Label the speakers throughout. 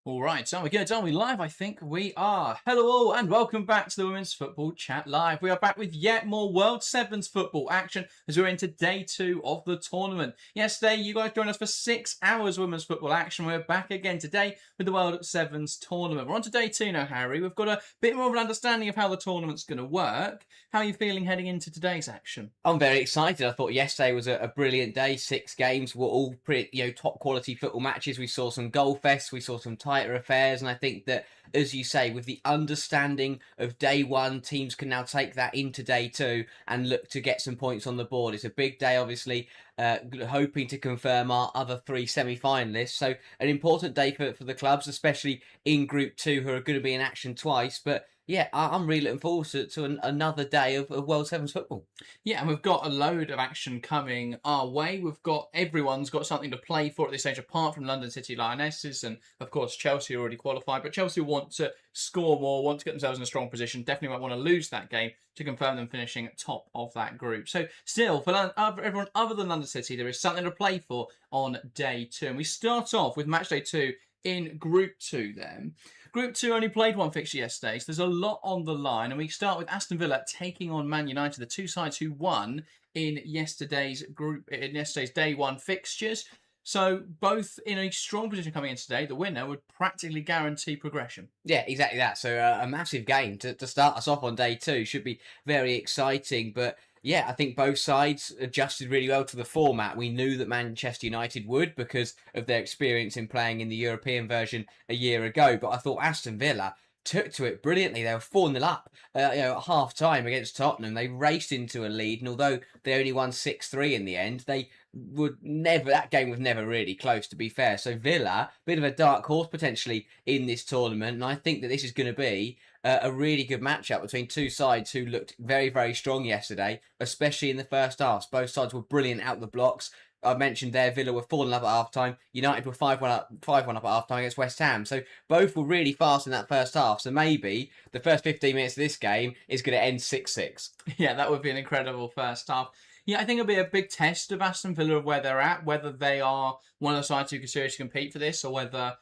Speaker 1: All right, so we're good. Are we live? I think we are. Hello all and welcome back to the Women's Football Chat Live. We are back with yet more World Sevens football action as we're into day 2 of the tournament. Yesterday, you guys joined us for 6 hours Women's Football action. We're back again today with the World Sevens tournament. We're on to day 2 now, Harry. We've got a bit more of an understanding of how the tournament's going to work. How are you feeling heading into today's action?
Speaker 2: I'm very excited. I thought yesterday was a brilliant day. 6 games were all pretty, top quality football matches. We saw some goal fests, we saw some tighter affairs, and I think that, as you say, with the understanding of day 1, teams can now take that into day 2 and look to get some points on the board. It's a big day, obviously, hoping to confirm our other 3 semi-finalists. So an important day for the clubs, especially in Group 2, who are going to be in action twice. But yeah, I'm really looking forward to another day of World Sevens football.
Speaker 1: Yeah, and we've got a load of action coming our way. Everyone's got something to play for at this stage, apart from London City Lionesses, and of course Chelsea already qualified. But Chelsea want to score more, want to get themselves in a strong position. Definitely won't want to lose that game to confirm them finishing top of that group. So still, for everyone other than London City, there is something to play for on day 2. And we start off with match day 2 in Group 2 then. Group 2 only played one fixture yesterday, so there's a lot on the line. And we start with Aston Villa taking on Man United, the two sides who won in yesterday's day 1 fixtures. So both in a strong position coming in today. The winner would practically guarantee progression.
Speaker 2: Yeah, exactly that. So a massive game to start us off on day 2. Should be very exciting. But yeah, I think both sides adjusted really well to the format. We knew that Manchester United would because of their experience in playing in the European version a year ago. But I thought Aston Villa took to it brilliantly. They were 4-0 up at half time against Tottenham. They raced into a lead, and although they only won 6-3 in the end, that game was never really close, to be fair. So Villa, bit of a dark horse potentially in this tournament, and I think that this is going to be a really good matchup between two sides who looked very, very strong yesterday, especially in the first half. Both sides were brilliant out the blocks. I mentioned there, Villa were 4-0 up at half time. United were 5-1 up at half time against West Ham. So both were really fast in that first half. So maybe the first 15 minutes of this game is going to end 6-6.
Speaker 1: Yeah, that would be an incredible first half. Yeah, I think it'll be a big test of Aston Villa of where they're at, whether they are one of the sides who can seriously compete for this, or whether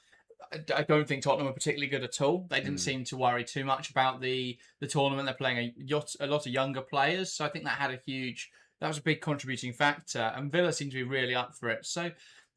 Speaker 1: I don't think Tottenham are particularly good at all. They didn't seem to worry too much about the tournament. They're playing a lot of younger players, so I think that was a big contributing factor. And Villa seem to be really up for it. So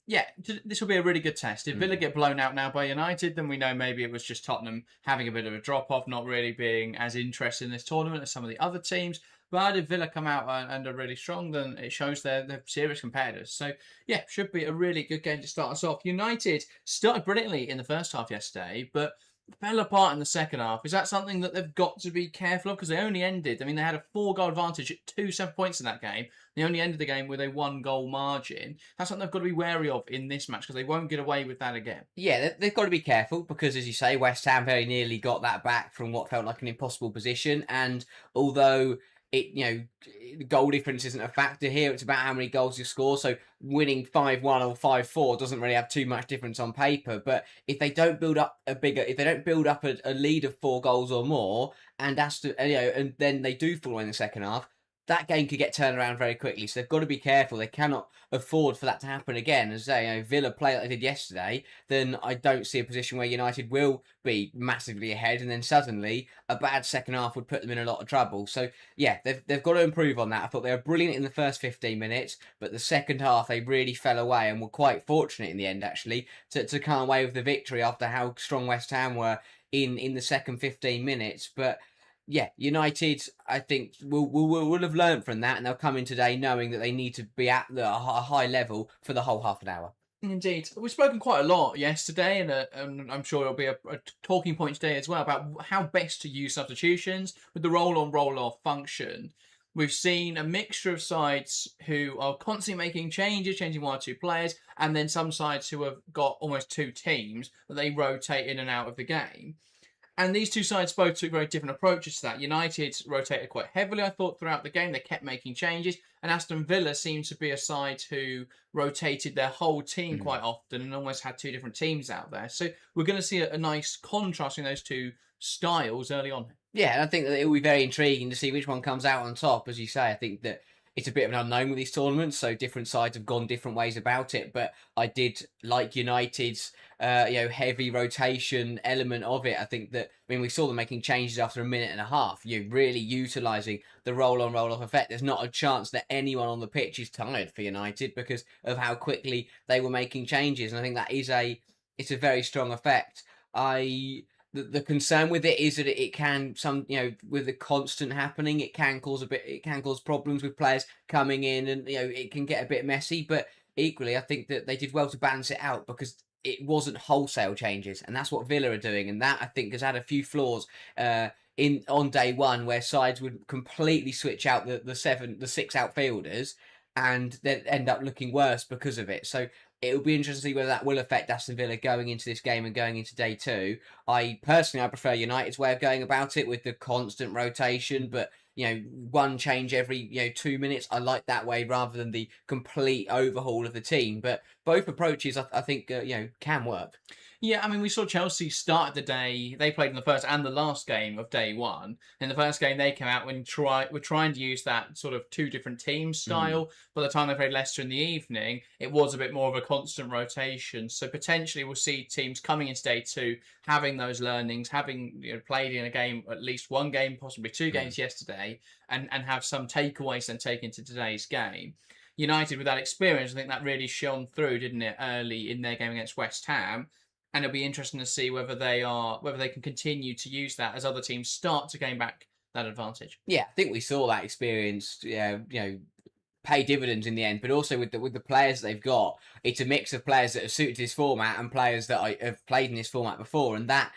Speaker 1: yeah, this will be a really good test. If Villa get blown out now by United, then we know maybe it was just Tottenham having a bit of a drop-off, not really being as interested in this tournament as some of the other teams. But if Villa come out and are really strong, then it shows they're serious competitors. So, yeah, should be a really good game to start us off. United started brilliantly in the first half yesterday, but fell apart in the second half. Is that something that they've got to be careful of? Because they only ended, they had a 4-goal advantage at 7 points in that game. They only ended the game with a 1-goal margin. That's something they've got to be wary of in this match because they won't get away with that again.
Speaker 2: Yeah, they've got to be careful because, as you say, West Ham very nearly got that back from what felt like an impossible position. And although the goal difference isn't a factor here, it's about how many goals you score. So winning 5-1 or 5-4 doesn't really have too much difference on paper. But if they don't build up a lead of 4 goals or more, and then they do fall in the second half, that game could get turned around very quickly. So they've got to be careful. They cannot afford for that to happen again. As Villa play like they did yesterday, then I don't see a position where United will be massively ahead, and then suddenly a bad second half would put them in a lot of trouble. So yeah, they've got to improve on that. I thought they were brilliant in the first 15 minutes, but the second half they really fell away and were quite fortunate in the end actually to come away with the victory after how strong West Ham were in the second 15 minutes. But yeah, United, I think, will have learned from that, and they'll come in today knowing that they need to be at a high level for the whole half an hour.
Speaker 1: Indeed. We've spoken quite a lot yesterday, and I'm sure it'll be a talking point today as well about how best to use substitutions with the roll-on, roll-off function. We've seen a mixture of sides who are constantly making changes, changing 1 or 2 players, and then some sides who have got almost 2 teams that they rotate in and out of the game. And these two sides both took very different approaches to that. United rotated quite heavily, I thought, throughout the game. They kept making changes. And Aston Villa seemed to be a side who rotated their whole team quite often and almost had 2 different teams out there. So we're going to see a nice contrast in those 2 styles early on.
Speaker 2: Yeah, and I think that it will be very intriguing to see which one comes out on top. As you say, I think that it's a bit of an unknown with these tournaments, so different sides have gone different ways about it. But I did like United's heavy rotation element of it. I think that, I mean, we saw them making changes after a minute and a half. You're really utilising the roll-on, roll-off effect. There's not a chance that anyone on the pitch is tired for United because of how quickly they were making changes, and I think that it's a very strong effect. The concern with it is that it can with the constant happening, it can cause problems with players coming in, and it can get a bit messy. But equally, I think that they did well to balance it out because it wasn't wholesale changes, and that's what Villa are doing, and that I think has had a few flaws on day one, where sides would completely switch out the six outfielders and then end up looking worse because of it. So it'll be interesting to see whether that will affect Aston Villa going into this game and going into day two. I prefer United's way of going about it with the constant rotation, but one change every 2 minutes. I like that way rather than the complete overhaul of the team. But both approaches, I think, can work.
Speaker 1: Yeah, I mean, we saw Chelsea start the day. They played in the first and the last game of day one. In the first game, they came out and were trying to use that sort of two different teams style. By the time they played Leicester in the evening, it was a bit more of a constant rotation. So potentially we'll see teams coming into day two, having those learnings, having played in a game, at least one game, possibly two games yesterday, and have some takeaways then taken to today's game. United, with that experience, I think that really shone through, didn't it, early in their game against West Ham. And it'll be interesting to see whether they can continue to use that as other teams start to gain back that advantage.
Speaker 2: Yeah, I think we saw that experience, pay dividends in the end. But also with the players they've got, it's a mix of players that have suited this format and players that have played in this format before, and that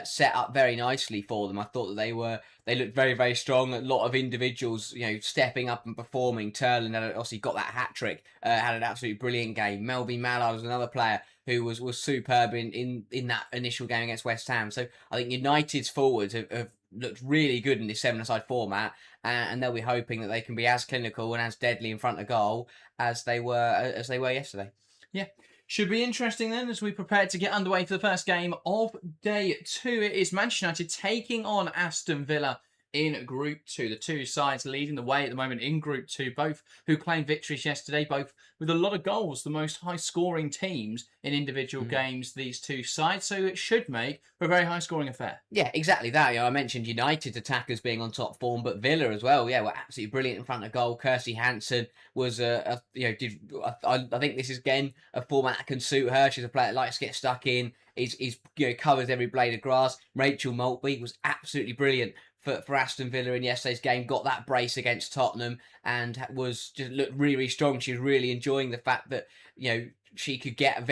Speaker 2: set up very nicely for them. I thought that they looked very, very strong. A lot of individuals, stepping up and performing. Turlin obviously got that hat trick, had an absolutely brilliant game. Melvin Mallard was another player who was superb in that initial game against West Ham. So I think United's forwards have looked really good in this seven-a-side format, and they'll be hoping that they can be as clinical and as deadly in front of goal as they were yesterday.
Speaker 1: Yeah. Should be interesting then as we prepare to get underway for the first game of day two. It is Manchester United taking on Aston Villa in Group 2. The two sides leading the way at the moment in Group 2, both who claimed victories yesterday, both with a lot of goals, the most high-scoring teams in individual games, these two sides. So it should make for a very high-scoring affair.
Speaker 2: Yeah, exactly that. I mentioned United's attackers being on top form, but Villa as well, were absolutely brilliant in front of goal. Kirsty Hansen was, I think this is, again, a format that can suit her. She's a player that likes to get stuck in, covers every blade of grass. Rachel Maltby was absolutely brilliant for Aston Villa in yesterday's game, got that brace against Tottenham and looked really, really strong. She was really enjoying the fact that, she could get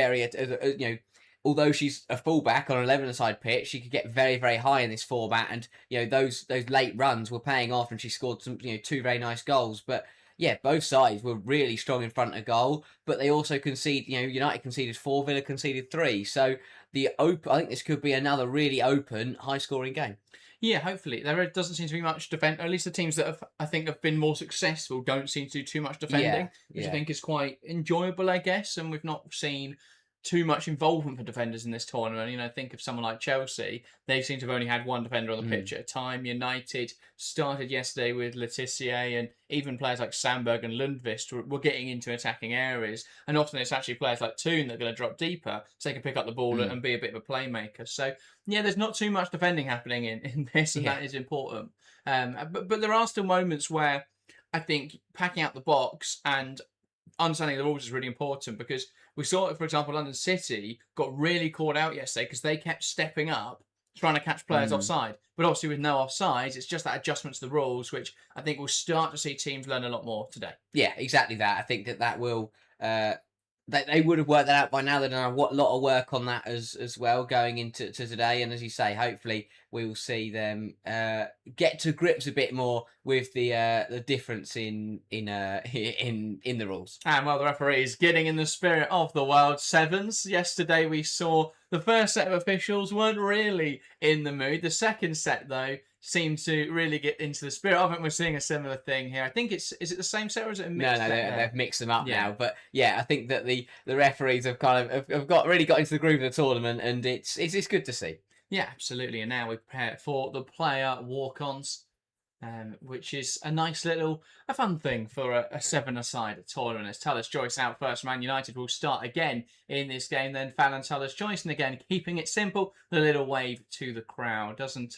Speaker 2: although she's a fullback on an 11-a-side pitch, she could get very, very high in this format, and those late runs were paying off, and she scored some two very nice goals. But yeah, both sides were really strong in front of goal, but they also conceded. United conceded 4, Villa conceded 3. So I think this could be another really open, high-scoring game.
Speaker 1: Yeah, hopefully. There doesn't seem to be much defend. At least the teams that have been more successful don't seem to do too much defending, which I think is quite enjoyable, I guess. And we've not seen too much involvement for defenders in this tournament. Think of someone like Chelsea. They seem to have only had one defender on the pitch at a time. United started yesterday with Laetitia, and even players like Sandberg and Lundqvist were getting into attacking areas. And often it's actually players like Toon that are going to drop deeper so they can pick up the ball and be a bit of a playmaker. So, yeah, there's not too much defending happening in this, and that is important. But there are still moments where I think packing out the box and understanding the rules is really important, because we saw it, for example, London City got really caught out yesterday because they kept stepping up, trying to catch players offside. But obviously with no offsides, it's just that adjustment to the rules, which I think we'll start to see teams learn a lot more today.
Speaker 2: Yeah, exactly that. I think that will... they would have worked that out by now. They've done a lot of work on that as well going into today. And as you say, hopefully we will see them get to grips a bit more with the difference in the rules.
Speaker 1: And the referees getting in the spirit of the World Sevens. Yesterday we saw the first set of officials weren't really in the mood. The second set, though, seemed to really get into the spirit of it. We're seeing a similar thing here. I think is it the same set or is it a mixed set?
Speaker 2: No, they've mixed them up now. But yeah, I think that the referees have really got into the groove of the tournament, and it's good to see.
Speaker 1: Yeah, absolutely. And now we prepare for the player walk-ons. which is a fun thing for a seven-a-side tournament. As Tullis Joyce out first, Man United will start again in this game. Then Fallon Tullis Joyce, and again keeping it simple, the little wave to the crowd doesn't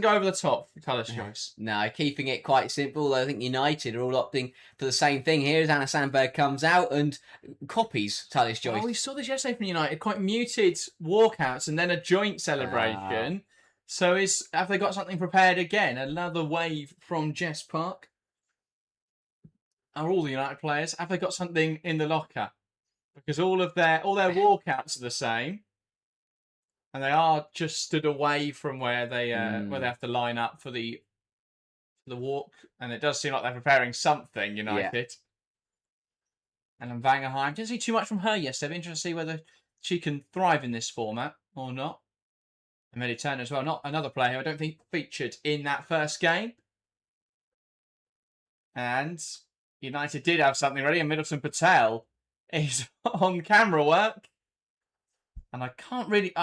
Speaker 1: go over the top for Tullis Joyce.
Speaker 2: No, keeping it quite simple. I think United are all opting for the same thing here as Anna Sandberg comes out and copies Tullis Joyce.
Speaker 1: Oh, we saw this yesterday from United, quite muted walkouts and then a joint celebration. So have they got something prepared again? Another wave from Jess Park? Are all the United players, have they got something in the locker? Because all their walkouts are the same. And they are just stood away from where they have to line up for the walk. And it does seem like they're preparing something, United. Yeah. And then Vangerheim, didn't see too much from her yesterday. Interesting to see whether she can thrive in this format or not. And Millie Turner as well, not another player who I don't think featured in that first game. And United did have something ready, and Middleton Patel is on camera work. And I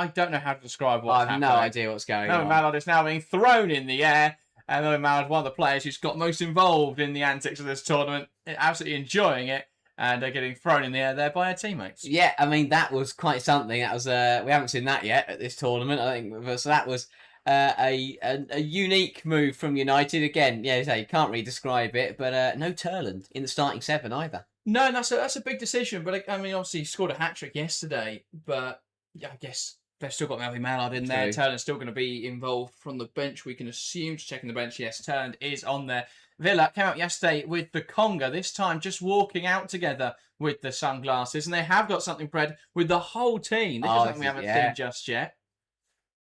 Speaker 1: don't know how to describe what's happening.
Speaker 2: I have no idea what's going on.
Speaker 1: Mallard is now being thrown in the air. And Owen Mallard, one of the players who's got most involved in the antics of this tournament, absolutely enjoying it. And they're getting thrown in the air there by her teammates.
Speaker 2: Yeah, I mean, that was quite something. That was we haven't seen that yet at this tournament, I think. So that was a unique move from United. Again, yeah, you can't really describe it, but no Turland in the starting seven either.
Speaker 1: No, that's a big decision. But I mean, obviously, he scored a hat-trick yesterday. But yeah, I guess they've still got Melvin Mallard in there. Turland's still going to be involved from the bench, we can assume. Just checking the bench, yes, Turland is on there. Villa came out yesterday with the conga, this time just walking out together with the sunglasses, and they have got something prepared with the whole team. This is something we haven't seen just yet.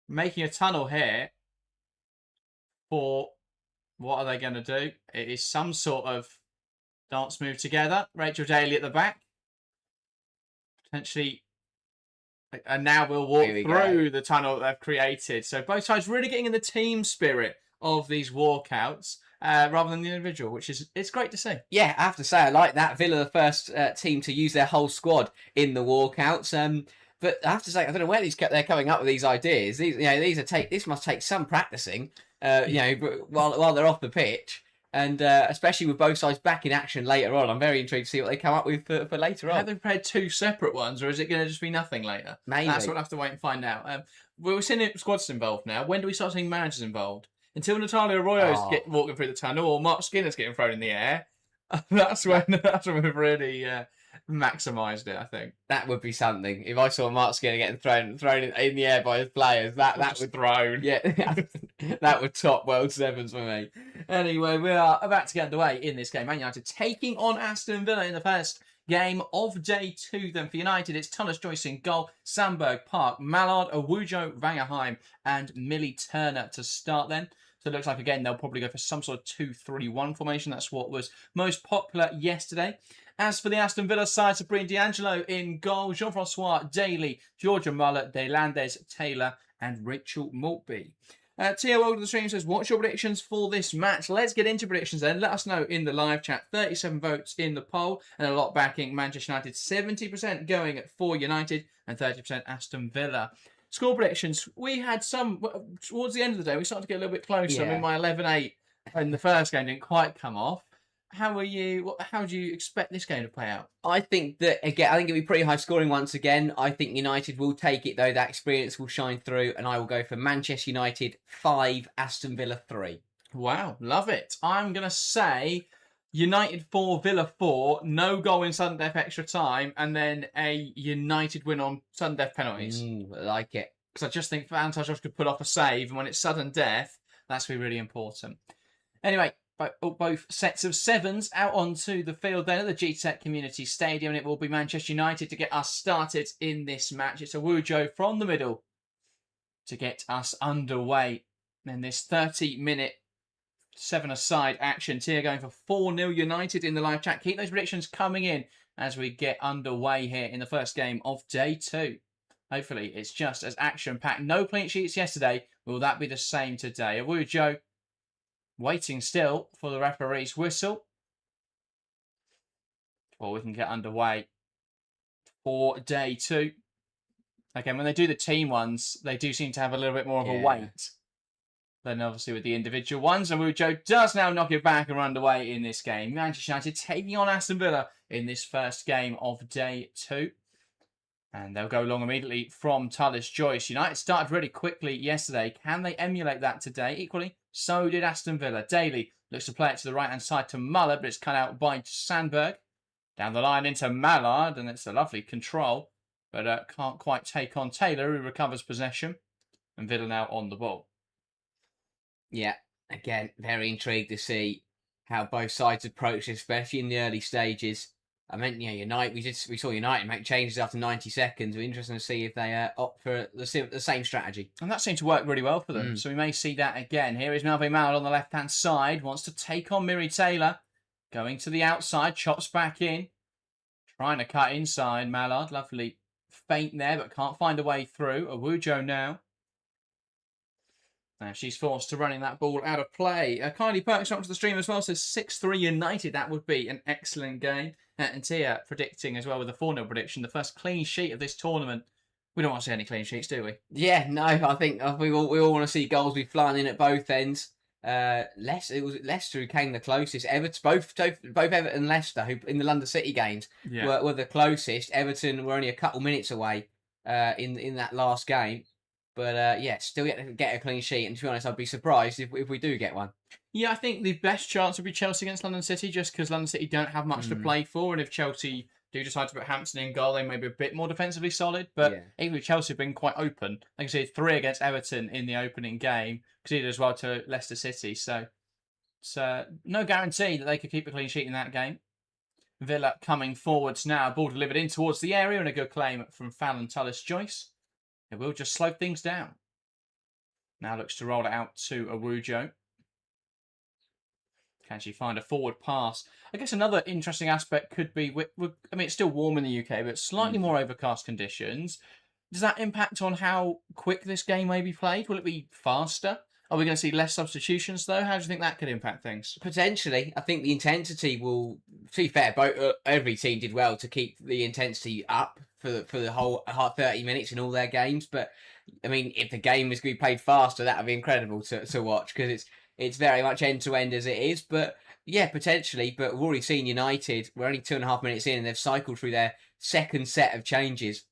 Speaker 1: Making a tunnel here for what are they going to do? It is some sort of dance move together. Rachel Daly at the back. Potentially, and now we'll walk through the tunnel that they've created. So both sides really getting in the team spirit of these walkouts. Rather than the individual, which it's great to see. Yeah,
Speaker 2: I have to say I like that. Villa, the first team to use their whole squad in the walkouts. But I have to say I don't know where they're coming up with these ideas. This must take some practicing. While they're off the pitch, and especially with both sides back in action later on. I'm very intrigued to see what they come up with for later on.
Speaker 1: Have they prepared two separate ones, or is it going to just be nothing later?
Speaker 2: Maybe
Speaker 1: that's what we'll have to wait and find out. We're seeing squads involved now. When do we start seeing managers involved? Until Natalia Arroyo's walking through the tunnel, or Mark Skinner's getting thrown in the air, that's when we've really maximised it. I think
Speaker 2: that would be something. If I saw Mark Skinner getting thrown in the air by his players, that would
Speaker 1: thrown.
Speaker 2: Yeah, that would top World Sevens for me.
Speaker 1: Anyway, we are about to get underway in this game. Man United taking on Aston Villa in the first game of day 2. Then for United, it's Tullis Joyce in goal, Sandberg, Park, Mallard, Awujo, Vangerheim, and Millie Turner to start then. So it looks like, again, they'll probably go for some sort of 2-3-1 formation. That's what was most popular yesterday. As for the Aston Villa side, Sabrina D'Angelo in goal, Jean-Francois Daly, Georgia Muller, Delandes, Taylor, and Rachel Maltby. Tio Old of the stream says, what's your predictions for this match? Let's get into predictions then. Let us know in the live chat. 37 votes in the poll and a lot backing Manchester United. 70% going for United and 30% Aston Villa. Score predictions. We had some, towards the end of the day, we started to get a little bit closer. I mean, my 11-8 in the first game didn't quite come off. How do you expect this game to play out?
Speaker 2: I think it'll be pretty high scoring once again. I think United will take it though. That experience will shine through, and I will go for Manchester United 5, Aston Villa 3.
Speaker 1: Wow, love it. I'm going to say United 4, Villa 4, no goal in sudden death extra time, and then a United win on sudden death penalties.
Speaker 2: I like it.
Speaker 1: Because I just think Van Josh could pull off a save, and when it's sudden death, that's going to be really important. Anyway, both sets of sevens out onto the field then at the GTEC Community Stadium, and it will be Manchester United to get us started in this match. It's Awujo from the middle to get us underway in this 30-minute 7-a-side action. Tia going for 4-0 United in the live chat. Keep those predictions coming in as we get underway here in the first game of day 2. Hopefully it's just as action-packed. No clean sheets yesterday. Will that be the same today? Awujo waiting still for the referee's whistle before we can get underway for day 2. Again, when they do the team ones, they do seem to have a little bit more of a weight. Then obviously with the individual ones, and Wujo does now knock it back and run away in this game. Manchester United taking on Aston Villa in this first game of day 2. And they'll go long immediately from Tullis Joyce. United started really quickly yesterday. Can they emulate that today? Equally, so did Aston Villa. Daly looks to play it to the right-hand side to Muller, but it's cut out by Sandberg. Down the line into Mallard, and it's a lovely control, but can't quite take on Taylor, who recovers possession. And Villa now on the ball.
Speaker 2: Yeah, again, very intrigued to see how both sides approach this, especially in the early stages. I meant, United. We saw United make changes after 90 seconds. We're interested to see if they opt for the same strategy.
Speaker 1: And that seemed to work really well for them. So we may see that again. Here is Melvin Mallard on the left-hand side. Wants to take on Miri Taylor. Going to the outside. Chops back in. Trying to cut inside. Mallard. Lovely feint there, but can't find a way through. Awujo now. Now she's forced to running that ball out of play. Kylie Perks up to the stream as well, says 6-3 United. That would be an excellent game. And Tia predicting as well with a 4-0 prediction, the first clean sheet of this tournament. We don't want to see any clean sheets, do we?
Speaker 2: Yeah, no, I think we all want to see goals be flying in at both ends. It was Leicester who came the closest. Both Everton and Leicester, who in the London City games were the closest. Everton were only a couple minutes away in that last game. But still yet to get a clean sheet. And to be honest, I'd be surprised if we do get one.
Speaker 1: Yeah, I think the best chance would be Chelsea against London City, just because London City don't have much to play for. And if Chelsea do decide to put Hampson in goal, they may be a bit more defensively solid. But even if Chelsea have been quite open, like I said, 3 against Everton in the opening game, conceded as well to Leicester City. So it's no guarantee that they could keep a clean sheet in that game. Villa coming forwards now. Ball delivered in towards the area and a good claim from Fallon Tullis Joyce. It will just slow things down. Now looks to roll it out to Awujo. Can she find a forward pass? I guess another interesting aspect could be, it's still warm in the UK, but slightly more overcast conditions. Does that impact on how quick this game may be played? Will it be faster? Are we going to see less substitutions, though? How do you think that could impact things?
Speaker 2: Potentially. I think the intensity will... To be fair, every team did well to keep the intensity up for the whole 30 minutes in all their games. But, if the game is going to be played faster, that would be incredible to watch, because it's very much end-to-end as it is. But, yeah, potentially. But we've already seen United. We're only 2.5 minutes in, and they've cycled through their second set of changes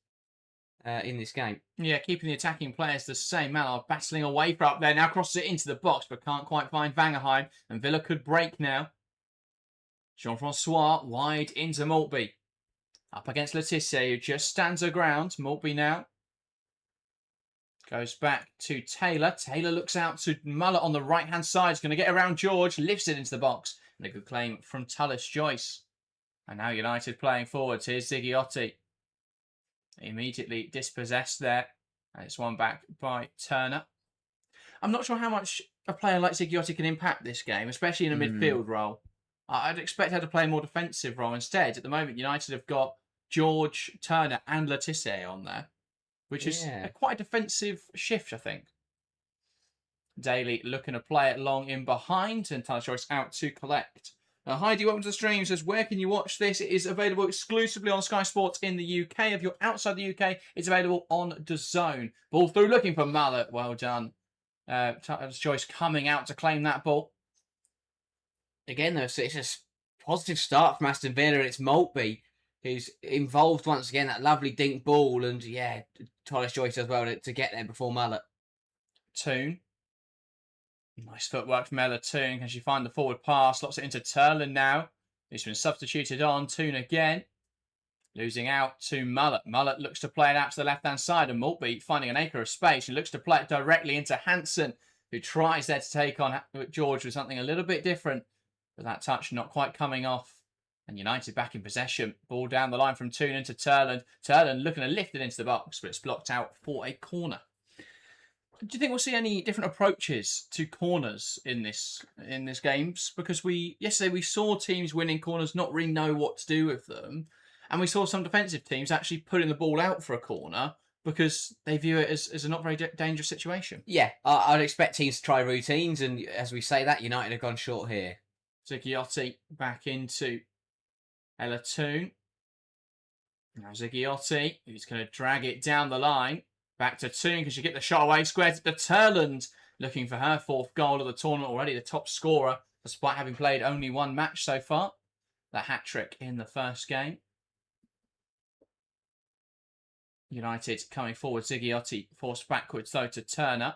Speaker 2: in this game.
Speaker 1: Yeah, keeping the attacking players the same. Mallard battling away for up there. Now crosses it into the box, but can't quite find Vangerheim. And Villa could break now. Jean-Francois wide into Maltby. Up against Letizia, who just stands her ground. Maltby now goes back to Taylor. Taylor looks out to Muller on the right-hand side. He's going to get around George. Lifts it into the box. And a good claim from Tullis Joyce. And now United playing forwards. Here's Ziggiotti. Immediately dispossessed there. And it's won back by Turner. I'm not sure how much a player like Ziggiotti can impact this game, especially in a midfield role. I'd expect her to play a more defensive role instead. At the moment, United have got George, Turner and Letizia on there, which is quite a defensive shift, I think. Daly looking to play it long in behind, and Tullis Joyce out to collect. Heidi, welcome to the stream. Says, where can you watch this? It is available exclusively on Sky Sports in the UK. If you're outside the UK, it's available on DAZN. Ball through, looking for Mallet. Well done. Tullis Joyce coming out to claim that ball.
Speaker 2: Again, though, it's a positive start from Aston Villa, and it's Maltby who's involved once again. That lovely dink ball, and Tullis Joyce as well to get there before Mallet.
Speaker 1: Toon. Nice footwork from Ella Toon. Can she find the forward pass? Locks it into Turlin now. He's been substituted on. Toon again. Losing out to Mullet. Mullet looks to play it out to the left-hand side, and Maltby finding an acre of space. He looks to play it directly into Hansen, who tries there to take on George with something a little bit different. But that touch not quite coming off. And United back in possession. Ball down the line from Toon into Turlin. Turlin looking to lift it into the box, but it's blocked out for a corner. Do you think we'll see any different approaches to corners in this games? Because yesterday we saw teams winning corners not really know what to do with them. And we saw some defensive teams actually putting the ball out for a corner because they view it as a not very dangerous situation.
Speaker 2: Yeah, I'd expect teams to try routines. And as we say that, United have gone short here.
Speaker 1: Ziggiotti back into Ella Toon. Now Ziggiotti, who's going to drag it down the line. Back to Toon because you get the shot away. Squares it to Turland. looking for her 4th goal of the tournament already, the top scorer, despite having played only 1 match so far. The hat-trick in the first game. United coming forward. Ziggiotti forced backwards, though, to Turner.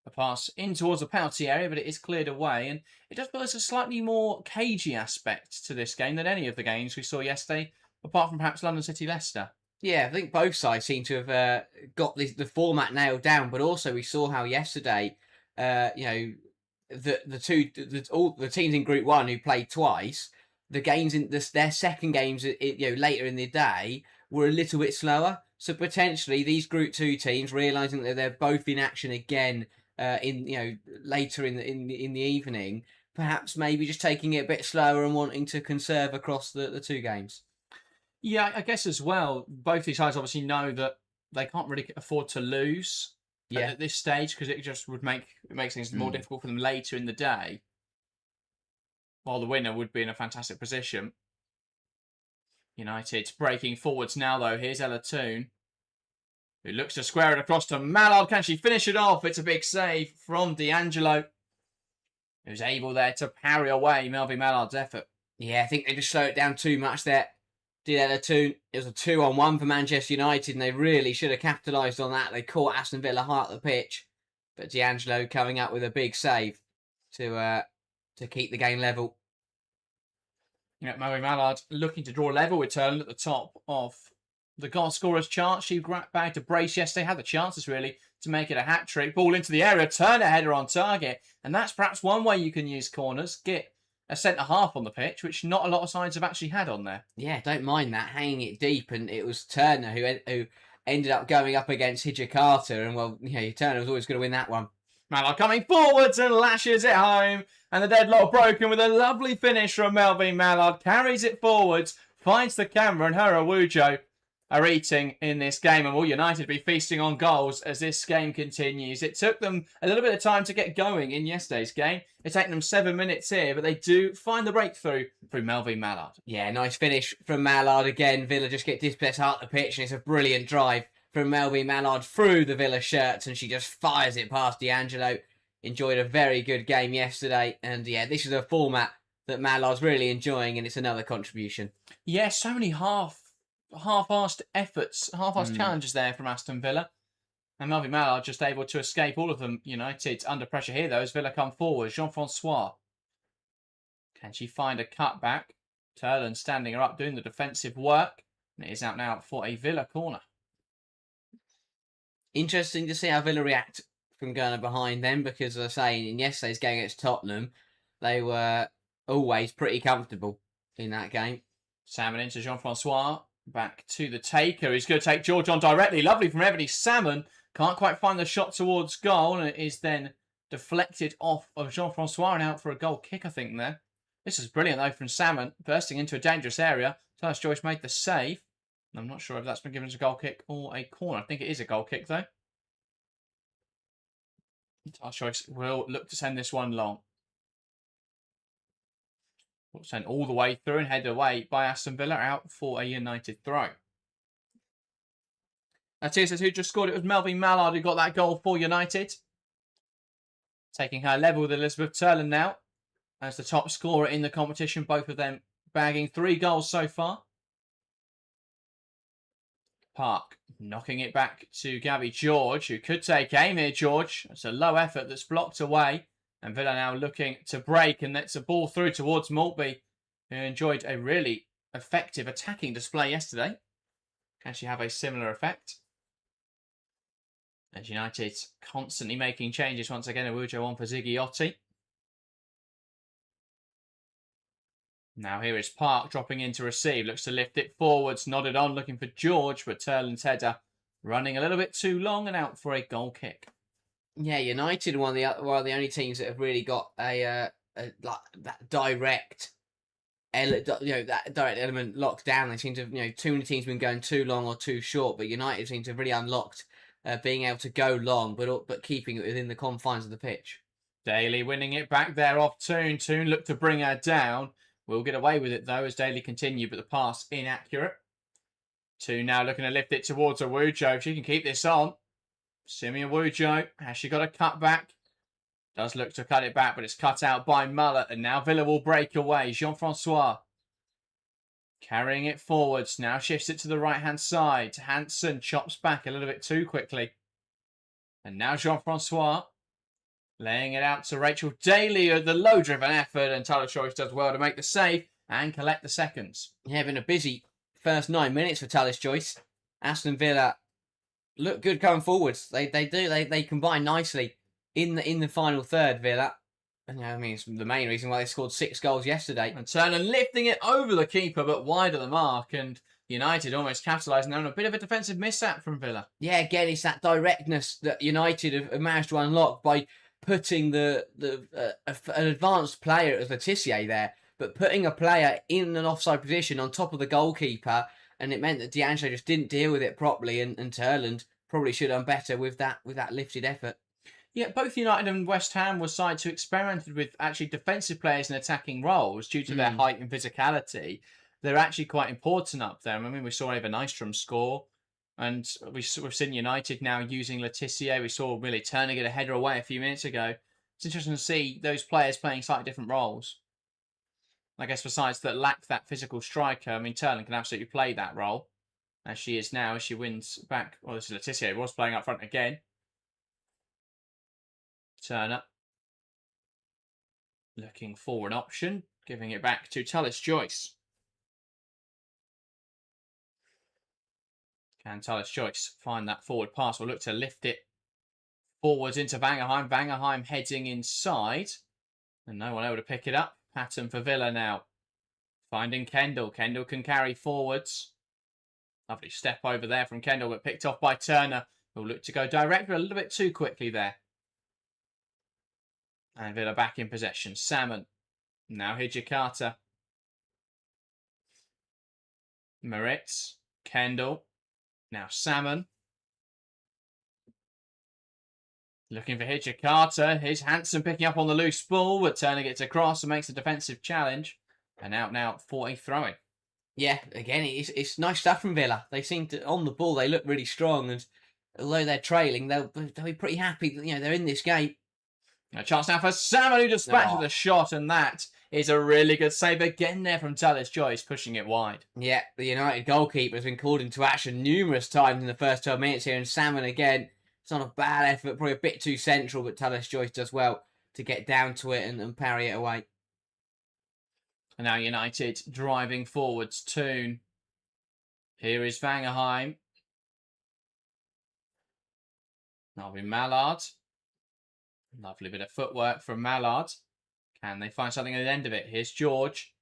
Speaker 1: A pass in towards the penalty area, but it is cleared away. And it does feel there's a slightly more cagey aspect to this game than any of the games we saw yesterday, apart from perhaps London City Leicester.
Speaker 2: Yeah, I think both sides seem to have got the format nailed down, but also we saw how yesterday, the teams in Group 1 who played twice, the games in their second games, later in the day were a little bit slower. So potentially these Group 2 teams realizing that they're both in action again later in the evening, perhaps maybe just taking it a bit slower and wanting to conserve across the 2 games.
Speaker 1: Yeah, I guess as well, both these sides obviously know that they can't really afford to lose at this stage, because it just would make things more difficult for them later in the day, while the winner would be in a fantastic position. United breaking forwards now, though. Here's Ella Toon, who looks to square it across to Mallard. Can she finish it off? It's a big save from D'Angelo, who's able there to parry away Melvin Mallard's effort.
Speaker 2: Yeah, I think they just slowed it down too much there. Did Ella Toon. It was a 2-on-1 for Manchester United, and they really should have capitalised on that. They caught Aston Villa high up the pitch, but D'Angelo coming up with a big save to keep the game level.
Speaker 1: Yeah, Melvin Mallard looking to draw level with Turner at the top of the goal scorers chart. She bagged a brace yesterday, had the chances really to make it a hat-trick. Ball into the area, Turner header on target. And that's perhaps one way you can use corners. Get a centre-half on the pitch, which not a lot of sides have actually had on there.
Speaker 2: Yeah, don't mind that, hanging it deep. And it was Turner who ended up going up against Hidja Carter. And, Turner was always going to win that one.
Speaker 1: Mallard coming forwards and lashes it home. And the deadlock broken with a lovely finish from Melvin Mallard. Carries it forwards, finds the camera, and her Awujo are eating in this game. And will United be feasting on goals as this game continues? It took them a little bit of time to get going in yesterday's game. It's taken them 7 minutes here, but they do find the breakthrough through Melvin Mallard.
Speaker 2: Yeah, nice finish from Mallard again. Villa just get dispossessed out the pitch, and it's a brilliant drive from Melvin Mallard through the Villa shirts, and she just fires it past D'Angelo. Enjoyed a very good game yesterday, and yeah, this is a format that Mallard's really enjoying, and it's another contribution.
Speaker 1: Yeah, so many half-assed efforts, half-assed challenges there from Aston Villa, and Melvin Mallard just able to escape all of them. United under pressure here though as Villa come forward. Jean-Francois, can she find a cutback? Turlen standing her up, doing the defensive work, and it is out now for a Villa corner.
Speaker 2: Interesting to see how Villa react from going behind them, because as I say, in yesterday's game against Tottenham, they were always pretty comfortable in that game.
Speaker 1: Salmon into Jean-Francois, back to the taker. He's going to take George on directly. Lovely from Ebony Salmon. Can't quite find the shot towards goal, and it is then deflected off of Jean-Francois and out for a goal kick, I think, there. This is brilliant, though, from Salmon, bursting into a dangerous area. Tyler Joyce made the save. I'm not sure if that's been given as a goal kick or a corner. I think it is a goal kick, though. Tyler Joyce will look to send this one long. Will send all the way through and head away by Aston Villa, out for a United throw. Tia says who just scored. It was Melvin Mallard who got that goal for United. Taking her level with Elizabeth Turlen now as the top scorer in the competition. Both of them bagging 3 goals so far. Park knocking it back to Gabby George, who could take aim here, George. It's a low effort that's blocked away. And Villa now looking to break, and that's a ball through towards Maltby, who enjoyed a really effective attacking display yesterday. Can she have a similar effect? And United constantly making changes once again. Awujo on for Ziggiotti. Now here is Park dropping in to receive. Looks to lift it forwards. Nodded on, looking for George. But Turlen's header running a little bit too long and out for a goal kick.
Speaker 2: Yeah, United are one of the only teams that have really got that direct element locked down. They seem to have, too many teams have been going too long or too short, but United seem to have really unlocked being able to go long, but keeping it within the confines of the pitch.
Speaker 1: Daly winning it back there off Toon. Toon looked to bring her down. We'll get away with it, though, as Daly continued, but the pass inaccurate. Toon now looking to lift it towards Awujo. If she can keep this on. Simeon Wujo, has she got a cut back? Does look to cut it back, but it's cut out by Mullet, and now Villa will break away. Jean-Francois carrying it forwards, now shifts it to the right-hand side. Hansen chops back a little bit too quickly. And now Jean-Francois laying it out to Rachel Daly, the low-driven effort, and Tyler Choice does well to make the save and collect the seconds.
Speaker 2: Yeah, been a busy first 9 minutes for Tallis Joyce. Aston Villa look good coming forwards. They combine nicely in the final third. Villa, and I mean, it's the main reason why they scored 6 goals yesterday.
Speaker 1: And Turner lifting it over the keeper, but wide of the mark, and United almost capitalising on a bit of a defensive mishap from Villa.
Speaker 2: Yeah, again, it's that directness that United have managed to unlock by putting an advanced player as Letitia there, but putting a player in an offside position on top of the goalkeeper, and it meant that D'Angelo just didn't deal with it properly, and Turland probably should have done better with that lifted effort.
Speaker 1: Yeah, both United and West Ham were sides who experimented with actually defensive players in attacking roles due to their height and physicality. They're actually quite important up there. I mean, we saw Eva Nystrom score, and we've seen United now using Letitia. We saw Willie Turner get a header away a few minutes ago. It's interesting to see those players playing slightly different roles. I guess for sides that lack that physical striker, I mean, Turner can absolutely play that role, as she is now, as she wins back. Well, this is Letitia, who was playing up front again. Turner looking for an option, giving it back to Tallis Joyce. Can Tallis Joyce find that forward pass? We'll look to lift it forwards into Vangerheim. Vangerheim heading inside, and no one able to pick it up. Pattern for Villa now. Finding Kendall. Kendall can carry forwards. Lovely step over there from Kendall, but picked off by Turner, who'll look to go direct, but a little bit too quickly there. And Villa back in possession. Salmon. Now Hijikata. Moritz. Kendall. Now Salmon. Looking for Hijikata. Here's Hansen picking up on the loose ball, but Turner gets across and makes a defensive challenge. And out now for a throw-in.
Speaker 2: Yeah, again, it's nice stuff from Villa. They seem to, on the ball, they look really strong, and although they're trailing, they'll be pretty happy that, they're in this game.
Speaker 1: A chance now for Salmon, who dispatches the shot, and that is a really good save again there from Tallis Joyce, pushing it wide.
Speaker 2: Yeah, the United goalkeeper has been called into action numerous times in the first 12 minutes here, and Salmon again, it's not a bad effort, probably a bit too central, but Tallis Joyce does well to get down to it and parry it away.
Speaker 1: And now United driving forwards. Toon. Here is Vangerheim. That'll be Mallard. Lovely bit of footwork from Mallard. Can they find something at the end of it? Here's George.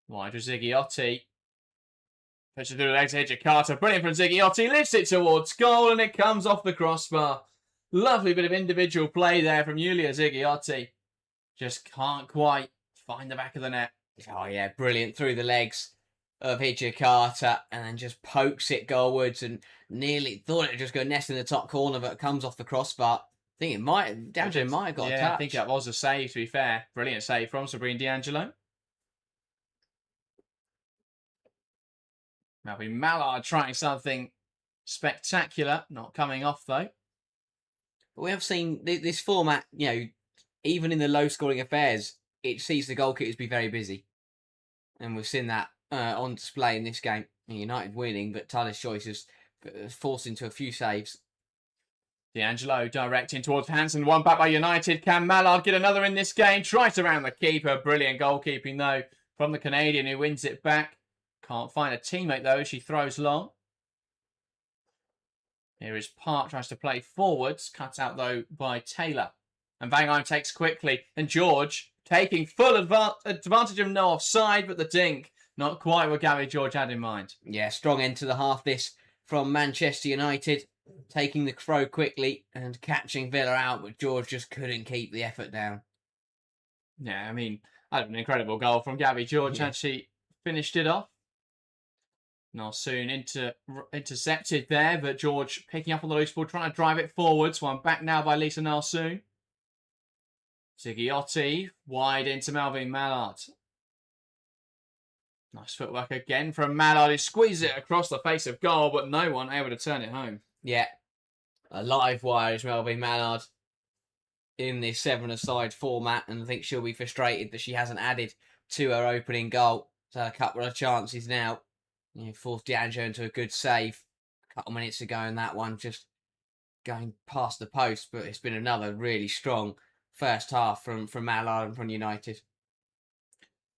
Speaker 1: Wide with Ziggiotti. Puts it through the legs of Hijikata. Brilliant from Ziggiotti. Lifts it towards goal, and it comes off the crossbar. Lovely bit of individual play there from Yulia Ziggiotti. Just can't quite find the back of the net.
Speaker 2: Oh yeah, brilliant through the legs of Hijikata, and then just pokes it goalwards, and nearly thought it would just go nest in the top corner, but it comes off the crossbar. I think D'Angelo might have got a touch.
Speaker 1: I think that was a save, to be fair. Brilliant save from Sabrina D'Angelo. Now be Mallard trying something spectacular. Not coming off, though.
Speaker 2: But we have seen this format, even in the low-scoring affairs, it sees the goalkeepers be very busy. And we've seen that on display in this game. United winning, but Tallis Joyce is forced into a few saves.
Speaker 1: D'Angelo directing towards Hansen. One back by United. Can Mallard get another in this game? Tries around the keeper. Brilliant goalkeeping, though, from the Canadian, who wins it back. Can't find a teammate, though. She throws long. Here is Park. Tries to play forwards. Cut out, though, by Taylor. And Vangerheim takes quickly. And George taking full advantage of no offside, but the dink. Not quite what Gary George had in mind.
Speaker 2: Yeah, strong end to the half this from Manchester United. Taking the throw quickly and catching Villa out, but George just couldn't keep the effort down.
Speaker 1: Yeah, I mean, that was an incredible goal from Gabby George. Yeah. Actually finished it off. Soon intercepted there, but George picking up on the loose ball, trying to drive it forwards. One back now by Lisa Nalsoon. Ziggiotti wide into Melvin Mallard. Nice footwork again from Mallard, who squeezes it across the face of goal, but no one able to turn it home.
Speaker 2: Yeah. a live wire is Melvin Mallard in this seven-a-side format, and I think she'll be frustrated that she hasn't added to her opening goal. She's had a couple of chances now. Forced D'Angelo into a good save a couple minutes ago, and that one just going past the post. But it's been another really strong first half from Mallard and from United.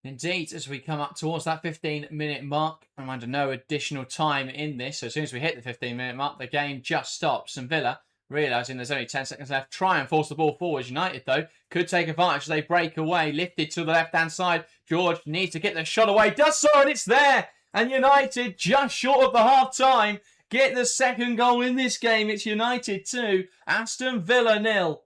Speaker 1: Indeed, as we come up towards that 15-minute mark, I'm under no additional time in this. So as soon as we hit the 15-minute mark, the game just stops. And Villa, realising there's only 10 seconds left, try and force the ball forward. United, though, could take advantage as they break away. Lifted to the left-hand side. George needs to get the shot away. Does so, and it's there. And United, just short of the half-time, get the second goal in this game. It's United 2, Aston Villa 0.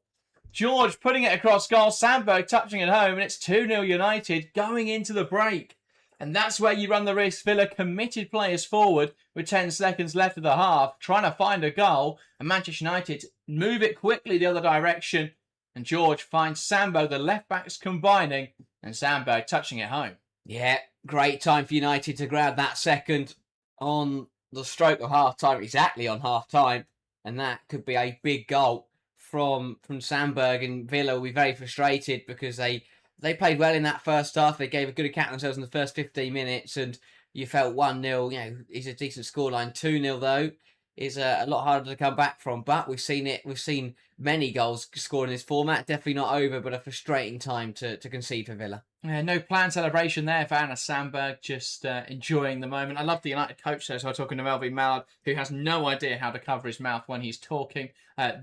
Speaker 1: George putting it across goal, Sandberg touching it home, and it's 2-0 United going into the break. And that's where you run the risk. Villa committed players forward with 10 seconds left of the half, trying to find a goal, and Manchester United move it quickly the other direction. And George finds Sandberg, the left-backs combining, and Sandberg touching it home.
Speaker 2: Yeah, great time for United to grab that second on the stroke of half-time, exactly on half-time, and that could be a big goal from Sandberg, and Villa will be very frustrated because they played well in that first half. They gave a good account of themselves in the first 15 minutes, and you felt 1-0, is a decent scoreline. 2-0 though is a lot harder to come back from, but we've seen many goals scored in this format. Definitely not over, but a frustrating time to concede for Villa.
Speaker 1: Yeah, no planned celebration there for Anna Sandberg, just enjoying the moment. I love the United coach there, so I'm talking to Melvin Mallard, who has no idea how to cover his mouth when he's talking.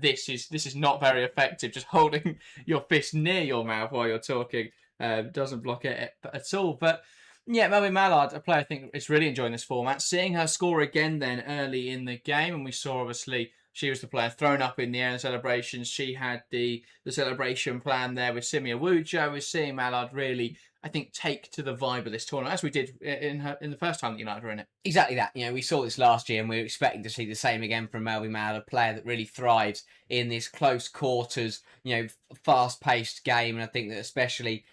Speaker 1: This is not very effective. Just holding your fist near your mouth while you're talking doesn't block it at all. But yeah, Melvin Mallard, a player I think is really enjoying this format. Seeing her score again then early in the game, and we saw obviously she was the player thrown up in the air in celebrations. She had the celebration plan there with Simi Awujo. We're seeing Mallard really, I think, take to the vibe of this tournament, as we did in the first time that United were in it.
Speaker 2: Exactly that. We saw this last year, and we're expecting to see the same again from Melvin Mallard, a player that really thrives in this close quarters, fast-paced game. And I think that especially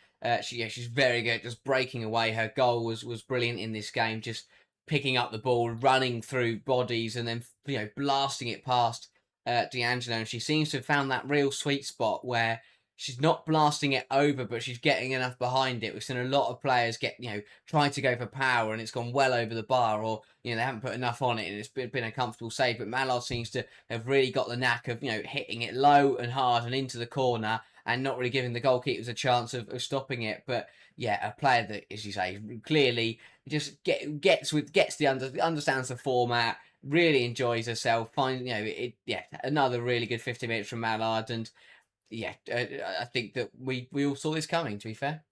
Speaker 2: she's very good at just breaking away. Her goal was brilliant in this game, just picking up the ball, running through bodies, and then blasting it past D'Angelo. And she seems to have found that real sweet spot where she's not blasting it over, but she's getting enough behind it. We've seen a lot of players get trying to go for power, and it's gone well over the bar, or they haven't put enough on it, and it's been a comfortable save. But Mallard seems to have really got the knack of hitting it low and hard and into the corner, and not really giving the goalkeepers a chance of stopping it. But yeah, a player that, as you say, clearly just understands the format, really enjoys herself. Another really good 50 minutes from Mallard, and I think that we all saw this coming, to be fair.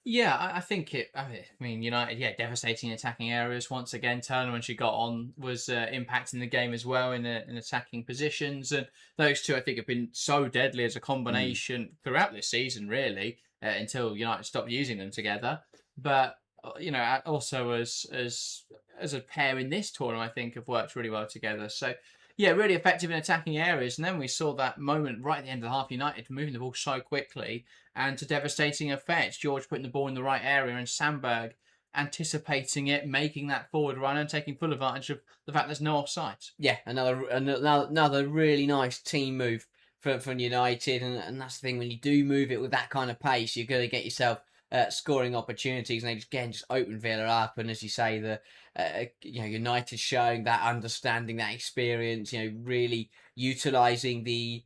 Speaker 1: Yeah, I think it. I mean, United, devastating attacking areas once again. Turner, when she got on, was impacting the game as well in attacking positions, and those two I think have been so deadly as a combination throughout this season, really, until United stopped using them together. But also as a pair in this tournament, I think have worked really well together. So yeah, really effective in attacking areas. And then we saw that moment right at the end of the half, United moving the ball so quickly and to devastating effect. George putting the ball in the right area, and Sandberg anticipating it, making that forward run and taking full advantage of the fact there's no offsides.
Speaker 2: Yeah, another really nice team move from United. And that's the thing, when you do move it with that kind of pace, you're going to get yourself scoring opportunities, and they just open Villa up. And as you say, the United showing that understanding, that experience, really utilising the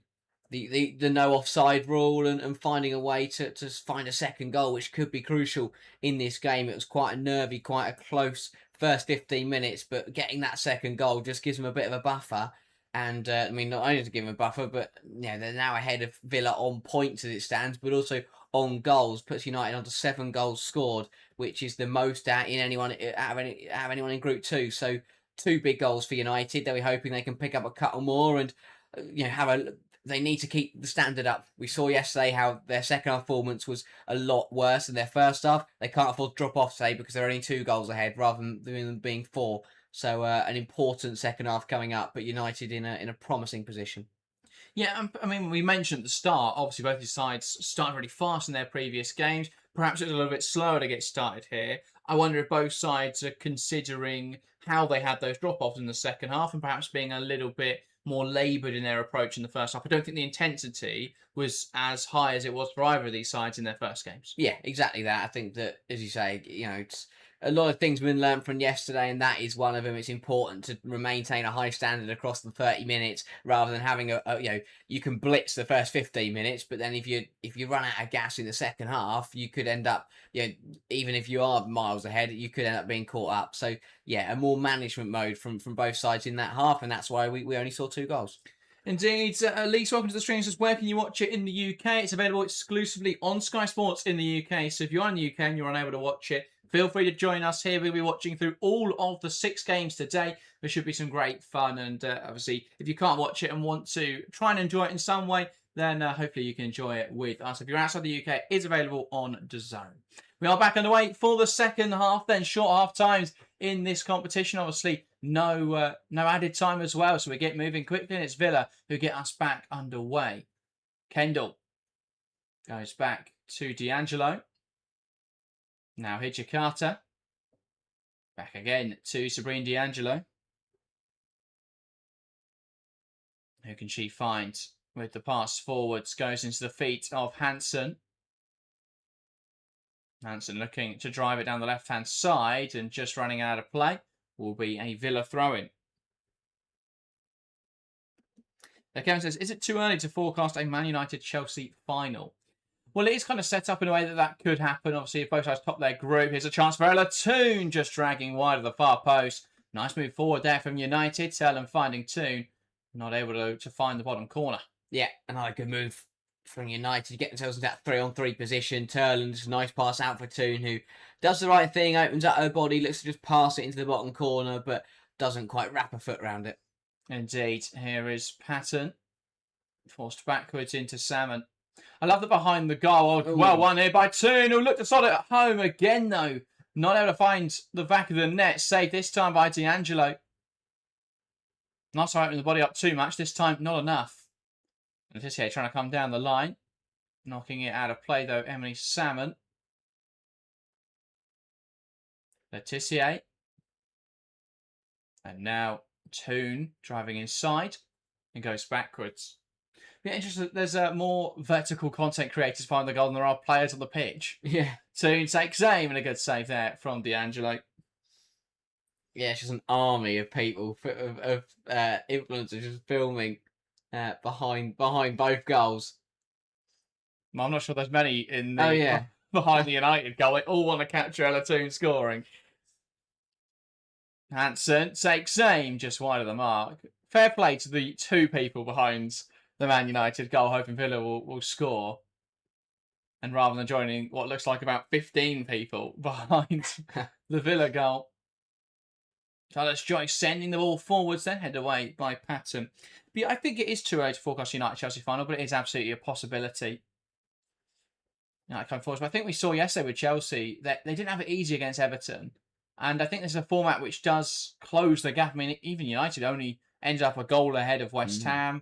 Speaker 2: no offside rule and finding a way to find a second goal, which could be crucial in this game. It was quite a nervy, quite a close first 15 minutes, but getting that second goal just gives them a bit of a buffer. And not only to give them a buffer, but they're now ahead of Villa on points as it stands, but also on goals, puts United onto 7 goals scored, which is the most out of anyone in Group 2. So 2 big goals for United. They'll be hoping they can pick up a couple more, and they need to keep the standard up. We saw yesterday how their second half performance was a lot worse than their first half. They can't afford to drop off today because they're only 2 goals ahead rather than them being 4. So an important second half coming up, but United in a promising position.
Speaker 1: Yeah, we mentioned at the start, obviously both these sides started really fast in their previous games. Perhaps it was a little bit slower to get started here. I wonder if both sides are considering how they had those drop-offs in the second half and perhaps being a little bit more laboured in their approach in the first half. I don't think the intensity was as high as it was for either of these sides in their first games.
Speaker 2: Yeah, exactly that. I think that, as you say, it's a lot of things have been learned from yesterday, and that is one of them. It's important to maintain a high standard across the 30 minutes rather than having you can blitz the first 15 minutes, but then if you run out of gas in the second half, you could end up, even if you are miles ahead, you could end up being caught up. So yeah, a more management mode from both sides in that half, and that's why we only saw 2 goals.
Speaker 1: Indeed. Lise, welcome to the stream. Says, where can you watch it in the UK? It's available exclusively on Sky Sports in the UK. So if you're in the UK and you're unable to watch it, feel free to join us here. We'll be watching through all of the 6 games today. There should be some great fun. And obviously, if you can't watch it and want to try and enjoy it in some way, then hopefully you can enjoy it with us. If you're outside the UK, it's available on DAZN. We are back underway for the second half, then short half times in this competition. Obviously, no added time as well, so we get moving quickly, and it's Villa who get us back underway. Kendall goes back to D'Angelo. Now Hijikata. Back again to Sabrina D'Angelo. Who can she find with the pass forwards? Goes into the feet of Hansen. Hansen looking to drive it down the left-hand side, and just running out of play will be a Villa throw-in. Kevin says, is it too early to forecast a Man United-Chelsea final? Well, it is kind of set up in a way that could happen. Obviously, if both sides top their group, here's a chance for Ella Toon, just dragging wide of the far post. Nice move forward there from United. Tellem finding Toon, not able to find the bottom corner.
Speaker 2: Yeah, another good move from United to get themselves into that 3-on-3 position. Turland's a nice pass out for Toon, who does the right thing, opens up her body, looks to just pass it into the bottom corner, but doesn't quite wrap a foot around it.
Speaker 1: Indeed. Here is Patton. Forced backwards into Salmon. I love the behind the goal. Oh, well won here by Toon, who looked to sod it at home again, though. Not able to find the back of the net. Saved this time by D'Angelo. Not so opening the body up too much. This time, not enough. Letitia trying to come down the line. Knocking it out of play, though, Emily Salmon. Letitia. And now Toon driving inside and goes backwards. Be interesting. There's more vertical content creators behind the goal than there are players on the pitch.
Speaker 2: Yeah.
Speaker 1: Toon takes aim, and a good save there from D'Angelo.
Speaker 2: Yeah, it's just an army of people, of influencers just filming behind both goals.
Speaker 1: Well, I'm not sure there's many in the behind the United goal. They all want to capture Ella Toon scoring. Hansen takes aim just wide of the mark. Fair play to the 2 people behind the Man United goal, hoping Villa will score. And rather than joining what looks like about 15 people behind the Villa goal. Charles Joyce sending the ball forwards, then headed away by Patton. But I think it is too early to forecast United-Chelsea final, but it is absolutely a possibility. Come forward. But I think we saw yesterday with Chelsea that they didn't have it easy against Everton. And I think there's a format which does close the gap. I mean, even United only ended up a goal ahead of West Ham.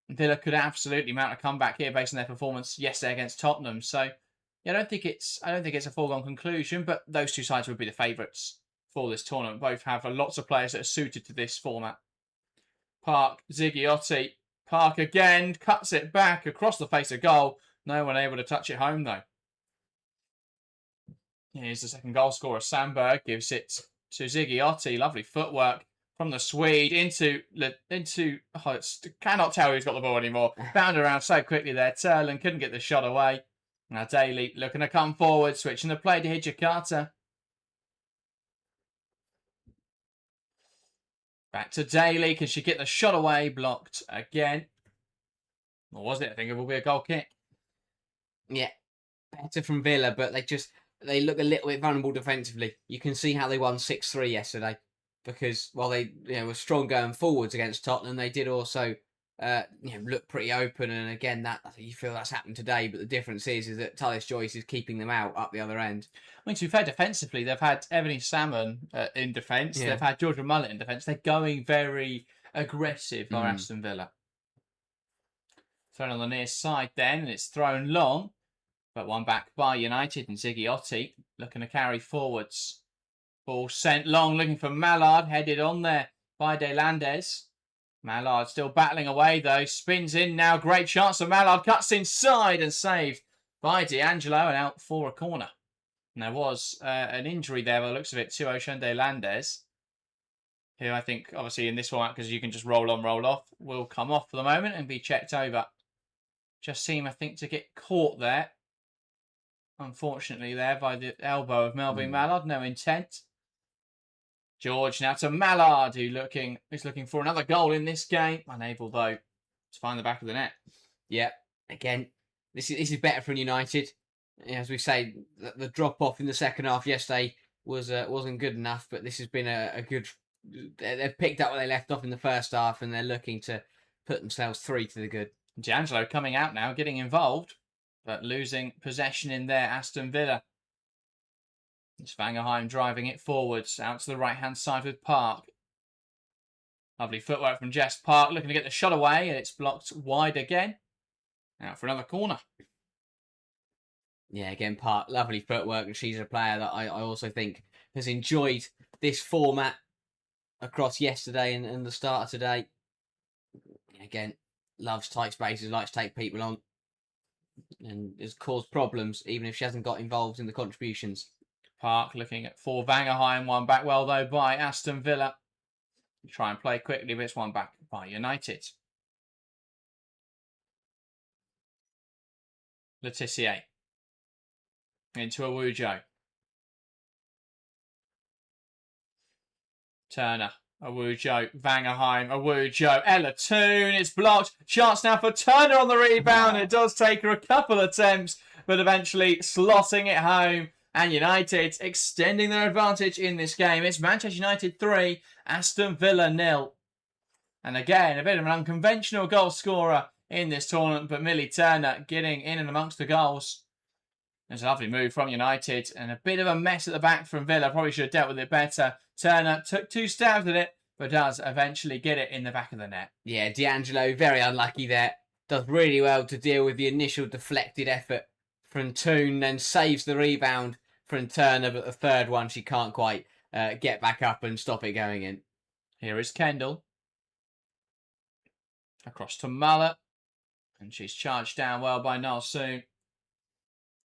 Speaker 1: Villa could absolutely mount a comeback here based on their performance yesterday against Tottenham. So yeah, I don't think it's a foregone conclusion, but those 2 sides would be the favourites for this tournament. Both have lots of players that are suited to this format. Park, Ziggiotti. Park again, cuts it back across the face of goal. No one able to touch it home, though. Here's the second goal scorer. Sandberg gives it to Ziggiotti. Lovely footwork from the Swede into cannot tell who's got the ball anymore. Bound around so quickly there. Turland couldn't get the shot away. Now Daly looking to come forward, switching the play to Hijikata. Back to Daly. Can she get the shot away? Blocked again. Or was it? I think it will be a goal kick.
Speaker 2: Yeah, better from Villa, but they look a little bit vulnerable defensively. You can see how they won 6-3 yesterday, because while they were strong going forwards against Tottenham, they did also look pretty open. And again, that you feel that's happened today, but the difference is that Talis Joyce is keeping them out up the other end.
Speaker 1: I mean, to be fair, defensively, they've had Ebony Salmon in defence. Yeah. They've had Georgia Mullet in defence. They're going very aggressive for Aston Villa. Thrown on the near side then, and it's thrown long. But one back by United, and Ziggiotti looking to carry forwards. Ball sent long, looking for Mallard, headed on there by De Landes. Mallard still battling away though. Spins in now. Great chance for Mallard. Cuts inside and saved by D'Angelo and out for a corner. And there was an injury there by the looks of it to Oshunde Landes, who I think obviously in this format, because you can just roll on, roll off, will come off for the moment and be checked over. Just seemed, I think, to get caught there. Unfortunately there by the elbow of Melvin Mallard. No intent. George now to Mallard, who is looking for another goal in this game. Unable, though, to find the back of the net.
Speaker 2: Yeah, again, this is better for United. As we say, the drop-off in the second half yesterday wasn't good enough, but this has been a good... They've picked up where they left off in the first half, and they're looking to put themselves 3 to the good.
Speaker 1: D'Angelo coming out now, getting involved, but losing possession in there, Aston Villa. It's Vangerheim driving it forwards, out to the right-hand side with Park. Lovely footwork from Jess Park, looking to get the shot away, and it's blocked wide again. Out for another corner.
Speaker 2: Yeah, again, Park, lovely footwork, and she's a player that I also think has enjoyed this format across yesterday and the start of today. Again, loves tight spaces, likes to take people on, and has caused problems, even if she hasn't got involved in the contributions.
Speaker 1: Park looking at for Vangerheim. One back well, though, by Aston Villa. Try and play quickly, but it's one back by United. Letitia. Into Awujo. Turner. Awujo. Vangerheim. Awujo. Ella Toon. It's blocked. Chance now for Turner on the rebound. It does take her a couple of attempts, but eventually slotting it home. And United extending their advantage in this game. It's Manchester United 3, Aston Villa 0. And again, a bit of an unconventional goal scorer in this tournament, but Millie Turner getting in and amongst the goals. There's a lovely move from United and a bit of a mess at the back from Villa. Probably should have dealt with it better. Turner took 2 stabs at it, but does eventually get it in the back of the net.
Speaker 2: Yeah, D'Angelo, very unlucky there. Does really well to deal with the initial deflected effort from Toon, then saves the rebound from Turner, but the third one she can't quite get back up and stop it going in.
Speaker 1: Here is Kendall. Across to Muller. And she's charged down well by Nalsoon.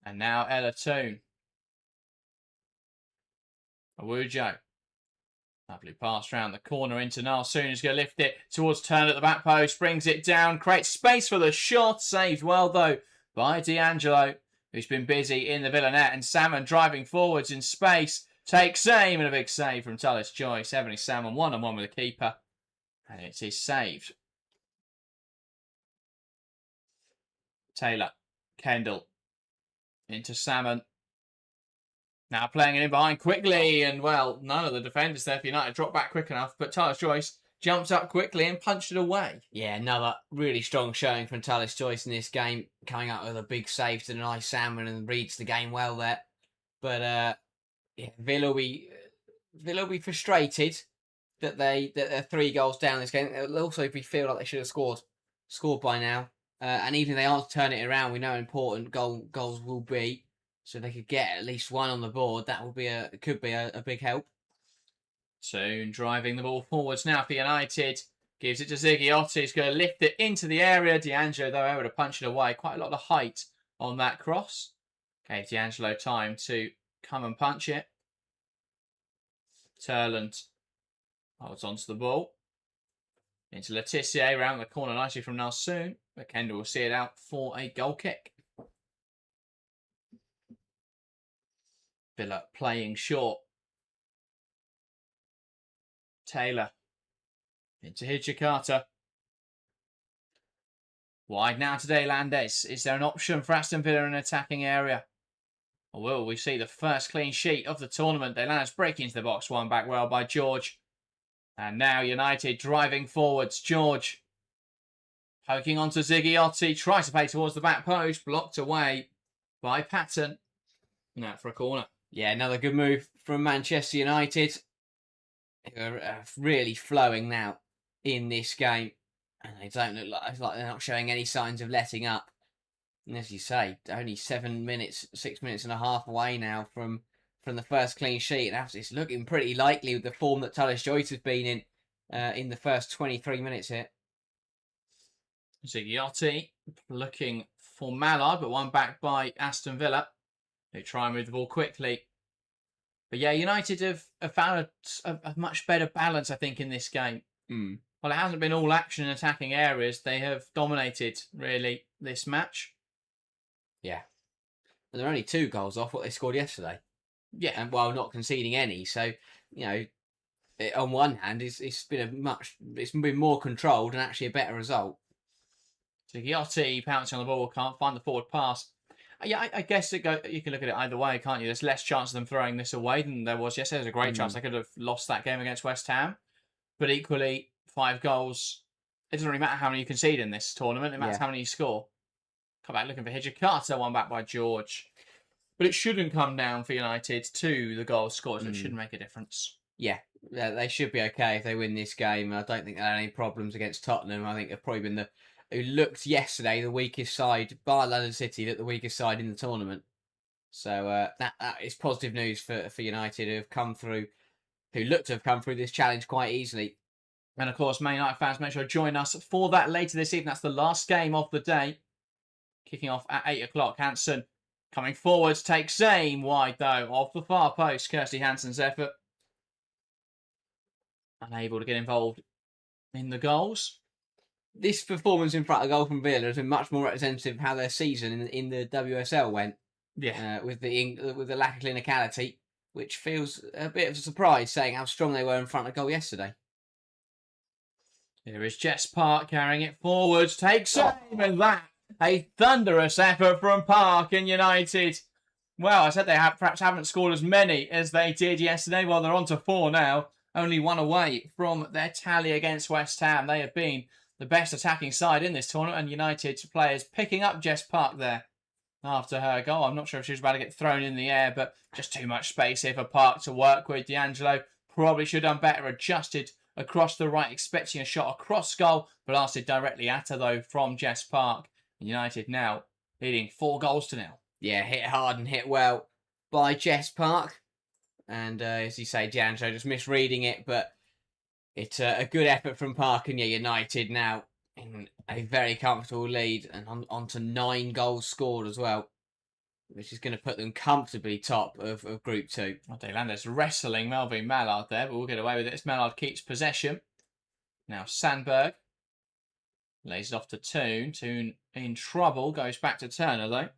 Speaker 1: And now Ella Toon. Awujo. Lovely pass round the corner into Nalsoon, who's going to lift it towards Turner at the back post. Brings it down. Creates space for the shot. Saved well, though, by D'Angelo, who's been busy in the Villa net, and Salmon driving forwards in space. Takes aim, and a big save from Tullis Joyce. Ebony Salmon 1-on-1 with the keeper. And it is saved. Taylor. Kendall. Into Salmon. Now playing it in behind quickly, and well, none of the defenders there for United dropped back quick enough, but Tullis Joyce jumped up quickly and punched it away.
Speaker 2: Yeah, another really strong showing from Tullis Joyce in this game, coming up with a big save to deny Salmon and reads the game well there. But yeah, Villa will be frustrated that they're 3 goals down this game. They'll also be feel like they should have scored by now. And even if they aren't to turn it around, we know how important goals will be. So if they could get at least 1 on the board, that would be could be a big help.
Speaker 1: Soon driving the ball forwards now for United. Gives it to Ziggiotti. He's going to lift it into the area. D'Angelo, though, able to punch it away. Quite a lot of height on that cross. Gave D'Angelo time to come and punch it. Turland holds onto the ball. Into Letitia, round the corner nicely from Nalsoon. But Kendall will see it out for a goal kick. Villa playing short. Taylor. Into Hijikata. Wide now today, Landes. Is there an option for Aston Villa in an attacking area? Or will we see the first clean sheet of the tournament? Landes breaking into the box. 1 back well by George. And now United driving forwards. George poking onto Ziggiotti. Tries to play towards the back post. Blocked away by Patton. Now for a corner.
Speaker 2: Yeah, another good move from Manchester United. They're really flowing now in this game. And they don't look like they're not showing any signs of letting up. And as you say, only 7 minutes, 6 minutes and a half away now from the first clean sheet. And it's looking pretty likely with the form that Tullis Joyce has been in. in the first 23 minutes here.
Speaker 1: Zigiotti looking for Mallard, but one back by Aston Villa. They try and move the ball quickly. But yeah, United have found a much better balance, I think, in this game. Well, it hasn't been all action in attacking areas. They have dominated, really, this match.
Speaker 2: Yeah. And they're only 2 goals off what they scored yesterday.
Speaker 1: Yeah.
Speaker 2: And while not conceding any. So, on one hand, it's been more controlled and actually a better result.
Speaker 1: Zigiotti pouncing on the ball, can't find the forward pass. Yeah, I guess you can look at it either way, can't you? There's less chance of them throwing this away than there was yesterday. There's a great chance they could have lost that game against West Ham. But equally, 5 goals, it doesn't really matter how many you concede in this tournament. It matters how many you score. Come back looking for Hijikata, one back by George. But it shouldn't come down for United to the goals scored. It shouldn't make a difference.
Speaker 2: Yeah, they should be okay if they win this game. I don't think they had any problems against Tottenham. I think they've probably been who looked yesterday the weakest side, by London City, the weakest side in the tournament. So that is positive news for United, who have come through, who look to have come through this challenge quite easily.
Speaker 1: And of course, Man United fans, make sure to join us for that later this evening. That's the last game of the day. Kicking off at 8 o'clock. Hansen coming forwards, takes aim wide though, off the far post. Kirsty Hansen's effort. Unable to get involved in the goals.
Speaker 2: This performance in front of goal from Villa has been much more representative of how their season in the WSL went.
Speaker 1: Yeah.
Speaker 2: With the lack of clinicality, which feels a bit of a surprise, saying how strong they were in front of goal yesterday.
Speaker 1: Here is Jess Park carrying it forwards, takes aim, and that a thunderous effort from Park and United. Well, I said they perhaps haven't scored as many as they did yesterday. Well, they're on to 4 now. Only 1 away from their tally against West Ham. They have been the best attacking side in this tournament, and United players picking up Jess Park there after her goal. I'm not sure if she was about to get thrown in the air, but just too much space here for Park to work with. D'Angelo probably should have done better, adjusted across the right, expecting a shot across goal, blasted directly at her though from Jess Park. United now leading 4-0.
Speaker 2: Yeah, hit hard and hit well by Jess Park. And as you say, D'Angelo just misreading it, but it's a good effort from Park. And yeah, United now in a very comfortable lead and on to 9 goals scored as well, which is going to put them comfortably top of Group 2.
Speaker 1: Delander's wrestling Melvin Mallard there, but we'll get away with it as Mallard keeps possession. Now Sandberg lays it off to Toon. Toon in trouble, goes back to Turner though.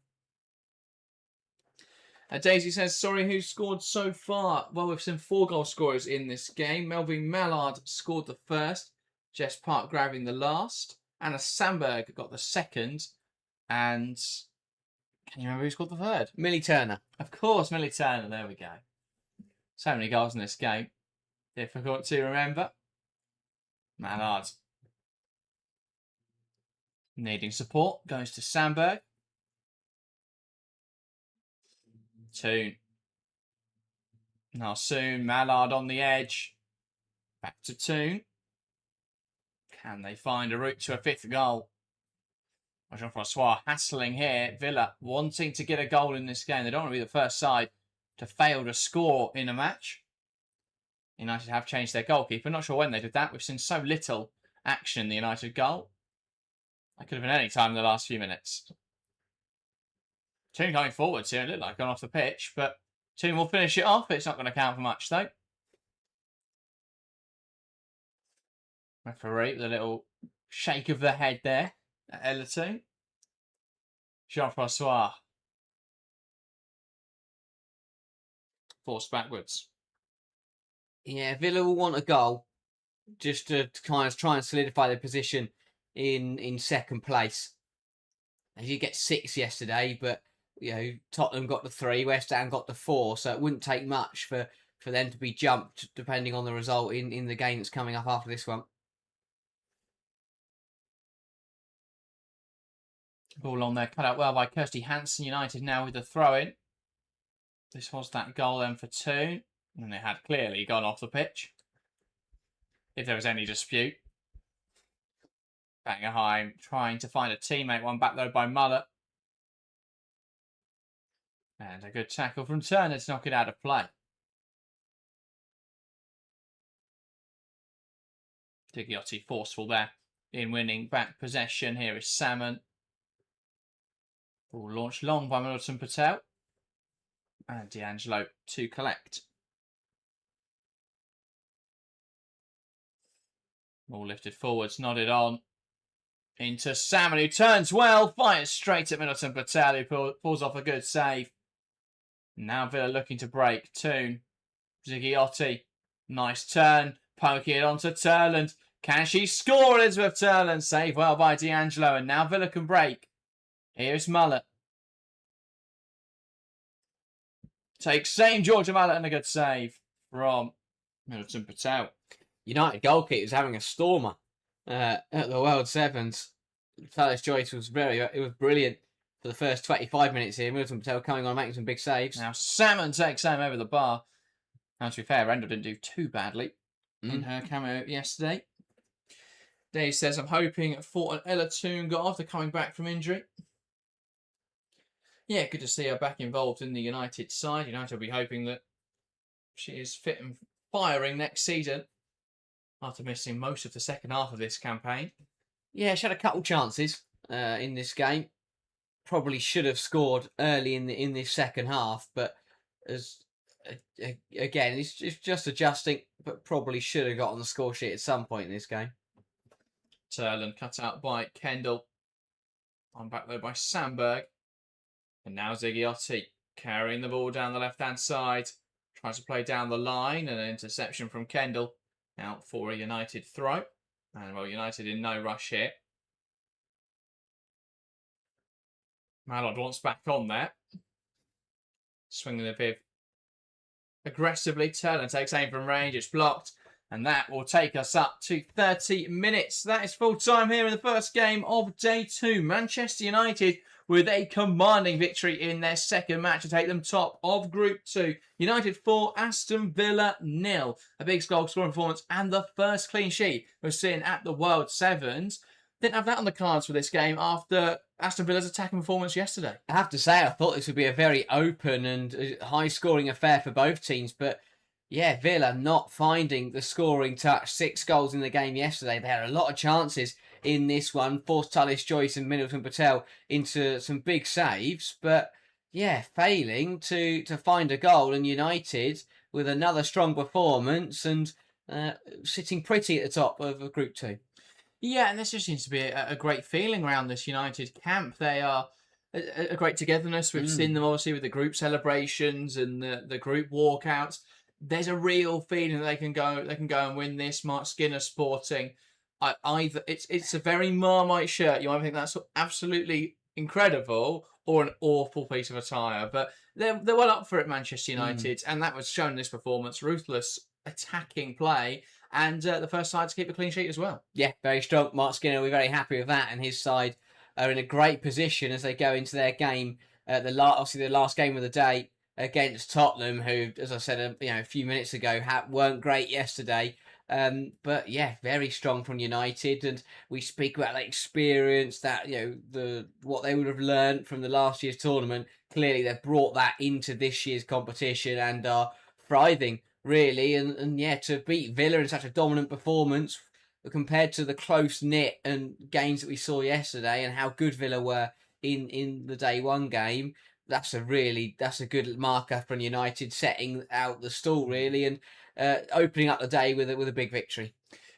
Speaker 1: Daisy says, sorry, who scored so far? Well, we've seen 4 goal scorers in this game. Melvin Mallard scored the first. Jess Park grabbing the last. Anna Sandberg got the second. And can you remember who scored the third?
Speaker 2: Millie Turner.
Speaker 1: Of course, Millie Turner. There we go. So many goals in this game. Difficult to remember. Mallard needing support. Goes to Sandberg. Toon. Now soon, Mallard on the edge. Back to Toon. Can they find a route to a 5th goal? Jean-Francois hassling here. Villa wanting to get a goal in this game. They don't want to be the first side to fail to score in a match. United have changed their goalkeeper. Not sure when they did that. We've seen so little action in the United goal. That could have been any time in the last few minutes. Toon going forwards here. It looked like gone off the pitch, but Toon will finish it off. It's not going to count for much, though. Referee with a little shake of the head there at Ella Toon. Jean-Francois. Forced backwards.
Speaker 2: Yeah, Villa will want a goal just to kind of try and solidify their position in second place. They did get 6 yesterday, but Tottenham got the 3, West Ham got the 4, so it wouldn't take much for them to be jumped depending on the result in the game that's coming up after this one.
Speaker 1: Ball on there, cut out well by Kirsty Hansen. United now with the throw-in. This was that goal then for Toon, and it had clearly gone off the pitch, if there was any dispute. Bangerheim trying to find a teammate, one back though by Muller. And a good tackle from Turner to knock it out of play. Digiotti forceful there in winning back possession. Here is Salmon. Ball launched long by Middleton Patel. And D'Angelo to collect. Ball lifted forwards, nodded on. Into Salmon, who turns well, fires straight at Middleton Patel, who pulls off a good save. Now Villa looking to break. Toon. Digiotti. Nice turn. Poking it onto Turland. Can she score? Elizabeth Turland. Save well by D'Angelo. And now Villa can break. Here's Mullet. Takes St. Georgia Mullet and a good save from Middleton Patel.
Speaker 2: United goalkeepers having a stormer at the World Sevens. Talis Joyce was brilliant for the first 25 minutes here. Middleton Patel coming on, making some big saves.
Speaker 1: Now Salmon takes Sam over the bar. Now, to be fair, Rendell didn't do too badly in her cameo yesterday. Dave says, I'm hoping for an Ella Toonga after coming back from injury. Yeah, good to see her back involved in the United side. United will be hoping that she is fit and firing next season after missing most of the second half of this campaign.
Speaker 2: Yeah, she had a couple chances in this game. Probably should have scored early in this second half, but again, it's just adjusting, but probably should have got on the score sheet at some point in this game.
Speaker 1: Turland cut out by Kendall. On back though by Sandberg. And now Digiotti carrying the ball down the left-hand side. Tries to play down the line, and an interception from Kendall. Out for a United throw. And well, United in no rush here. Mallard wants back on there. Swinging the Viv aggressively. Turner takes aim from range. It's blocked. And that will take us up to 30 minutes. That is full time here in the first game of day 2. Manchester United with a commanding victory in their second match to take them top of Group 2. United 4, Aston Villa 0. A big goal scoring performance and the first clean sheet we're seeing at the World Sevens. Didn't have that on the cards for this game after Aston Villa's attacking performance yesterday.
Speaker 2: I have to say, I thought this would be a very open and high-scoring affair for both teams, but yeah, Villa not finding the scoring touch. 6 goals in the game yesterday. They had a lot of chances in this one. Forced Talis Joyce and Middleton Patel into some big saves, but yeah, failing to find a goal. And United with another strong performance and sitting pretty at the top of Group 2.
Speaker 1: Yeah, and this just seems to be a great feeling around this United camp. They are a great togetherness. We've seen them obviously with the group celebrations and the group walkouts. There's a real feeling that they can go and win this. Mark Skinner sporting either it's a very Marmite shirt. You either think that's absolutely incredible or an awful piece of attire. But they're well up for it, Manchester United, and that was shown in this performance. Ruthless attacking play. And the first side to keep a clean sheet as well.
Speaker 2: Yeah, very strong. Mark Skinner, we're very happy with that. And his side are in a great position as they go into their game, obviously the last game of the day against Tottenham, who, as I said a few minutes ago, weren't great yesterday. But yeah, very strong from United. And we speak about that experience, that what they would have learned from the last year's tournament. Clearly, they've brought that into this year's competition and are thriving. Really, and yeah, to beat Villa in such a dominant performance compared to the close-knit and games that we saw yesterday and how good Villa were in the day 1 game, that's a good marker from United setting out the stall, really, and opening up the day with a big victory.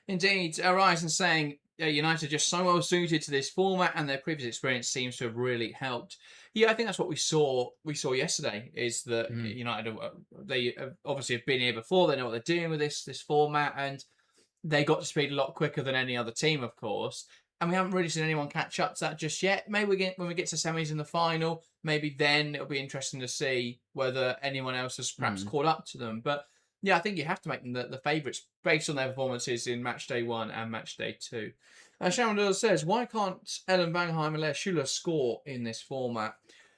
Speaker 1: Indeed, Horizon saying United are just so well suited to this format, and their previous experience seems to have really helped. Yeah, I think that's what we saw. We saw yesterday is that United, they obviously have been here before. They know what they're doing with this format, and they got to speed a lot quicker than any other team, of course. And we haven't really seen anyone catch up to that just yet. Maybe when we get to semis in the final, maybe then it'll be interesting to see whether anyone else has perhaps caught up to them. But yeah, I think you have to make them the favourites based on their performances in match day 1 and match day 2. Sharon Doyle says, why can't Ellen Vangeheim and Lea Schuler score in this format?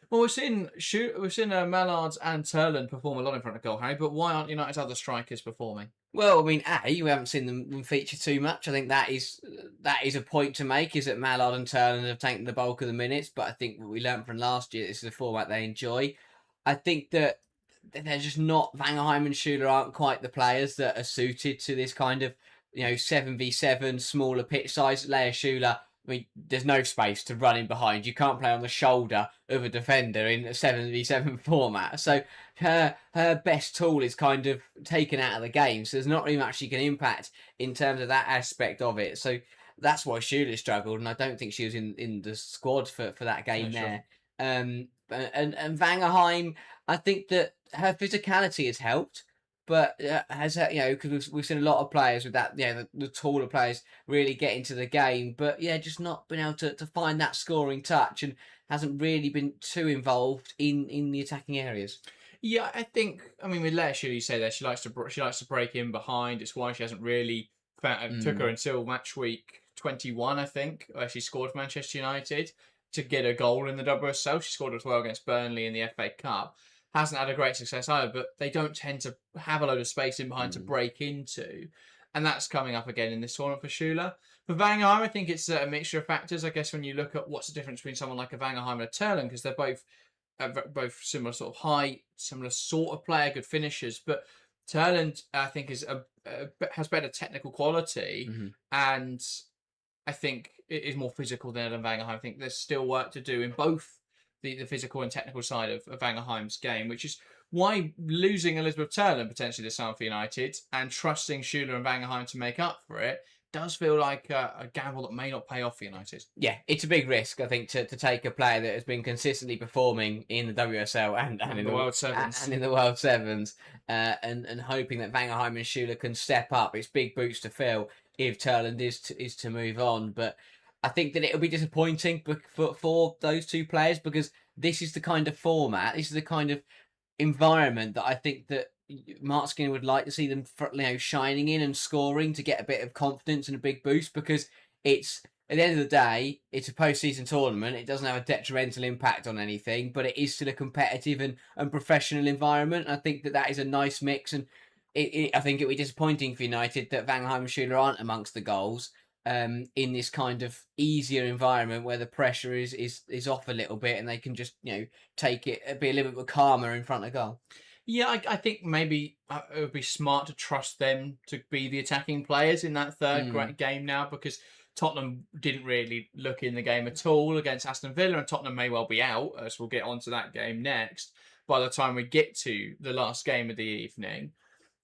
Speaker 1: Well, we've seen Mallards and Turland perform a lot in front of goal, Harry, but why aren't United's other strikers performing?
Speaker 2: Well, I mean, we haven't seen them feature too much. I think that is a point to make, is that Mallard and Turland have taken the bulk of the minutes, but I think what we learned from last year, this is a format they enjoy. I think that they're just not, Vangeheim and Schuler aren't quite the players that are suited to this kind of 7v7, smaller pitch size. Leia Schuler, I mean, there's no space to run in behind. You can't play on the shoulder of a defender in a 7v7 format. So her best tool is kind of taken out of the game. So there's not really much she can impact in terms of that aspect of it. So that's why Schuler struggled, and I don't think she was in the squad for that game there. Sure. And Vangerheim, I think that her physicality has helped. But because we've seen a lot of players with that, the taller players really get into the game. But just not been able to find that scoring touch, and hasn't really been too involved in the attacking areas.
Speaker 1: Yeah, I think. I mean, with Leia, you say that she likes to break in behind. It's why she hasn't really took her until match week 21, I think, where she scored for Manchester United to get a goal in the WSL. She scored as well against Burnley in the FA Cup. Hasn't had a great success either, but they don't tend to have a load of space in behind to break into. And that's coming up again in this tournament for Schuler. For Vangerheim, I think it's a mixture of factors. I guess when you look at what's the difference between someone like a Vangerheim and a Turlen, because they're both similar sort of height, similar sort of player, good finishers. But Turlen, I think, has better technical quality, and I think it is more physical than Vangerheim. I think there's still work to do in both the physical and technical side of Vangerheim's game, which is why losing Elizabeth Turlen potentially this time for United and trusting Schuler and Vangerheim to make up for it does feel like a gamble that may not pay off for United.
Speaker 2: Yeah, it's a big risk, I think, to take a player that has been consistently performing in the WSL and in the World Sevens and in the World Sevens, and hoping that Vangerheim and Schuler can step up. It's big boots to fill if Turland is to move on, but I think that it'll be disappointing for those two players, because this is the kind of format, this is the kind of environment that I think that Mark Skinner would like to see them, shining in and scoring to get a bit of confidence and a big boost, because it's, at the end of the day, it's a post-season tournament. It doesn't have a detrimental impact on anything, but it is still a competitive and professional environment. I think that is a nice mix, and I think it would be disappointing for United that Vangerheim and Schuler aren't amongst the goals. In this kind of easier environment where the pressure is off a little bit, and they can just take it, be a little bit calmer in front of goal.
Speaker 1: Yeah, I think maybe it would be smart to trust them to be the attacking players in that third game now, because Tottenham didn't really look in the game at all against Aston Villa, and Tottenham may well be out, as we'll get onto that game next, by the time we get to the last game of the evening.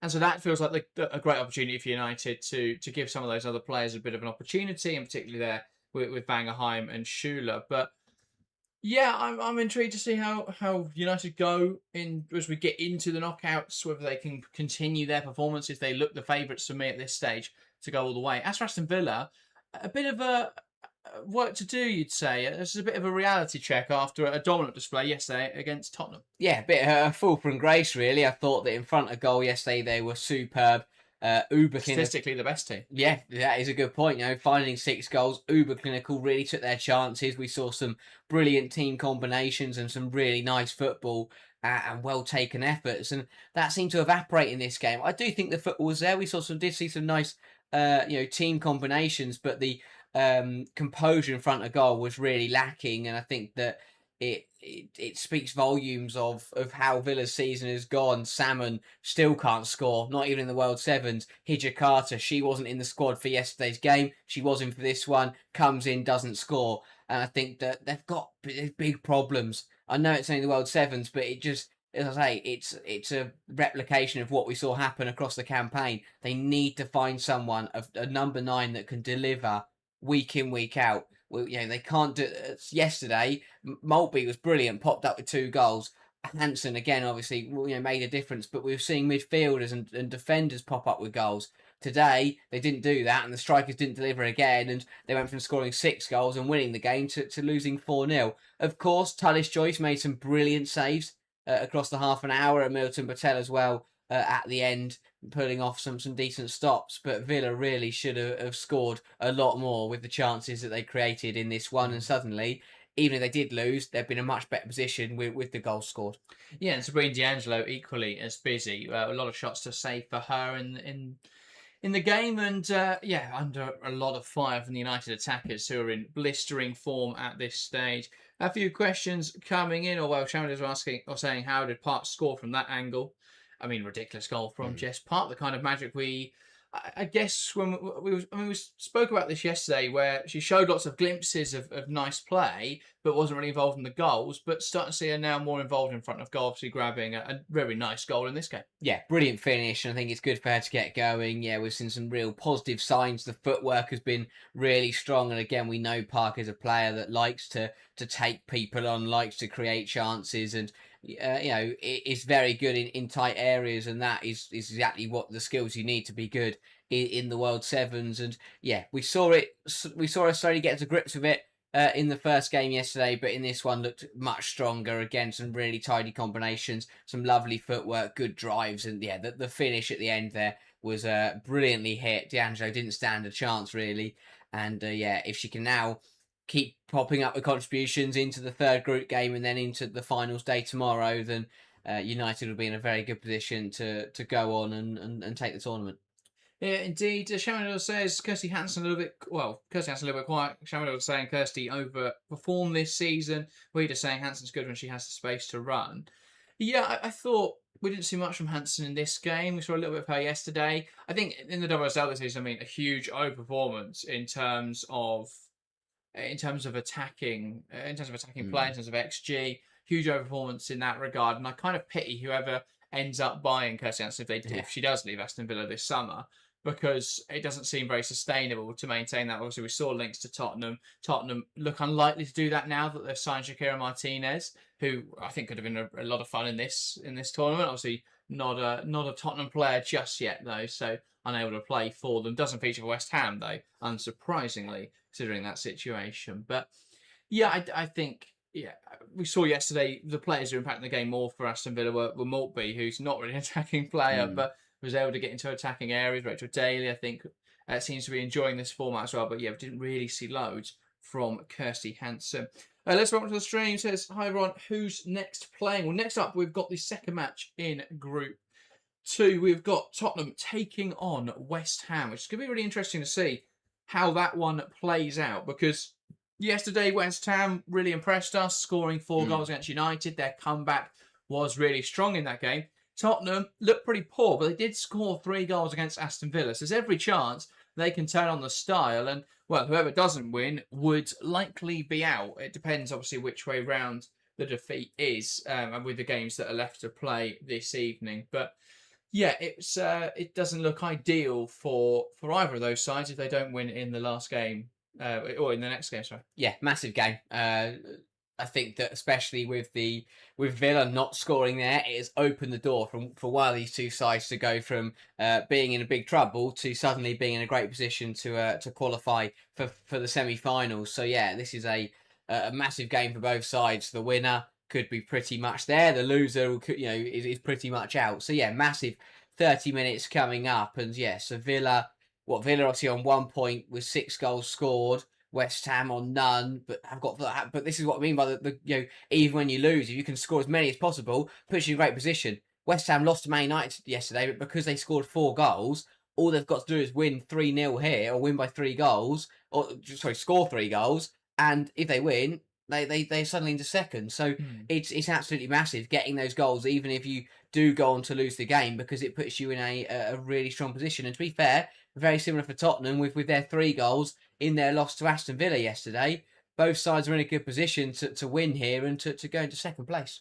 Speaker 1: And so that feels like a great opportunity for United to give some of those other players a bit of an opportunity, and particularly there with Vangerheim and Schuler. But yeah, I'm intrigued to see how United go in as we get into the knockouts, whether they can continue their performances. They look the favourites for me at this stage to go all the way. As for Aston Villa, a bit of a work to do, you'd say. This is a bit of a reality check after a dominant display yesterday against Tottenham.
Speaker 2: Yeah, a bit of a fall from grace, really. I thought that in front of goal yesterday they were superb. Uber
Speaker 1: statistically the best team.
Speaker 2: Yeah, that is a good point. Finding 6 goals, uber clinical, really took their chances. We saw some brilliant team combinations and some really nice football and well taken efforts, and that seemed to evaporate in this game. I do think the football was there. We did see some nice team combinations, but the composure in front of goal was really lacking, and I think that it speaks volumes of how Villa's season has gone. Salmon still can't score, not even in the World Sevens. Hijikata, she wasn't in the squad for yesterday's game. She was in for this one, comes in, doesn't score. And I think that they've got big problems. I know it's only the World Sevens, but it just, as I say, it's a replication of what we saw happen across the campaign. They need to find someone, a number 9 that can deliver week in, week out. Well, they can't do it. Yesterday, Maltby was brilliant, popped up with 2 goals. Hansen, again, obviously, made a difference, but we were seeing midfielders and defenders pop up with goals. Today, they didn't do that, and the strikers didn't deliver again, and they went from scoring 6 goals and winning the game to losing 4-0. Of course, Tullis Joyce made some brilliant saves across the half an hour, and Milton Patel as well at the end, pulling off some decent stops. But Villa really should have scored a lot more with the chances that they created in this one, and suddenly, even if they did lose, they'd been in a much better position with the goals scored.
Speaker 1: Yeah, and Sabrina D'Angelo equally as busy. A lot of shots to save for her in the game, and under a lot of fire from the United attackers, who are in blistering form at this stage. A few questions coming in, challenges are asking or saying, how did Park score from that angle? I mean, ridiculous goal from Jess Park, the kind of magic we I guess when we spoke about this yesterday, where she showed lots of glimpses of nice play, but wasn't really involved in the goals. But starting to see her now more involved in front of goal, obviously grabbing a very nice goal in this game.
Speaker 2: Yeah, brilliant finish, and I think it's good for her to get going. Yeah, we've seen some real positive signs. The footwork has been really strong, and again, we know Parker's a player that likes to take people on, likes to create chances, and it's very good in tight areas, and that is exactly what the skills you need to be good in the World Sevens. And yeah, we saw it. We saw her slowly get to grips with it. In the first game yesterday, but in this one looked much stronger. Again, some really tidy combinations, some lovely footwork, good drives, and yeah, the finish at the end there was brilliantly hit. D'Angelo didn't stand a chance really, and yeah, if she can now keep popping up the contributions into the third group game and then into the finals day tomorrow, then United will be in a very good position to go on and take the tournament.
Speaker 1: Yeah, indeed. Shamanil says Kirsty Hansen a little bit. Well, Kirsty Hansen a little bit quiet. Shamanil was saying Kirsty overperformed this season. We're just saying Hansen's good when she has the space to run. Yeah, I thought we didn't see much from Hansen in this game. We saw a little bit of her yesterday. I think in the WSL this season, I mean, a huge overperformance in terms of attacking play, in terms of XG. Huge overperformance in that regard, and I kind of pity whoever ends up buying Kirsty Hansen if she does leave Aston Villa this summer, because it doesn't seem very sustainable to maintain that. Obviously, we saw links to Tottenham. Tottenham look unlikely to do that now that they've signed Shakira Martinez, who I think could have been a lot of fun in this tournament. Obviously, not a Tottenham player just yet though, so unable to play for them. Doesn't feature for West Ham though, unsurprisingly, considering that situation. But yeah, I think. Yeah, we saw yesterday the players who were impacting the game more for Aston Villa were Maltby, who's not really an attacking player, but was able to get into attacking areas. Rachel Daly, I think, seems to be enjoying this format as well. But yeah, we didn't really see loads from Kirsty Hansen. Let's welcome to the stream. Says, hi everyone, who's next playing? Well, next up, we've got the second match in Group 2. We've got Tottenham taking on West Ham, which is going to be really interesting to see how that one plays out, because yesterday, West Ham really impressed us, scoring 4 goals against United. Their comeback was really strong in that game. Tottenham looked pretty poor, but they did score 3 goals against Aston Villa. So there's every chance they can turn on the style. And, well, whoever doesn't win would likely be out. It depends, obviously, which way round the defeat is, and with the games that are left to play this evening. But, yeah, it doesn't look ideal for either of those sides if they don't win in the last game. Or in the next game, sorry.
Speaker 2: Yeah, massive game. I think that especially with Villa not scoring there, it has opened the door for one of these two sides to go from being in a big trouble to suddenly being in a great position to qualify for the semi-finals. So yeah, this is a massive game for both sides. The winner could be pretty much there. The loser, is pretty much out. So yeah, massive 30 minutes coming up, and yeah, so Villa obviously on 1 point with 6 goals scored. West Ham on none, but this is what I mean by the even when you lose, if you can score as many as possible, puts you in a great position. West Ham lost to Man United yesterday, but because they scored 4 goals, all they've got to do is win 3-0 here, or win by 3 goals, or score 3 goals, and if they win, they're suddenly into second. So it's absolutely massive getting those goals, even if you do go on to lose the game, because it puts you in a really strong position. And to be fair, very similar for Tottenham with their 3 goals in their loss to Aston Villa yesterday. Both sides are in a good position to win here and to go into second place.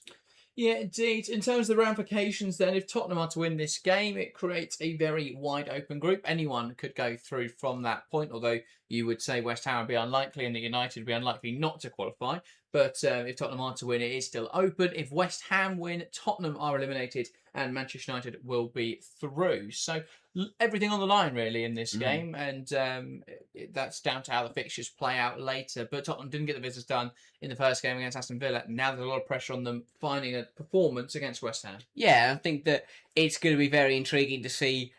Speaker 1: Yeah, indeed. In terms of the ramifications then, if Tottenham are to win this game, it creates a very wide open group. Anyone could go through from that point, although you would say West Ham would be unlikely and that United would be unlikely not to qualify. But if Tottenham are to win, it is still open. If West Ham win, Tottenham are eliminated and Manchester United will be through. So everything on the line really in this game, and that's down to how the fixtures play out later. But Tottenham didn't get the business done in the first game against Aston Villa. Now there's a lot of pressure on them finding a performance against West Ham.
Speaker 2: Yeah, I think that it's going to be very intriguing to see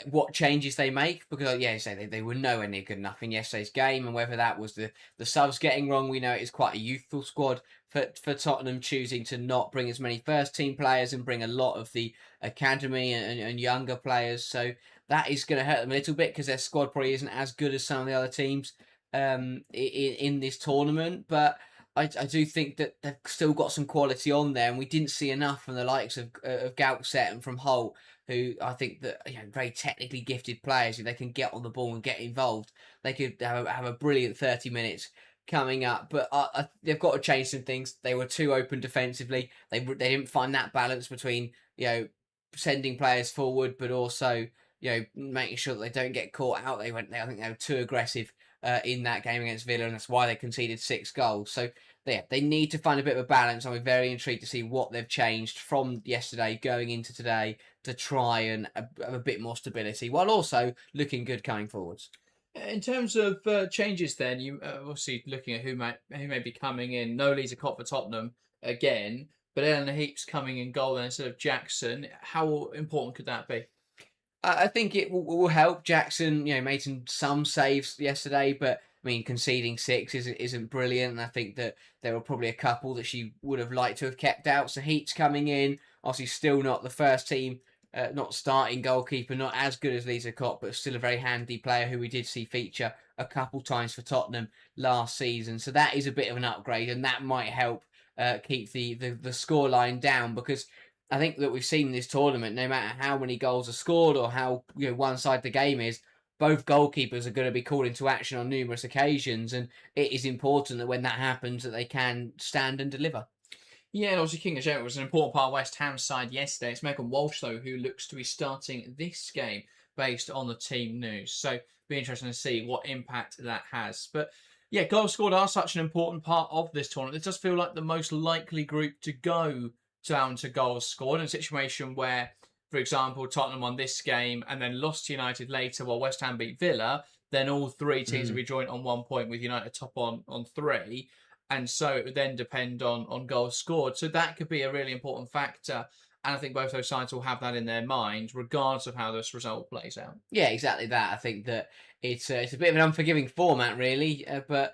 Speaker 2: what changes they make, because they were nowhere near good enough in yesterday's game, and whether that was the subs getting wrong. We know it is quite a youthful squad for Tottenham, choosing to not bring as many first team players and bring a lot of the academy and younger players. So that is going to hurt them a little bit, because their squad probably isn't as good as some of the other teams in this tournament. But I do think that they've still got some quality on there, and we didn't see enough from the likes of Gaukset and from Holt, who I think that very technically gifted players. If they can get on the ball and get involved, they could have a brilliant 30 minutes coming up. But they've got to change some things. They were too open defensively. They didn't find that balance between sending players forward, but also making sure that they don't get caught out. I think they were too aggressive in that game against Villa, and that's why they conceded 6 goals. So they need to find a bit of a balance. I'm very intrigued to see what they've changed from yesterday going into today to try and have a bit more stability, while also looking good coming forwards.
Speaker 1: In terms of changes, then you obviously looking at who may be coming in. Noli's a cop for Tottenham again, but Eleanor Heap's coming in goal instead of Jackson. How important could that be?
Speaker 2: I think it will help. Jackson, made some saves yesterday, but I mean, conceding 6 isn't brilliant. And I think that there were probably a couple that she would have liked to have kept out. So Heat's coming in, obviously still not the first team, not starting goalkeeper, not as good as Lisa Kopp, but still a very handy player who we did see feature a couple times for Tottenham last season. So that is a bit of an upgrade, and that might help keep the scoreline down, because I think that we've seen in this tournament, no matter how many goals are scored or how one side the game is, both goalkeepers are going to be called into action on numerous occasions, and it is important that when that happens that they can stand and deliver.
Speaker 1: Yeah, and obviously King of Jericho was an important part of West Ham's side yesterday. It's Megan Walsh, though, who looks to be starting this game based on the team news. So be interesting to see what impact that has. But yeah, goals scored are such an important part of this tournament. It does feel like the most likely group to go down to goals scored in a situation where, for example, Tottenham won this game and then lost to United later while West Ham beat Villa, then all 3 teams will be joint on 1 point with United top on 3. And so it would then depend on goals scored. So that could be a really important factor. And I think both those sides will have that in their mind, regardless of how this result plays out.
Speaker 2: Yeah, exactly that. I think that it's a bit of an unforgiving format, really. But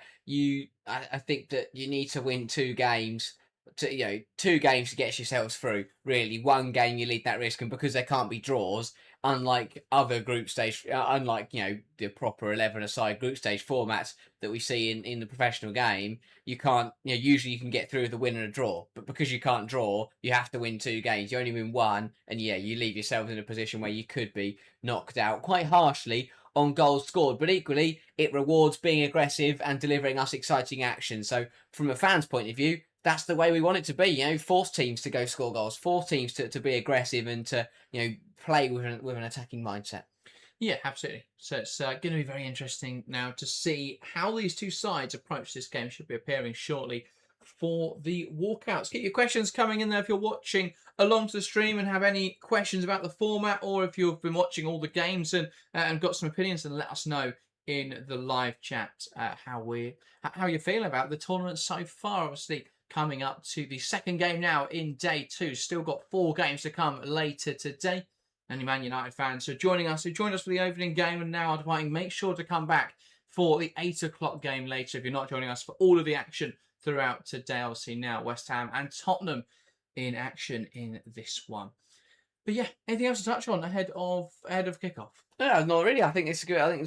Speaker 2: I think that you need to win 2 games. 2 games to get yourselves through. Really, 1 game you lead that risk, and because there can't be draws, unlike other group stage, unlike the proper 11-a-side group stage formats that we see in the professional game, you can't. Usually you can get through with a win and a draw, but because you can't draw, you have to win 2 games. You only win 1, and you leave yourselves in a position where you could be knocked out quite harshly on goals scored. But equally, it rewards being aggressive and delivering us exciting action. So from a fan's point of view, that's the way we want it to be. Force teams to go score goals, force teams to be aggressive and to play with an attacking mindset.
Speaker 1: Yeah, absolutely. So it's going to be very interesting now to see how these 2 sides approach this game. Should be appearing shortly for the walkouts. Get your questions coming in there if you're watching along to the stream and have any questions about the format, or if you've been watching all the games and got some opinions, then let us know in the live chat how you're feeling about the tournament so far. Obviously, coming up to the second game now in day 2. Still got 4 games to come later today. Any Man United fans who joined us for the opening game and now are playing, make sure to come back for the 8 o'clock game later if you're not joining us for all of the action throughout today. Obviously now West Ham and Tottenham in action in this one. But yeah, anything else to touch on ahead of kickoff?
Speaker 2: No, not really. I think it's good. I think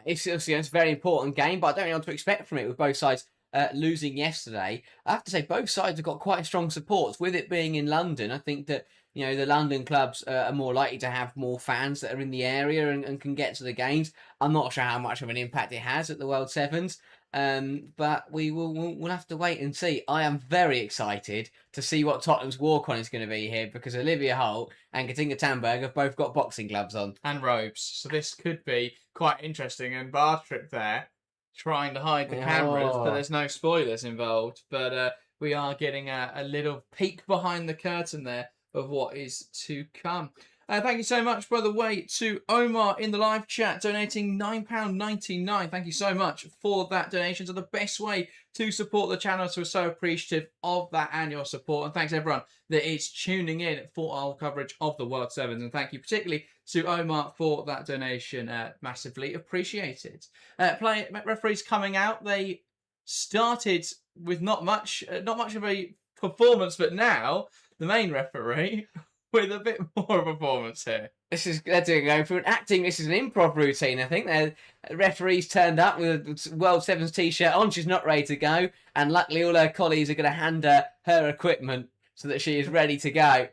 Speaker 2: it's a very important game, but I don't know what to expect from it with both sides losing yesterday. I have to say both sides have got quite strong supports. With it being in London, I think that the London clubs are more likely to have more fans that are in the area and can get to the games. I'm not sure how much of an impact it has at the World Sevens, but we'll have to wait and see. I am very excited to see what Tottenham's walk-on is going to be here, because Olivia Holt and Katinka Tandberg have both got boxing gloves on
Speaker 1: and robes, so this could be quite interesting. And Bartrip there trying to hide the cameras, but there's no spoilers involved. But we are getting a little peek behind the curtain there of what is to come. Thank you so much, by the way, to Omar in the live chat, donating £9.99. Thank you so much for that donation. So the best way to support the channel, so we're so appreciative of that and your support. And thanks everyone that is tuning in for our coverage of the World Sevens. And thank you particularly to Omar for that donation. Massively appreciated. Referees coming out. They started with not much of a performance, but now the main referee with a bit more of a performance here.
Speaker 2: They're going through an acting. This is an improv routine, I think. The referee's turned up with a World Sevens t-shirt on. She's not ready to go, and luckily all her colleagues are going to hand her equipment so that she is ready to go.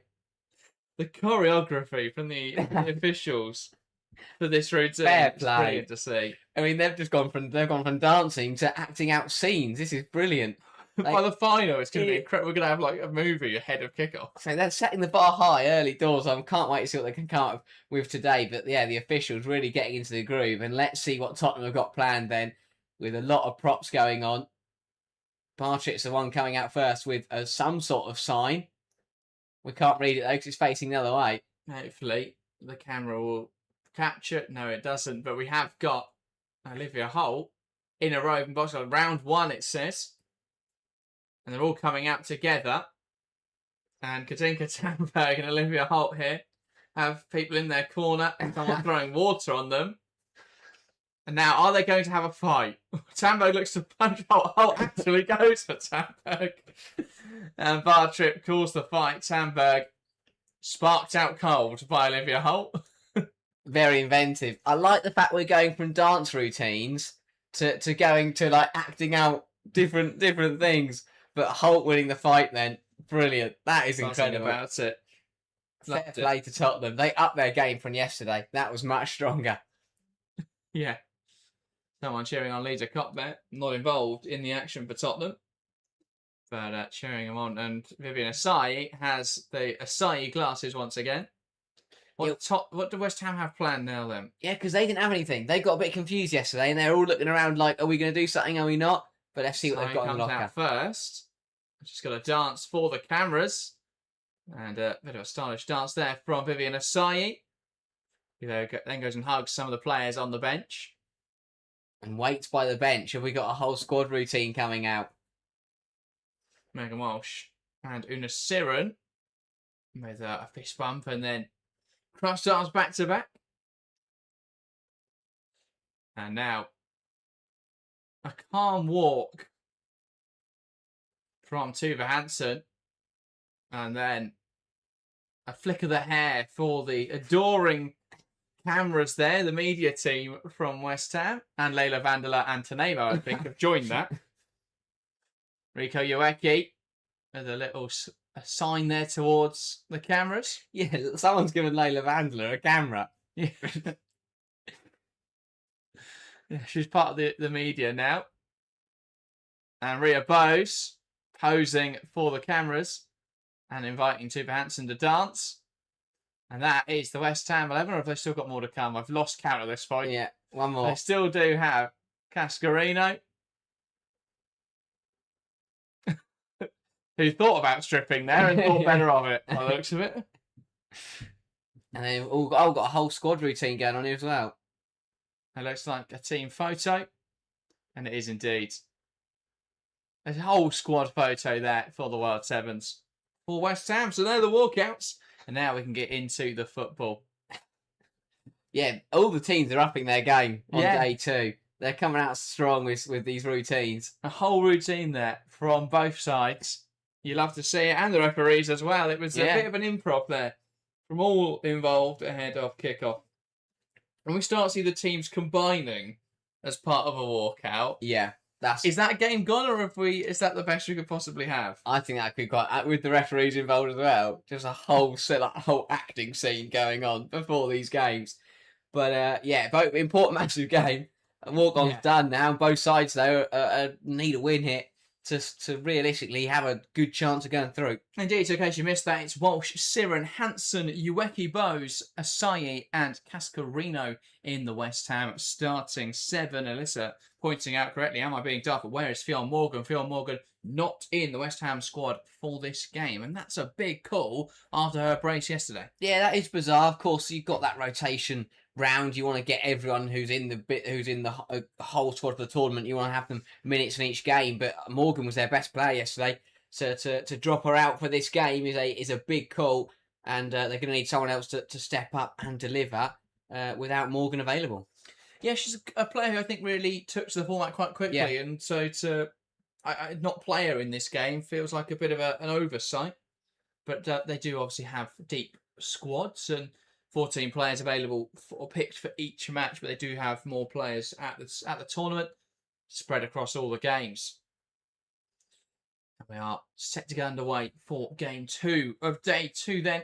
Speaker 1: The choreography from the officials for this routine
Speaker 2: Fair
Speaker 1: is
Speaker 2: play.
Speaker 1: brilliant to see.
Speaker 2: I mean, they've gone from dancing to acting out scenes. This is brilliant.
Speaker 1: By the final, it's going to be incredible. We're going to have like a movie ahead of kickoff.
Speaker 2: So they're setting the bar high early doors. I can't wait to see what they can come up with today. But yeah, the officials really getting into the groove. And let's see what Tottenham have got planned then, with a lot of props going on. Bartrett's the one coming out first with some sort of sign. We can't read it though because it's facing the other way.
Speaker 1: Hopefully, the camera will capture it. No, it doesn't. But we have got Olivia Holt in a roving box. Round 1, it says. And they're all coming out together. And Katinka Tamberg and Olivia Holt here have people in their corner and someone throwing water on them. And now, are they going to have a fight? Tamberg looks to punch Holt. Holt actually goes for Tamberg. And Bartrip calls the fight. Tamberg sparked out cold by Olivia Holt.
Speaker 2: Very inventive. I like the fact we're going from dance routines to going to like acting out different things. But Holt winning the fight then, brilliant. That is incredible.
Speaker 1: About it.
Speaker 2: Fair play to Tottenham. They upped their game from yesterday. That was much stronger.
Speaker 1: Yeah. Someone cheering on Lisa Kopp there. Not involved in the action for Tottenham. But cheering him on. And Vivian Asai has the Asai glasses once again. What do West Ham have planned now then?
Speaker 2: Yeah, because they didn't have anything. They got a bit confused yesterday and they're all looking around like, are we going to do something? Are we not? But let's see what they've got in the locker.
Speaker 1: Out first. Just got a dance for the cameras. And a bit of a stylish dance there from Vivian Asai. Then goes and hugs some of the players on the bench.
Speaker 2: And waits by the bench. Have we got a whole squad routine coming out?
Speaker 1: Megan Walsh and Una Siren with a fist bump and then cross arms back to back. And now a calm walk from Tuva Hansen. And then a flick of the hair for the adoring cameras there. The media team from West Ham. And Leila Vandela and Tanemo, I think, have joined that. Rico Ueki with a little sign there towards the cameras.
Speaker 2: Yeah, someone's given Leila Vandela a camera.
Speaker 1: Yeah. Yeah, she's part of the media now. And Rhea Bose posing for the cameras and inviting Tuva Hansen to dance. And that is the West Ham 11, or have they still got more to come? I've lost count at this point.
Speaker 2: Yeah, one more.
Speaker 1: They still do have Cascarino, who thought about stripping there and thought better of it, by the looks of it.
Speaker 2: And they've all got a whole squad routine going on here as well.
Speaker 1: It looks like a team photo, and it is indeed. There's a whole squad photo there for the World Sevens for West Ham. So they're the walkouts, and now we can get into the football.
Speaker 2: Yeah, all the teams are upping their game on day 2. They're coming out strong with these routines.
Speaker 1: A whole routine there from both sides. You love to see it, and the referees as well. It was a bit of an improv there from all involved ahead of kickoff. And we start to see the teams combining as part of a walkout.
Speaker 2: Yeah.
Speaker 1: Is that game gone, or is that the best we could possibly have?
Speaker 2: I think that could be quite, with the referees involved as well. Just a whole whole acting scene going on before these games. But both important massive game. Walk-on's done now. Both sides though need a win here to realistically have a good chance of going through.
Speaker 1: Indeed, so in case you missed that, it's Walsh, Siren, Hansen, Ueki Bose, Asai and Cascarino in the West Ham starting 7. Alyssa pointing out correctly, am I being daft? But where is Fionn Morgan? Fionn Morgan not in the West Ham squad for this game. And that's a big call after her brace yesterday.
Speaker 2: Yeah, that is bizarre. Of course, you've got that rotation round. You want to get everyone who's in the whole squad for the tournament. You want to have them minutes in each game. But Morgan was their best player yesterday. So to drop her out for this game is a big call. And they're going to need someone else to step up and deliver without Morgan available.
Speaker 1: Yeah, she's a player who I think really took to the format quite quickly. Yeah. And so to not play her in this game feels like a bit of an oversight. But they do obviously have deep squads and 14 players available or picked for each match, but they do have more players at the tournament spread across all the games. And we are set to get underway for game 2 of day 2 then.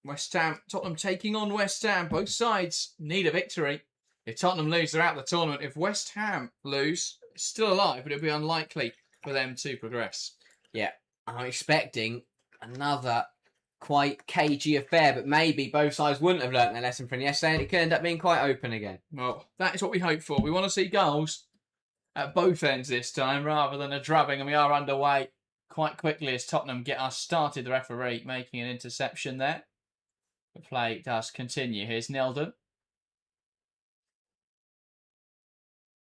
Speaker 1: West Ham, Tottenham taking on West Ham. Both sides need a victory. If Tottenham lose, they're out of the tournament. If West Ham lose, it's still alive, but it'll be unlikely for them to progress.
Speaker 2: Yeah, I'm expecting another quite cagey affair, but maybe both sides wouldn't have learnt their lesson from yesterday and it could end up being quite open again.
Speaker 1: Well, that is what we hope for. We want to see goals at both ends this time rather than a drubbing, and we are underway quite quickly as Tottenham get us started. The referee making an interception there. The play does continue. Here's Nelden.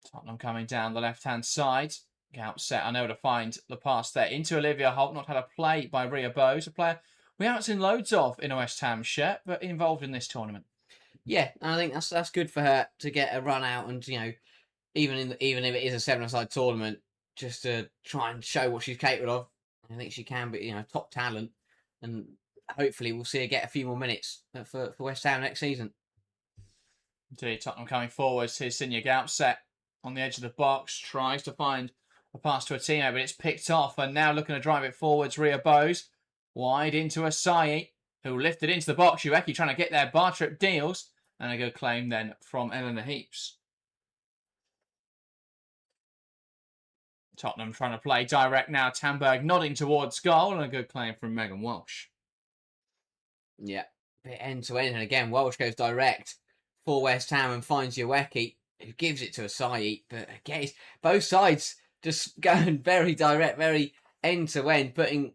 Speaker 1: Tottenham coming down the left-hand side. Outset, unable to find the pass there into Olivia Holt. Not had a play by Rhea Bowes, a player we haven't seen loads of in a West Ham shirt, but involved in this tournament.
Speaker 2: Yeah, and I think that's good for her to get a run out, and even if it is a 7-a-side tournament, just to try and show what she's capable of. I think she can be, top talent, and hopefully we'll see her get a few more minutes for West Ham next season.
Speaker 1: Indeed, Tottenham coming forwards. Here's Sinja Outset on the edge of the box, tries to find a pass to a teammate, but it's picked off, and now looking to drive it forwards, Rhea Bowes. Wide into Asai, who lifted into the box. Ueki trying to get there. Bar trip deals, and a good claim then from Eleanor Heaps. Tottenham trying to play direct now. Tamberg nodding towards goal, and a good claim from Megan Walsh.
Speaker 2: Yeah, bit end to end, and again Walsh goes direct for West Ham and finds Ueki, who gives it to Asai. But again, both sides just going very direct, very end to end, putting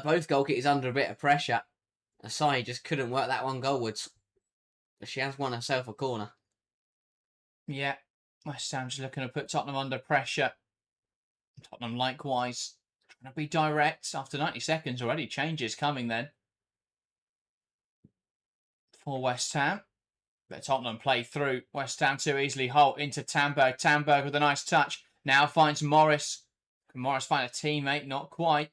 Speaker 2: both goalkeepers under a bit of pressure. Asai just couldn't work that one goalwards, but she has won herself a corner.
Speaker 1: Yeah, West Ham's looking to put Tottenham under pressure. Tottenham likewise trying to be direct after 90 seconds already. Changes coming then for West Ham. But Tottenham play through. West Ham too easily. Holt into Tamberg. Tamberg with a nice touch. Now finds Morris. Can Morris find a teammate? Not quite.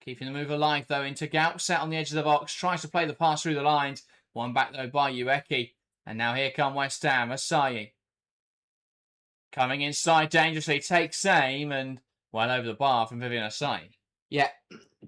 Speaker 1: Keeping the move alive though into Gout. Set on the edge of the box. Tries to play the pass through the lines. One back though by Ueki. And now here come West Ham. Asai. Coming inside dangerously. Takes aim and well over the bar from Vivian Asai.
Speaker 2: Yeah,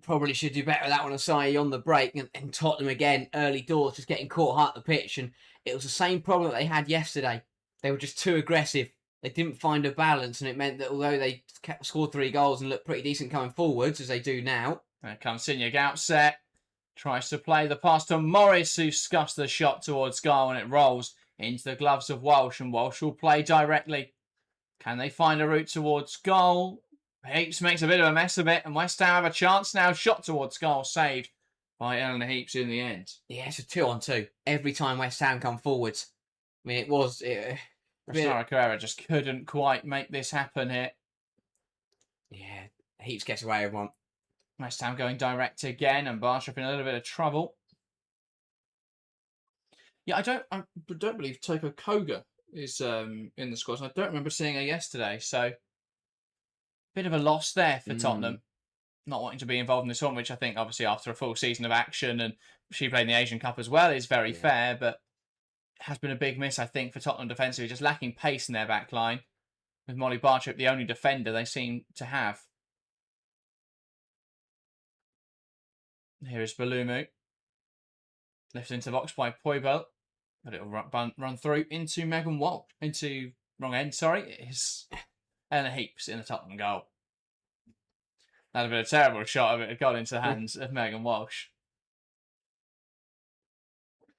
Speaker 2: probably should do better with that one. Asai on the break. And Tottenham again, early doors, just getting caught hard at the pitch. And it was the same problem that they had yesterday. They were just too aggressive. They didn't find a balance, and it meant that although they scored 3 goals and looked pretty decent coming forwards, as they do now.
Speaker 1: There comes Sinja Outset. Tries to play the pass to Morris, who scuffs the shot towards goal, and it rolls into the gloves of Walsh, and Walsh will play directly. Can they find a route towards goal? Heaps makes a bit of a mess of it, and West Ham have a chance now. Shot towards goal, saved by Eleanor Heaps in the end.
Speaker 2: Yeah, it's a 2-on-2 every time West Ham come forwards. I mean, it was...
Speaker 1: Rosario Carrera just couldn't quite make this happen here.
Speaker 2: Yeah, Heaps gets away with one.
Speaker 1: West Ham going direct again, and Barshop in a little bit of trouble. Yeah, I don't believe Toko Koga is in the squad. I don't remember seeing her yesterday, so bit of a loss there for Tottenham. Not wanting to be involved in this one, which I think obviously after a full season of action, and she played in the Asian Cup as well, is very fair, but has been a big miss, I think, for Tottenham defensively, just lacking pace in their back line, with Molly Bartrip the only defender they seem to have. Here is Balumu. Lifted into the box by Poibel, but it'll run through into Megan Walsh. Into, wrong end, sorry. It is Eleanor Heaps in the Tottenham goal. That'd have been a terrible shot if it had got into the hands of Megan Walsh.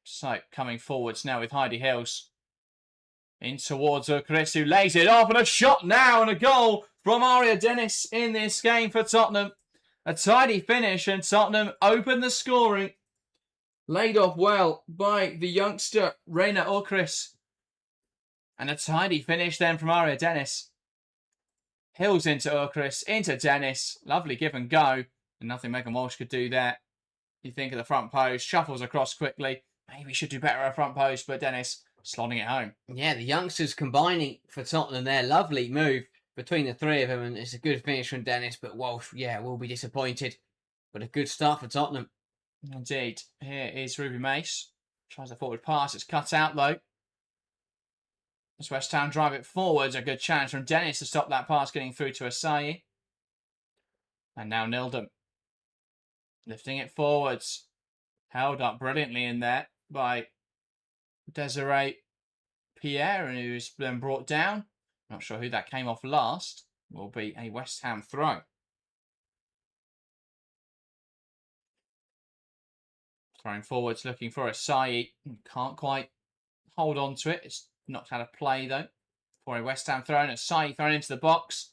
Speaker 1: So, coming forwards now with Heidi Hills. In towards Chris, who lays it off, and a shot now, and a goal from Aria Dennis in this game for Tottenham. A tidy finish, and Tottenham open the scoring. Laid off well by the youngster, Reina Okris. And a tidy finish then from Aria Dennis. Hills into Okris, into Dennis. Lovely give and go. And nothing Megan Walsh could do there. You think of the front post, shuffles across quickly. Maybe should do better at front post, but Dennis slotting it home.
Speaker 2: Yeah, the youngsters combining for Tottenham there. Lovely move between the three of them, and it's a good finish from Dennis, but Walsh, will be disappointed. But a good start for Tottenham.
Speaker 1: Indeed. Here is Ruby Mace. Tries a forward pass. It's cut out, though. As West Ham drive it forwards. A good challenge from Dennis to stop that pass getting through to Asai. And now Nildum. Lifting it forwards. Held up brilliantly in there by Desiree Pierre, who's been brought down. Not sure who that came off last. Will be a West Ham throw. Throwing forwards, looking for Asai. Can't quite hold on to it. It's knocked out of play, though. For a West Ham throw. Asai thrown into the box.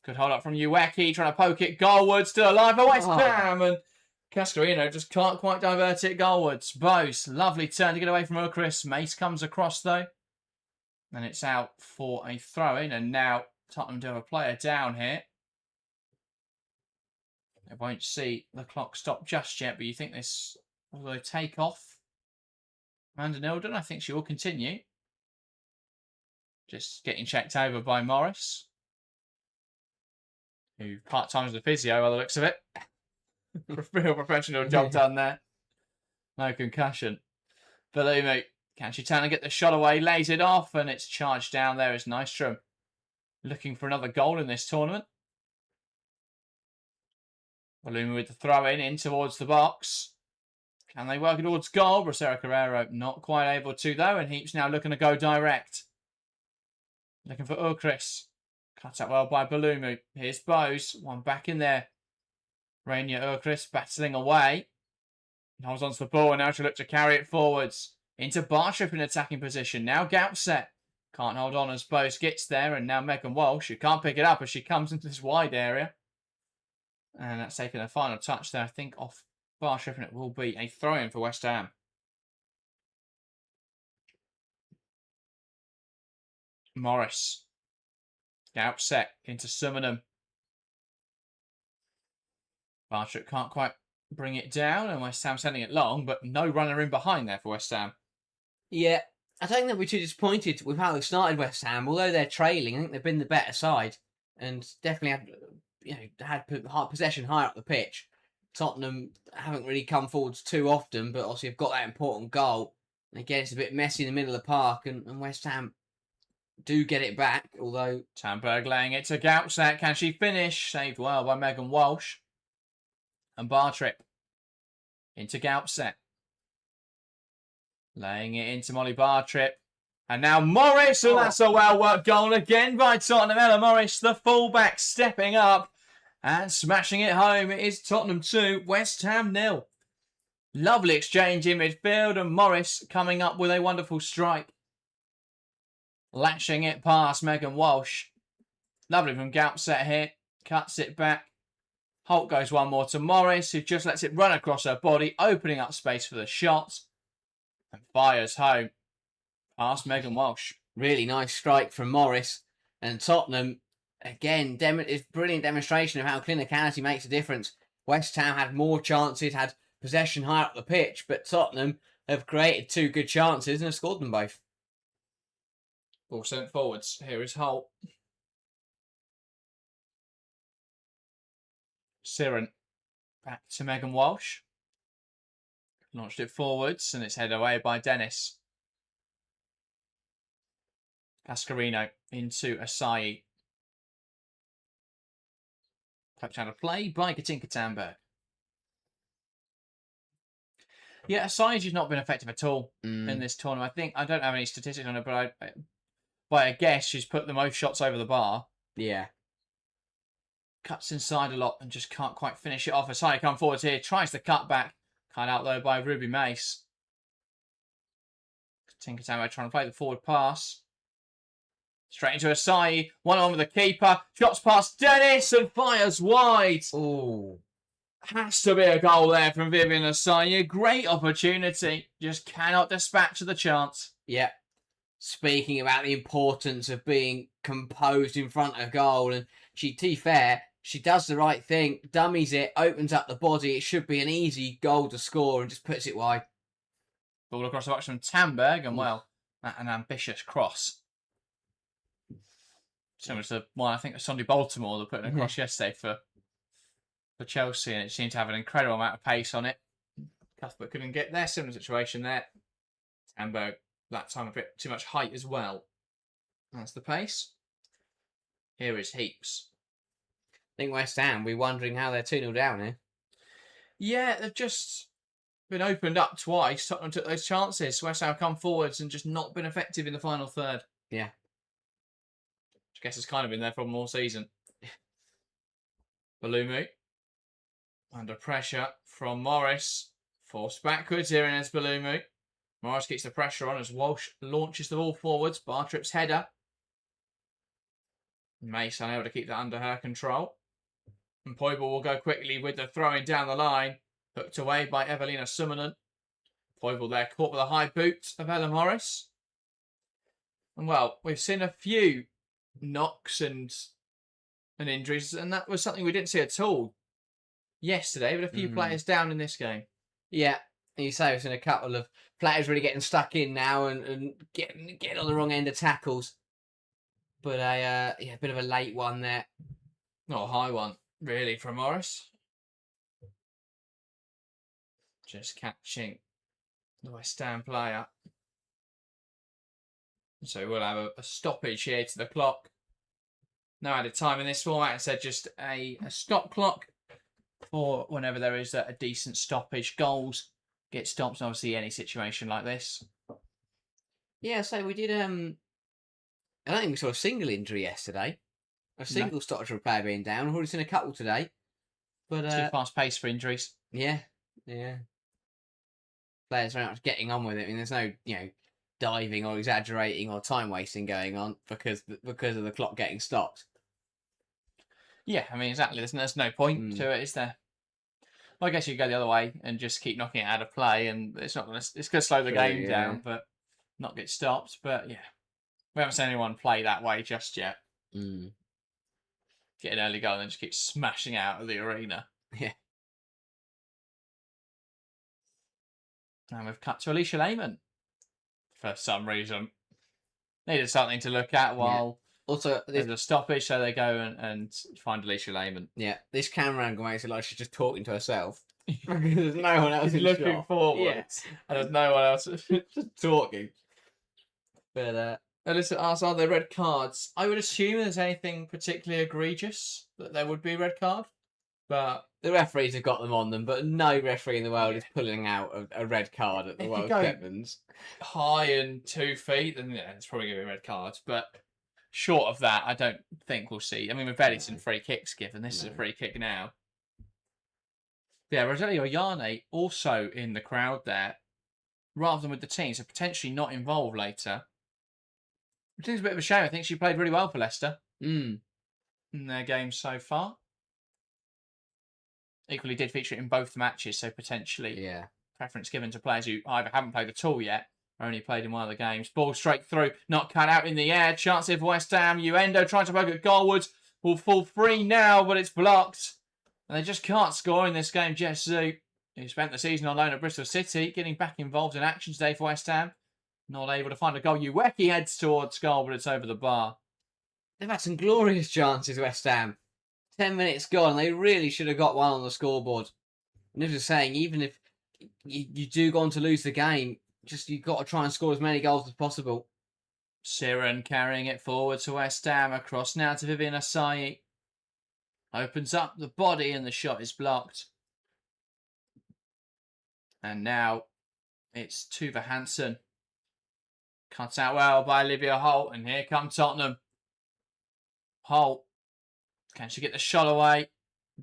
Speaker 1: Good hold up from Ueki, trying to poke it goalwards. Still alive for West Ham. And Cascarino just can't quite divert it goalwards. Bose, lovely turn to get away from Ukris. Mace comes across, though. And it's out for a throw-in. And now Tottenham do have a player down here. They won't see the clock stop just yet, but you think this will take off? Amanda Nildon, I think she will continue. Just getting checked over by Morris, who part-time as a physio by the looks of it. Real professional job done there. No concussion. Balumi, can she turn and get the shot away? Lays it off, and it's charged down there as Nystrom. Looking for another goal in this tournament. Balumi with the throw in towards the box. Can they work it towards goal? Bracero Carrero not quite able to, though, and Heaps now looking to go direct. Looking for Ukris. Cut out well by Balumi. Here's Bose. One back in there. Rainier Ukris battling away. Holds onto the ball, and now she'll look to carry it forwards. Into Bartrip in attacking position. Now Gaupset. Can't hold on as Bose gets there, and now Megan Walsh. She can't pick it up as she comes into this wide area. And that's taking a final touch there, I think, off Bartrip, and it will be a throw-in for West Ham. Morris. Gaupset into Summonham. Bartrip can't quite bring it down, and West Ham sending it long, but no runner in behind there for West Ham.
Speaker 2: Yeah, I don't think they'll be too disappointed with how they started West Ham. Although they're trailing, I think they've been the better side and definitely had possession higher up the pitch. Tottenham haven't really come forwards too often, but obviously have got that important goal. And again, it's a bit messy in the middle of the park, and West Ham do get it back, although...
Speaker 1: Tamberg laying it to Gaupset. Can she finish? Saved well by Megan Walsh. And Bartrip into Gaupset. Laying it into Molly Bartrip. And now Morris, and that's a well-worked goal again by Tottenham. Ella Morris, the fullback, stepping up and smashing it home. It is Tottenham 2, West Ham 0. Lovely exchange in midfield, and Morris coming up with a wonderful strike. Lashing it past Megan Walsh. Lovely from Gaupset here. Cuts it back. Holt goes one more to Morris, who just lets it run across her body, opening up space for the shot. And fires home past Megan Walsh.
Speaker 2: Really nice strike from Morris. And Tottenham, again, it's brilliant demonstration of how clinicality makes a difference. West Ham had more chances, had possession high up the pitch, but Tottenham have created two good chances and have scored them both.
Speaker 1: Ball sent forwards. Here is Holt. Siren back to Megan Walsh. Launched it forwards, and it's headed away by Dennis. Cascarino into Asai. Touch out of play by Katinka Tamberg. Yeah, Asai's just not been effective at all in this tournament. I don't have any statistics on it, but I guess she's put the most shots over the bar.
Speaker 2: Yeah.
Speaker 1: Cuts inside a lot and just can't quite finish it off. Asai comes forwards here, tries the cut back. Cut out though by Ruby Mace. Katinka Tamberg trying to play the forward pass. Straight into Asai. One on with the keeper. Shots past Dennis and fires wide.
Speaker 2: Oh.
Speaker 1: Has to be a goal there from Vivian Asai. Great opportunity. Just cannot dispatch the chance.
Speaker 2: Yeah. Speaking about the importance of being composed in front of goal, and to be fair, she does the right thing, dummies it, opens up the body. It should be an easy goal to score and just puts it wide.
Speaker 1: Ball across the box from Tamberg, and well, an ambitious cross. Similar to one I think Sunday Baltimore that put it across yesterday for Chelsea, and it seemed to have an incredible amount of pace on it. Cuthbert couldn't get there. Similar situation there. Hamburg, that time a bit too much height as well. That's the pace. Here is Heaps.
Speaker 2: I think West Ham, we're wondering how they're 2-0 down here.
Speaker 1: Yeah, they've just been opened up twice. Tottenham took those chances. West Ham come forwards and just not been effective in the final third.
Speaker 2: Yeah.
Speaker 1: I guess it's kind of been their problem all season. Balumu. Under pressure from Morris. Forced backwards here in Balumu. Morris keeps the pressure on as Walsh launches the ball forwards. Bartrip's header. Mace unable to keep that under her control. And Poibel will go quickly with the throwing down the line. Hooked away by Evelina Summonen. Poibel there caught with a high boot of Ella Morris. And well, we've seen a few knocks and injuries, and that was something we didn't see at all yesterday, but a few players down in this game.
Speaker 2: Yeah, you say we've seen a couple of players really getting stuck in now and getting on the wrong end of tackles. But a bit of a late one there.
Speaker 1: Not a high one, really, from Morris. Just catching the West Ham player. So we'll have a stoppage here to the clock. No added time in this format. Instead, just a stop clock for whenever there is a decent stoppage. Goals get stopped in obviously any situation like this.
Speaker 2: Yeah, so we did. I don't think we saw a single injury yesterday. A single stoppage for a player being down. We've already seen a couple today. But
Speaker 1: too fast pace for injuries.
Speaker 2: Yeah. Players very much getting on with it. I mean, there's no diving or exaggerating or time wasting going on because of the clock getting stopped.
Speaker 1: Yeah, I mean, exactly. There's no point to it, is there? Well, I guess you go the other way and just keep knocking it out of play, and it's going to slow the game down, but not get stopped. But yeah, we haven't seen anyone play that way just yet. Get an early goal and then just keep smashing out of the arena.
Speaker 2: Yeah.
Speaker 1: And we've cut to Alicia Lehman for some reason. Needed something to look at while
Speaker 2: also
Speaker 1: there's a stoppage, so they go and find Alicia Lehman.
Speaker 2: Yeah, this camera angle makes it like she's just talking to herself. There's no one else
Speaker 1: looking forwards. And there's no one else
Speaker 2: just talking. But
Speaker 1: Alyssa asks, are there red cards? I would assume there's anything particularly egregious that there would be a red card. But
Speaker 2: the referees have got them on them, but no referee in the world is pulling out a red card at the World Sevens.
Speaker 1: High and 2 feet, then it's probably going to be red cards. But short of that, I don't think we'll see. I mean, we've barely seen free kicks given. This is a free kick now. Yeah, Rogelio Yane also in the crowd there, rather than with the team, so potentially not involved later. Which is a bit of a shame. I think she played really well for Leicester in their games so far. Equally did feature it in both matches, so potentially preference given to players who either haven't played at all yet or only played in one of the games. Ball straight through, not cut out in the air. Chance for West Ham. Uendo trying to poke at goalwards. Will fall free now, but it's blocked. And they just can't score in this game. Jess Zhu, who spent the season on loan at Bristol City, getting back involved in action today for West Ham. Not able to find a goal. Uweki heads towards goal, but it's over the bar.
Speaker 2: They've had some glorious chances, West Ham. 10 minutes gone. They really should have got one on the scoreboard. And as I was saying, even if you do go on to lose the game, you've got to try and score as many goals as possible.
Speaker 1: Siren carrying it forward to West Ham. Across now to Vivian Asai. Opens up the body and the shot is blocked. And now it's Tuva Hansen. Cut out well by Olivia Holt. And here come Tottenham. Holt. Can she get the shot away?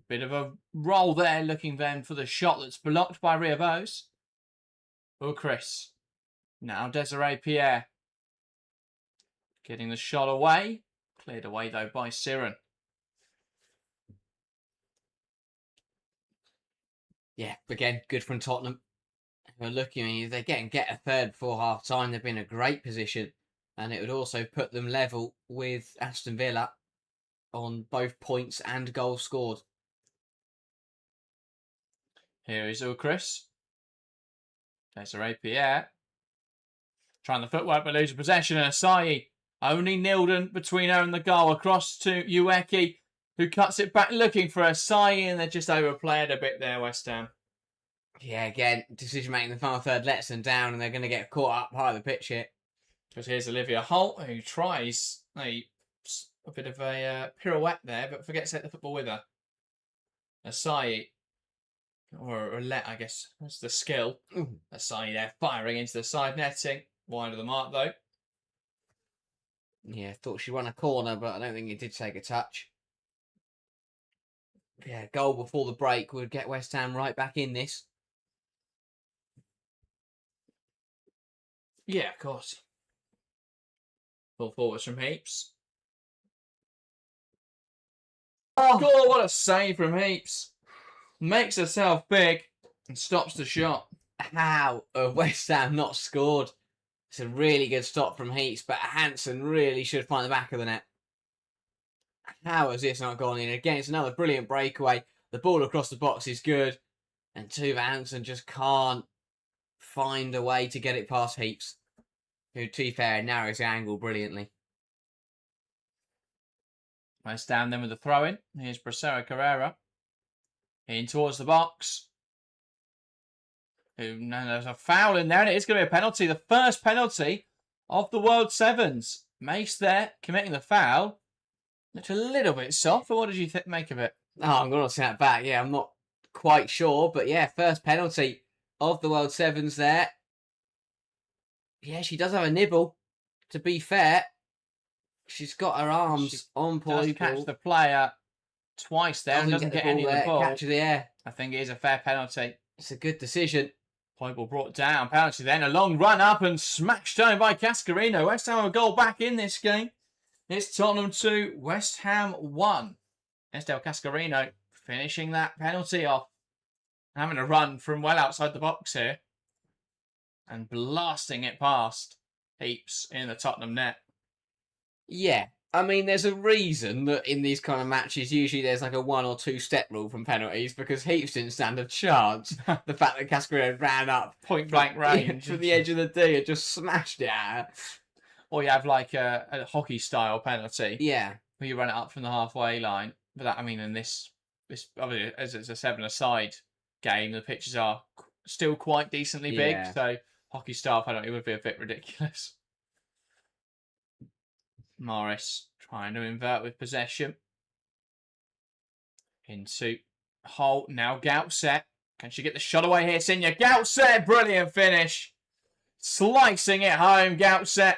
Speaker 1: Bit of a roll there, looking then for the shot that's blocked by Ria Bose. Oh, Chris. Now Desiree Pierre. Getting the shot away. Cleared away, though, by Siren.
Speaker 2: Yeah, again, good from Tottenham. We're looking, I mean, if they get a third before half time, they've been in a great position. And it would also put them level with Aston Villa on both points and goals scored.
Speaker 1: Here is Chris. Desiree Pierre. Trying the footwork but losing possession. And Asai only Nilden between her and the goal. Across to Uweki, who cuts it back looking for Asai, and they're just overplayed a bit there, West Ham.
Speaker 2: Yeah, again, decision making in the final third lets them down, and they're going to get caught up high of the pitch here.
Speaker 1: Because here's Olivia Holt, who tries a bit of a pirouette there, but forgets to take the football with her. Asai, or Let, I guess, that's the skill. Asai there, firing into the side netting. Wide of the mark, though.
Speaker 2: Yeah, thought she won a corner, but I don't think it did take a touch. Yeah, goal before the break would get West Ham right back in this.
Speaker 1: Yeah, of course. Full forwards from Heaps. Oh, what a save from Heaps. Makes herself big and stops the shot.
Speaker 2: How have West Ham not scored? It's a really good stop from Heaps, but Hansen really should find the back of the net. How has this not gone in? Again, it's another brilliant breakaway. The ball across the box is good. And Tuva Hansen just can't find a way to get it past Heaps, who, to be fair, narrows the angle brilliantly.
Speaker 1: West Ham then with the throw-in. Here's Bracero Carrera. In towards the box. No, there's a foul in there, and it is going to be a penalty. The first penalty of the World Sevens. Mace there, committing the foul. Looked a little bit soft, but what did you make of it?
Speaker 2: Oh, I'm going to see that back. Yeah, I'm not quite sure, but yeah, first penalty of the World Sevens there. Yeah, she does have a nibble. To be fair, she's got her arms on Paul.
Speaker 1: Does catch the player twice there and doesn't get any of the ball.
Speaker 2: Catches the air.
Speaker 1: I think it is a fair penalty.
Speaker 2: It's a good decision.
Speaker 1: Point ball brought down. Penalty then. A long run up and smashed home by Cascarino. West Ham have a goal back in this game. It's Tottenham 2, West Ham 1. Estelle Cascarino finishing that penalty off. Having a run from well outside the box here. And blasting it past Heaps in the Tottenham net.
Speaker 2: Yeah. I mean, there's a reason that in these kind of matches, usually there's like a 1 or 2 step rule from penalties, because Heaps didn't stand a chance. The fact that Cascarino ran up
Speaker 1: point blank range
Speaker 2: from the edge of the D and just smashed it at her.
Speaker 1: Or you have like a hockey style penalty.
Speaker 2: Yeah.
Speaker 1: Where you run it up from the halfway line. But that, I mean, in this obviously, as it's a 7-a-side game, the pitches are still quite decently big. So hockey style penalty would be a bit ridiculous. Morris trying to invert with possession. Into Holt. Now Goutset. Can she get the shot away here, Senior? Goutset! Brilliant finish. Slicing it home, Goutset.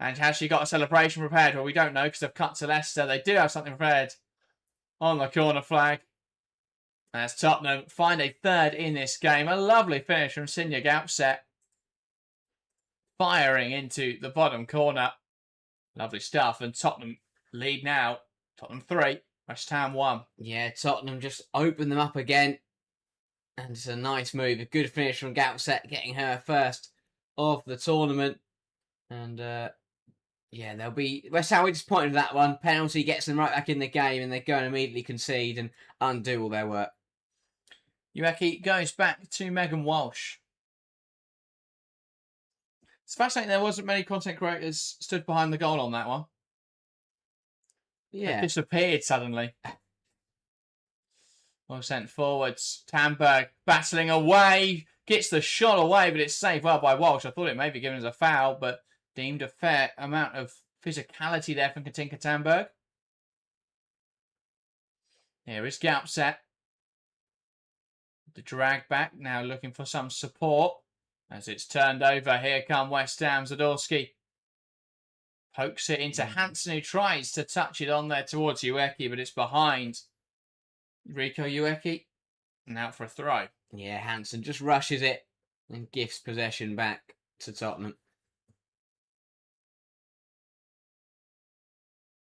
Speaker 1: And has she got a celebration prepared? Well, we don't know because they've cut to Leicester. They do have something prepared on the corner flag. As Tottenham find a third in this game. A lovely finish from Senior Goutset. Firing into the bottom corner. Lovely stuff. And Tottenham lead now. Tottenham 3, West Ham 1.
Speaker 2: Yeah, Tottenham just opened them up again. And it's a nice move. A good finish from Goutset, getting her first of the tournament. And yeah, they'll be... West Ham were disappointed with that one. Penalty gets them right back in the game, and they go and immediately concede and undo all their work.
Speaker 1: Ueki goes back to Megan Walsh. It's fascinating there wasn't many content creators stood behind the goal on that one.
Speaker 2: Yeah.
Speaker 1: It disappeared suddenly. Well sent forwards. Tamberg battling away. Gets the shot away, but it's saved well by Walsh. I thought it may be given as a foul, but deemed a fair amount of physicality there from Katinka Tamberg. Here is Goutset. The drag back, now looking for some support. As it's turned over, here come West Ham. Zadorsky pokes it into Hansen, who tries to touch it on there towards Ueki, but it's behind Rico Ueki. And out for a throw.
Speaker 2: Yeah, Hansen just rushes it and gifts possession back to Tottenham.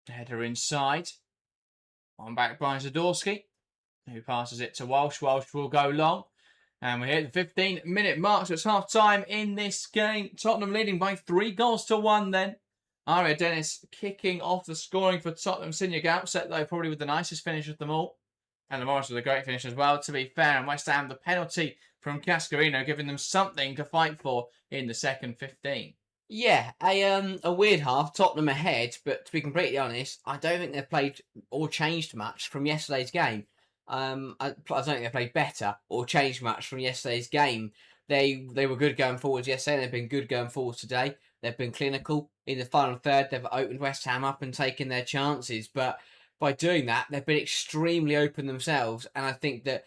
Speaker 1: Header inside. On back by Zadorsky, who passes it to Walsh. Walsh will go long. And we're here at the 15-minute mark, so it's half-time in this game. Tottenham leading by 3-1 then. Aria Dennis kicking off the scoring for Tottenham. Senior Goutset, though, probably with the nicest finish of them all. And the Morris with a great finish as well, to be fair. And West Ham, the penalty from Cascarino, giving them something to fight for in the second 15.
Speaker 2: Yeah, a weird half. Tottenham ahead, but to be completely honest, I don't think they've played or changed much from yesterday's game. I don't think they played better or changed much from yesterday's game. They were good going forwards yesterday. They've been good going forwards today. They've been clinical in the final third. They've opened West Ham up and taken their chances. But by doing that, they've been extremely open themselves. And I think that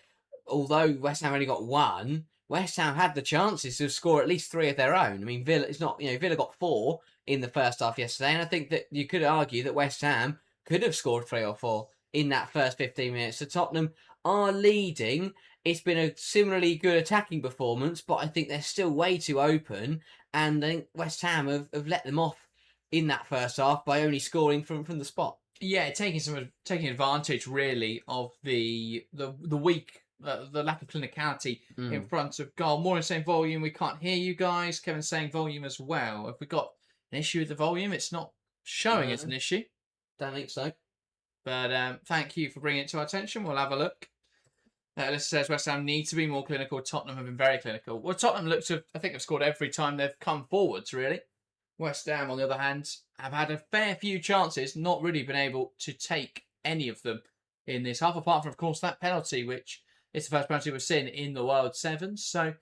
Speaker 2: although West Ham only got one, West Ham had the chances to score at least three of their own. I mean, Villa, it's not, Villa got four in the first half yesterday. And I think that you could argue that West Ham could have scored three or four in that first 15 minutes. So Tottenham are leading. It's been a similarly good attacking performance, but I think they're still way too open. And I think West Ham have let them off in that first half by only scoring from the spot.
Speaker 1: Yeah, taking advantage really of the weak, the lack of clinicality in front of goal. More in saying volume. We can't hear you guys. Kevin's saying volume as well. Have we got an issue with the volume? It's not showing as an issue.
Speaker 2: Don't think so.
Speaker 1: But thank you for bringing it to our attention. We'll have a look. Alyssa says West Ham need to be more clinical. Tottenham have been very clinical. Well, Tottenham I think have scored every time they've come forwards, really. West Ham, on the other hand, have had a fair few chances, not really been able to take any of them in this half, apart from, of course, that penalty, which is the first penalty we've seen in the World Sevens. So,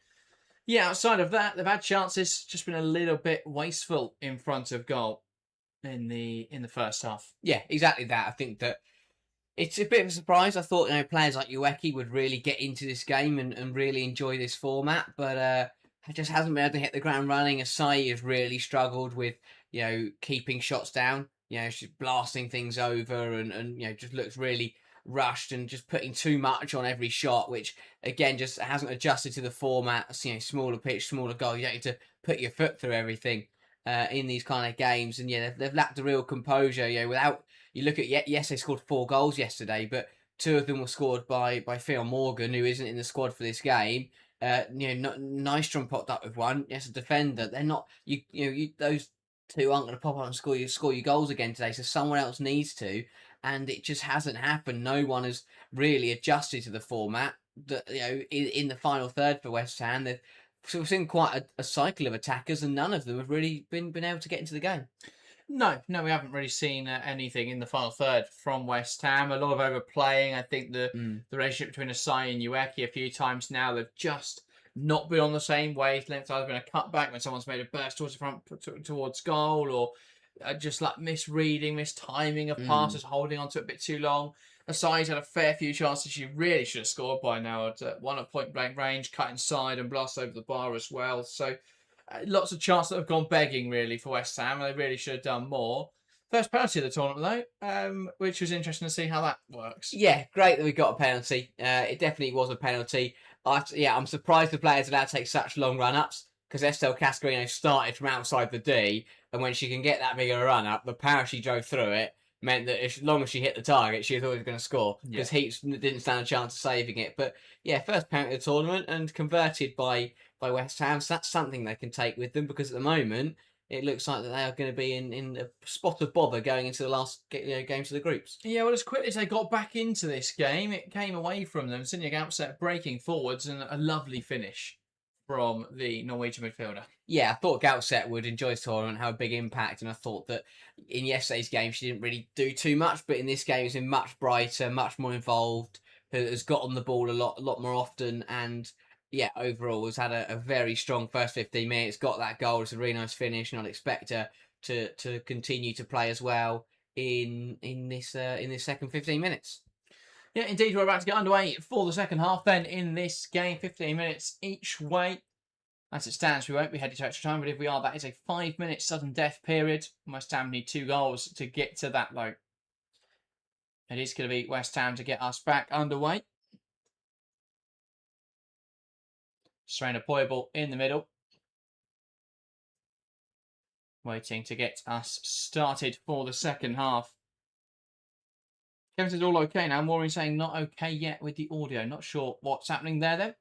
Speaker 1: yeah, outside of that, they've had chances, just been a little bit wasteful in front of goal in the first half.
Speaker 2: Yeah, exactly that. I think that it's a bit of a surprise. I thought players like Ueki would really get into this game and really enjoy this format, but it just hasn't been able to hit the ground running. Asai has really struggled with keeping shots down. She's blasting things over and just looks really rushed and just putting too much on every shot, which again just hasn't adjusted to the format. Smaller pitch, smaller goal. You don't need to put your foot through everything in these kind of games, and they've lacked a real composure. Without you look at yes, they scored 4 goals yesterday, but 2 of them were scored by Phil Morgan, who isn't in the squad for this game. Nystrom popped up with one. Yes, a defender. They're not those 2 aren't going to pop up and score your goals again today. So someone else needs to, and it just hasn't happened. No one has really adjusted to the format. That in the final third for West Ham, we've seen quite a cycle of attackers, and none of them have really been able to get into the game.
Speaker 1: No, we haven't really seen anything in the final third from West Ham. A lot of overplaying. I think the relationship between Asai and Ueki a few times now, they've just not been on the same wavelength. Either been a cutback when someone's made a burst towards the front, towards goal, or just like misreading, mistiming of passes, holding onto it a bit too long. Asai's had a fair few chances she really should have scored by now. One at point blank range, cut inside and blast over the bar as well. So lots of chances that have gone begging really for West Ham, and they really should have done more. First penalty of the tournament though, which was interesting to see how that works.
Speaker 2: Yeah, great that we got a penalty. It definitely was a penalty. I'm surprised the players allowed to take such long run-ups, because Estelle Cascarino started from outside the D, and when she can get that big of a run-up, the power she drove through it meant that as long as she hit the target, she was always going to score, because Heaps didn't stand a chance of saving it. But yeah, first penalty of the tournament and converted by West Ham, so that's something they can take with them, because at the moment it looks like that they are going to be in a spot of bother going into the last games of the groups.
Speaker 1: Yeah, well, as quickly as they got back into this game, it came away from them. Sinja Gaupset breaking forwards and a lovely finish from the Norwegian midfielder.
Speaker 2: Yeah, I thought Gaupset would enjoy this tournament, have a big impact, and I thought that in yesterday's game she didn't really do too much, but in this game she's been much brighter, much more involved, has got on the ball a lot more often, and yeah, overall has had a very strong first 15 minutes, got that goal. It's a really nice finish, and I'd expect her to continue to play as well in this second 15 minutes.
Speaker 1: Yeah, indeed, we're about to get underway for the second half then in this game. 15 minutes each way. As it stands, we won't be headed to extra time, but if we are, that is a 5-minute sudden death period. West Ham need 2 goals to get to that, though. It is going to be West Ham to get us back underway. Serena Poibel in the middle. Waiting to get us started for the second half. Kevin says all okay now. Maureen saying not okay yet with the audio. Not sure what's happening there then.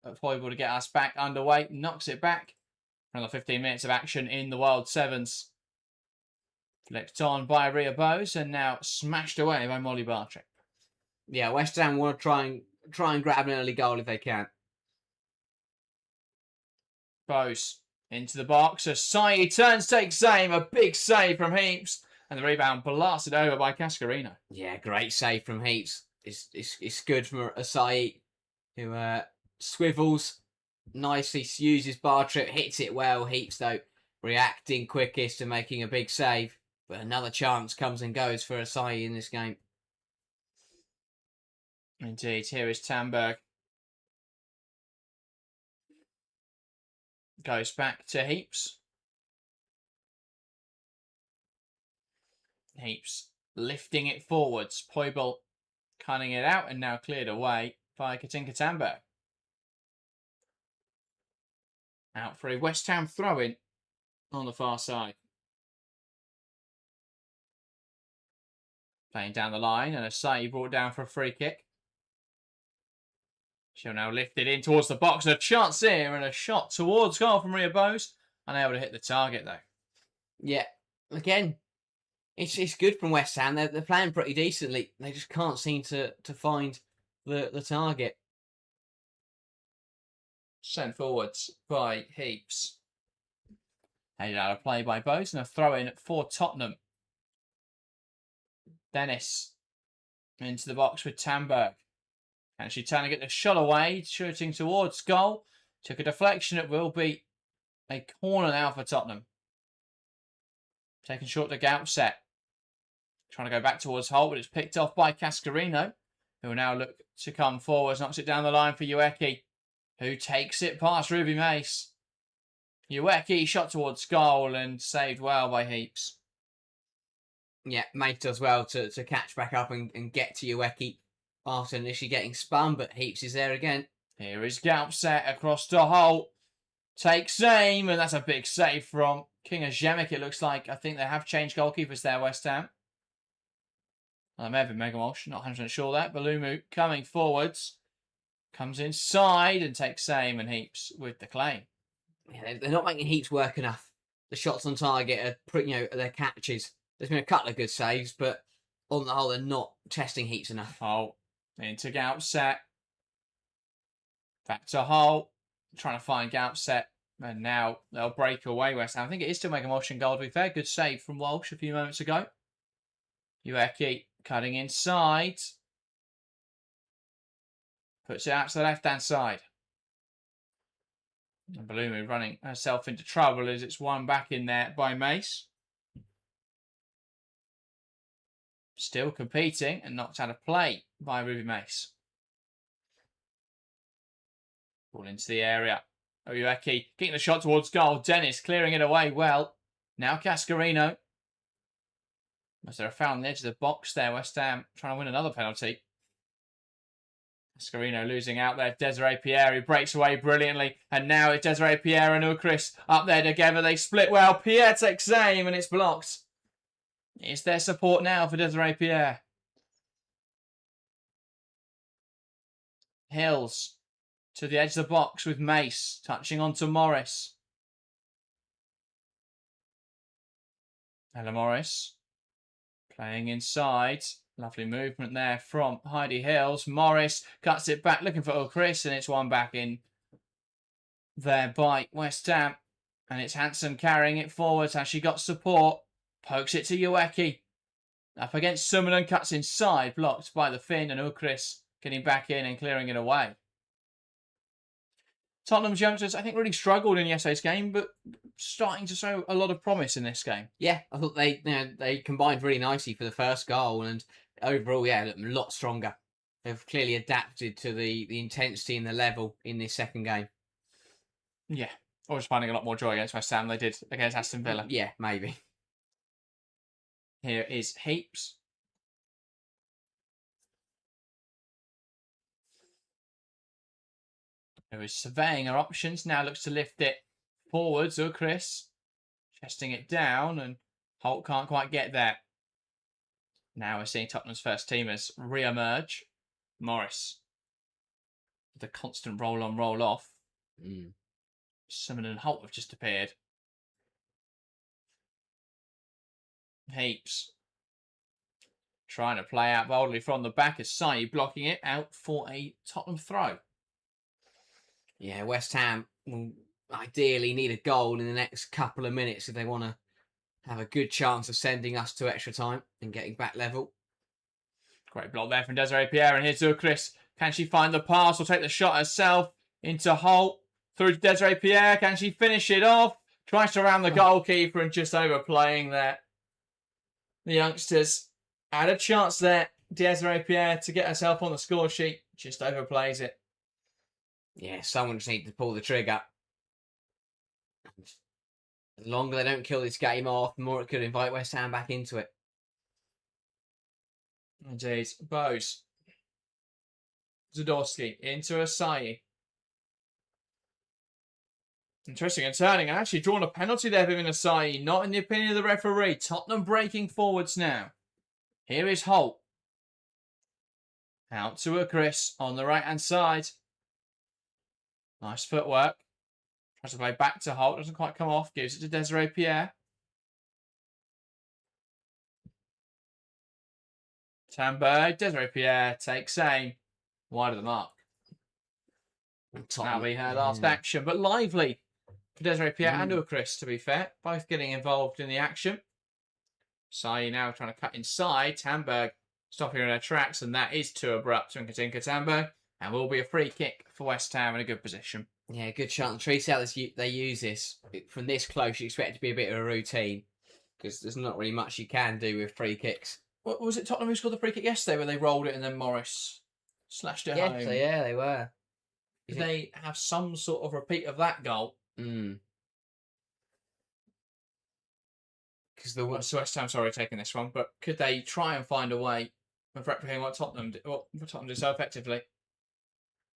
Speaker 1: But Poibel to get us back underway. Knocks it back. Another 15 minutes of action in the World Sevens. Flicked on by Rhea Bowes and now smashed away by Molly Bartrick.
Speaker 2: Yeah, West Ham want to try and grab an early goal if they can.
Speaker 1: Bowes into the box. Asai turns, takes aim. A big save from Heaps. And the rebound blasted over by Cascarino.
Speaker 2: Yeah, great save from Heaps. it's good from Asai, who swivels nicely, uses bar trip, hits it well. Heaps though reacting quickest and making a big save, but another chance comes and goes for Asai in this game.
Speaker 1: Indeed, here is Tamberg. Goes back to Heaps. Heaps lifting it forwards. Poibel cutting it out and now cleared away by Katinka Tamberg. Out for a West Ham throw-in on the far side. Playing down the line, and Asai brought down for a free kick. She'll now lift it in towards the box. A chance here and a shot towards goal from Ria Bose. Unable to hit the target though.
Speaker 2: Yeah, again, it's good from West Ham. They're playing pretty decently. They just can't seem to find the target.
Speaker 1: Sent forwards by Heaps. Headed out of play by Bose and a throw in for Tottenham. Dennis into the box with Tamberg. And she's trying to get the shot away, shooting towards goal. Took a deflection. It will be a corner now for Tottenham. Taken short to Gaupset. Trying to go back towards Holt, but it's picked off by Cascarino, who will now look to come forwards. Knocks it down the line for Ueki, who takes it past Ruby Mace. Ueki shot towards goal and saved well by Heaps.
Speaker 2: Yeah, Mace does well to catch back up and get to Ueki after initially getting spun, but Heaps is there again.
Speaker 1: Here is Gaupset across to Holt. Takes aim, and that's a big save from King of Zemek, it looks like. I think they have changed goalkeepers there, West Ham. I may have been Mega Walsh, not 100% sure that. Balumu coming forwards. Comes inside and takes aim, and Heaps with the claim.
Speaker 2: Yeah, they're not making Heaps work enough. The shots on target are pretty, their catches. There's been a couple of good saves, but on the whole, they're not testing Heaps enough.
Speaker 1: Holt into Gaupset. Back to Holt. Trying to find Gaupset. And now they'll break away, West Ham. I think it is still Mega Walsh and goal, to be fair. Good save from Walsh a few moments ago. Ueki cutting inside. Puts it out to the left-hand side. And Balumu running herself into trouble as it's won back in there by Mace. Still competing and knocked out of play by Ruby Mace. Ball into the area. Ueki getting the shot towards goal. Dennis clearing it away well. Now Cascarino. Was there a foul on the edge of the box there? West Ham trying to win another penalty. Cascarino losing out there. Desiree Pierre, who breaks away brilliantly. And now it's Desiree Pierre and Ukris up there together. They split well. Pierre takes aim and it's blocked. Is there support now for Desiree Pierre? Hills to the edge of the box with Mace. Touching onto Morris. Ella Morris. Playing inside. Lovely movement there from Heidi Hills. Morris cuts it back, looking for Chris, and it's one back in there by West Ham. And it's Hanson carrying it forwards. Has she got support? Pokes it to Ueki. Up against Summerlin, cuts inside, blocked by the Finn, and Ukris getting back in and clearing it away. Tottenham's youngsters, I think, really struggled in yesterday's game, but starting to show a lot of promise in this game.
Speaker 2: Yeah, I thought they combined really nicely for the first goal, and overall, yeah, looked a lot stronger. They've clearly adapted to the intensity and the level in this second game.
Speaker 1: Yeah, I was finding a lot more joy against West Ham than they did against Aston Villa.
Speaker 2: Yeah, maybe.
Speaker 1: Here is Heaps. Who is surveying her options. Now looks to lift it forwards. Chris chesting it down, and Holt can't quite get there. Now we're seeing Tottenham's first teamers re-emerge. Morris. The constant roll on, roll off. Simon and Holt have just appeared. Heaps. Trying to play out boldly from the back as Sai blocking it out for a Tottenham throw.
Speaker 2: Yeah, West Ham will ideally need a goal in the next couple of minutes if they want to have a good chance of sending us to extra time and getting back level.
Speaker 1: Great block there from Desiree Pierre, and here's Chris. Can she find the pass or take the shot herself into Holt? Through to Desiree Pierre. Can she finish it off? Tries to round the goalkeeper and just overplaying there. The youngsters had a chance there. Desiree Pierre to get herself on the score sheet. Just overplays it.
Speaker 2: Yeah, someone just needs to pull the trigger. The longer they don't kill this game off, the more it could invite West Ham back into it.
Speaker 1: Indeed. Bose. Zadorsky into Asai. Interesting and turning, and actually drawn a penalty there for Asai. Not in the opinion of the referee. Tottenham breaking forwards now. Here is Holt. Out to Chris on the right-hand side. Nice footwork. Tries to play back to Holt. Doesn't quite come off. Gives it to Desiree Pierre. Tambo. Desiree Pierre takes aim. Wide of the mark. That'll be her last action. But lively for Desiree Pierre and Chris, to be fair. Both getting involved in the action. Sai now trying to cut inside. Tamberg stopping in her tracks, and that is too abrupt from Katinka Tamberg. And will be a free kick for West Ham in a good position.
Speaker 2: Yeah, good chance. Trace how they use this. From this close, you expect it to be a bit of a routine. Because there's not really much you can do with free kicks.
Speaker 1: What was it Tottenham who scored the free kick yesterday where they rolled it and then Morris slashed it home?
Speaker 2: Yeah, they were.
Speaker 1: Did they have some sort of repeat of that goal? Because the West Ham, sorry, taking this one, but could they try and find a way of replicating what Tottenham did so effectively?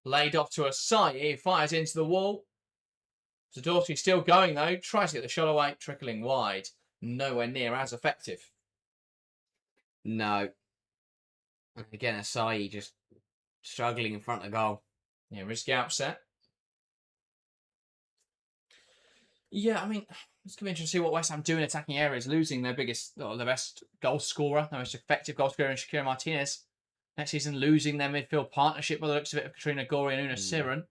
Speaker 1: Laid off to Asai, fires into the wall. Zadorsky still going though, tries to get the shot away, trickling wide. Nowhere near as effective.
Speaker 2: No. And again, Asai just struggling in front of goal.
Speaker 1: Yeah, risky outset. Yeah, I mean, it's going to be interesting to see what West Ham do in attacking areas, losing their best goal scorer, their most effective goal scorer in Shakira Martinez. Next season, losing their midfield partnership by the looks of it of Katrina Gorey and Una Siren.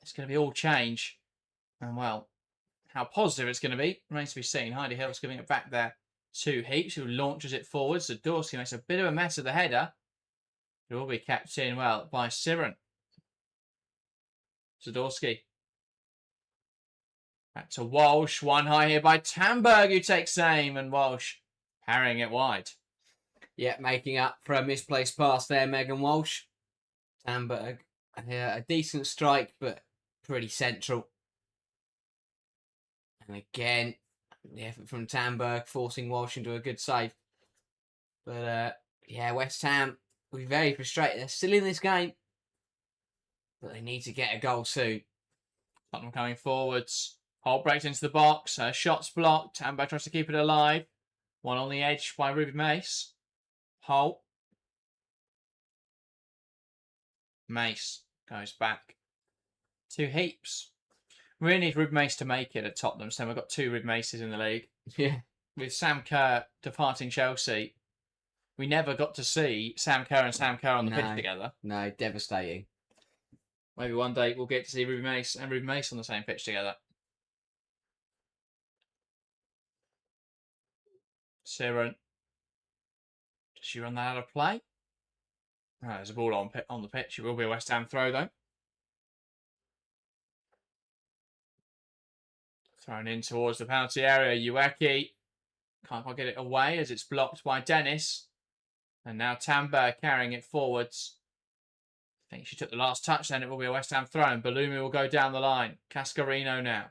Speaker 1: It's going to be all change. And well, how positive it's going to be remains to be seen. Heidi Hill's giving it back there to Heaps, who launches it forwards. Zadorsky makes a bit of a mess of the header. It will be kept in well by Siren. Zadorsky. Back to Walsh. One high here by Tamberg, who takes aim. And Walsh parrying it wide.
Speaker 2: Yeah, making up for a misplaced pass there, Megan Walsh. Tamberg. A decent strike, but pretty central. And again, the effort from Tamberg forcing Walsh into a good save. But yeah, West Ham will be very frustrated. They're still in this game, but they need to get a goal soon.
Speaker 1: Tottenham coming forwards. Holt breaks into the box. Shot's blocked. Tamberg tries to keep it alive. One on the edge by Ruby Mace. Holt. Mace goes back to Heaps. We really need Ruby Mace to make it at Tottenham, so we've got two Ruby Maces in the league.
Speaker 2: Yeah.
Speaker 1: With Sam Kerr departing Chelsea, we never got to see Sam Kerr and Sam Kerr on the pitch together.
Speaker 2: No, devastating.
Speaker 1: Maybe one day we'll get to see Ruby Mace and Ruby Mace on the same pitch together. Siren. Does she run that out of play? Oh, there's a ball on the pitch. It will be a West Ham throw, though. Thrown in towards the penalty area. Ueki can't quite get it away as it's blocked by Dennis. And now Tamberg carrying it forwards. I think she took the last touch, then it will be a West Ham throw. And Balumi will go down the line. Cascarino now.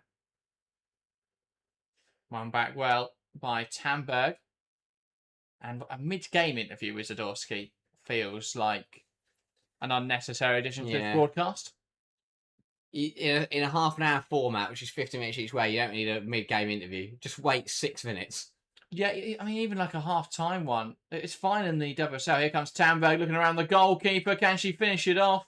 Speaker 1: One back well by Tamberg. And a mid-game interview with Zadorsky feels like an unnecessary addition to this broadcast.
Speaker 2: In a half an hour format, which is 50 minutes each way, you don't need a mid-game interview. Just wait 6 minutes.
Speaker 1: Yeah, I mean, even like a half-time one. It's fine in the WSL. Here comes Tamberg looking around the goalkeeper. Can she finish it off?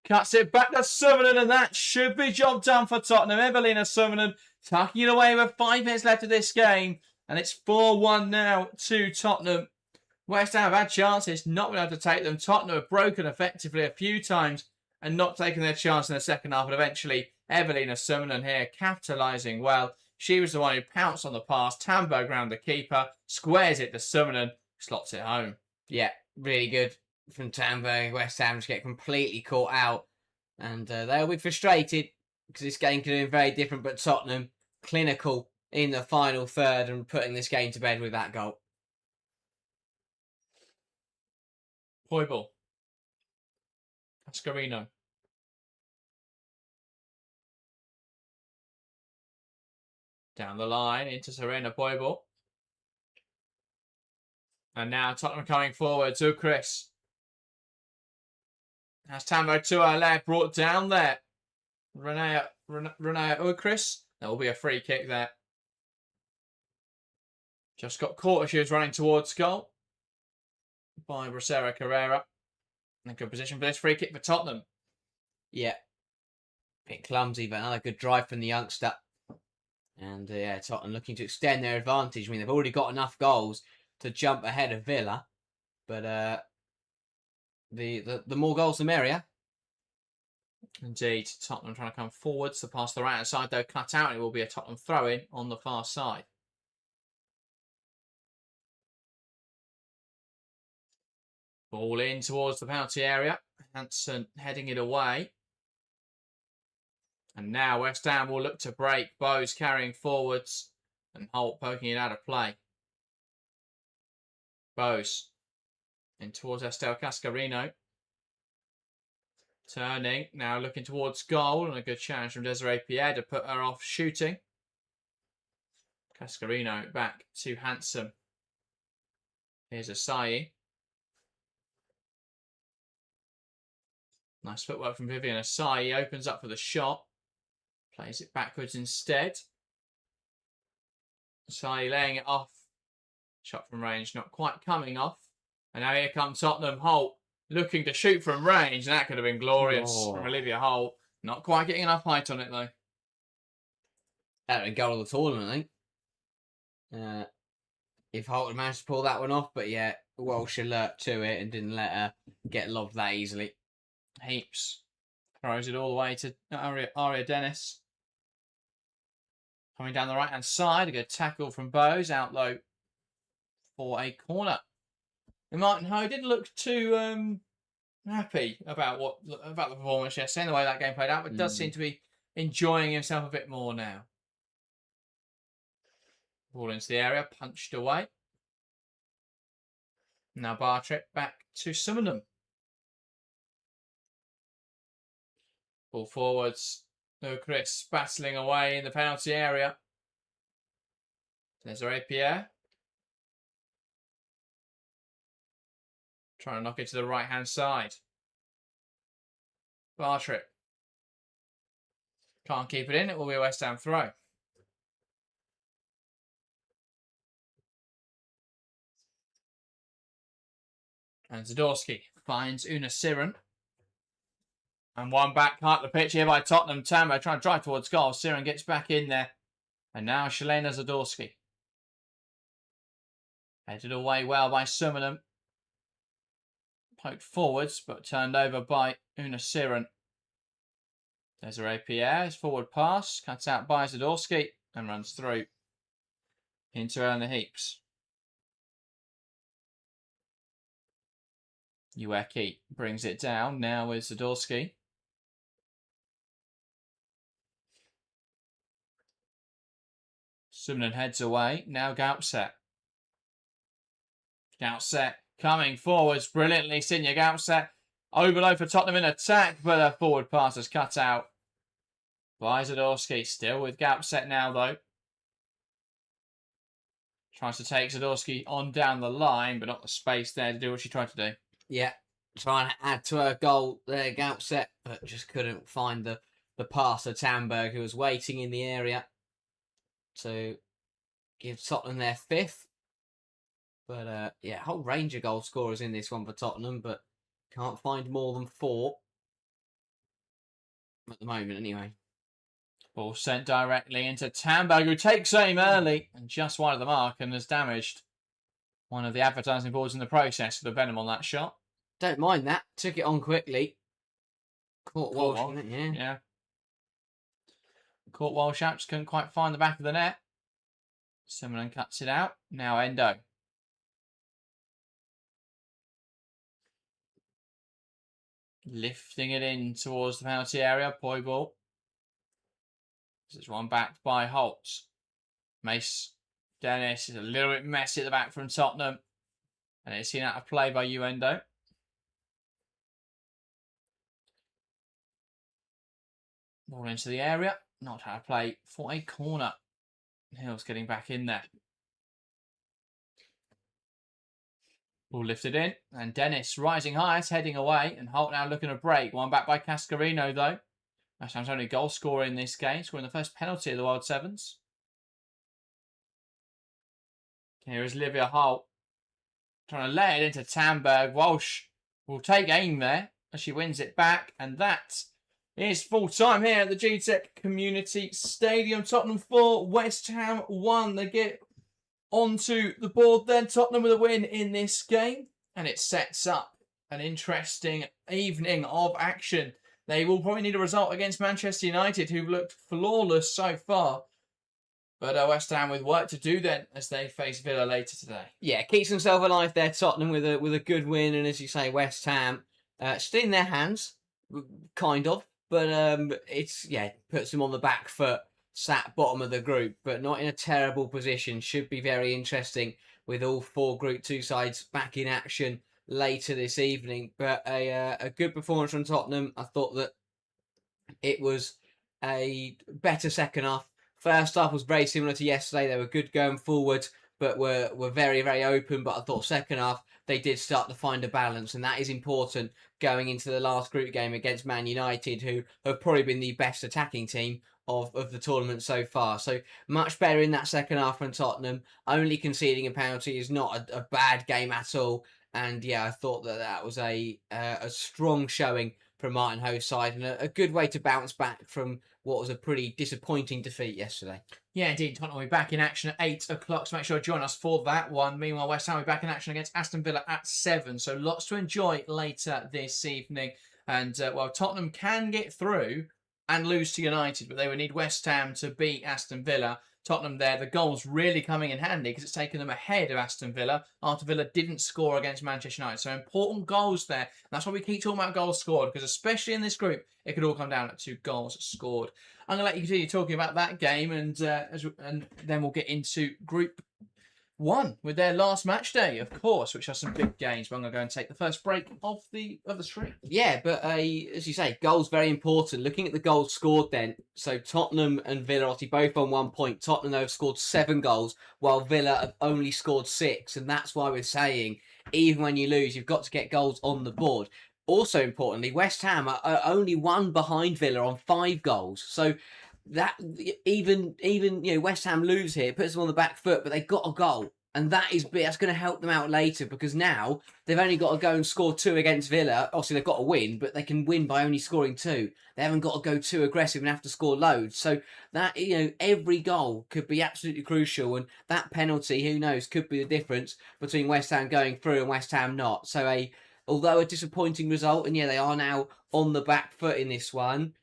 Speaker 1: Cuts it back to Summerlin, and that should be job done for Tottenham. Evelina Summerlin tucking it away with 5 minutes left of this game. And it's 4-1 now to Tottenham. West Ham have had chances, not been able to take them. Tottenham have broken effectively a few times and not taking their chance in the second half. But eventually, Evelina Summerlin here capitalising well. She was the one who pounced on the pass. Tamberg round the keeper, squares it to Summerlin, slots it home.
Speaker 2: Yeah, really good from Tamberg. West Ham just get completely caught out. And they'll be frustrated because this game could have been very different. But Tottenham, clinical in the final third and putting this game to bed with that goal.
Speaker 1: Hoiberg. Ascarino. Down the line into Serena Hoiberg. And now Tottenham coming forward to Chris. Has Tambo to her left, brought down there. Renea Chris. There will be a free kick there. Just got caught as she was running towards goal by Bracera Carrera. In a good position for this free kick for Tottenham.
Speaker 2: Yeah. Bit clumsy, but another good drive from the youngster. And yeah, Tottenham looking to extend their advantage. I mean, they've already got enough goals to jump ahead of Villa. But the more goals, the merrier.
Speaker 1: Indeed, Tottenham trying to come forwards. The pass to the right hand side, though, cut out. It will be a Tottenham throw-in on the far side. Ball in towards the penalty area. Hansen heading it away. And now West Ham will look to break. Bowes carrying forwards and Holt poking it out of play. Bowes in towards Estel Cascarino. Turning, now looking towards goal, and a good challenge from Desiree Pierre to put her off shooting. Cascarino back to Hansen. Here's Asai. Nice footwork from Vivian Asai. Opens up for the shot. Plays it backwards instead. Asai laying it off. Shot from range, not quite coming off. And now here comes Tottenham. Holt looking to shoot from range. And that could have been glorious from Olivia Holt. Not quite getting enough height on it, though.
Speaker 2: That would have been goal of the tournament, I think. If Holt had managed to pull that one off. But yeah, Walsh alert to it and didn't let her get lobbed that easily.
Speaker 1: Heaps throws it all the way to Aria Dennis. Coming down the right-hand side, a good tackle from Bowes, out low for a corner. Martin Ho didn't look too happy about the performance yesterday and the way that game played out, but does seem to be enjoying himself a bit more now. Ball into the area, punched away. Now Bartrip back to Summerham. Ball forwards. No Chris battling away in the penalty area. Desiree Pierre. Trying to knock it to the right-hand side. Bartrip. Can't keep it in. It will be a West Ham throw. And Zadorsky finds Una Siren. And one back cut the pitch here by Tottenham. Tambo trying to drive towards goal. Siren gets back in there. And now Shalena Zadorsky. Headed away well by Summerham. Poked forwards, but turned over by Una Siren. Desiree Pierre's forward pass. Cuts out by Zadorsky and runs through into Eleanor Heaps. Ueki brings it down. Now with Zadorsky. Sumnerton heads away. Now Gaupset. Gaupset coming forwards brilliantly. Sinja Gaupset. Overload for Tottenham in attack, but a forward pass is cut out by Zadorsky. Still with Gaupset now, though. Tries to take Zadorsky on down the line, but not the space there to do what she tried to do.
Speaker 2: Yeah, trying to add to her goal there, Gaupset, but just couldn't find the pass to Tamberg, who was waiting in the area to give Tottenham their fifth. But yeah, a whole range of goal scorers in this one for Tottenham, but can't find more than 4 at the moment anyway.
Speaker 1: Ball sent directly into Tamberg, who takes aim early and just wide of the mark and has damaged one of the advertising boards in the process with the venom on that shot.
Speaker 2: Don't mind that. Took it on quickly. Caught Walsh,
Speaker 1: yeah. Caught Walsh out, just couldn't quite find the back of the net. Summerlin cuts it out. Now Endo. Lifting it in towards the penalty area. Boy ball. This is one backed by Holt. Mace Dennis is a little bit messy at the back from Tottenham. And it's seen out of play by Uendo. Ball into the area. Not out of play for a corner. Hill's getting back in there. Ball lifted in. And Dennis rising highest, heading away. And Holt now looking to break. One back by Cascarino, though. West Ham's only goal scorer in this game, scoring the first penalty of the Wild Sevens. Here is Livia Holt trying to lay it into Tamberg. Walsh will take aim there as she wins it back, and that is full time here at the GTEC Community Stadium. Tottenham 4, West Ham 1. They get onto the board then. Tottenham with a win in this game, and it sets up an interesting evening of action. They will probably need a result against Manchester United, who've looked flawless so far. But West Ham with work to do then as they face Villa later today.
Speaker 2: Yeah, keeps themselves alive there, Tottenham, with a good win. And as you say, West Ham still in their hands, kind of. But puts them on the back foot, sat bottom of the group, but not in a terrible position. Should be very interesting with all 4 Group 2 sides back in action later this evening. But a good performance from Tottenham. I thought that it was a better second half. First half was very similar to yesterday. They were good going forward, but were very, very open. But I thought second half, they did start to find a balance. And that is important going into the last group game against Man United, who have probably been the best attacking team of the tournament so far. So much better in that second half from Tottenham. Only conceding a penalty is not a bad game at all. And yeah, I thought that was a strong showing from Martin Ho's side and a good way to bounce back from what was a pretty disappointing defeat yesterday.
Speaker 1: Yeah, indeed. Tottenham will be back in action at 8 o'clock, so make sure to join us for that one. Meanwhile, West Ham will be back in action against Aston Villa at 7, so lots to enjoy later this evening. And, Tottenham can get through and lose to United, but they would need West Ham to beat Aston Villa. Tottenham there, the goals really coming in handy because it's taken them ahead of Aston Villa after Villa didn't score against Manchester United. So important goals there. That's why we keep talking about goals scored, because especially in this group, it could all come down to goals scored. I'm going to let you continue talking about that game, and then we'll get into Group 1 with their last match day, of course, which has some big games. But I'm going to go and take the first break of the stream.
Speaker 2: Yeah, but as you say, goals very important. Looking at the goals scored then, so Tottenham and Villa obviously both on 1 point. Tottenham though have scored 7 goals, while Villa have only scored 6, and that's why we're saying even when you lose, you've got to get goals on the board. Also importantly, West Ham are only 1 behind Villa on 5 goals, so that even West Ham lose here, puts them on the back foot, but they got a goal, and that's going to help them out later, because now they've only got to go and score 2 against Villa. Obviously they've got to win, but they can win by only scoring 2. They haven't got to go too aggressive and have to score loads. So that every goal could be absolutely crucial, and that penalty, who knows, could be the difference between West Ham going through and West Ham not. So although a disappointing result, and they are now on the back foot in this one.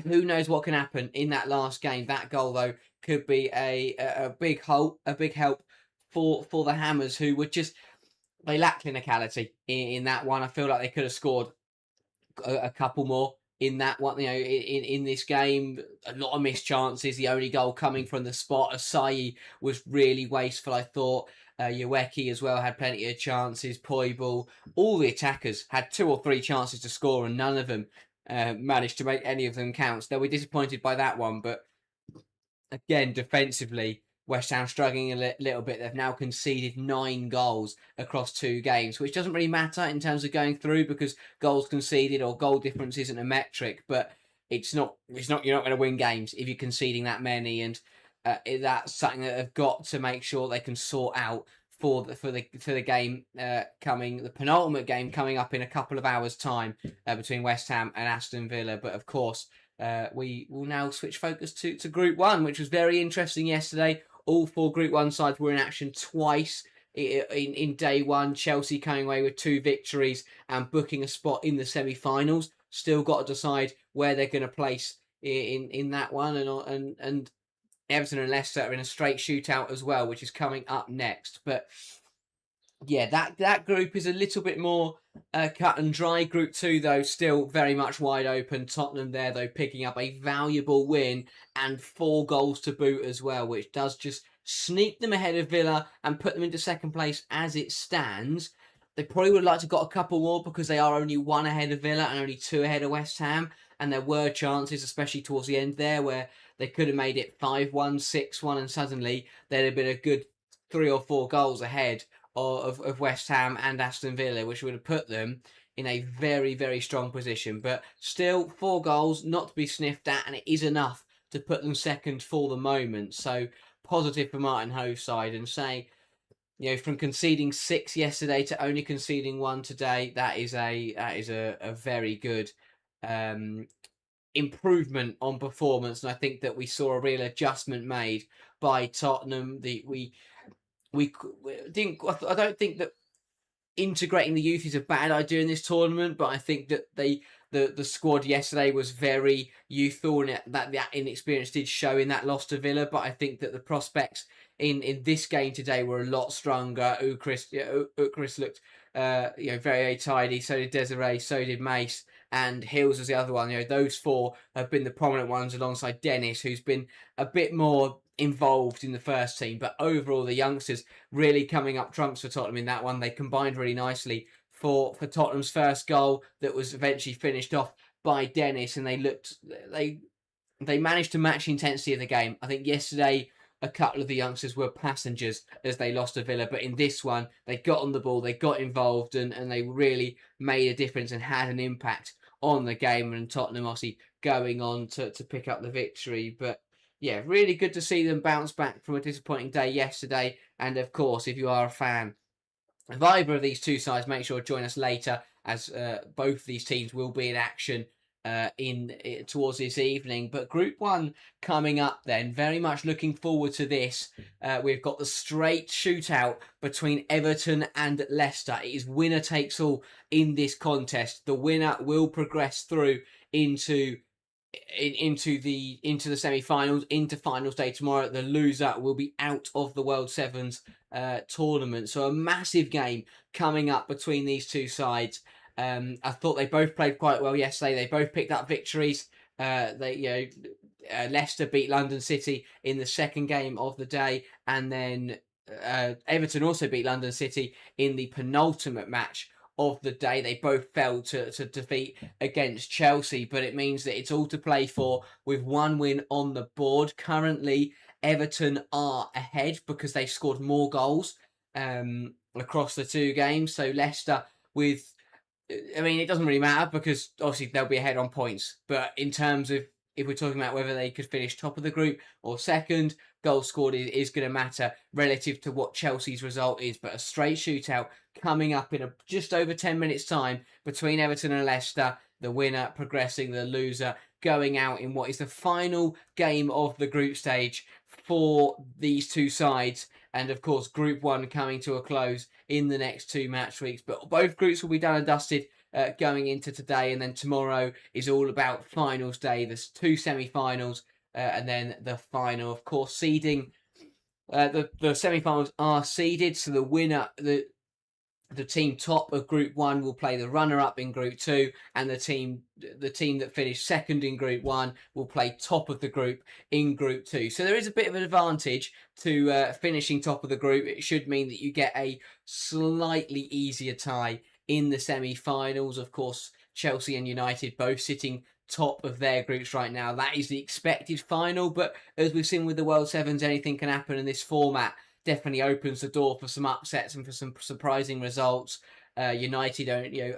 Speaker 2: Who knows what can happen in that last game? That goal though could be a big help for the Hammers, who were they lacked clinicality in that one. I feel like they could have scored a couple more in that one. In this game, a lot of missed chances. The only goal coming from the spot. Asayi was really wasteful, I thought. Yaweki as well had plenty of chances. Poibal, all the attackers had 2 or 3 chances to score, and none of them managed to make any of them count. They'll be disappointed by that one, but again, defensively, West Ham struggling a little bit. They've now conceded 9 goals across 2 games, which doesn't really matter in terms of going through, because goals conceded or goal difference isn't a metric. But it's not. You're not going to win games if you're conceding that many, and that's something that they've got to make sure they can sort out for the game coming, the penultimate game coming up in a couple of hours' time between West Ham and Aston Villa. But of course, we will now switch focus to Group 1, which was very interesting yesterday. All 4 Group 1 sides were in action twice in day 1. Chelsea coming away with 2 victories and booking a spot in the semi-finals. Still got to decide where they're going to place in that one, and Everton and Leicester are in a straight shootout as well, which is coming up next. But Yeah, that group is a little bit more cut and dry. Group 2, though, still very much wide open. Tottenham there, though, picking up a valuable win and 4 goals to boot as well, which does just sneak them ahead of Villa and put them into second place as it stands. They probably would like to have got a couple more because they are only 1 ahead of Villa and only 2 ahead of West Ham. And there were chances, especially towards the end there, where they could have made it 5-1, 6-1, and suddenly there'd have been a good 3 or 4 goals ahead of West Ham and Aston Villa, which would have put them in a very, very strong position. But still, 4 goals, not to be sniffed at, and it is enough to put them second for the moment. So positive for Martin Hove's side, and saying, from conceding 6 yesterday to only conceding 1 today, that is a very good improvement on performance. And I think that we saw a real adjustment made by Tottenham. We didn't. I don't think that integrating the youth is a bad idea in this tournament, but I think that the squad yesterday was very youthful, and that inexperience did show in that loss to Villa. But I think that the prospects in this game today were a lot stronger. Ukris looked very, very tidy. So did Desiree. So did Mace. And Hills was the other one. Those 4 have been the prominent ones alongside Dennis, who's been a bit more involved in the first team. But overall, the youngsters really coming up trumps for Tottenham in that one. They combined really nicely for Tottenham's first goal that was eventually finished off by Dennis, and they managed to match the intensity of the game. I think yesterday a couple of the youngsters were passengers as they lost to Villa, but in this one they got on the ball, they got involved, and they really made a difference and had an impact on the game. And Tottenham obviously going on to pick up the victory. But yeah, really good to see them bounce back from a disappointing day yesterday. And of course, if you are a fan of either of these 2 sides, make sure to join us later, as both of these teams will be in action towards this evening. But Group 1 coming up then, very much looking forward to this. We've got the straight shootout between Everton and Leicester. It is winner takes all in this contest. The winner will progress through into the semi-finals, into finals day tomorrow. The loser will be out of the World Sevens tournament. So a massive game coming up between these 2 sides. I thought they both played quite well yesterday. They both picked up victories. Leicester beat London City in the second game of the day, and then Everton also beat London City in the penultimate match of the day. They both fell to defeat against Chelsea, but it means that it's all to play for with 1 win on the board. Currently, Everton are ahead because they scored more goals across the 2 games. So Leicester it doesn't really matter because obviously they'll be ahead on points. But in terms of, if we're talking about whether they could finish top of the group or second, goals scored is going to matter relative to what Chelsea's result is. But a straight shootout coming up in just over 10 minutes' time between Everton and Leicester. The winner progressing, the loser going out in what is the final game of the group stage for these 2 sides. And of course, Group 1 coming to a close in the next 2 match weeks. But both groups will be done and dusted going into today. And then tomorrow is all about finals day. There's 2 semi-finals and then the final. Of course, seeding. The semi-finals are seeded. So the winner, the team top of Group 1 will play the runner-up in Group 2, and the team that finished second in Group 1 will play top of the group in Group 2. So there is a bit of an advantage to finishing top of the group. It should mean that you get a slightly easier tie in the semi-finals. Of course, Chelsea and United both sitting top of their groups right now. That is the expected final, but as we've seen with the World Sevens, anything can happen in this format. Definitely opens the door for some upsets and for some surprising results. United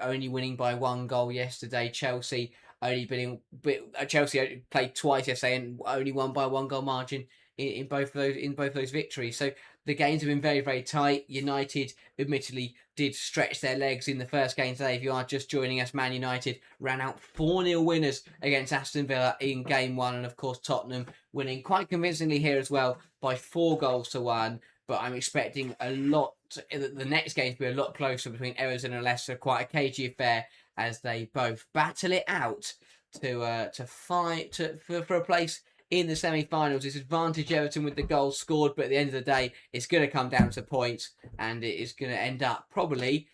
Speaker 2: only winning by 1 goal yesterday. Chelsea Chelsea played twice yesterday and only won by 1 goal margin in both of those victories. So the games have been very, very tight. United admittedly did stretch their legs in the first game today. If you are just joining us, Man United ran out 4-0 winners against Aston Villa in game 1, and of course Tottenham winning quite convincingly here as well by 4 goals to 1. But I'm expecting the next game to be a lot closer between Everton and Leicester. Quite a cagey affair as they both battle it out to fight for a place in the semi-finals. It's advantage Everton with the goals scored, but at the end of the day, it's going to come down to points, and it is going to end up probably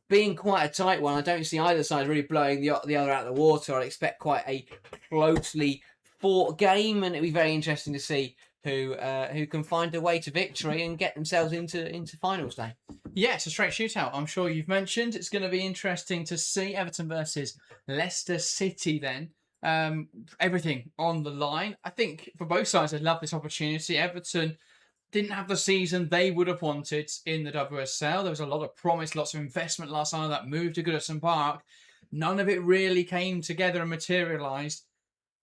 Speaker 2: being quite a tight one. I don't see either side really blowing the other out of the water. I'd expect quite a closely fought game, and it'll be very interesting to see who can find a way to victory and get themselves into finals day.
Speaker 1: Yeah, it's a straight shootout. I'm sure you've mentioned. It's going to be interesting to see Everton versus Leicester City then. Everything on the line. I think for both sides, I love this opportunity. Everton didn't have the season they would have wanted in the WSL. There was a lot of promise, lots of investment last summer. That move to Goodison Park. None of it really came together and materialised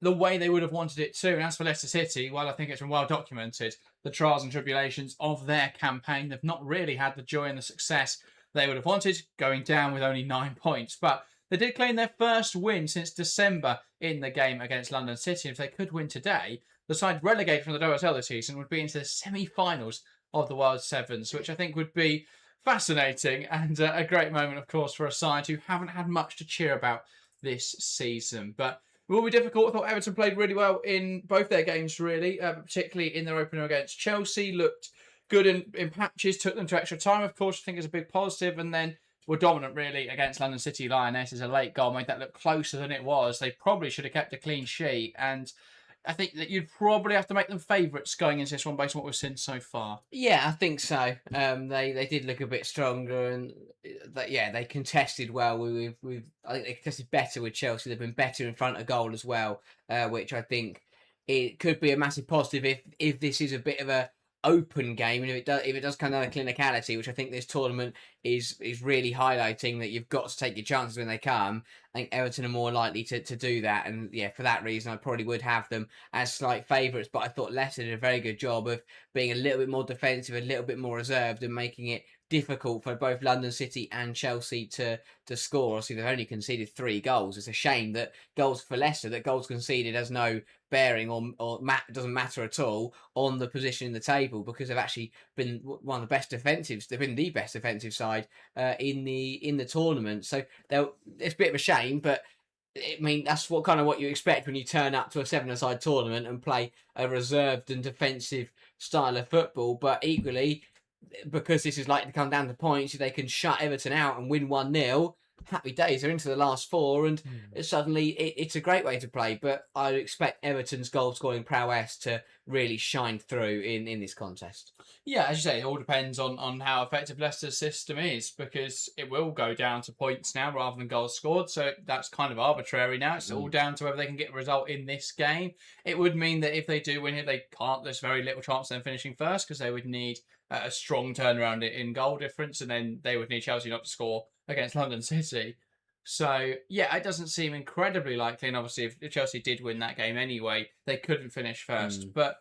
Speaker 1: the way they would have wanted it to. And as for Leicester City, well, I think it's been well documented, the trials and tribulations of their campaign. They've not really had the joy and the success they would have wanted, going down with only 9 points. But they did claim their first win since December in the game against London City. If they could win today, the side relegated from the WSL this season would be into the semi-finals of the World Sevens, which I think would be fascinating and a great moment, of course, for a side who haven't had much to cheer about this season. But it will be difficult. I thought Everton played really well in both their games, really, particularly in their opener against Chelsea. Looked good in patches, took them to extra time, of course, I think is a big positive, and then were dominant, really, against London City Lionesses. A late goal made that look closer than it was. They probably should have kept a clean sheet, and I think that you'd probably have to make them favourites going into this one based on what we've seen so far.
Speaker 2: Yeah, I think so. They did look a bit stronger, and they contested well. I think they contested better with Chelsea. They've been better in front of goal as well, which I think it could be a massive positive if this is a bit of a open game, and if it does come down to clinicality, which I think this tournament is really highlighting, that you've got to take your chances when they come. I think Everton are more likely to do that, and yeah, for that reason I probably would have them as slight favourites. But I thought Leicester did a very good job of being a little bit more defensive, a little bit more reserved, and making it difficult for both London City and Chelsea to score. Obviously, they've only conceded 3 goals. It's a shame that goals conceded has no bearing or doesn't matter at all on the position in the table, because they've actually been one of the best defensives. They've been the best defensive side in the tournament. So it's a bit of a shame, but I mean, that's what you expect when you turn up to a 7-a-side tournament and play a reserved and defensive style of football. But equally, because this is likely to come down to points, if they can shut Everton out and win 1-0, happy days. They're into the last 4, and suddenly it's a great way to play. But I expect Everton's goal scoring prowess to really shine through in this contest.
Speaker 1: Yeah, as you say, it all depends on how effective Leicester's system is, because it will go down to points now rather than goals scored. So that's kind of arbitrary now. It's all down to whether they can get a result in this game. It would mean that if they do win here, they can't. There's very little chance of them finishing first, because they would need a strong turnaround in goal difference, and then they would need Chelsea not to score against London City. So, yeah, it doesn't seem incredibly likely. And obviously, if Chelsea did win that game anyway, they couldn't finish first. But,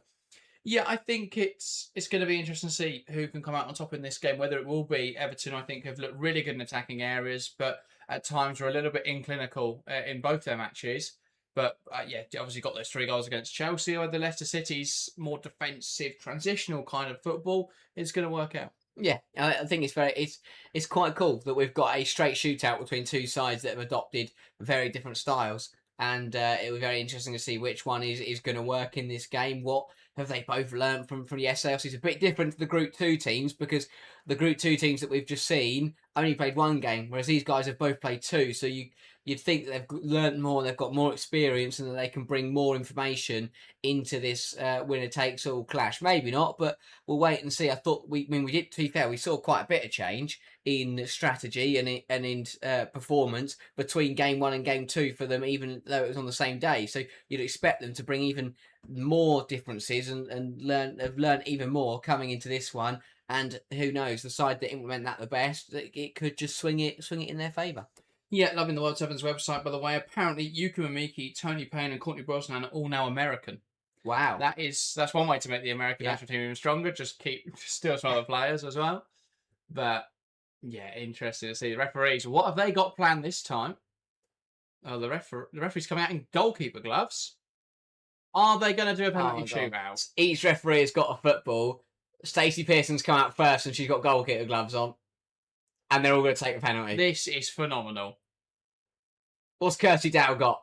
Speaker 1: yeah, I think it's going to be interesting to see who can come out on top in this game. Whether it will be Everton, I think, have looked really good in attacking areas, but at times were a little bit inclinical in both their matches. But, obviously got those 3 goals against Chelsea, or the Leicester City's more defensive, transitional kind of football is going to work out.
Speaker 2: Yeah, I think it's quite cool that we've got a straight shootout between 2 sides that have adopted very different styles, and it will be very interesting to see which one is going to work in this game. What have they both learned from yesterday? Obviously, it's a bit different to the Group 2 teams, because the Group 2 teams that we've just seen only played 1 game, whereas these guys have both played 2. So you'd think that they've learned more, they've got more experience, and that they can bring more information into this winner-takes-all clash. Maybe not, but we'll wait and see. I thought we did. To be fair, we saw quite a bit of change in strategy and in performance between game 1 and game 2 for them, even though it was on the same day. So you'd expect them to bring even more differences and have learned even more coming into this one. And who knows, the side that implement that the best, it could just swing it in their favour.
Speaker 1: Yeah, loving the World Sevens website, by the way. Apparently, Yuka Mimiki, Tony Payne, and Courtney Brosnan are all now American.
Speaker 2: Wow.
Speaker 1: That's one way to make the American national team even stronger. Just keep still some other players as well. But yeah, interesting to see the referees. What have they got planned this time? Oh, the referee's coming out in goalkeeper gloves. Are they going to do a penalty shootout?
Speaker 2: Each referee has got a football. Stacey Pearson's come out first, and she's got goalkeeper gloves on. And they're all going to take a penalty.
Speaker 1: This is phenomenal.
Speaker 2: What's Kirsty Dow got?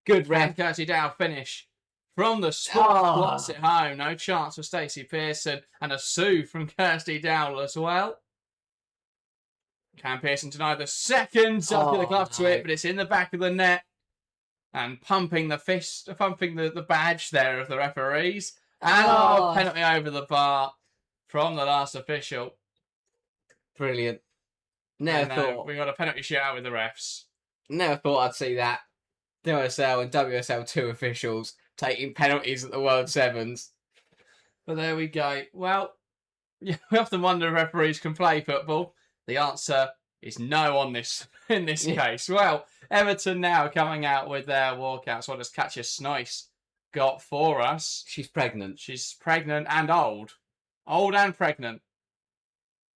Speaker 2: Good ref.
Speaker 1: Kirsty Dow finish from the spot.
Speaker 2: Oh.
Speaker 1: Slots it home. No chance for Stacey Pearson. And a sue from Kirsty Dowell as well. Can Pearson deny the second? Does get the glove to it, but it's in the back of the net. And pumping the badge there of the referees. And penalty over the bar from the last official.
Speaker 2: Brilliant. Never thought.
Speaker 1: We got a penalty shootout with the refs.
Speaker 2: Never thought I'd see that. WSL and WSL 2 officials taking penalties at the World Sevens.
Speaker 1: But there we go. Well, yeah, we often wonder if referees can play football. The answer is no on this in this case. Well, Everton now coming out with their walkouts. What does Katja Snois got for us?
Speaker 2: She's pregnant.
Speaker 1: She's pregnant and old. Old and pregnant.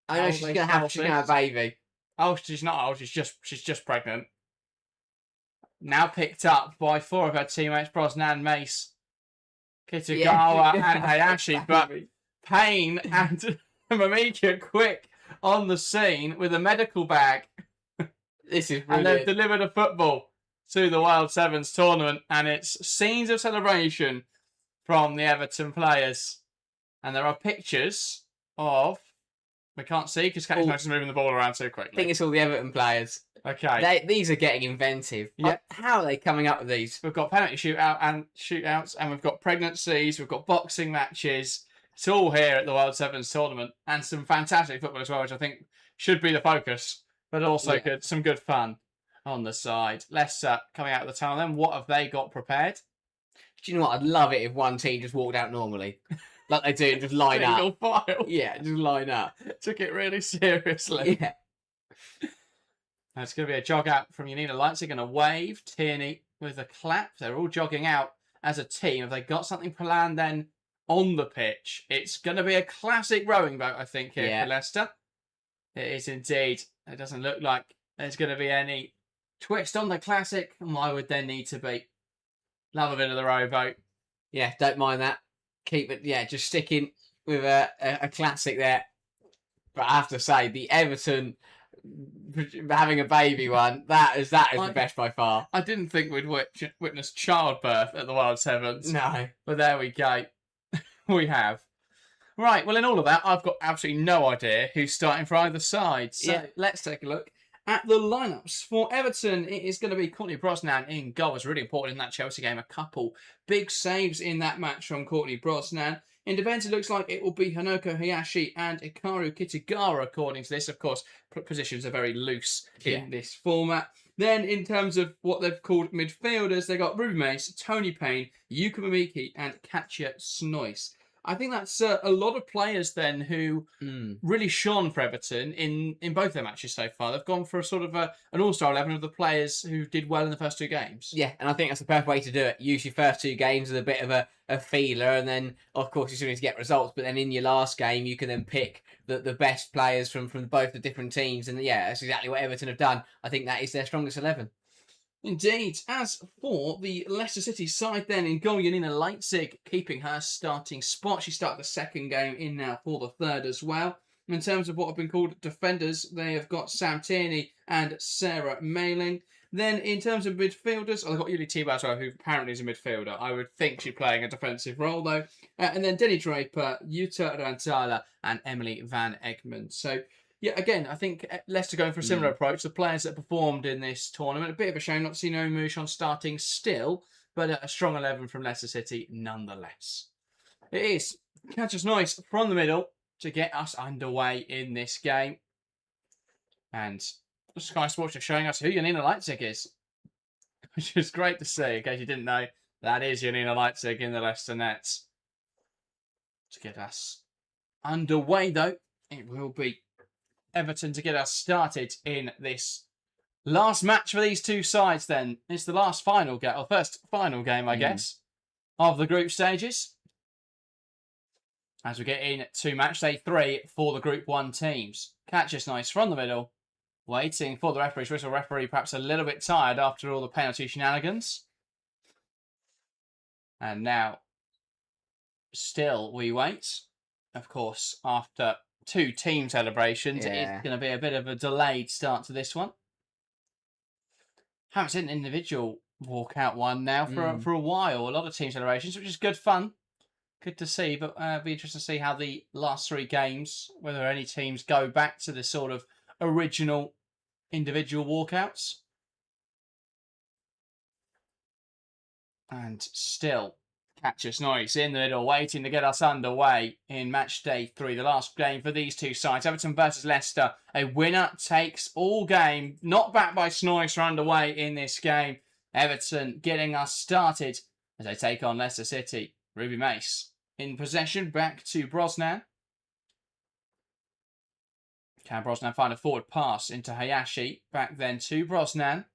Speaker 2: I know she's gonna have a baby.
Speaker 1: Oh, she's not old. She's just pregnant. Now picked up by 4 of her teammates: Brosnan, Mace, Kitagawa, and Hayashi. But Payne and Mamika quick on the scene with a medical bag.
Speaker 2: This is brilliant.
Speaker 1: And they've delivered a football to the World Sevens tournament, and it's scenes of celebration from the Everton players. And there are pictures of... We can't see because Katja Snois is moving the ball around too quickly.
Speaker 2: I think it's all the Everton players.
Speaker 1: Okay.
Speaker 2: These are getting inventive.
Speaker 1: Yep.
Speaker 2: How are they coming up with these?
Speaker 1: We've got penalty shootouts, and we've got pregnancies, we've got boxing matches. It's all here at the World Sevens tournament, and some fantastic football as well, which I think should be the focus, but also some good fun on the side. Leicester coming out of the tunnel then. What have they got prepared?
Speaker 2: Do you know what? I'd love it if one team just walked out normally. Like they do, just line
Speaker 1: Single
Speaker 2: up.
Speaker 1: file.
Speaker 2: Yeah, just line up.
Speaker 1: Took it really seriously.
Speaker 2: Yeah.
Speaker 1: It's going to be a jog out from Yanina Leipzig and a wave. Tierney with a clap. They're all jogging out as a team. Have they got something planned then on the pitch? It's going to be a classic rowing boat, I think, here for Leicester. It is indeed. It doesn't look like there's going to be any twist on the classic. And why would there need to be? Love a bit of the rowboat.
Speaker 2: Yeah, don't mind that. Keep it, just sticking with a classic there. But I have to say, the Everton having a baby one, that is the best by far.
Speaker 1: I didn't think we'd witness childbirth at the World Sevens.
Speaker 2: No.
Speaker 1: But there we go. We have. Right, well, in all of that, I've got absolutely no idea who's starting for either side. So let's take a look at the lineups. For Everton, it is going to be Courtney Brosnan in goal. It was really important in that Chelsea game. A couple big saves in that match from Courtney Brosnan. In defence, it looks like it will be Hanoko Hayashi and Hikaru Kitagawa, according to this. Of course, positions are very loose in this format. Then, in terms of what they've called midfielders, they got Ruby Mace, Tony Payne, Yuka Mamiki, and Katja Snois. I think that's a lot of players then who really shone for Everton in both their matches so far. They've gone for a sort of an all-star 11 of the players who did well in the first 2 games. Yeah,
Speaker 2: and I think that's the perfect way to do it. Use your first 2 games as a bit of a feeler, and then, of course, you still need to get results, but then in your last game, you can then pick the best players from both the different teams, and that's exactly what Everton have done. I think that is their strongest 11.
Speaker 1: Indeed. As for the Leicester City side then, in goal, Yanina Leipzig keeping her starting spot. She started the second game in now for the third as well. In terms of what have been called defenders, they have got Sam Tierney and Sarah Mayling. Then in terms of midfielders, they've got Yuli Tiba as well, who apparently is a midfielder. I would think she's playing a defensive role though. And then Denny Draper, Jutta Rantala and Emily Van Egmond. So yeah, again, I think Leicester going for a similar approach. The players that performed in this tournament, a bit of a shame not to see Naomi Mouchon starting still, but a strong 11 from Leicester City nonetheless. It is Katja Snois from the middle to get us underway in this game. And Sky Sports are showing us who Yanina Leipzig is, which is great to see. In case you didn't know, that is Yanina Leipzig in the Leicester nets. To get us underway, though, it will be Everton to get us started in this last match for these 2 sides then. It's the last final game, or first final game, I guess, of the group stages. As we get into match day 3 for the Group 1 teams. Katja Snois from the middle, waiting for the referee's whistle. Referee perhaps a little bit tired after all the penalty shenanigans. And now, still we wait. Of course, after 2 team celebrations, it's going to be a bit of a delayed start to this one. Haven't seen an individual walk out one now for a while. A lot of team celebrations, which is good fun. Good to see, but be interesting to see how the last 3 games, whether any teams go back to the sort of original individual walkouts. And still, Catch Noise in the middle, waiting to get us underway in match day 3, the last game for these two sides. Everton versus Leicester. A winner takes all game. Not backed by Snoise are underway in this game. Everton getting us started as they take on Leicester City. Ruby Mace in possession, back to Brosnan. Can Brosnan find a forward pass into Hayashi? Back then to Brosnan.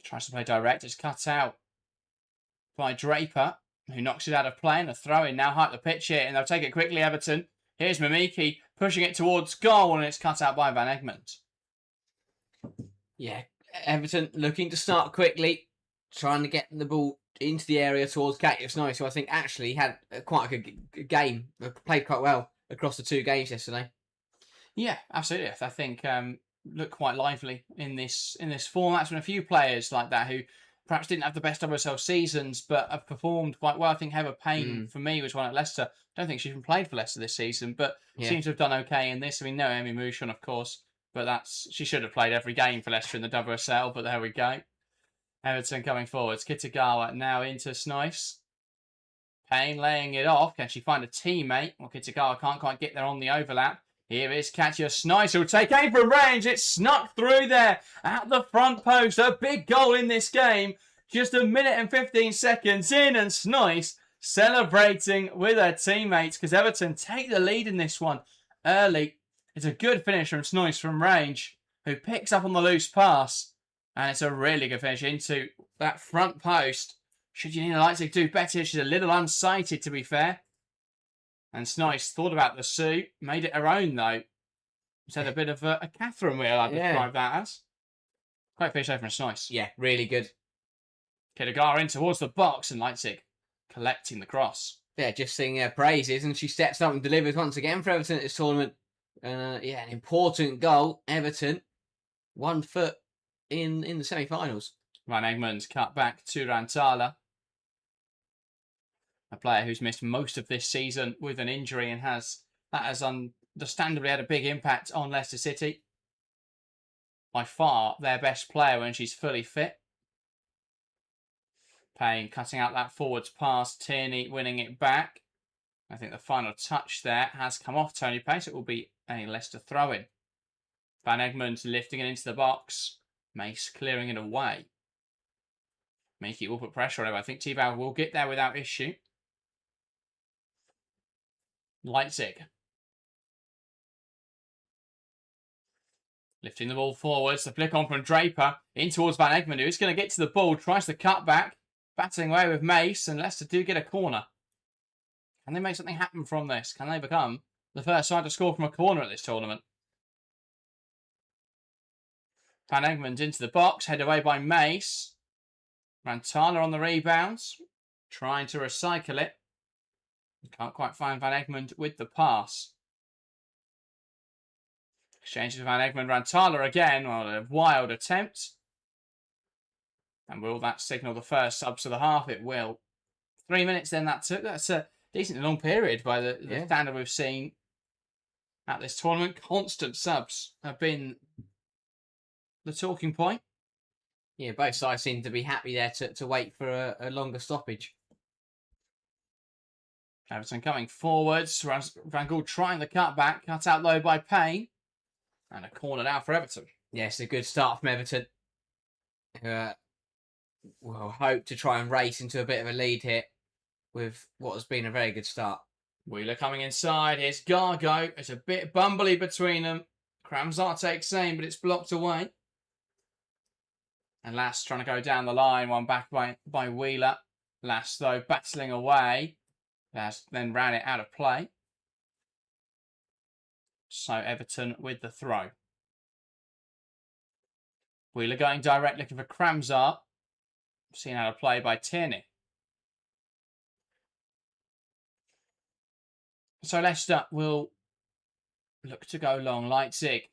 Speaker 1: Tries to play direct. It's cut out by Draper, who knocks it out of play. And a throw in now high up the pitch here. And they'll take it quickly, Everton. Here's Mimiki pushing it towards goal. And it's cut out by Van Egmond.
Speaker 2: Yeah, Everton looking to start quickly. Trying to get the ball into the area towards Catch Noise, who I think actually had quite a good game. Played quite well across the 2 games yesterday.
Speaker 1: Yeah, absolutely. I think looked quite lively in this format. There's been a few players like that who perhaps didn't have the best WSL seasons, but have performed quite well. I think Heather Payne, for me, was one at Leicester. I don't think she even played for Leicester this season, but seems to have done okay in this. I mean, no Amy Mouchon, of course, but she should have played every game for Leicester in the WSL, but there we go. Everton coming forwards. Kitagawa now into Snice. Payne laying it off. Can she find a teammate? Well, Kitagawa can't quite get there on the overlap. Here is Katja Snice, who'll take aim from range. It's snuck through there at the front post. A big goal in this game. Just 1 minute and 15 seconds in, and Snice celebrating with her teammates because Everton take the lead in this one early. It's a good finish from Snice from range, who picks up on the loose pass. And it's a really good finish into that front post. Should Janina Leipzig do better? She's a little unsighted, to be fair. And Snice thought about the suit, made it her own, though. She's had a bit of a Catherine wheel, I'd describe that as. Great finish over from Snice.
Speaker 2: Yeah, really good.
Speaker 1: Kitagawa in towards the box, and Leipzig collecting the cross.
Speaker 2: Yeah, just singing her praises, and she steps up and delivers once again for Everton at this tournament. An important goal. Everton, 1 foot in the semi-finals.
Speaker 1: Van Egmond's cut back to Rantala. A player who's missed most of this season with an injury and has understandably had a big impact on Leicester City. By far their best player when she's fully fit. Payne cutting out that forwards pass. Tierney winning it back. I think the final touch there has come off Tony Pace. It will be a Leicester throw-in. Van Egmond lifting it into the box. Mace clearing it away. Miki will put pressure on him. I think Tebow will get there without issue. Leipzig. Lifting the ball forwards. The flick on from Draper. In towards Van Egmond, who's going to get to the ball. Tries to cut back. Battling away with Mace. And Leicester do get a corner. Can they make something happen from this? Can they become the first side to score from a corner at this tournament? Van Egmond into the box. Head away by Mace. Rantala on the rebounds. Trying to recycle it. Can't quite find Van Egmond with the pass. Exchanges with Van Egmond. Rantala again. Well, a wild attempt. And will that signal the first subs to the half? It will. 3 minutes then that took. That's a decently long period by the standard we've seen at this tournament. Constant subs have been the talking point.
Speaker 2: Yeah, both sides seem to be happy there to wait for a longer stoppage.
Speaker 1: Everton coming forwards. Van Gaal trying the cutback. Cut out low by Payne. And a corner now for Everton.
Speaker 2: Yes, a good start from Everton. We'll hope to try and race into a bit of a lead here with what has been a very good start.
Speaker 1: Wheeler coming inside. Here's Gargo. It's a bit bumbly between them. Kramzar takes aim, but it's blocked away. And Lass trying to go down the line. One back by Wheeler. Lass, though, battling away. Lass then ran it out of play. So Everton with the throw. Wheeler going direct, looking for Kramzar. Seen how to play by Tierney. So Leicester will look to go long. Leipzig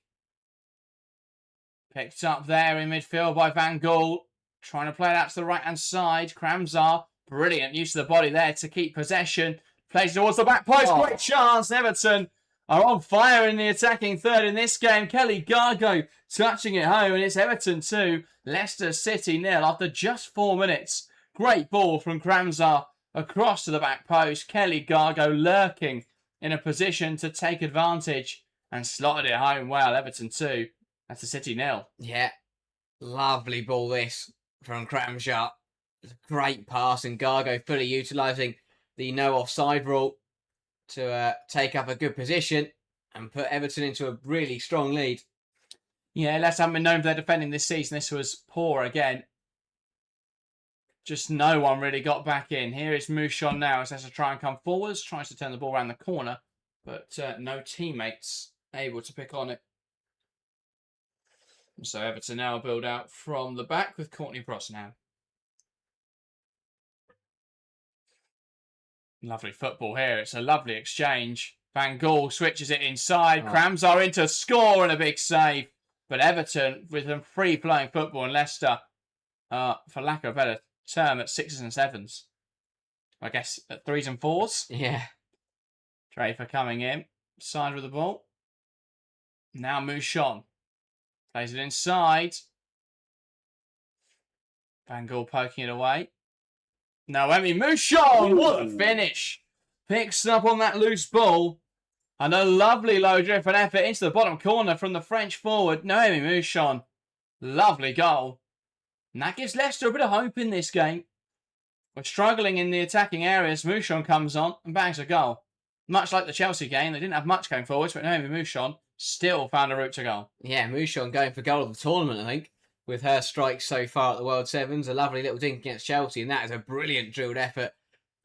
Speaker 1: Picked up there in midfield by Van Gaal. Trying to play it out to the right-hand side. Kramzar, brilliant use of the body there to keep possession. Plays towards the back post. Great chance. Everton are on fire in the attacking third in this game. Kelly Gargo touching it home, and it's Everton 2, Leicester City 0 after just 4 minutes. Great ball from Kramzar across to the back post. Kelly Gargo lurking in a position to take advantage and slotted it home well. Everton 2, Leicester City 0.
Speaker 2: Yeah, lovely ball this from Kramzar. Great pass, and Gargo fully utilising the no offside rule to take up a good position and put Everton into a really strong lead.
Speaker 1: Yeah, Leicester haven't been known for their defending this season. This was poor again. Just no one really got back in. Here is Mouchon now as Leicester try and come forwards. Tries to turn the ball around the corner, but no teammates able to pick on it. So Everton now build out from the back with Courtney Bross now. Lovely football here. It's a lovely exchange. Van Gaal switches it inside. Kramzar in to score and a big save. But Everton with some free-flowing football, and Leicester, for lack of a better term, at 6s and 7s. I guess at 3s and 4s.
Speaker 2: Yeah.
Speaker 1: Draper coming in. Side with the ball. Now Mouchon. Plays it inside. Van Gaal poking it away. Noemi Mouchon, what a finish. Picks up on that loose ball. And a lovely low drift and effort into the bottom corner from the French forward, Noemi Mouchon. Lovely goal. And that gives Leicester a bit of hope in this game. We're struggling in the attacking areas. Mouchon comes on and bags a goal. Much like the Chelsea game, they didn't have much going forwards, but Noemi Mouchon still found a route to goal.
Speaker 2: Yeah, Mouchon going for goal of the tournament, I think. With her strikes so far at the World Sevens, a lovely little dink against Chelsea, and that is a brilliant drilled effort.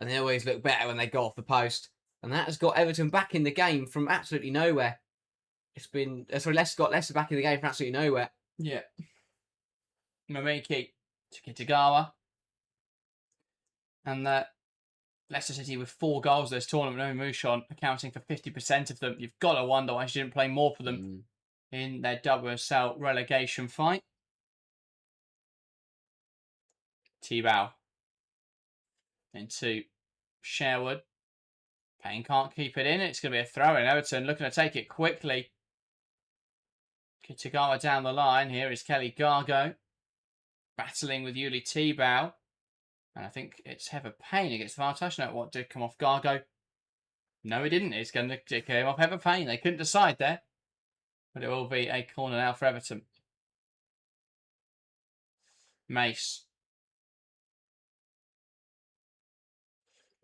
Speaker 2: And they always look better when they go off the post. And that has got Everton back in the game from absolutely nowhere. It's been... Leicester got Leicester back in the game from absolutely nowhere.
Speaker 1: Yeah. Mamiki to Kitagawa. And Leicester City with 4 goals this tournament, Noemi Mouchon accounting for 50% of them. You've got to wonder why she didn't play more for them in their WSL relegation fight. T-Bow into Sherwood. Payne can't keep it in. It's going to be a throw in. Everton looking to take it quickly. Kitagawa down the line. Here is Kelly Gargo battling with Yuli T-Bow. And I think it's Heather Payne against the far touch. No, what did come off Gargo? No, it didn't. It's going to come off Heather Payne. They couldn't decide there. But it will be a corner now for Everton. Mace.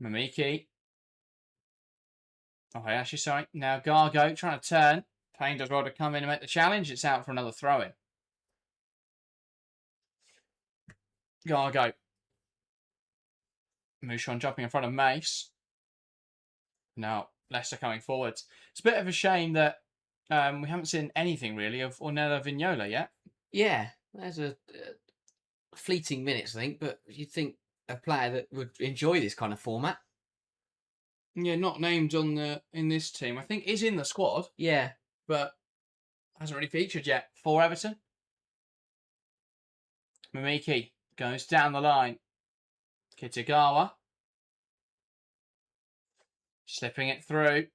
Speaker 1: Mamiki. Oh, actually, sorry. Now Gargo trying to turn. Payne does well to come in and make the challenge. It's out for another throw-in. Gargo. Mouchon jumping in front of Mace. Now, Leicester coming forwards. It's a bit of a shame that we haven't seen anything, really, of Ornella Vignola yet.
Speaker 2: Yeah, there's a fleeting minutes, I think, but you'd think a player that would enjoy this kind of format.
Speaker 1: Yeah, not named on in this team. I think is in the squad.
Speaker 2: Yeah.
Speaker 1: But hasn't really featured yet for Everton. Mamiki goes down the line. Kitagawa. Slipping it through.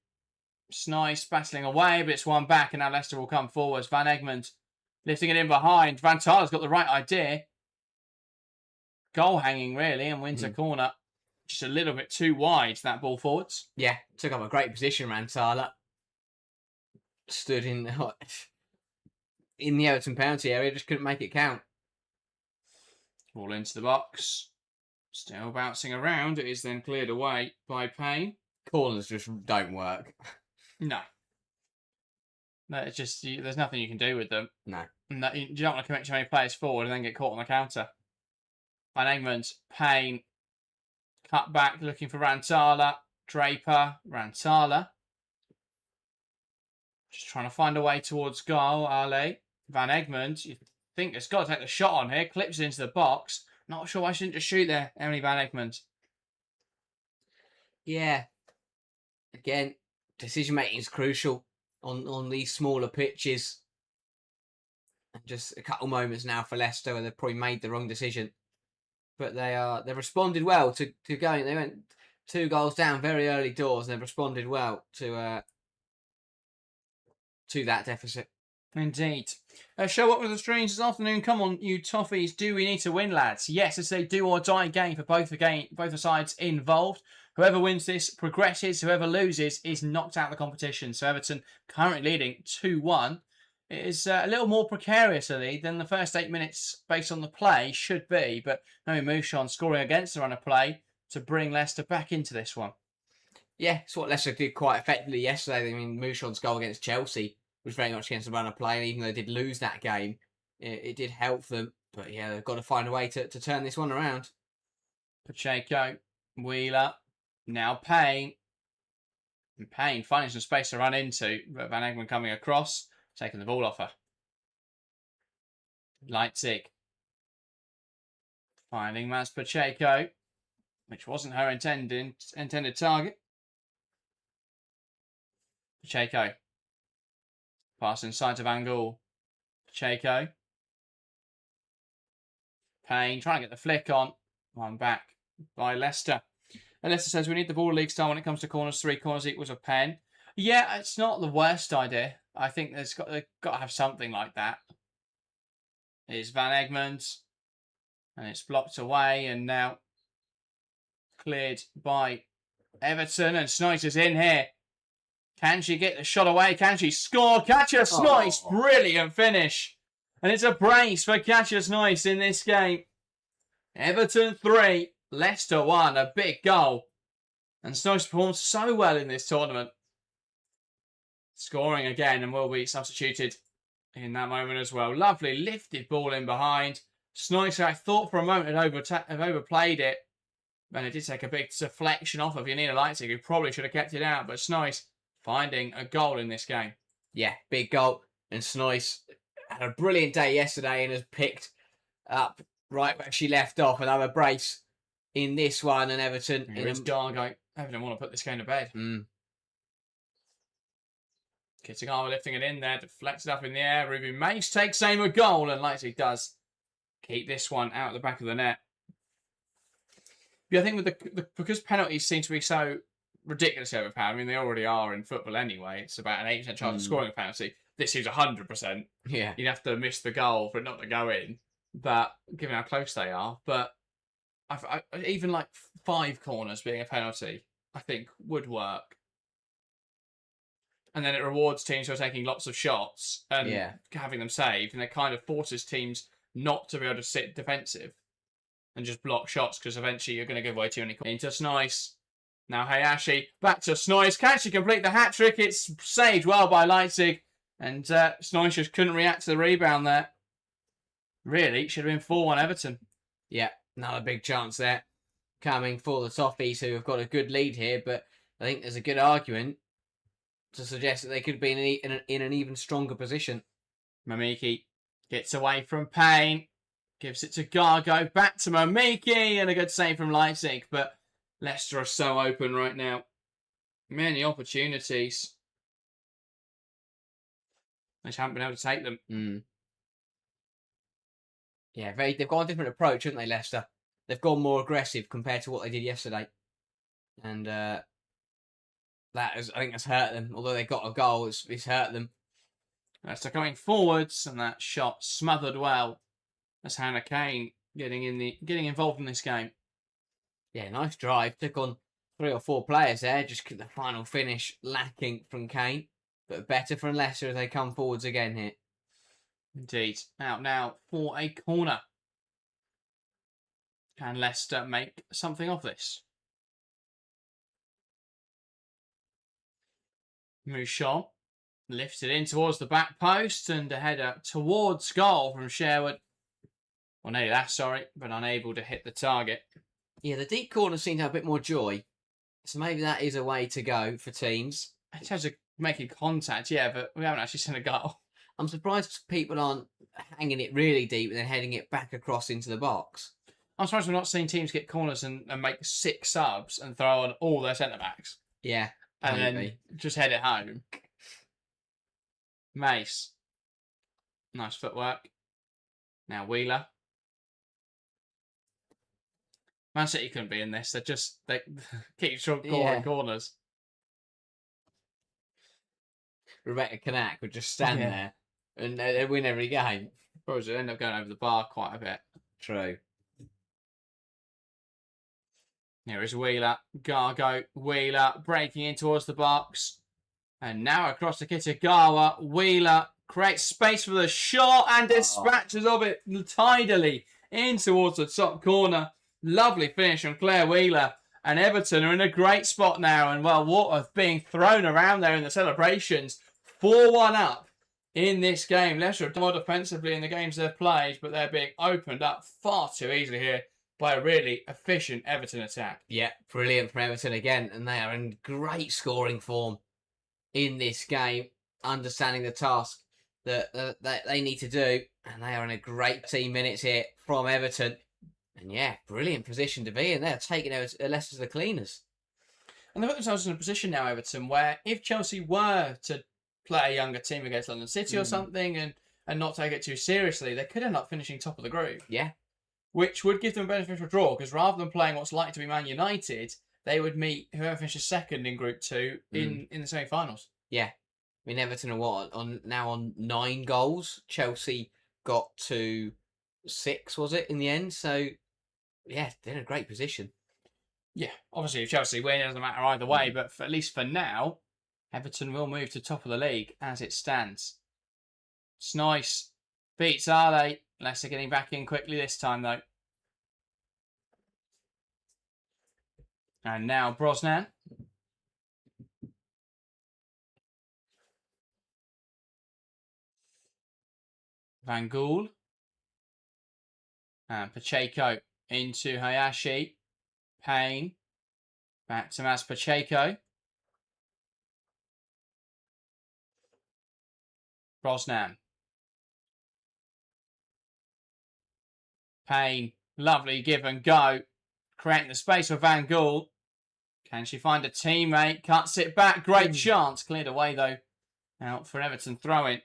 Speaker 1: Snice battling away, but it's one back, and now Leicester will come forwards. Van Egmond lifting it in behind. Van Thaler's got the right idea. Goal hanging, really, and wins a corner. Just a little bit too wide, that ball forwards.
Speaker 2: Yeah, took up a great position, Van Thaler. Stood in the Everton penalty area, just couldn't make it count.
Speaker 1: Ball into the box. Still bouncing around. It is then cleared away by Payne.
Speaker 2: Corners just don't work.
Speaker 1: No. No, it's just, there's nothing you can do with them.
Speaker 2: No.
Speaker 1: No, you don't want to commit too many players forward and then get caught on the counter. Van Egmond, Payne, cut back, looking for Rantala, Draper, Rantala. Just trying to find a way towards goal, Ale. Van Egmond, you think it's got to take the shot on here, clips it into the box. Not sure why she didn't just shoot there, Emily Van Egmond.
Speaker 2: Yeah. Again, decision making is crucial on these smaller pitches. Just a couple moments now for Leicester where they've probably made the wrong decision. But they've responded well to going. They went 2 goals down very early doors, and they've responded well to that deficit.
Speaker 1: Indeed. Show up with the streams this afternoon. Come on, you toffees. Do we need to win, lads? Yes, it's a do or die game for both the sides involved. Whoever wins this progresses. Whoever loses is knocked out of the competition. So Everton currently leading 2-1. It is a little more precarious a lead than the first 8 minutes based on the play should be. But no, Mouchon scoring against the run of play to bring Leicester back into this one.
Speaker 2: Yeah, it's what Leicester did quite effectively yesterday. I mean, Mouchon's goal against Chelsea was very much against the run of play, and even though they did lose that game, it did help them. But yeah, they've got to find a way to turn this one around.
Speaker 1: Pacheco, Wheeler, now Payne. And Payne finding some space to run into, but Van Egmond coming across, taking the ball off her. Leipzig. Finding Mas Pacheco, which wasn't her intended target. Pacheco. Pass inside to Van Gaal. Pacheco. Payne trying to get the flick on. One back by Leicester. And Leicester says we need the ball league style when it comes to corners. 3 corners equals a pen. Yeah, it's not the worst idea. I think they've got to have something like that. It's Van Egmond. And it's blocked away. And now cleared by Everton. And Snyder's in here. Can she get the shot away? Can she score? Katja Snyce, brilliant finish. And it's a brace for Katja Snyce in this game. Everton 3, Leicester 1, a big goal. And Snyce performed so well in this tournament. Scoring again and will be substituted in that moment as well. Lovely lifted ball in behind. Snyce, I thought for a moment had overplayed it. And it did take a big deflection off of Janina Leipzig, who probably should have kept it out. But Snyce finding a goal in this game.
Speaker 2: Yeah, big goal. And Snyce had a brilliant day yesterday and has picked up right where she left off. Another brace in this one. And Everton...
Speaker 1: Here is Dargo. Everton want to put this game to bed. Kitagawa lifting it in there. Deflects it up in the air. Ruby Mace takes aim a goal. And Leipzig does keep this one out the back of the net. But I think with because penalties seem to be so ridiculously overpowered. I mean, they already are in football anyway. It's about an 8% chance of scoring a penalty. This is 100%.
Speaker 2: Yeah.
Speaker 1: You'd have to miss the goal for it not to go in. But given how close they are. But even like 5 corners being a penalty, I think would work. And then it rewards teams who are taking lots of shots and having them saved. And it kind of forces teams not to be able to sit defensive and just block shots because eventually you're going to give away too many corners. Into Snyce. Now Hayashi, back to Snyce. Can she complete the hat-trick? It's saved well by Leipzig. And Snyce just couldn't react to the rebound there. Really, should have been 4-1 Everton.
Speaker 2: Yeah, another big chance there coming for the Toffees, who have got a good lead here. But I think there's a good argument to suggest that they could be in an even stronger position.
Speaker 1: Mamiki gets away from Payne. Gives it to Gargo. Back to Mamiki. And a good save from Leipzig. But Leicester are so open right now. Many opportunities. They just haven't been able to take them.
Speaker 2: Yeah, they've got a different approach, haven't they, Leicester? They've gone more aggressive compared to what they did yesterday. And I think that's hurt them. Although they got a goal, it's hurt them.
Speaker 1: Leicester coming forwards, and that shot smothered well. That's Hannah Kane getting involved in this game.
Speaker 2: Yeah, nice drive. Took on 3 or 4 players there. Just the final finish lacking from Kane. But better from Leicester as they come forwards again here.
Speaker 1: Indeed. Out now for a corner. Can Leicester make something of this? Mouchon lifts it in towards the back post and a header towards goal from Sherwood. Well, nearly that, sorry, but unable to hit the target.
Speaker 2: Yeah, the deep corners seem to have a bit more joy. So maybe that is a way to go for teams.
Speaker 1: In terms of making contact, yeah, but we haven't actually seen a goal.
Speaker 2: I'm surprised people aren't hanging it really deep and then heading it back across into the box.
Speaker 1: I'm surprised we're not seeing teams get corners and make 6 subs and throw on all their centre-backs.
Speaker 2: Yeah,
Speaker 1: and then just head it home. Mace. Nice footwork. Now Wheeler. Man City couldn't be in this. They keep scoring corners.
Speaker 2: Rebecca Kanak would just stand there and they'd win every game.
Speaker 1: Probably would end up going over the bar quite a bit.
Speaker 2: True.
Speaker 1: Here is Wheeler. Gargo. Wheeler breaking in towards the box. And now across to Kitagawa. Wheeler creates space for the shot and dispatches of it tidily in towards the top corner. Lovely finish from Claire Wheeler. And Everton are in a great spot now. And, well, water being thrown around there in the celebrations. 4-1 up in this game. Leicester have done more defensively in the games they've played, but they're being opened up far too easily here by a really efficient Everton attack.
Speaker 2: Yeah, brilliant from Everton again. And they are in great scoring form in this game, understanding the task that they need to do. And they are in a great team minutes here from Everton. And yeah, brilliant position to be in. They're taking Leicester to the cleaners.
Speaker 1: And they put themselves in a position now, Everton, where if Chelsea were to play a younger team against London City or something and not take it too seriously, they could end up finishing top of the group.
Speaker 2: Yeah.
Speaker 1: Which would give them a beneficial draw, because rather than playing what's likely to be Man United, they would meet whoever finishes second in Group 2 in the semi-finals.
Speaker 2: Yeah. I mean, Everton are on 9 goals. Chelsea got to 6, was it, in the end? So, yeah, they're in a great position.
Speaker 1: Yeah, obviously if Chelsea win, it doesn't matter either way, but at least for now, Everton will move to top of the league as it stands. It's nice. Beats Ale. Leicester getting back in quickly this time, though. And now Brosnan. Van Gool. And Pacheco into Hayashi. Payne. Back to Mas Pacheco. Brosnan. Payne. Lovely give and go. Creating the space for Van Gool. Can she find a teammate? Cuts it back. Great chance. Cleared away, though. Out for Everton throwing.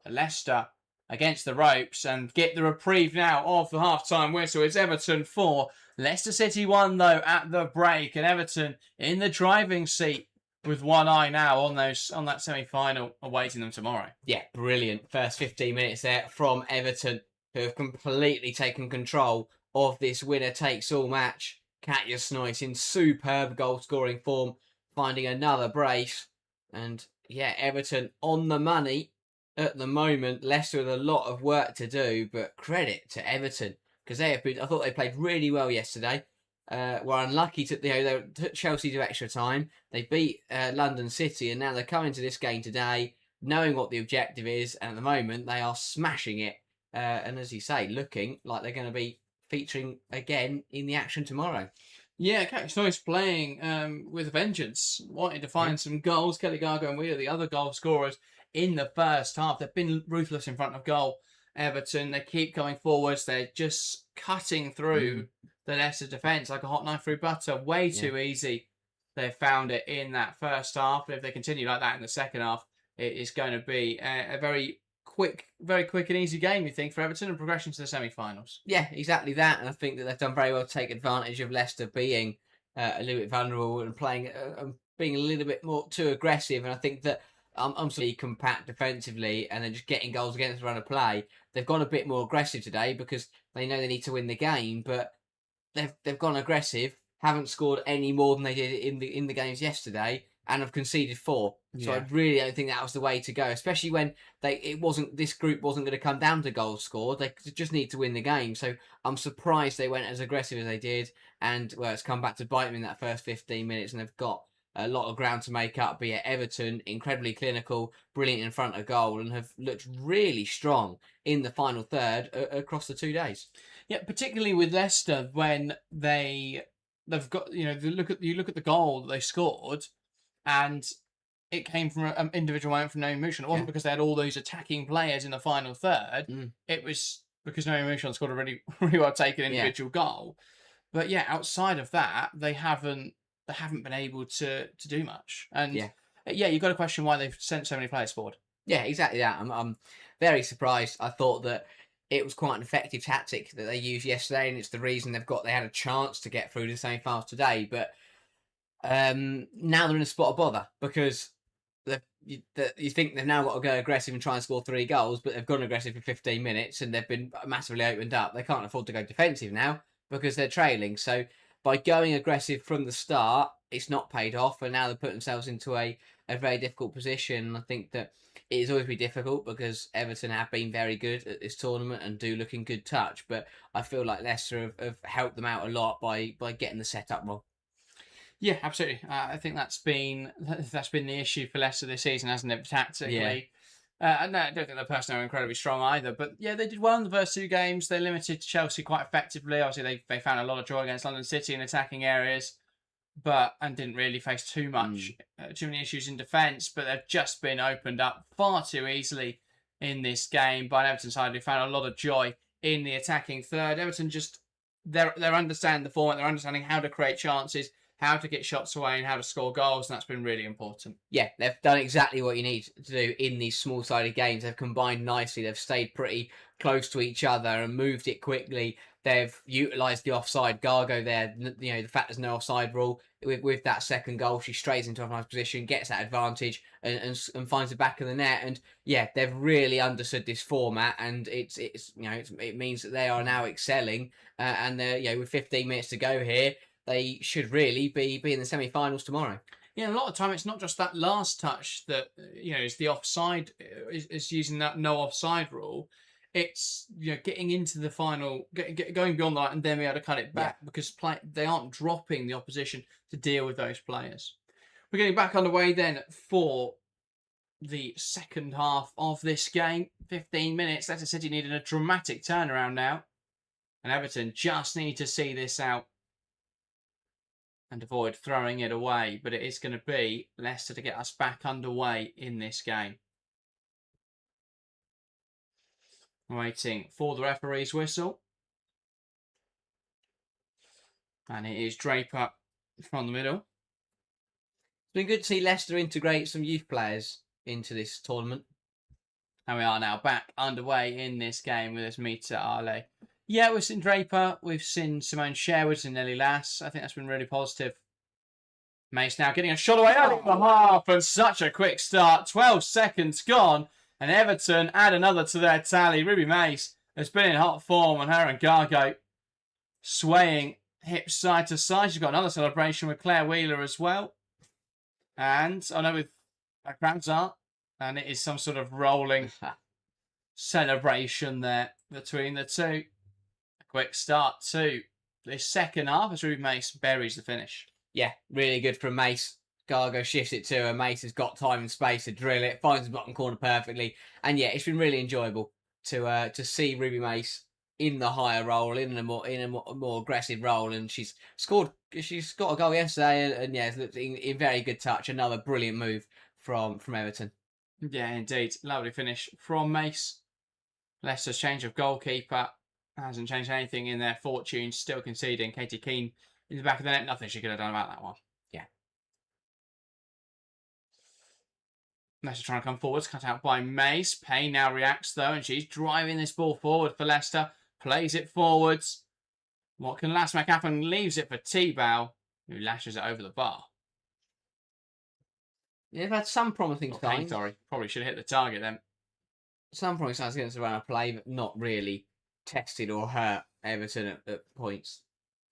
Speaker 1: Leicester against the ropes and get the reprieve now of the half-time whistle. It's Everton 4. Leicester City 1, though, at the break. And Everton in the driving seat with one eye now on that semi-final awaiting them tomorrow.
Speaker 2: Yeah, brilliant. First 15 minutes there from Everton, who have completely taken control of this winner-takes-all match. Katja Snoyce in superb goal-scoring form, finding another brace. And, yeah, Everton on the money at the moment. Leicester with a lot of work to do, but credit to Everton, because I thought they played really well yesterday. Were unlucky they took Chelsea to extra time. They beat London City, and now they're coming to this game today, knowing what the objective is, and at the moment they are smashing it. And as you say, looking like they're going to be featuring again in the action tomorrow.
Speaker 1: Yeah, Katja Snoyce playing with a vengeance, wanting to find some goals. Kelly Gargo and Wheeler, the other goal scorers in the first half. They've been ruthless in front of goal. Everton, they keep going forwards. They're just cutting through the Leicester defence like a hot knife through butter. Way too easy. They found it in that first half. But if they continue like that in the second half, it is going to be a very quick and easy game, you think, for Everton, and progression to the semi-finals.
Speaker 2: Yeah, exactly that. And I think that they've done very well to take advantage of Leicester being a little bit vulnerable and playing, being a little bit more too aggressive. And I think that I'm really compact defensively and then just getting goals against the run of play. They've gone a bit more aggressive today because they know they need to win the game, but they've gone aggressive, haven't scored any more than they did in the games yesterday, and have conceded 4. So I really don't think that was the way to go, especially when this group wasn't going to come down to goals scored. They just need to win the game. So I'm surprised they went as aggressive as they did, and well, it's come back to bite them in that first 15 minutes, and they've got a lot of ground to make up. Be it Everton, incredibly clinical, brilliant in front of goal, and have looked really strong in the final third across the 2 days.
Speaker 1: Yeah, particularly with Leicester when they've got, you look at the goal that they scored, and it came from an individual moment from Naomi Mouchon. It wasn't because they had all those attacking players in the final third. It was because Naomi Mouchon scored a really, really well taken individual goal. But yeah, outside of that, they haven't been able to do much. And you've got to question why they've sent so many players forward.
Speaker 2: Yeah, exactly that. very surprised. I thought that it was quite an effective tactic that they used yesterday, and it's the reason they had a chance to get through the semi-finals today. But now they're in a spot of bother because you think they've now got to go aggressive and try and score 3 goals, but they've gone aggressive for 15 minutes and they've been massively opened up. They can't afford to go defensive now because they're trailing. So by going aggressive from the start, it's not paid off, and now they've put themselves into a very difficult position. I think that it is always be difficult because Everton have been very good at this tournament and do look in good touch, but I feel like Leicester have helped them out a lot by getting the setup wrong.
Speaker 1: Yeah, absolutely. I think that's been the issue for Leicester this season, hasn't it? Tactically, no, I don't think the personnel are incredibly strong either. But yeah, they did well in the first 2 games. They limited Chelsea quite effectively. Obviously, they found a lot of joy against London City in attacking areas, and didn't really face too many issues in defence. But they've just been opened up far too easily in this game by an Everton side who found a lot of joy in the attacking third. Everton they're understanding the format. They're understanding how to create chances, how to get shots away, and how to score goals, and that's been really important.
Speaker 2: Yeah, they've done exactly what you need to do in these small-sided games. They've combined nicely. They've stayed pretty close to each other and moved it quickly. They've utilised the offside Gargo there. You know, the fact there's no offside rule. With that second goal, she strays into a nice position, gets that advantage, and finds the back of the net. And yeah, they've really understood this format, and it means that they are now excelling. And they're, with 15 minutes to go here, they should really be in the semi-finals tomorrow.
Speaker 1: Yeah, a lot of time it's not just that last touch that is the offside, is using that no offside rule. It's getting into the final, going beyond that, and then be able to cut it back because they aren't dropping the opposition to deal with those players. We're getting back underway then for the second half of this game. 15 minutes. Leicester City needed a dramatic turnaround now, and Everton just need to see this out and avoid throwing it away. But it is going to be Leicester to get us back underway in this game. Waiting for the referee's whistle. And it is Draper from the middle.
Speaker 2: It's been good to see Leicester integrate some youth players into this tournament.
Speaker 1: And we are now back underway in this game with Asmita Ale. Yeah, we've seen Draper, we've seen Simone Sherwood and Nelly Lass. I think that's been really positive. Mace now getting a shot away out of the half, and such a quick start. 12 seconds gone, and Everton add another to their tally. Ruby Mace has been in hot form, and her and Gargo swaying hips side to side. She's got another celebration with Claire Wheeler as well. And I know with Kramzart, and it is some sort of rolling celebration there between the two. A quick start to this second half as Ruby Mace buries the finish.
Speaker 2: Yeah, really good from Mace. Gargo shifts it to her. Mace has got time and space to drill it, finds the bottom corner perfectly. And yeah, it's been really enjoyable to see Ruby Mace in the higher role, in a more aggressive role, and she's got a goal yesterday, and yeah, it's in very good touch. Another brilliant move from Everton.
Speaker 1: Yeah, indeed, lovely finish from Mace. Leicester's change of goalkeeper hasn't changed anything in their fortunes. Still conceding. Katie Keane in the back of the net. Nothing she could have done about that one.
Speaker 2: Yeah.
Speaker 1: Leicester trying to come forwards, cut out by Mace. Payne now reacts though, and she's driving this ball forward for Leicester. Plays it forwards. What can last make happen? Leaves it for T-Bow, who lashes it over the bar.
Speaker 2: Yeah, they've had some promising signs.
Speaker 1: Sorry, probably should have hit the target then.
Speaker 2: Some promising signs against the run of play, but not really tested or hurt Everton at points.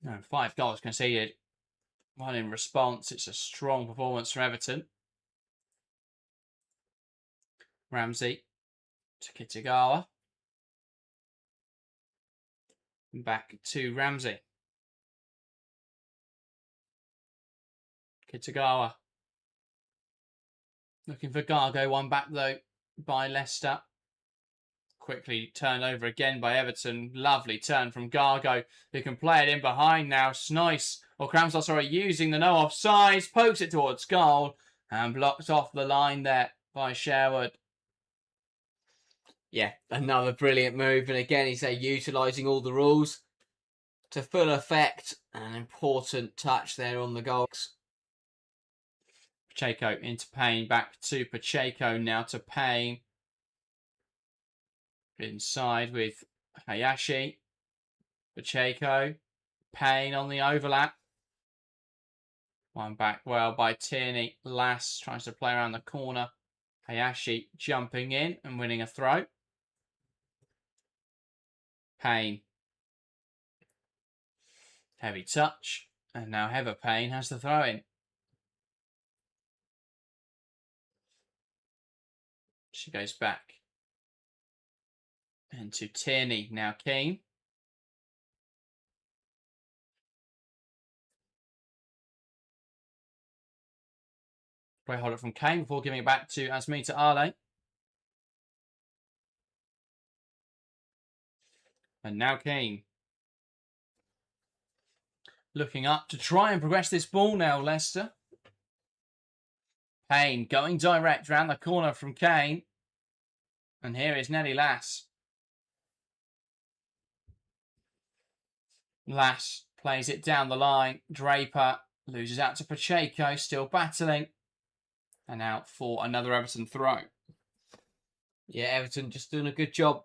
Speaker 1: No, 5 goals conceded. 1 in response. It's a strong performance from Everton. Ramsey to Kitagawa. Back to Ramsey. Kitagawa. Looking for Gargo. One back though by Leicester. Quickly turned over again by Everton. Lovely turn from Gargo, who can play it in behind now. Kramzar, sorry, using the no offsides. Pokes it towards goal and blocked off the line there by Sherwood.
Speaker 2: Yeah, another brilliant move. And again, he's utilising all the rules to full effect. An important touch there on the goals.
Speaker 1: Pacheco into Payne. Back to Pacheco now to Payne. Inside with Hayashi. Pacheco. Payne on the overlap. One back well by Tierney. Lass tries to play around the corner. Hayashi jumping in and winning a throw. Payne. Heavy touch. And now Heather Payne has the throw in. She goes back. And to Tierney. Now Keane. Great hold it from Kane before giving it back to Asmita Ale. And now Keane. Looking up to try and progress this ball now, Leicester. Payne going direct round the corner from Kane. And here is Nelly Lass. Lass plays it down the line. Draper loses out to Pacheco, still battling. And out for another Everton throw.
Speaker 2: Yeah, Everton just doing a good job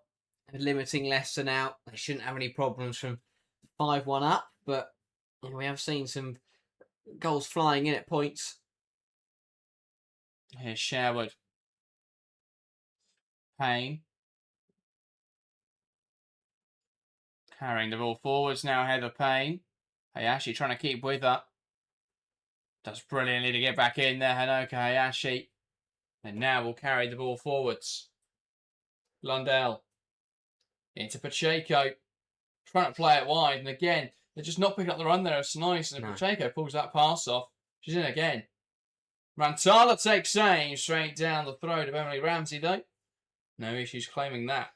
Speaker 2: of limiting Leicester now. They shouldn't have any problems from 5-1 up, but we have seen some goals flying in at points.
Speaker 1: Here's Sherwood. Payne. Carrying the ball forwards now, Heather Payne. Hayashi trying to keep with her. Does brilliantly to get back in there, Hanoka Hayashi. And now will carry the ball forwards. Blundell. Into Pacheco. Trying to play it wide. And again, they're just not picking up the run there. It's nice. And Pacheco pulls that pass off. She's in again. Rantala takes aim straight down the throat of Emily Ramsey, though. No issues claiming that.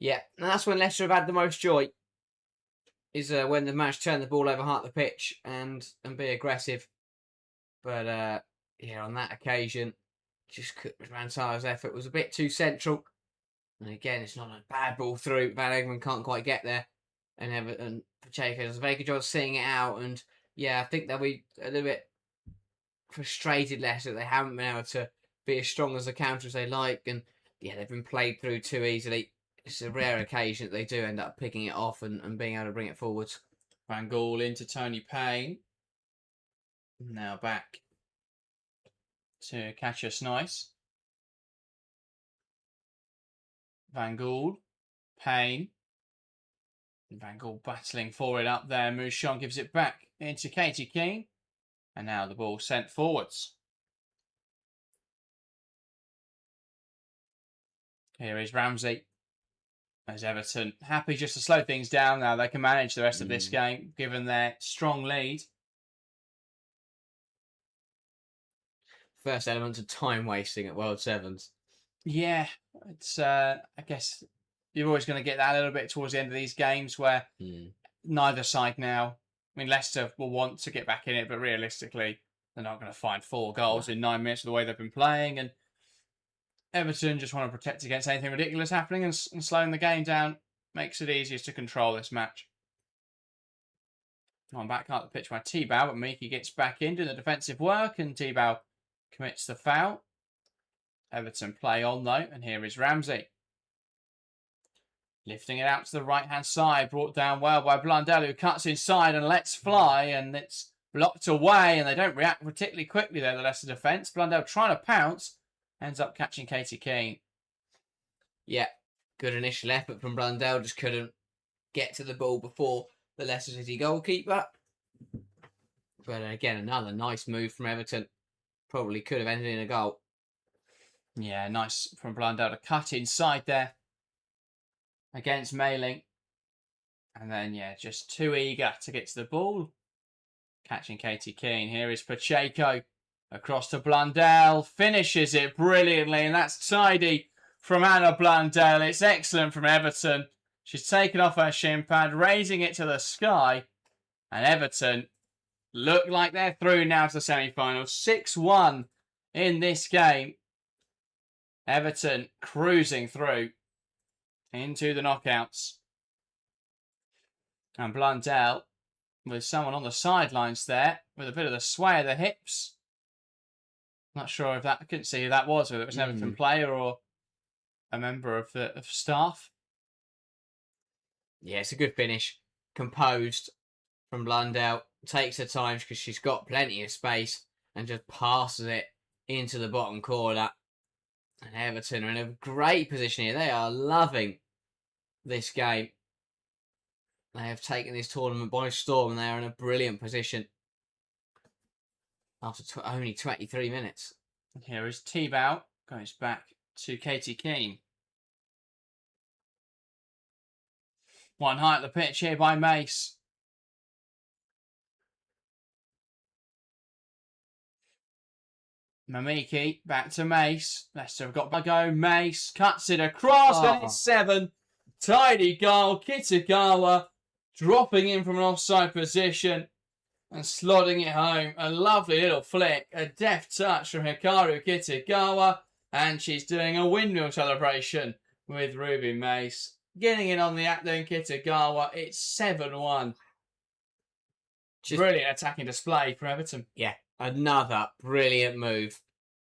Speaker 2: Yeah, and that's when Leicester have had the most joy. Is when the match turn the ball over half the pitch and be aggressive. But yeah, on that occasion, just Rantala's effort was a bit too central. And again, it's not a bad ball through. Van Egmond can't quite get there. And Pacheco does a very good job of seeing it out. And yeah, I think they'll be a little bit frustrated Leicester. They haven't been able to be as strong as the counter as they like. And yeah, they've been played through too easily. It's a rare occasion that they do end up picking it off and being able to bring it forwards.
Speaker 1: Van Gaal into Tony Payne. Now back to Cassius Nice. Van Gaal. Payne. Van Gaal battling for it up there. Mouchon gives it back into Katie Keane. And now the ball sent forwards. Here is Ramsey. As Everton happy just to slow things down now. They can manage the rest of this game, given their strong lead.
Speaker 2: First element of time wasting at World Sevens.
Speaker 1: Yeah, it's. I guess you're always going to get that a little bit towards the end of these games where neither side now. I mean, Leicester will want to get back in it, but realistically, they're not going to find 4 goals in 9 minutes of the way they've been playing. And Everton just want to protect against anything ridiculous happening, and slowing the game down makes it easiest to control this match. On back up the pitch by Tebow, but Miki gets back in doing the defensive work, and Tebow commits the foul. Everton play on though, and here is Ramsey. Lifting it out to the right-hand side, brought down well by Blundell, who cuts inside and lets fly, and it's blocked away, and they don't react particularly quickly there, the Leicester defence. Blundell trying to pounce, ends up catching Katie Keane.
Speaker 2: Yeah, good initial effort from Blundell, just couldn't get to the ball before the Leicester City goalkeeper. But again, another nice move from Everton. Probably could have ended in a goal.
Speaker 1: Yeah, nice from Blundell to cut inside there against Mailing. And then, yeah, just too eager to get to the ball. Catching Katie Keane. Here is Pacheco. Across to Blundell, finishes it brilliantly, and that's tidy from Anna Blundell. It's excellent from Everton. She's taken off her shin pad, raising it to the sky, and Everton look like they're through now to the semi-finals. 6-1 in this game. Everton cruising through into the knockouts. And Blundell, with someone on the sidelines there, with a bit of the sway of the hips. Not sure if that, I couldn't see who that was, whether it was an Everton player or a member of the staff.
Speaker 2: Yeah, it's a good finish. Composed from Blundell. Takes her time because she's got plenty of space and just passes it into the bottom corner. And Everton are in a great position here. They are loving this game. They have taken this tournament by storm and they are in a brilliant position after only 23 minutes.
Speaker 1: Here is T-Bow. Goes back to Katie Keane. One high at the pitch here by Mace. Mamiki back to Mace. Leicester have got to go. Mace cuts it across and it's 7. Tidy goal. Kitagawa dropping in from an offside position and slotting it home. A lovely little flick. A deft touch from Hikaru Kitagawa. And she's doing a windmill celebration with Ruby Mace. Getting in on the act then Kitagawa. It's 7-1. Brilliant attacking display for Everton.
Speaker 2: Yeah, another brilliant move.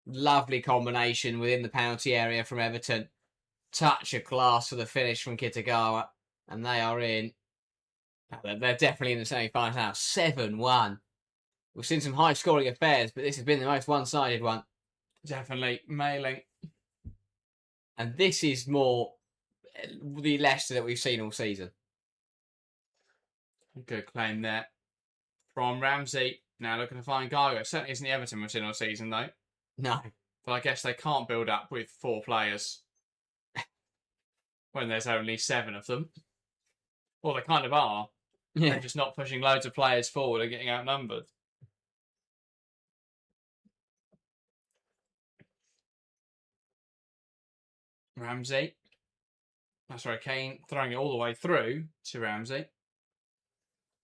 Speaker 2: Lovely combination within the penalty area from Everton. Touch of class for the finish from Kitagawa. And they are in. They're definitely in the semi-finals now. 7-1. We've seen some high-scoring affairs, but this has been the most one-sided one.
Speaker 1: Definitely mailing.
Speaker 2: And this is more the Leicester that we've seen all season.
Speaker 1: Good claim there from Ramsey. Now looking to find Gargo. Certainly isn't the Everton we've seen all season, though.
Speaker 2: No.
Speaker 1: But I guess they can't build up with 4 players when there's only 7 of them. Well, they kind of are.
Speaker 2: Yeah.
Speaker 1: They're just not pushing loads of players forward and getting outnumbered. Ramsey. That's right, Kane throwing it all the way through to Ramsey.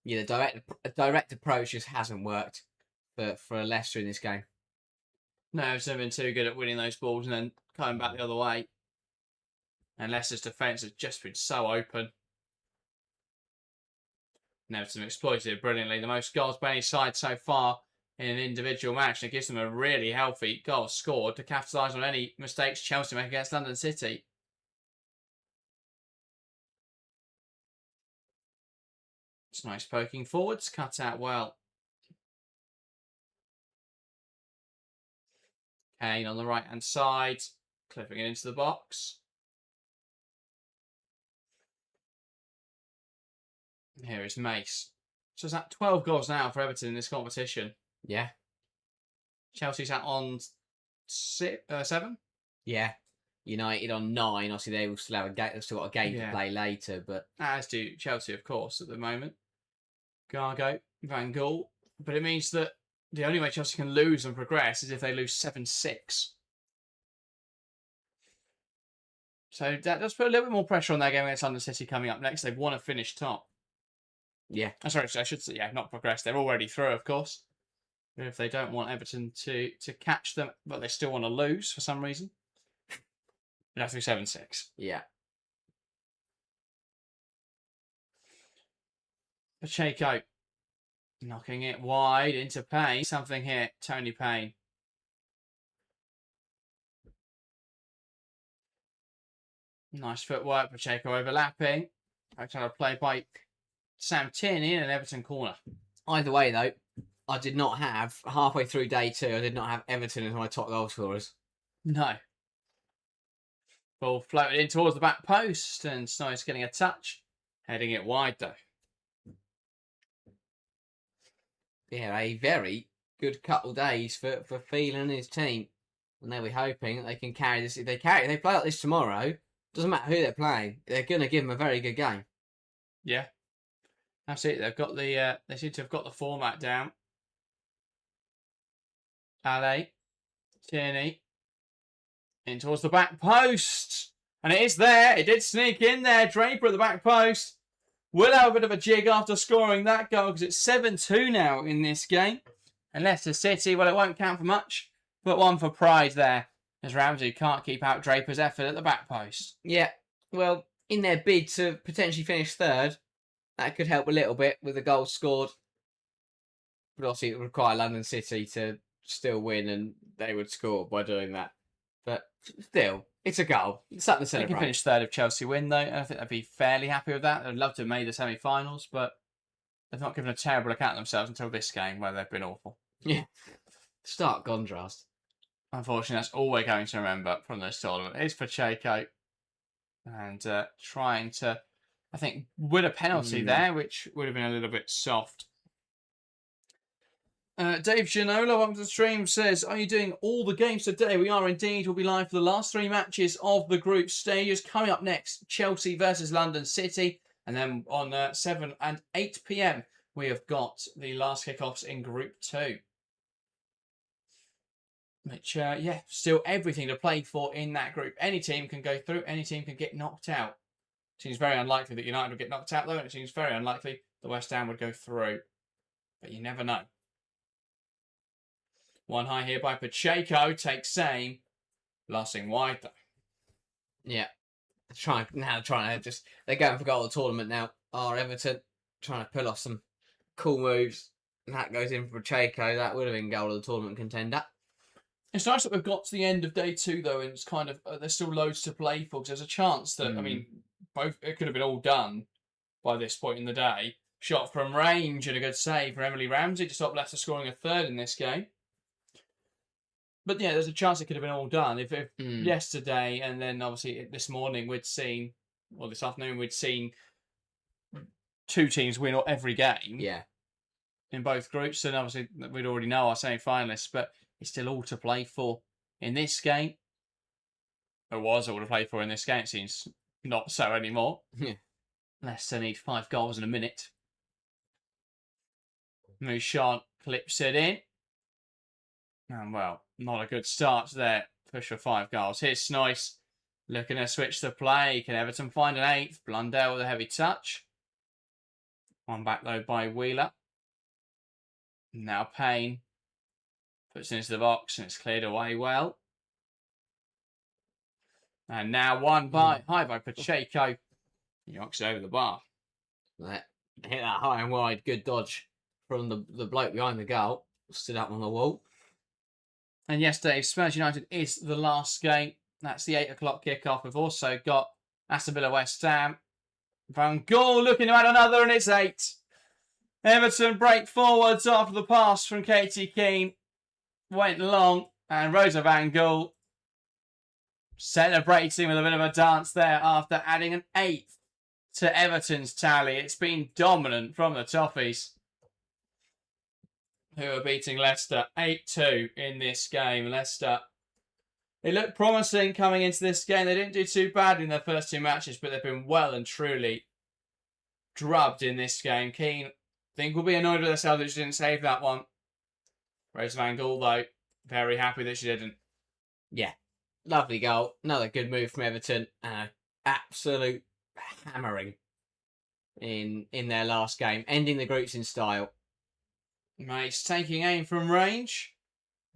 Speaker 2: Yeah, the direct approach just hasn't worked for Leicester in this game.
Speaker 1: No, Everton have been too good at winning those balls and then coming back the other way. And Leicester's defence has just been so open. And Everton have exploited it brilliantly. The most goals by any side so far in an individual match. And it gives them a really healthy goal scored to capitalise on any mistakes Chelsea make against London City. It's nice poking forwards, cut out well. Kane on the right-hand side, clipping it into the box. Here is Mace. So is that 12 goals now for Everton in this competition?
Speaker 2: Yeah.
Speaker 1: Chelsea's at on 7?
Speaker 2: Yeah. United on 9. Obviously, they will still have they've still got a game to play later, but
Speaker 1: as do Chelsea, of course, at the moment. Gargo, Van Gaal. But it means that the only way Chelsea can lose and progress is if they lose 7-6. So that does put a little bit more pressure on their game against London City coming up next. They want to finish top.
Speaker 2: Yeah.
Speaker 1: Sorry, I should say, not progress. They're already through, of course. But if they don't want Everton to catch them, but they still want to lose for some reason, it'd have to be 7-6.
Speaker 2: Yeah.
Speaker 1: Pacheco knocking it wide into Payne. Something here, Tony Payne. Nice footwork, Pacheco overlapping. Trying to play by Sam Tierney in an Everton corner.
Speaker 2: Either way, though, I did not have, halfway through day 2, I did not have Everton as my top goal scorers.
Speaker 1: No. Ball floated in towards the back post and Snow's getting a touch. Heading it wide, though.
Speaker 2: Yeah, a very good couple of days for Phelan and his team. And they'll be hoping that they can carry this. If they play like this tomorrow, doesn't matter who they're playing, they're going to give them a very good game.
Speaker 1: Yeah. Absolutely. They've got they seem to have got the format down. Ale, Tierney, in towards the back post. And it is there. It did sneak in there. Draper at the back post. Will have a bit of a jig after scoring that goal because it's 7-2 now in this game. And Leicester City, well, it won't count for much, but one for pride there as Ramsey can't keep out Draper's effort at the back post.
Speaker 2: Yeah, well, in their bid to potentially finish 3rd, that could help a little bit with the goals scored. But obviously, it would require London City to still win, and they would score by doing that. But still, It's a goal. It's something to
Speaker 1: They can
Speaker 2: celebrate.
Speaker 1: finish third if Chelsea win, though. And I think they'd be fairly happy with that. They'd love to have made the semi-finals, but they've not given a terrible account of themselves until this game, where they've been awful.
Speaker 2: Yeah. Stark contrast.
Speaker 1: Unfortunately, that's all we're going to remember from this tournament. It's Pacheco. And trying to, I think, win a penalty there, which would have been a little bit soft. Dave Ginola, welcome to the stream, says, are you doing all the games today? We are indeed. We'll be live for the last 3 matches of the group stages. Coming up next, Chelsea versus London City. And then on 7 and 8 p.m, we have got the last kickoffs in Group 2. Which, still everything to play for in that group. Any team can go through, any team can get knocked out. Seems very unlikely that United would get knocked out, though, and it seems very unlikely that West Ham would go through. But you never know. One high here by Pacheco, takes aim. Lasting wide, though.
Speaker 2: Yeah. They're going for goal of the tournament now. Everton trying to pull off some cool moves. And that goes in for Pacheco. That would have been goal of the tournament contender.
Speaker 1: It's nice that we've got to the end of day 2, though, and it's kind of there's still loads to play for. Because there's a chance that it could have been all done by this point in the day. Shot from range and a good save for Emily Ramsey to stop Leicester scoring a third in this game. But yeah, there's a chance it could have been all done if yesterday and then obviously this morning this afternoon we'd seen 2 teams win every game.
Speaker 2: Yeah.
Speaker 1: In both groups, and obviously we'd already know our semi-finalists, but it's still all to play for in this game. It was all to play for in this game. It seems not so anymore.
Speaker 2: Yeah.
Speaker 1: Leicester need 5 goals in a minute. Mouchon clips it in. And well, not a good start there. Push for 5 goals. Here's Snoyce looking to switch the play. Can Everton find an 8th? Blundell with a heavy touch. One back though by Wheeler. Now Payne puts it into the box and it's cleared away well. And now one high by Pacheco. He knocks it over the bar.
Speaker 2: Hit that high and wide. Good dodge from the bloke behind the goal. Stood up on the wall.
Speaker 1: And yes, Dave, Spurs United is the last game. That's the 8 o'clock kickoff. We've also got Aston Villa West Ham. Van Gaal looking to add another, and it's 8. Everton break forwards after the pass from Katie Keane. Went long, and Rosa Van Gaal celebrating with a bit of a dance there after adding an 8th to Everton's tally. It's been dominant from the Toffees, who are beating Leicester 8-2 in this game. Leicester, they looked promising coming into this game. They didn't do too bad in their first 2 matches, but they've been well and truly drubbed in this game. Keane, I think, will be annoyed with herself that she didn't save that one. Rose Van Gaal, though, very happy that she didn't.
Speaker 2: Yeah, lovely goal. Another good move from Everton. Absolute hammering in their last game, ending the groups in style.
Speaker 1: Mace taking aim from range.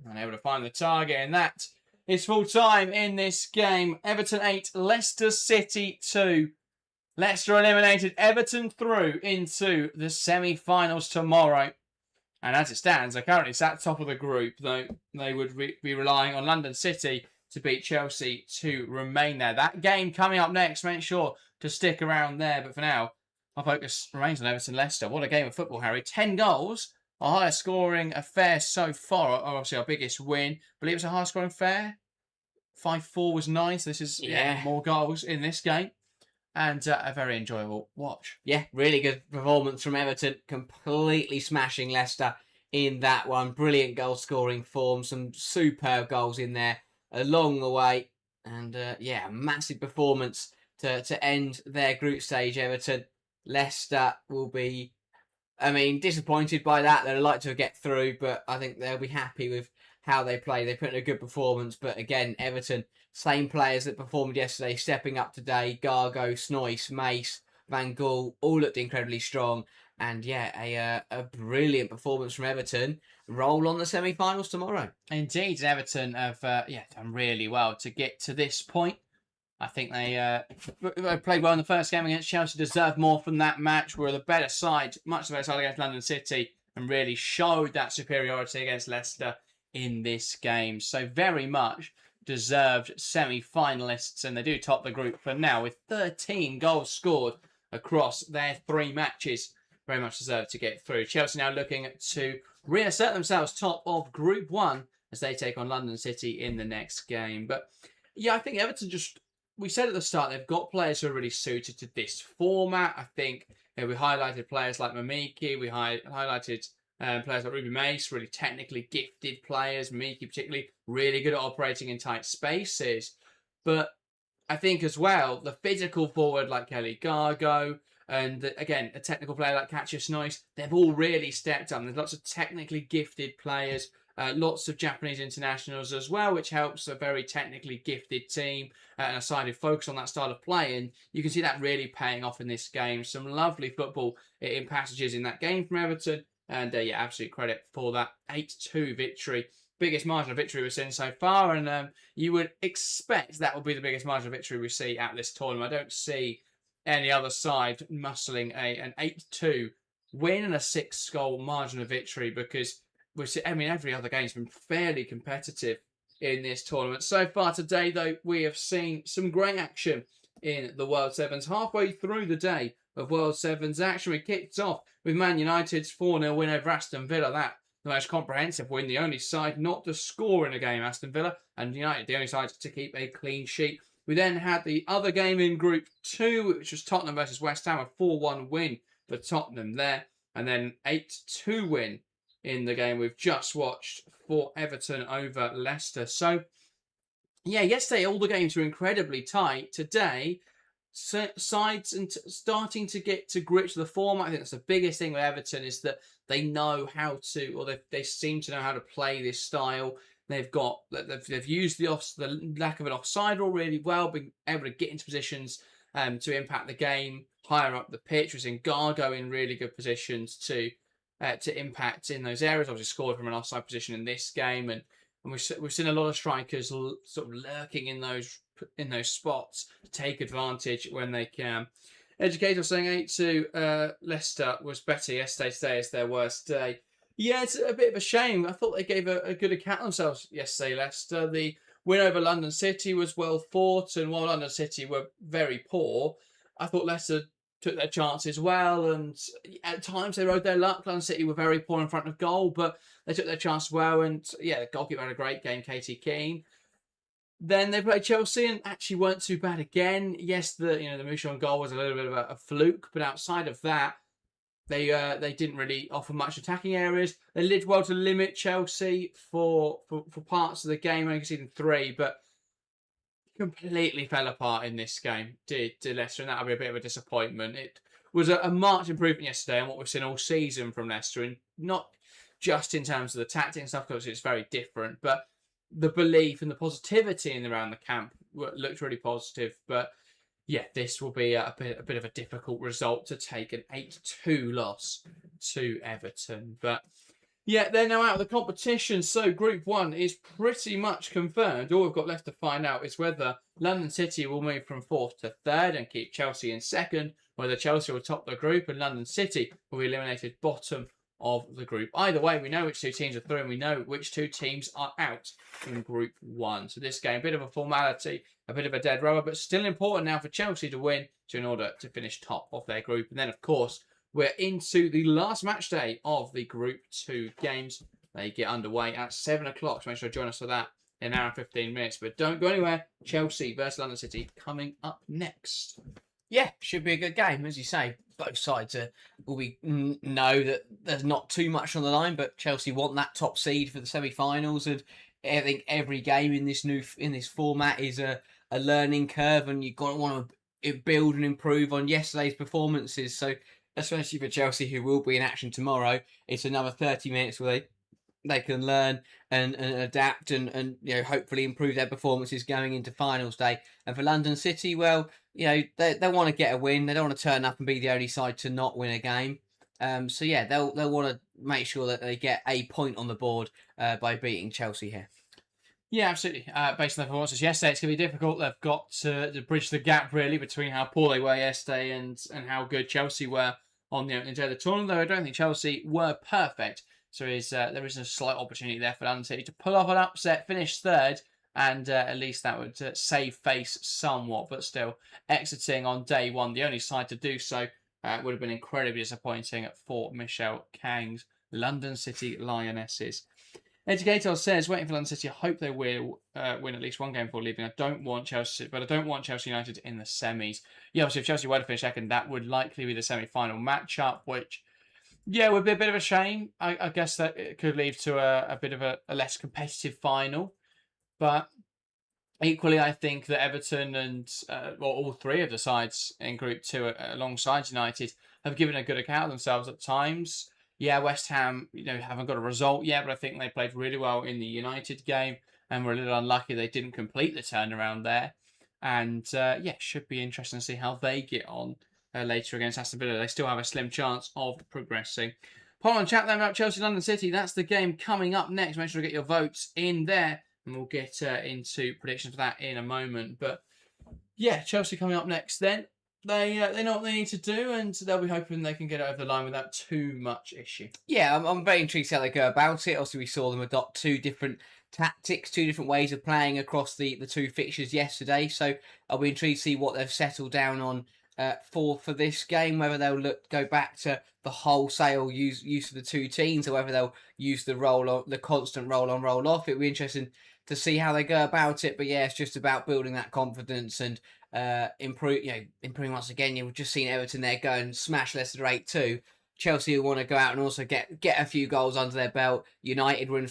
Speaker 1: Unable to find the target, and that is full time in this game. Everton 8, Leicester City 2. Leicester eliminated, Everton through into the semi-finals tomorrow. And as it stands, they're currently sat top of the group, though they would be relying on London City to beat Chelsea to remain there. That game coming up next, make sure to stick around there. But for now, our focus remains on Everton-Leicester. What a game of football, Harry. 10 goals, a higher scoring affair so far. Obviously, our biggest win. I believe it's a higher scoring affair. 5-4 was nice. This is more goals in this game. And a very enjoyable watch.
Speaker 2: Yeah, really good performance from Everton. Completely smashing Leicester in that one. Brilliant goal-scoring form. Some superb goals in there along the way. And, massive performance to end their group stage, Everton. Leicester will be, disappointed by that. They'd like to get through, but I think they'll be happy with how they play. They put in a good performance. But, again, Everton, same players that performed yesterday, stepping up today. Gargo, Snoyce, Mace, Van Gaal, all looked incredibly strong. And a brilliant performance from Everton. Roll on the semi-finals tomorrow.
Speaker 1: Indeed, Everton have done really well to get to this point. I think they played well in the first game against Chelsea, deserved more from that match. Were the better side, much the better side against London City, and really showed that superiority against Leicester in this game. So very much deserved semi-finalists, and they do top the group for now with 13 goals scored across their 3 matches. Very much deserved to get through. Chelsea now looking to reassert themselves top of Group 1 as they take on London City in the next game. But yeah, I think Everton we said at the start, they've got players who are really suited to this format. I think we highlighted players like Mamiki, we highlighted players like Ruby Mace, really technically gifted players. Mamiki particularly really good at operating in tight spaces. But I think as well, the physical forward like Kelly Gargo, and again, a technical player like Cassius Noyce, they've all really stepped up. There's lots of technically gifted players, lots of Japanese internationals as well, which helps a very technically gifted team and a side who focus on that style of play. And you can see that really paying off in this game. Some lovely football in passages in that game from Everton. And yeah, absolute credit for that 8-2 victory. Biggest margin of victory we've seen so far. And you would expect that will be the biggest margin of victory we see at this tournament. I don't see any other side muscling an 8-2 win and a 6-goal margin of victory, because every other game's been fairly competitive in this tournament. So far today, though, we have seen some great action in the World Sevens. Halfway through the day of World Sevens action, we kicked off with Man United's 4-0 win over Aston Villa. That the most comprehensive win, the only side not to score in a game, Aston Villa, and United the only side to keep a clean sheet. We then had the other game in Group 2, which was Tottenham versus West Ham, a 4-1 win for Tottenham there. And then 8-2 win in the game we've just watched for Everton over Leicester. So, yeah, yesterday all the games were incredibly tight. Today, sides starting to get to grips with the format. I think that's the biggest thing with Everton, is that they know how to, or they seem to know how to play this style. They've used the lack of an offside rule really well, being able to get into positions to impact the game higher up the pitch. We've seen Gargo in really good positions to impact in those areas. Obviously scored from an offside position in this game, and we've seen a lot of strikers sort of lurking in those spots to take advantage when they can. Educator saying 8-2 Leicester was better yesterday. Today is their worst day. Yeah, it's a bit of a shame. I thought they gave a good account of themselves yesterday, Leicester. The win over London City was well fought, and while London City were very poor, I thought Leicester took their chances well, and at times they rode their luck. London City were very poor in front of goal, but they took their chance well, and yeah, the goalkeeper had a great game, Katie Keane. Then they played Chelsea and actually weren't too bad again. Yes, the Mouchon goal was a little bit of a fluke, but outside of that, they didn't really offer much attacking areas. They did well to limit Chelsea for parts of the game, only conceding 3, but completely fell apart in this game, did Leicester, and that'll be a bit of a disappointment. It was a marked improvement yesterday on what we've seen all season from Leicester, and not just in terms of the tactics and stuff, because it's very different, but the belief and the positivity in around the camp looked really positive. But yeah, this will be a bit of a difficult result to take, an 8-2 loss to Everton. But yeah, they're now out of the competition, so Group 1 is pretty much confirmed. All we've got left to find out is whether London City will move from 4th to 3rd and keep Chelsea in 2nd, whether Chelsea will top the group and London City will be eliminated bottom of the group. Either way, we know which 2 teams are through, and we know which 2 teams are out in Group 1. So this game, a bit of a formality, a bit of a dead rubber, but still important now for Chelsea to win in order to finish top of their group. And then, of course, we're into the last match day of the Group 2 games. They get underway at 7 o'clock, so make sure to join us for that in an hour and 15 minutes. But don't go anywhere. Chelsea versus London City coming up next.
Speaker 2: Yeah, should be a good game, as you say. Both sides will know that there's not too much on the line, but Chelsea want that top seed for the semi-finals, and I think every game in this format is a learning curve, and you've got to want to build and improve on yesterday's performances. So, especially for Chelsea, who will be in action tomorrow, it's another 30 minutes where they can learn and adapt and hopefully improve their performances going into finals day. And for London City, well, they want to get a win. They don't want to turn up and be the only side to not win a game. So yeah, they'll want to make sure that they get a point on the board by beating Chelsea here.
Speaker 1: Yeah, absolutely. Based on their performances yesterday, it's going to be difficult. They've got to bridge the gap, really, between how poor they were yesterday and how good Chelsea were on the opening day of the tournament. Though I don't think Chelsea were perfect. So there is a slight opportunity there for London City to pull off an upset, finish 3rd, and at least that would save face somewhat. But still, exiting on day one, the only side to do so, would have been incredibly disappointing for Michelle Kang's London City Lionesses. Educator says, waiting for London City. I hope they will win at least one game before leaving. I don't want Chelsea, but I don't want Chelsea United in the semis. Yeah, obviously, if Chelsea were to finish second, that would likely be the semi-final matchup, which, yeah, would be a bit of a shame. I guess that it could lead to a bit of a less competitive final. But equally, I think that Everton and all three of the sides in Group 2 alongside United have given a good account of themselves at times. Yeah, West Ham, haven't got a result yet, but I think they played really well in the United game and were a little unlucky they didn't complete the turnaround there. And should be interesting to see how they get on later against Aston Villa. They still have a slim chance of progressing. Poll and chat then about Chelsea London City. That's the game coming up next. Make sure to get your votes in there, and we'll get into predictions for that in a moment. But yeah, Chelsea coming up next then. They know what they need to do, and they'll be hoping they can get it over the line without too much issue.
Speaker 2: Yeah, I'm very intrigued to see how they go about it. Obviously, we saw them adopt two different tactics, two different ways of playing across the two fixtures yesterday. So I'll be intrigued to see what they've settled down on for this game, whether they'll go back to the wholesale use of the two teams, or whether they'll use the constant roll on, roll off. It'll be interesting to see how they go about it. But yeah, it's just about building that confidence and improving once again. You've just seen Everton there go and smash Leicester 8-2. Chelsea will want to go out and also get a few goals under their belt. United were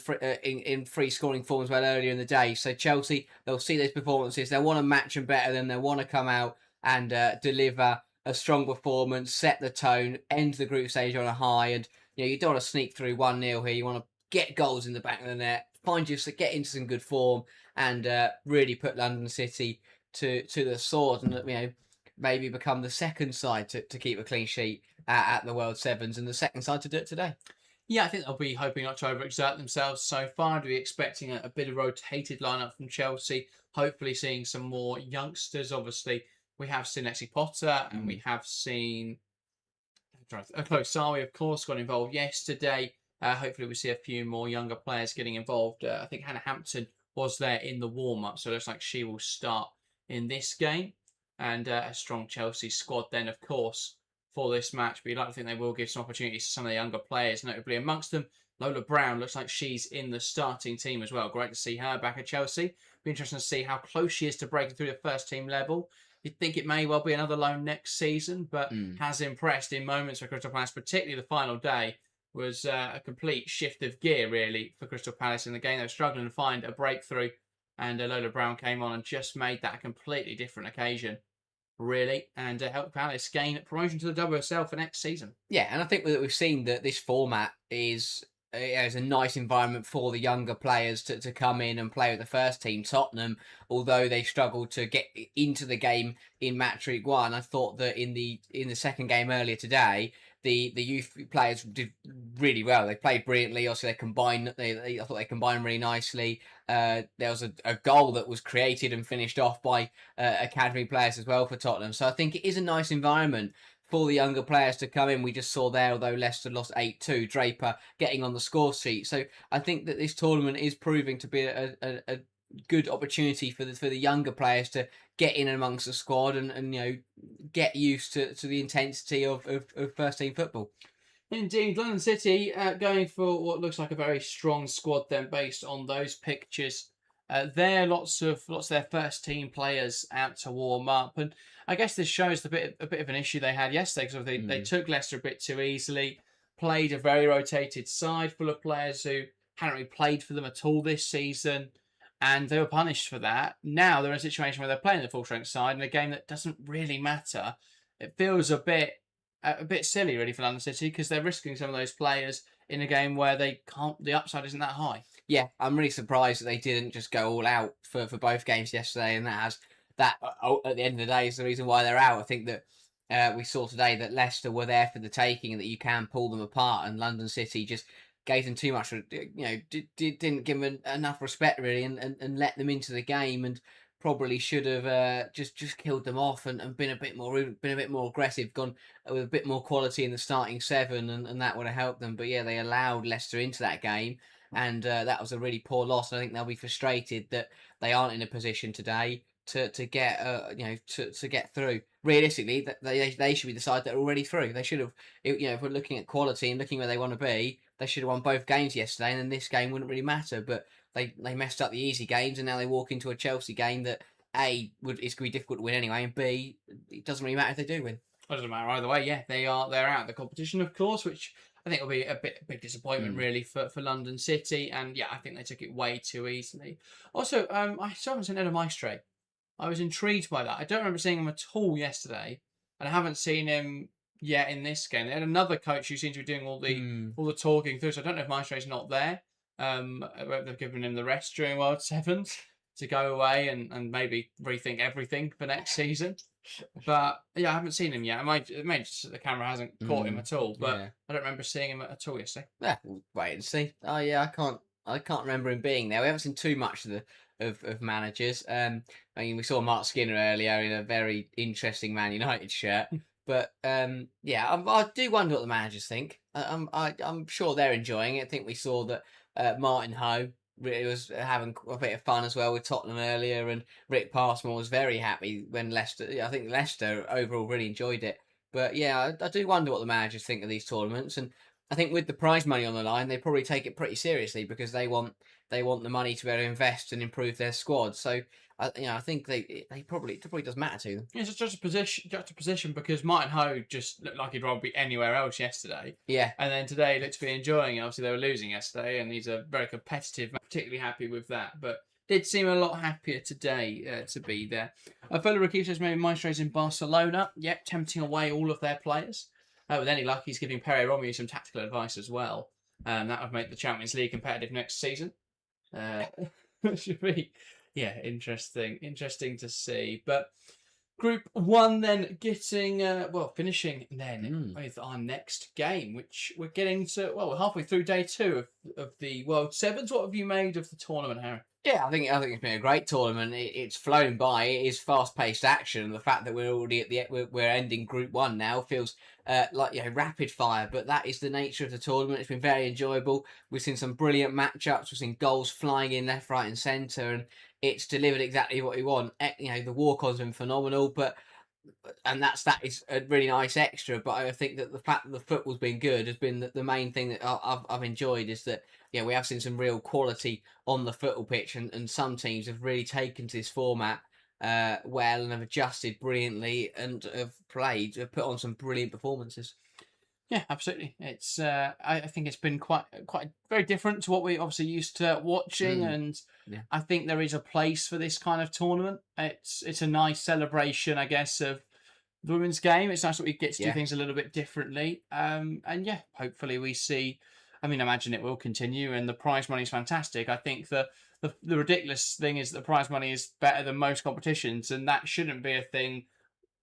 Speaker 2: in free scoring form as well earlier in the day. So Chelsea, they'll see those performances. They'll want to match them better than they want to come out and deliver a strong performance, set the tone, end the group stage on a high. And you don't want to sneak through 1-0 here. You want to get goals in the back of the net, get into some good form, and really put London City to the sword, and maybe become the second side to keep a clean sheet at the World Sevens, and the second side to do it today.
Speaker 1: Yeah, I think they'll be hoping not to overexert themselves so far. To be expecting a bit of rotated lineup from Chelsea. Hopefully, seeing some more youngsters. Obviously, we have seen Lexi Potter, and we have seen Chloe Sawi, of course, got involved yesterday. Hopefully, we see a few more younger players getting involved. I think Hannah Hampton was there in the warm-up, so it looks like she will start in this game. And a strong Chelsea squad then, of course, for this match. But you'd like to think they will give some opportunities to some of the younger players, notably amongst them, Lola Brown. Looks like she's in the starting team as well. Great to see her back at Chelsea. Be interesting to see how close she is to breaking through the first team level. You'd think it may well be another loan next season, but has impressed in moments for Crystal Palace, particularly the final day. Was a complete shift of gear, really, for Crystal Palace in the game. They were struggling to find a breakthrough, and Lola Brown came on and just made that a completely different occasion, really, and helped Palace gain promotion to the WSL for next season.
Speaker 2: Yeah, and I think that we've seen that this format is a nice environment for the younger players to come in and play with the first team. Tottenham, although they struggled to get into the game in Match Week 1, I thought that in the second game earlier today, the youth players did really well. They played brilliantly. Also, I thought they combined really nicely. There was a goal that was created and finished off by academy players as well for Tottenham. So I think it is a nice environment for the younger players to come in. We just saw there, although Leicester lost 8-2, Draper getting on the score sheet. So I think that this tournament is proving to be a good opportunity for the younger players to get in amongst the squad and get used to the intensity of first team football.
Speaker 1: Indeed, London City going for what looks like a very strong squad then, based on those pictures. There, lots of their first team players out to warm up, and I guess this shows a bit of an issue they had yesterday, because they took Leicester a bit too easily. Played a very rotated side full of players who hadn't really played for them at all this season, and they were punished for that. Now they're in a situation where they're playing the full strength side in a game that doesn't really matter. It feels a bit silly, really, for London City, because they're risking some of those players in a game where the upside isn't that high.
Speaker 2: Yeah, I'm really surprised that they didn't just go all out for both games yesterday, and that at the end of the day is the reason why they're out. I think that we saw today that Leicester were there for the taking, and that you can pull them apart, and London City just gave them too much, didn't give them enough respect, really, and let them into the game, and probably should have just killed them off and been a bit more aggressive, gone with a bit more quality in the starting seven, and that would have helped them. But yeah, they allowed Leicester into that game, and that was a really poor loss. I think they'll be frustrated that they aren't in a position today to get to get through. Realistically, they should be the side that are already through. They should have, if we're looking at quality and looking where they want to be, they should have won both games yesterday, and then this game wouldn't really matter. But they messed up the easy games, and now they walk into a Chelsea game that it's going to be difficult to win anyway, and B, it doesn't really matter if they do win.
Speaker 1: It doesn't matter either way. Yeah, they're out of the competition, of course, which I think will be a big disappointment really for London City. And yeah, I think they took it way too easily. Also, I saw him Eder Maestre. I was intrigued by that. I don't remember seeing him at all yesterday, and I haven't seen him yet in this game. They had another coach who seems to be doing all the talking through. So I don't know if Maestre's not there. They've given him the rest during World Sevens to go away and maybe rethink everything for next season. But yeah, I haven't seen him yet. It may just that the camera hasn't caught him at all. But I don't remember seeing him at all yesterday.
Speaker 2: Yeah, we'll wait and see. Oh yeah, I can't remember him being there. We haven't seen too much of managers. I mean, we saw Mark Skinner earlier in a very interesting Man United shirt. But yeah, I do wonder what the managers think. I'm sure they're enjoying it. I think we saw that Martin Ho really was having a bit of fun as well with Tottenham earlier, and Rick Passmore was very happy when Leicester. I think Leicester overall really enjoyed it. But yeah, I do wonder what the managers think of these tournaments, and I think with the prize money on the line, they probably take it pretty seriously because they want the money to be able to invest and improve their squad. So I think it probably does matter to them.
Speaker 1: It's just a position because Martin Ho just looked like he'd rather be anywhere else yesterday.
Speaker 2: Yeah.
Speaker 1: And then today he looked to be enjoying it. Obviously, they were losing yesterday, and he's a very competitive man, particularly happy with that. But did seem a lot happier today to be there. Villa Rakib says maybe Maestro's in Barcelona. Yep, tempting away all of their players. With any luck, he's giving Pere Romeu some tactical advice as well. That would make the Champions League competitive next season. Should be, yeah, interesting to see. But Group 1 then getting, finishing then with our next game, which we're getting to, we're halfway through day 2 of the World Sevens. What have you made of the tournament, Harry?
Speaker 2: Yeah, I think it's been a great tournament. It's flown by. It is fast-paced action. The fact that we're already we're ending Group 1 now feels like rapid fire. But that is the nature of the tournament. It's been very enjoyable. We've seen some brilliant matchups. We've seen goals flying in left, right, and centre, and it's delivered exactly what we want. The walk-ons have been phenomenal, and that is a really nice extra. But I think that the fact that the football's been good has been the main thing that I've enjoyed, is that we have seen some real quality on the football pitch, and some teams have really taken to this format well and have adjusted brilliantly and have put on some brilliant performances.
Speaker 1: Yeah, absolutely. It's I think it's been quite very different to what we obviously used to watching, and I think there is a place for this kind of tournament. It's a nice celebration, I guess, of the women's game. It's nice that we get to do things a little bit differently. And yeah, hopefully we see. I mean, I imagine it will continue, and the prize money is fantastic. I think the ridiculous thing is that the prize money is better than most competitions, and that shouldn't be a thing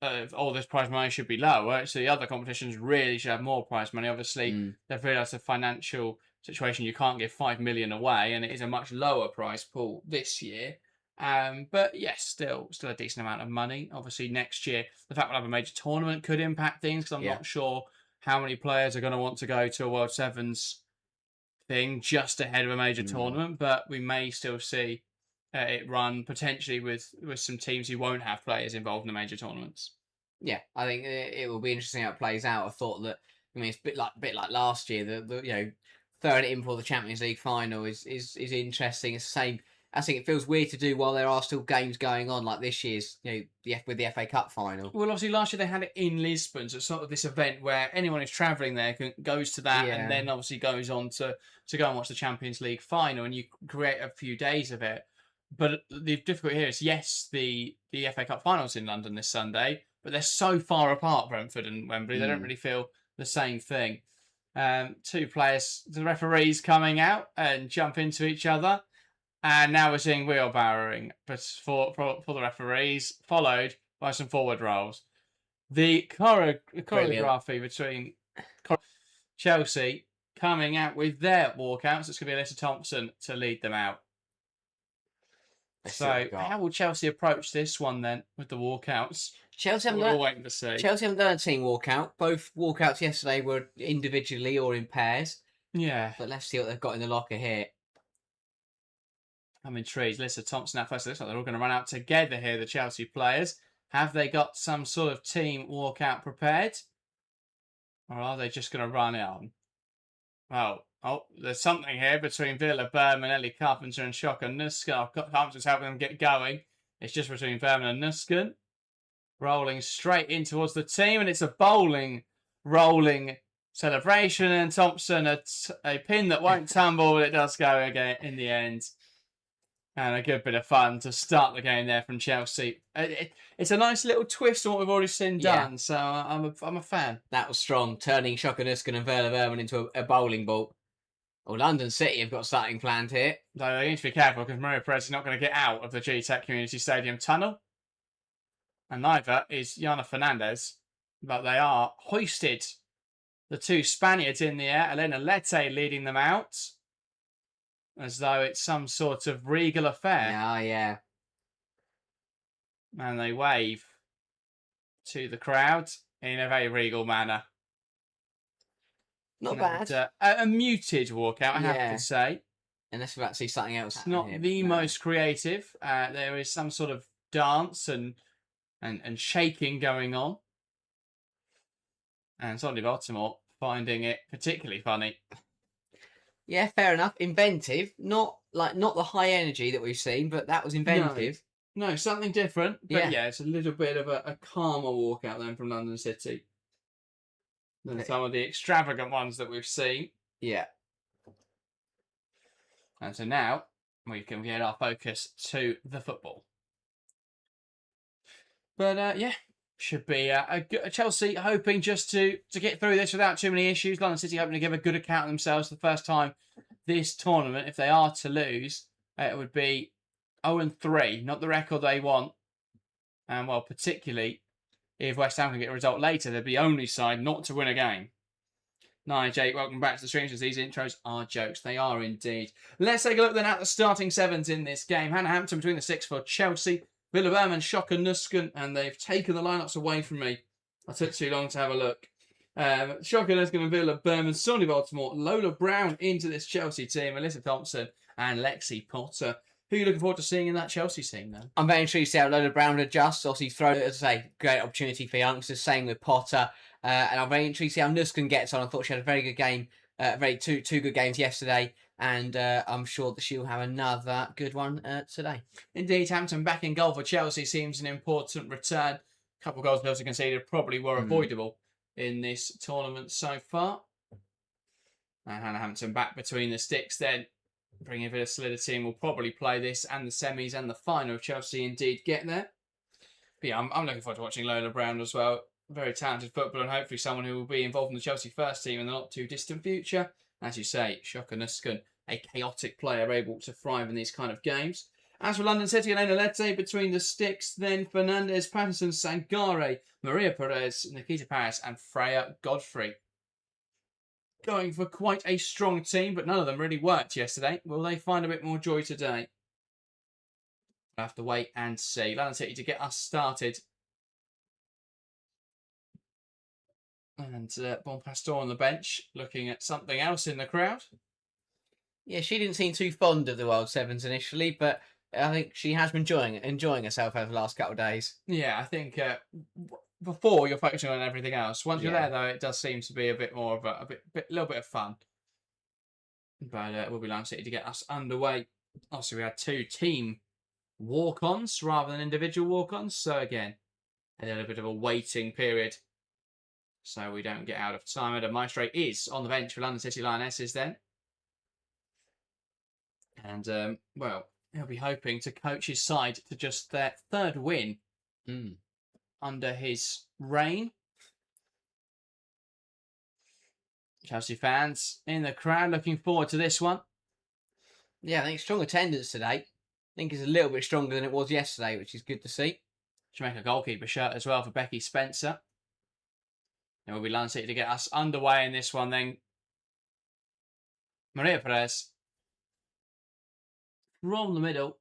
Speaker 1: of, this prize money should be lower. So the other competitions really should have more prize money. Obviously, they've realised the financial situation, you can't give 5 million away, and it is a much lower prize pool this year. But yes, still a decent amount of money. Obviously, next year, the fact we'll have a major tournament could impact things, because I'm not sure how many players are going to want to go to a World Sevens thing just ahead of a major tournament, but we may still see it run potentially with some teams who won't have players involved in the major tournaments.
Speaker 2: Yeah, I think it will be interesting how it plays out. I thought that, it's a bit like last year. The throwing it in for the Champions League final is interesting. It's the same. I think it feels weird to do while there are still games going on, like this year's, with the FA Cup final.
Speaker 1: Well, obviously last year they had it in Lisbon, so it's sort of this event where anyone who's travelling there goes to that, and then obviously goes on to go and watch the Champions League final, and you create a few days of it. But the difficulty here is, yes, the FA Cup final's in London this Sunday, but they're so far apart, Brentford and Wembley, they don't really feel the same thing. Two players, the referees coming out and jump into each other. And now we're seeing wheelbarrowing for the referees, followed by some forward rolls. The choreography between Chelsea coming out with their walkouts. It's going to be Alyssa Thompson to lead them out. So how will Chelsea approach this one then with the walkouts? We're all waiting to see.
Speaker 2: Chelsea haven't done a team walkout. Both walkouts yesterday were individually or in pairs.
Speaker 1: Yeah.
Speaker 2: But let's see what they've got in the locker here.
Speaker 1: I'm intrigued. Lisa Thompson out first. It looks like they're all going to run out together here, the Chelsea players. Have they got some sort of team walkout prepared? Or are they just going to run it on? Well, there's something here between Villa, Berman, Ellie Carpenter and Shocker Nusken. Carpenter's helping them get going. It's just between Berman and Nusken. Rolling straight in towards the team, and it's a rolling celebration, and Thompson, a pin that won't tumble, but it does go again in the end. And a good bit of fun to start the game there from Chelsea. It's a nice little twist on what we've already seen done, so I'm a fan.
Speaker 2: That was strong, turning Shocker Nusken and Werner Berman into a bowling ball. Well, London City have got something planned here.
Speaker 1: Though they need to be careful because Maria Perez is not going to get out of the G-Tech Community Stadium tunnel. And neither is Yana Fernandez. But they are hoisted. The two Spaniards in the air. Elena Lete leading them out. As though it's some sort of regal affair.
Speaker 2: Yeah.
Speaker 1: And they wave to the crowd in a very regal manner.
Speaker 2: Not bad.
Speaker 1: A muted walkout, I have to say.
Speaker 2: Unless we're about to see something else.
Speaker 1: It's not the most creative. There is some sort of dance and shaking going on. And Sonny Baltimore finding it particularly funny.
Speaker 2: Yeah, fair enough. Inventive. Not the high energy that we've seen, but that was inventive.
Speaker 1: No, something different. But yeah, it's a little bit of a calmer walkout then from London City than some of the extravagant ones that we've seen.
Speaker 2: Yeah.
Speaker 1: And so now we can get our focus to the football. But should be a Chelsea hoping just to get through this without too many issues. London City hoping to give a good account of themselves for the first time this tournament. If they are to lose, it would be 0-3, not the record they want. And well, particularly if West Ham can get a result later, they're the only side not to win a game. Nice, Jake. Welcome back to the stream. These intros are jokes. They are indeed. Let's take a look then at the starting sevens in this game. Hannah Hampton between the six for Chelsea. Villa Berman, Shocker Nusken, and they've taken the lineups away from me. I took too long to have a look. Shocker Nusken and Villa Berman, Sonny Baltimore, Lola Brown into this Chelsea team, Alyssa Thompson and Lexi Potter. Who are you looking forward to seeing in that Chelsea team then?
Speaker 2: I'm very intrigued to see how Lola Brown adjusts. Obviously, throw, as I say, great opportunity for youngsters. Same with Potter. And I'm very intrigued to see how Nusken gets on. I thought she had a very good game, two good games yesterday. And I'm sure that she'll have another good one today.
Speaker 1: Indeed, Hampton back in goal for Chelsea seems an important return. A couple of goals Chelsea conceded probably were avoidable in this tournament so far. And Hannah Hampton back between the sticks then. Bringing a bit of solidity, will probably play this and the semis and the final if Chelsea indeed get there. But yeah, I'm looking forward to watching Lola Brown as well. Very talented footballer and hopefully someone who will be involved in the Chelsea first team in the not too distant future. As you say, Shocker Nusken, a chaotic player able to thrive in these kind of games. As for London City, Elena Lete between the sticks, then Fernandez, Patterson, Sangare, Maria Perez, Nikita Paris and Freya Godfrey. Going for quite a strong team, but none of them really worked yesterday. Will they find a bit more joy today? We'll have to wait and see. London City to get us started. And Bon Pastor on the bench, looking at something else in the crowd.
Speaker 2: Yeah, she didn't seem too fond of the World Sevens initially, but I think she has been enjoying herself over the last couple of days.
Speaker 1: Yeah, I think before you're focusing on everything else. Once you're there, though, it does seem to be a bit more of a little bit of fun. But we'll be London City to get us underway. Also, we had two team walk-ons rather than individual walk-ons. So again, a little bit of a waiting period. So we don't get out of time. Adam Maestre is on the bench for London City Lionesses then. And, well, he'll be hoping to coach his side to just their third win under his reign. Chelsea fans in the crowd looking forward to this one.
Speaker 2: Yeah, I think strong attendance today. I think it's a little bit stronger than it was yesterday, which is good to see.
Speaker 1: Jamaica goalkeeper shirt as well for Becky Spencer. And we'll be London City to get us underway in this one then. Maria Perez. From the middle.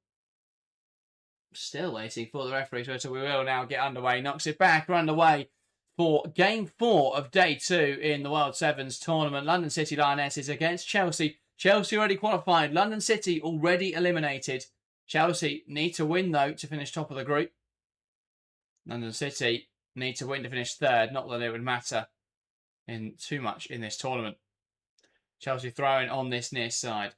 Speaker 1: Still waiting for the referee, so we will now get underway. Knocks it back. We're underway for Game 4 of Day 2 in the World Sevens tournament. London City Lionesses against Chelsea. Chelsea already qualified. London City already eliminated. Chelsea need to win, though, to finish top of the group. London City need to win to finish third. Not that it would matter in too much in this tournament. Chelsea throwing on this near side.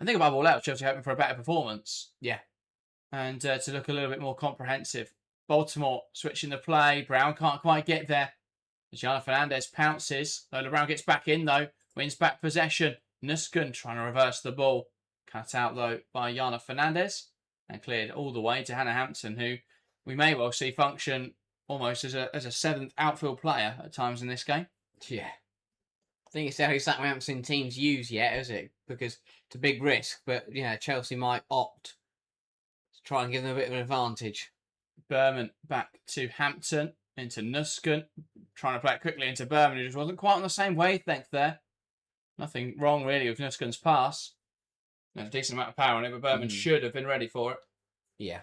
Speaker 1: I think above all else, Chelsea hoping for a better performance.
Speaker 2: Yeah.
Speaker 1: And to look a little bit more comprehensive. Baltimore switching the play. Brown can't quite get there. Gianna Fernandez pounces. Lola Brown gets back in, though. Wins back possession. Nusken trying to reverse the ball. Cut out, though, by Gianna Fernandez. And cleared all the way to Hannah Hampton, who we may well see function almost as a seventh outfield player at times in this game.
Speaker 2: Yeah. I think it's definitely something we haven't seen teams use yet, is it? Because it's a big risk, but Chelsea might opt to try and give them a bit of an advantage.
Speaker 1: Berman back to Hampton, into Nusken, trying to play it quickly into Berman, who just wasn't quite on the same wavelength there. Nothing wrong really with Nusken's pass. There's a decent amount of power on it, but Berman should have been ready for it.
Speaker 2: Yeah.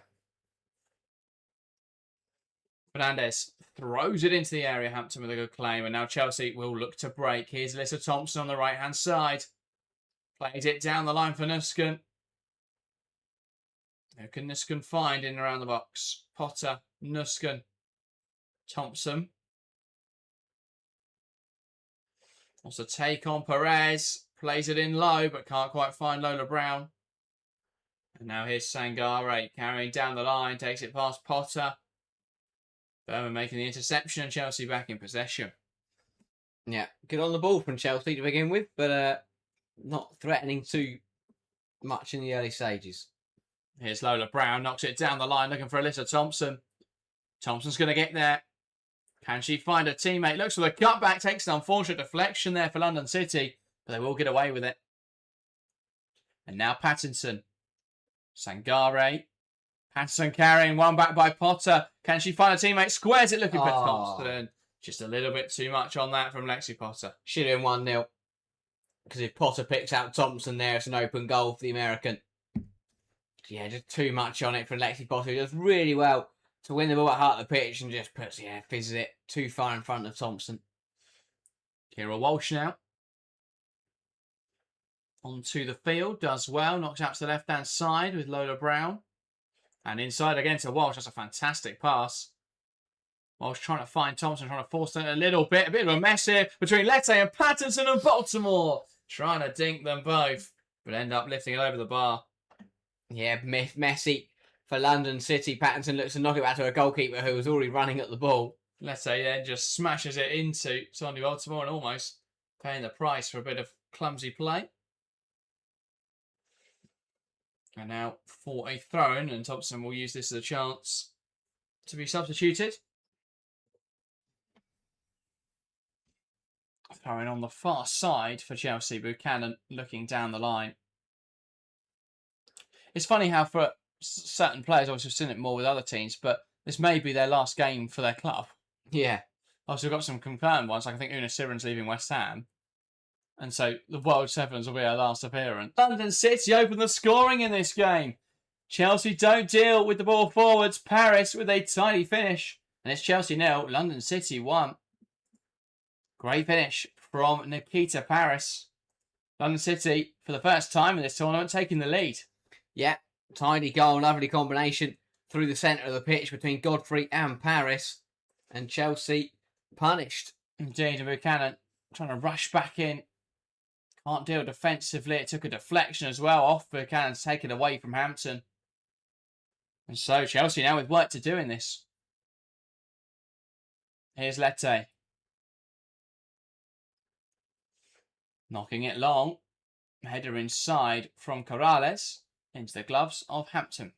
Speaker 1: Fernandez throws it into the area, Hampton with a good claim, and now Chelsea will look to break. Here's Alyssa Thompson on the right-hand side. Plays it down the line for Nusken. Who can Nusken find in and around the box? Potter, Nusken, Thompson. Wants to take on Perez. Plays it in low, but can't quite find Lola Brown. And now here's Sangare carrying down the line. Takes it past Potter. Berman making the interception and Chelsea back in possession.
Speaker 2: Yeah, good on the ball from Chelsea to begin with, but not threatening too much in the early stages.
Speaker 1: Here's Lola Brown, knocks it down the line, looking for Alyssa Thompson. Thompson's going to get there. Can she find a teammate? Looks for the cutback, takes an unfortunate deflection there for London City, but they will get away with it. And now Pattinson. Sangare. Pattinson carrying one back by Potter. Can she find a teammate? Squares it looking for Thompson. Just a little bit too much on that from Lexi Potter.
Speaker 2: Should have been 1-0. Because if Potter picks out Thompson there, it's an open goal for the American. Yeah, just too much on it from Lexi Potter. He does really well to win the ball at heart of the pitch and just fizzes it too far in front of Thompson.
Speaker 1: Kira Walsh now. Onto the field, does well. Knocks out to the left-hand side with Lola Brown. And inside again to Walsh. That's a fantastic pass. Walsh trying to find Thompson, trying to force it a little bit. A bit of a mess here between Lette and Pattinson and Baltimore. Trying to dink them both, but end up lifting it over the bar.
Speaker 2: Yeah, messy for London City. Pattinson looks to knock it back to a goalkeeper who was already running at the ball.
Speaker 1: Lette then just smashes it into Sonny Baltimore and almost paying the price for a bit of clumsy play. And now for a throw-in, and Thompson will use this as a chance to be substituted. Throwing on the far side for Chelsea, Buchanan looking down the line. It's funny how for certain players, obviously we've seen it more with other teams, but this may be their last game for their club.
Speaker 2: Yeah.
Speaker 1: Also, we've got some confirmed ones, like I think Una Siren's leaving West Ham. And so the World Sevens will be our last appearance. London City open the scoring in this game. Chelsea don't deal with the ball forwards. Paris with a tidy finish. And it's Chelsea 0, London City 1. Great finish from Nikita Paris. London City, for the first time in this tournament, taking the lead.
Speaker 2: Yeah, tidy goal, lovely combination through the centre of the pitch between Godfrey and Paris. And Chelsea punished.
Speaker 1: Indeed, and Buchanan trying to rush back in. Can't deal defensively. It took a deflection as well off Buchanan, taken away from Hampton. And so Chelsea now with work to do in this. Here's Lette. Knocking it long. Header inside from Corrales into the gloves of Hampton.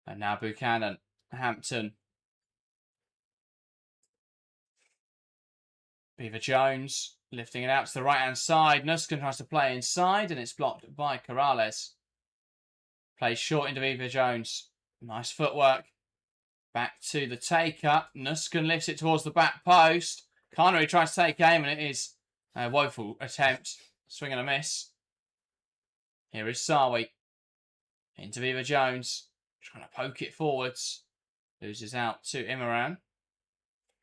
Speaker 1: And now Buchanan. Hampton. Beaver Jones lifting it out to the right-hand side. Nusken tries to play inside and it's blocked by Corrales. Plays short into Beaver Jones. Nice footwork. Back to the taker. Nusken lifts it towards the back post. Carnery tries to take aim and it is a woeful attempt. Swing and a miss. Here is Sawi. Into Beaver Jones. Trying to poke it forwards. Loses out to Imran.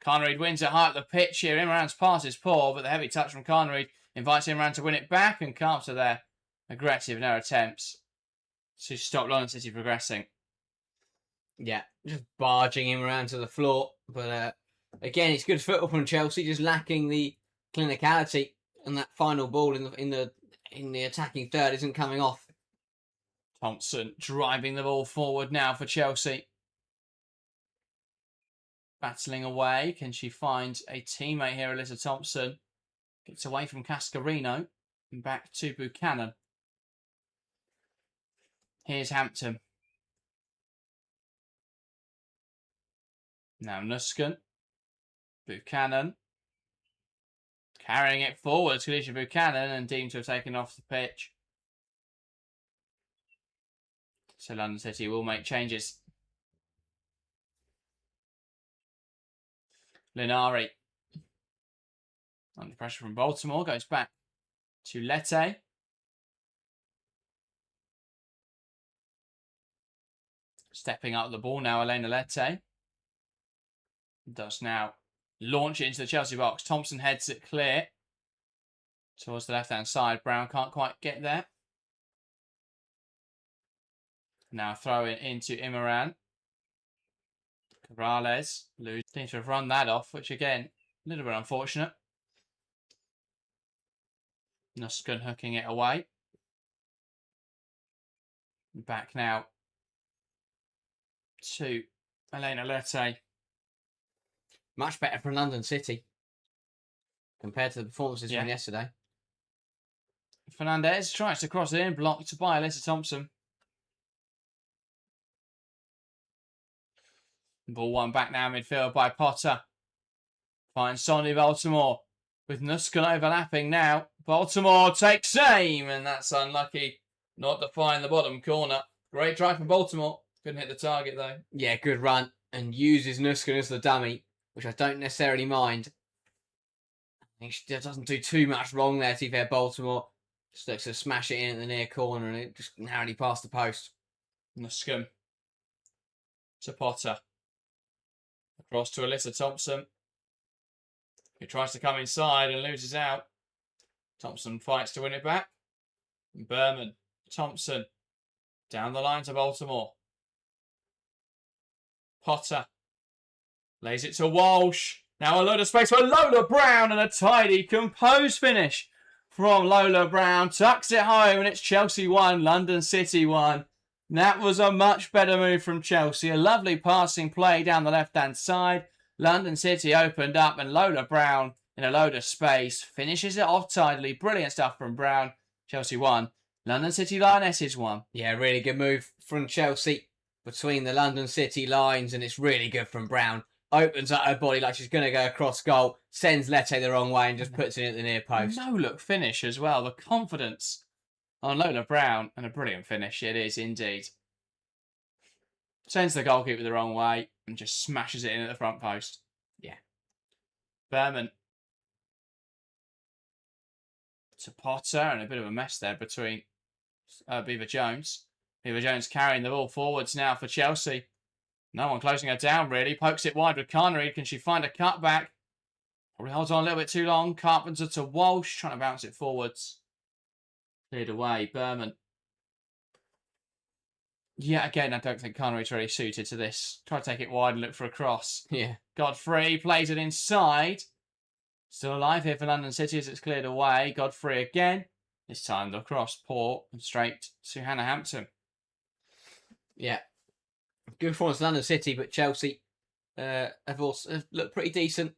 Speaker 1: Carnery wins it high up the pitch here. Imran's pass is poor, but the heavy touch from Carnery Invites him around to win it back, and Carpenter there. Aggressive, no attempts to stop London City progressing.
Speaker 2: Yeah, just barging him around to the floor. But again, it's good football from Chelsea, just lacking the clinicality, and that final ball in the attacking third isn't coming off.
Speaker 1: Thompson driving the ball forward now for Chelsea. Battling away. Can she find a teammate here? Alyssa Thompson gets away from Cascarino and back to Buchanan. Here's Hampton. Now Nusken. Buchanan. Carrying it forward. Kalisha Buchanan and deemed to have taken off the pitch. So London City will make changes. Linari. Under pressure from Baltimore. Goes back to Lette. Stepping up the ball now, Elena Lette. Does now launch it into the Chelsea box. Thompson heads it clear towards the left-hand side. Brown can't quite get there. Now throwing into Imran. Corrales seems to have run that off, which again, a little bit unfortunate. Nusken hooking it away. Back now to Elena Lette.
Speaker 2: Much better from London City compared to the performances from yesterday.
Speaker 1: Fernandez tries to cross it in, blocked by Alyssa Thompson. Ball one back now midfield by Potter. Finds Sonny Baltimore with Nusken overlapping now. Baltimore takes aim, and that's unlucky not to find the bottom corner. Great try from Baltimore. Couldn't hit the target though.
Speaker 2: Yeah, good run, and uses Nusken as the dummy, which I don't necessarily mind. I think she doesn't do too much wrong there, to be fair. Baltimore just looks to smash it in at the near corner, and it just narrowly past the post.
Speaker 1: Nusken to Potter. Across to Alyssa Thompson, who tries to come inside and loses out. Thompson fights to win it back. Berman, Thompson, down the line to Baltimore. Potter lays it to Walsh. Now a load of space for Lola Brown, and a tidy, composed finish from Lola Brown. Tucks it home, and it's Chelsea 1, London City 1. That was a much better move from Chelsea. A lovely passing play down the left-hand side. London City opened up, and Lola Brown, in a load of space, finishes it off tidily. Brilliant stuff from Brown. Chelsea 1, London City Lionesses 1.
Speaker 2: Yeah, really good move from Chelsea between the London City lines, and it's really good from Brown. Opens up her body like she's going to go across goal, sends Lette the wrong way, and just puts it in at the near post.
Speaker 1: No-look finish as well. The confidence on Lola Brown, and a brilliant finish it is indeed. Sends the goalkeeper the wrong way and just smashes it in at the front post.
Speaker 2: Yeah.
Speaker 1: Berman to Potter, and a bit of a mess there between Beaver Jones. Beaver Jones carrying the ball forwards now for Chelsea. No one closing her down really. Pokes it wide with Carnery. Can she find a cutback? Probably holds on a little bit too long. Carpenter to Walsh, trying to bounce it forwards. Cleared away. Berman. Yeah, again, I don't think Carnery's really suited to this. Try to take it wide and look for a cross.
Speaker 2: Yeah.
Speaker 1: Godfrey plays it inside. Still alive here for London City as it's cleared away. Godfrey again. This time the cross poor and straight to Hannah Hampton.
Speaker 2: Yeah. Good performance London City, but Chelsea have looked pretty decent.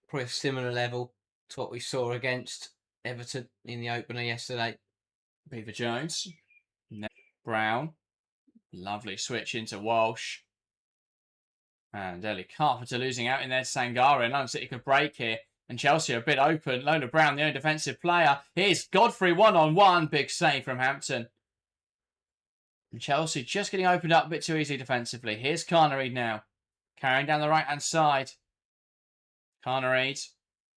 Speaker 2: Probably a similar level to what we saw against Everton in the opener yesterday.
Speaker 1: Beaver Jones. Brown. Lovely switch into Walsh. And Ellie Carpenter losing out in there to Sangare. And London City could break here. And Chelsea are a bit open. Lola Brown, the only defensive player. Here's Godfrey one-on-one. Big save from Hampton. And Chelsea just getting opened up a bit too easily defensively. Here's Carnereid now. Carrying down the right-hand side. Carnereid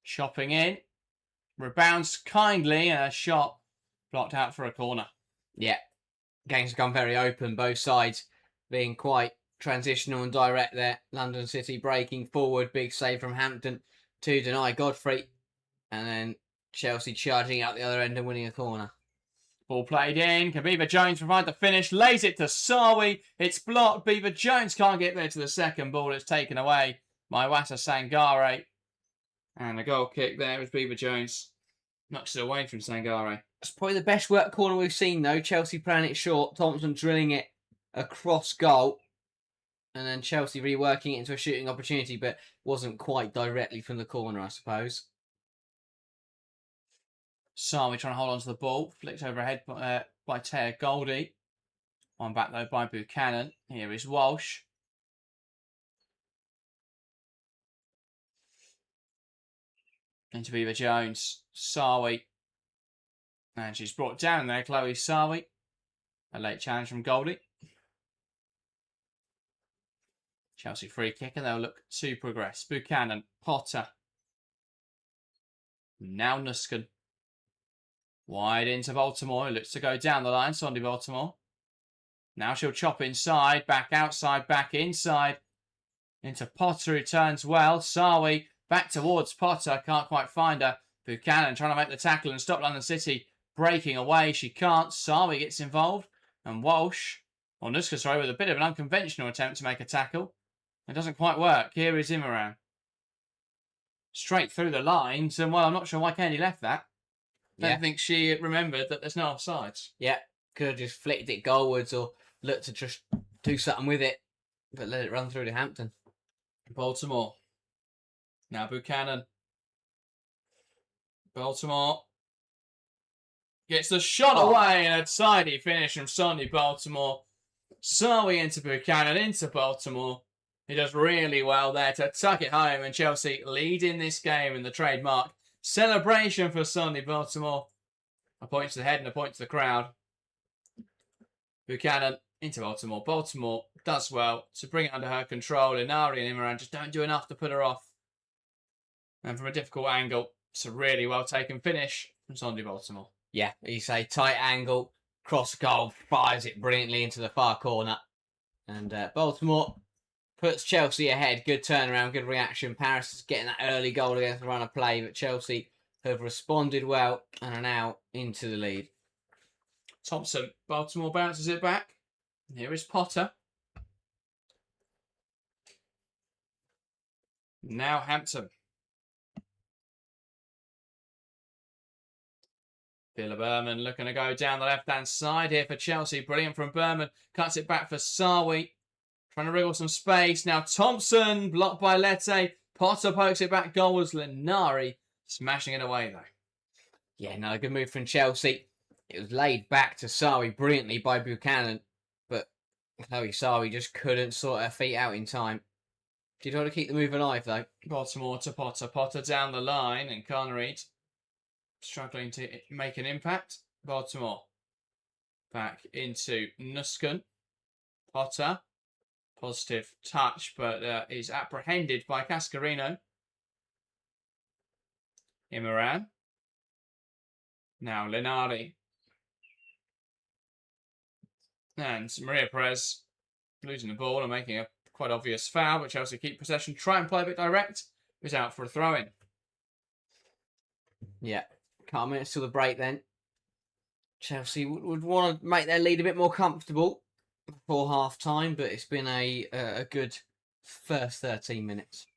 Speaker 1: chopping in. Rebounds kindly. And a shot blocked out for a corner.
Speaker 2: Yeah. Games have gone very open. Both sides being quite transitional and direct there. London City breaking forward. Big save from Hampton to deny Godfrey. And then Chelsea charging out the other end and winning a corner.
Speaker 1: Ball played in. Can Beaver Jones provide the finish? Lays it to Sawi. It's blocked. Beaver Jones can't get there to the second ball. It's taken away by Wassa Sangare. And a goal kick there with Beaver Jones. Knocks it away from Sangare.
Speaker 2: It's probably the best work corner we've seen, though. Chelsea playing it short. Thompson drilling it across goal. And then Chelsea reworking it into a shooting opportunity, but wasn't quite directly from the corner, I suppose.
Speaker 1: Sawi trying to hold on to the ball. Flicked overhead by Taya Goldie. On back, though, by Buchanan. Here is Walsh. Into Beaver Jones. Sawi. And she's brought down there, Chloe Sawi. A late challenge from Goldie. Chelsea free kick, and they'll look to progress. Buchanan. Potter. Now Nuskin. Wide into Baltimore. Looks to go down the line. Sondi Baltimore. Now she'll chop inside. Back outside. Back inside. Into Potter, who turns well. Sawi back towards Potter. Can't quite find her. Buchanan trying to make the tackle and stop London City breaking away. She can't. Sawi gets involved. And Walsh. Or Nuskin, sorry, with a bit of an unconventional attempt to make a tackle. It doesn't quite work. Here is Imran. Straight through the lines. And, well, I'm not sure why Candy left that. I don't think she remembered that there's no offsides.
Speaker 2: Yeah, could have just flicked it goalwards or looked to just do something with it, but let it run through to Hampton.
Speaker 1: Baltimore. Now Buchanan. Baltimore. Gets the shot away and a tidy finish from Sonny Baltimore. Sawi into Buchanan, into Baltimore. He does really well there to tuck it home, and Chelsea lead in this game in the trademark celebration for Sonny Baltimore. A point to the head and a point to the crowd. Buchanan into Baltimore. Baltimore does well to bring it under her control. Inari and Imran just don't do enough to put her off. And from a difficult angle, it's a really well taken finish from Sonny Baltimore.
Speaker 2: Yeah, you say tight angle, cross goal, fires it brilliantly into the far corner. And Baltimore puts Chelsea ahead. Good turnaround, good reaction. Paris is getting that early goal against the run of play, but Chelsea have responded well and are now into the lead.
Speaker 1: Thompson, Baltimore bounces it back. Here is Potter. Now Hampton. Villa Berman looking to go down the left-hand side here for Chelsea. Brilliant from Berman. Cuts it back for Sawi. Trying to wriggle some space. Now Thompson, blocked by Lette. Potter pokes it back. Goal was Linari. Smashing it away, though.
Speaker 2: Yeah, no, good move from Chelsea. It was laid back to Sawi brilliantly by Buchanan, but Chloe Sawi just couldn't sort her feet out in time. Did want to keep the move alive, though.
Speaker 1: Baltimore to Potter. Potter down the line, and Carnereed struggling to make an impact. Baltimore back into Nuskin. Potter. Positive touch, but is apprehended by Cascarino. Imran. Now Linari. And Maria Perez losing the ball and making a quite obvious foul, but Chelsea keep possession, try and play a bit direct. It's out for a throw-in.
Speaker 2: Yeah, couple minutes till the break then. Chelsea would want to make their lead a bit more comfortable before half-time, but it's been a good first 13 minutes.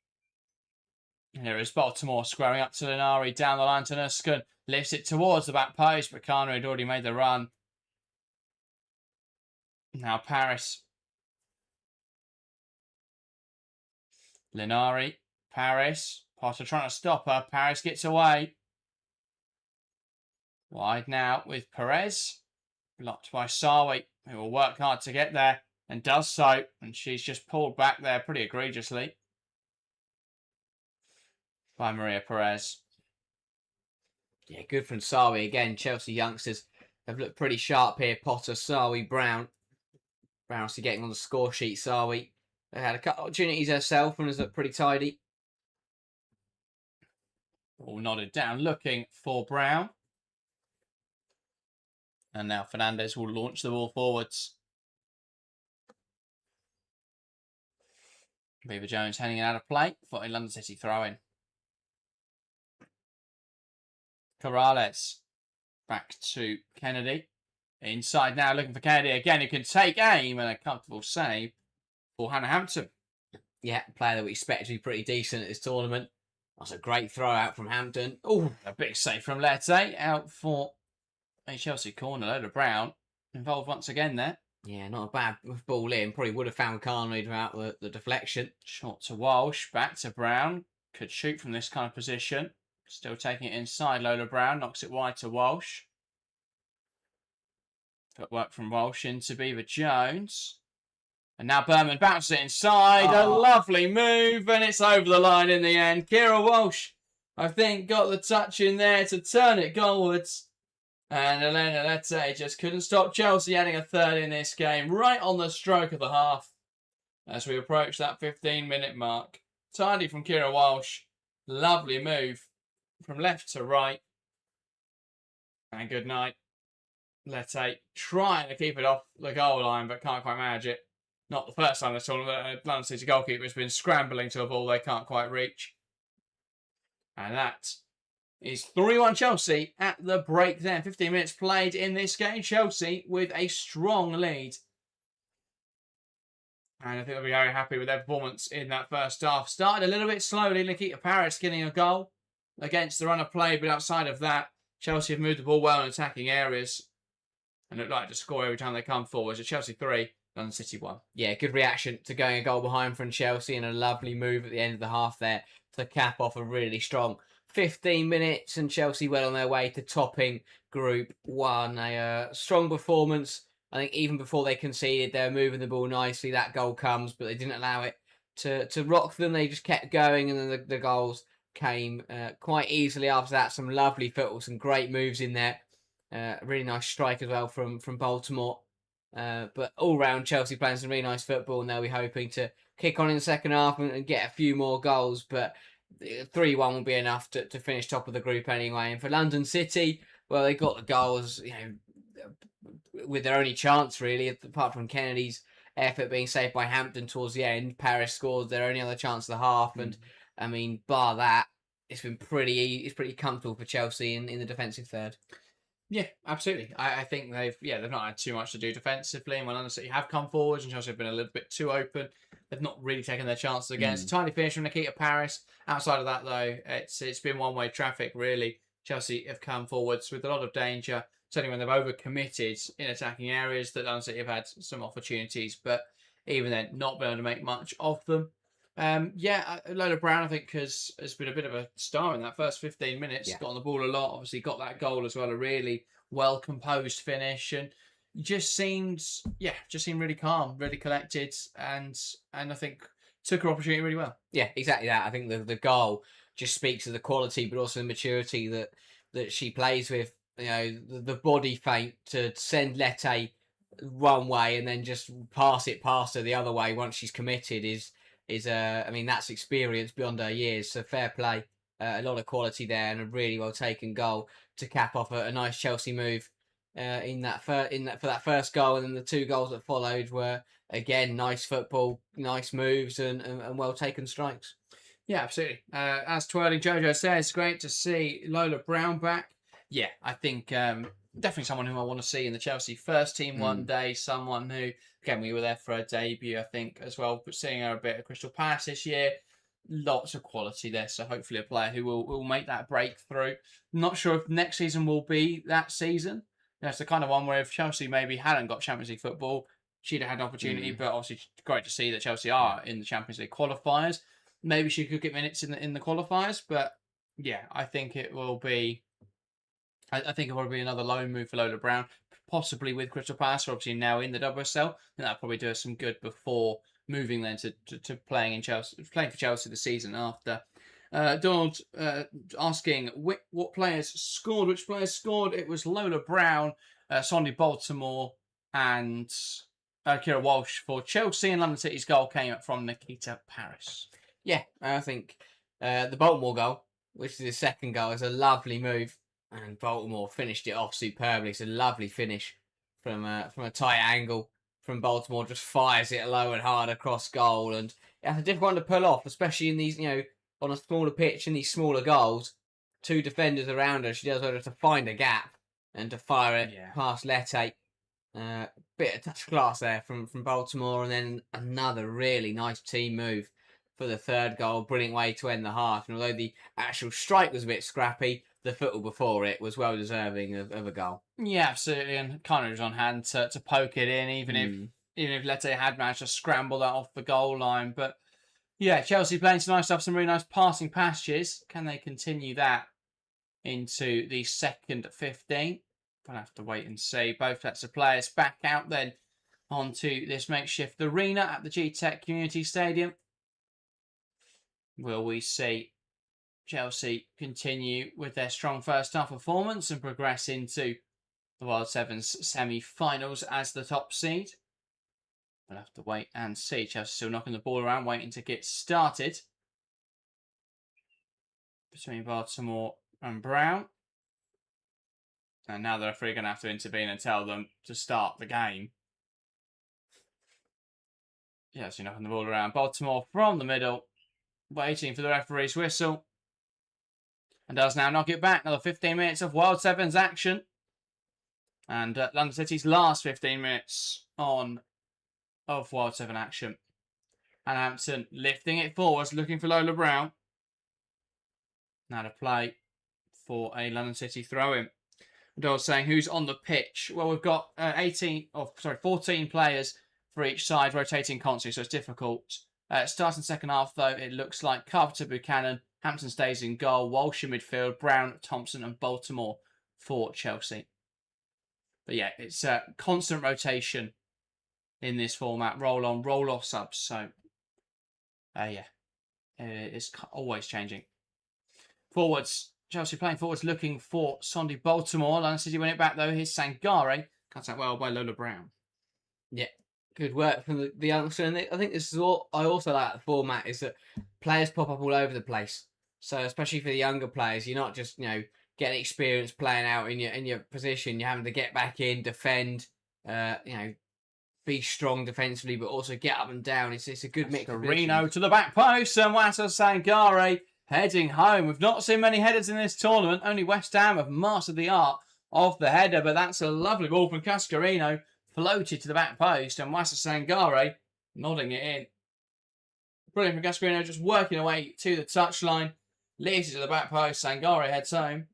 Speaker 1: Here is Baltimore squaring up to Linari, down the line to Nuskin, lifts it towards the back post, but Kana had already made the run. Now Paris. Linari, Paris, Potter trying to stop her, Paris gets away. Wide now with Perez, blocked by Sawi, who will work hard to get there, and does so, and she's just pulled back there pretty egregiously by Maria Perez.
Speaker 2: Yeah, good from Sawi again. Chelsea youngsters have looked pretty sharp here. Potter, Sawi, Brown. Brown obviously getting on the score sheet. Sawi had a couple of opportunities herself and has looked pretty tidy.
Speaker 1: All nodded down, looking for Brown. And now Fernandez will launch the ball forwards. Beaver Jones handing it out of play for a London City throw-in. Corrales back to Kennedy. Inside now, looking for Kennedy again, who can take aim and a comfortable save for Hannah Hampton.
Speaker 2: Yeah, a player that we expect to be pretty decent at this tournament. That's a great throw out from Hampton. Oh,
Speaker 1: a big save from Lette out for a Chelsea corner. Lola Brown involved once again there.
Speaker 2: Yeah, not a bad ball in. Probably would have found Carnley without the deflection.
Speaker 1: Shot to Walsh, back to Brown. Could shoot from this kind of position. Still taking it inside. Lola Brown knocks it wide to Walsh. Got work from Walsh into Beaver Jones. And now Berman bounces it inside. A lovely move, and it's over the line in the end. Kira Walsh, I think, got the touch in there to turn it goalwards. And Elena Lette just couldn't stop Chelsea adding a third in this game, right on the stroke of the half. As we approach that 15-minute mark. Tidy from Kira Walsh. Lovely move from left to right. And good night. Lette trying to keep it off the goal line, but can't quite manage it. Not the first time this tournament. London City goalkeeper has been scrambling to a ball they can't quite reach. And that is 3-1 Chelsea at the break then. 15 minutes played in this game. Chelsea with a strong lead. And I think they'll be very happy with their performance in that first half. Started a little bit slowly. Nikita Paris getting a goal against the run of play. But outside of that, Chelsea have moved the ball well in attacking areas. And look like to score every time they come forward. So Chelsea 3, London City 1.
Speaker 2: Yeah, good reaction to going a goal behind from Chelsea, and a lovely move at the end of the half there to cap off a really strong 15 minutes, and Chelsea well on their way to topping Group 1. A strong performance. I think even before they conceded, they were moving the ball nicely. That goal comes, but they didn't allow it to rock them. They just kept going, and then the goals came quite easily after that. Some lovely football, some great moves in there. Really nice strike as well from Baltimore. But all round, Chelsea playing some really nice football, and they'll be hoping to kick on in the second half and get a few more goals. But 3-1 will be enough to finish top of the group anyway. And for London City, well, they got the goals, with their only chance really, apart from Kennedy's effort being saved by Hampton towards the end. Paris scored their only other chance of the half, and I mean, bar that, it's pretty comfortable for Chelsea in the defensive third.
Speaker 1: Yeah, absolutely. I think they've not had too much to do defensively, and when London City have come forwards and Chelsea have been a little bit too open, they've not really taken their chances against. A tiny finish from Nikita Paris. Outside of that, though, it's been one-way traffic, really. Chelsea have come forwards with a lot of danger, certainly when they've overcommitted in attacking areas that London City have had some opportunities, but even then, not been able to make much of them. Lola Brown, I think, has been a bit of a star in that first 15 minutes. Got on the ball a lot, obviously got that goal as well, a really well-composed finish, and just seemed really calm, really collected, and I think took her opportunity really well.
Speaker 2: Yeah, exactly that. I think the goal just speaks to the quality, but also the maturity that she plays with. The body feint to send Lette one way and then just pass it past her the other way once she's committed is that's experience beyond her years. So fair play, a lot of quality there, and a really well taken goal to cap off a nice Chelsea move for that first goal, and then the two goals that followed were again nice football, nice moves, and well taken strikes.
Speaker 1: Yeah, absolutely. As Twirling Jojo says, great to see Lola Brown back. Yeah, I think definitely someone who I want to see in the Chelsea first team one day. Someone who, again, we were there for her debut, I think, as well. But seeing her a bit at Crystal Palace this year, lots of quality there. So hopefully a player who will make that breakthrough. Not sure if next season will be that season. It's the kind of one where if Chelsea maybe hadn't got Champions League football, she'd have had an opportunity. But obviously, great to see that Chelsea are in the Champions League qualifiers. Maybe she could get minutes in the qualifiers. But yeah, I think it will be. I think it'll probably be another loan move for Lola Brown, possibly with Crystal Palace, obviously now in the WSL. And that'll probably do us some good before moving then to playing for Chelsea the season after. Donald asking which players scored. It was Lola Brown, Sonny Baltimore, and Kira Walsh for Chelsea, and London City's goal came from Nikita Paris.
Speaker 2: Yeah, I think the Baltimore goal, which is his second goal, is a lovely move. And Baltimore finished it off superbly. It's a lovely finish from a tight angle from Baltimore. Just fires it low and hard across goal, and it's a difficult one to pull off, especially in these on a smaller pitch and these smaller goals. two defenders around her. She does well to find a gap and to fire it past Lette. Bit of touch class there from Baltimore, and then another really nice team move for the third goal. Brilliant way to end the half. And although the actual strike was a bit scrappy, the football before it was well deserving of a goal.
Speaker 1: Yeah, absolutely. And Connor was on hand to poke it in, even if Lette had managed to scramble that off the goal line. But yeah, Chelsea playing some nice stuff, some really nice passing passages. Can they continue that into the second 15? We'll have to wait and see. Both sets of players back out then onto this makeshift arena at the G-Tech Community Stadium. Will we see Chelsea continue with their strong first half performance and progress into the World Sevens semi-finals as the top seed? We'll have to wait and see. Chelsea still knocking the ball around, waiting to get started between Baltimore and Brown. And now the referee going to have to intervene and tell them to start the game. Chelsea knocking the ball around. Baltimore from the middle, waiting for the referee's whistle. And does now knock it back. Another 15 minutes of World Sevens action. And London City's last 15 minutes of World 7 action. And Hampton lifting it forwards, looking for Lola Brown. Now to play for a London City throw-in. Doyle saying who's on the pitch. Well, we've got 14 players for each side, rotating constantly, so it's difficult. Starting second half, though, it looks like Carpenter, Buchanan, Hampton stays in goal, Walsh in midfield, Brown, Thompson and Baltimore for Chelsea. But yeah, it's a constant rotation in this format. Roll on, roll off subs. So, it's always changing. Forwards. Chelsea playing forwards looking for Sondi Baltimore. London City win it back though. Here's Sangare. Cuts out well by Lola Brown.
Speaker 2: Yeah, good work from the youngster. And I think this is what I also like the format is that players pop up all over the place. So especially for the younger players, you're not just getting experience playing out in your position. You're having to get back in, defend, be strong defensively, but also get up and down. It's a good mix.
Speaker 1: Reno to the back post and Wassa Sangare heading home. We've not seen many headers in this tournament. Only West Ham have mastered the art of the header, but that's a lovely ball from Cascarino. Floated to the back post and Wassa Sangare nodding it in. Brilliant from Cascarino, just working away to the touchline. Leaves it to the back post. Sangare heads home.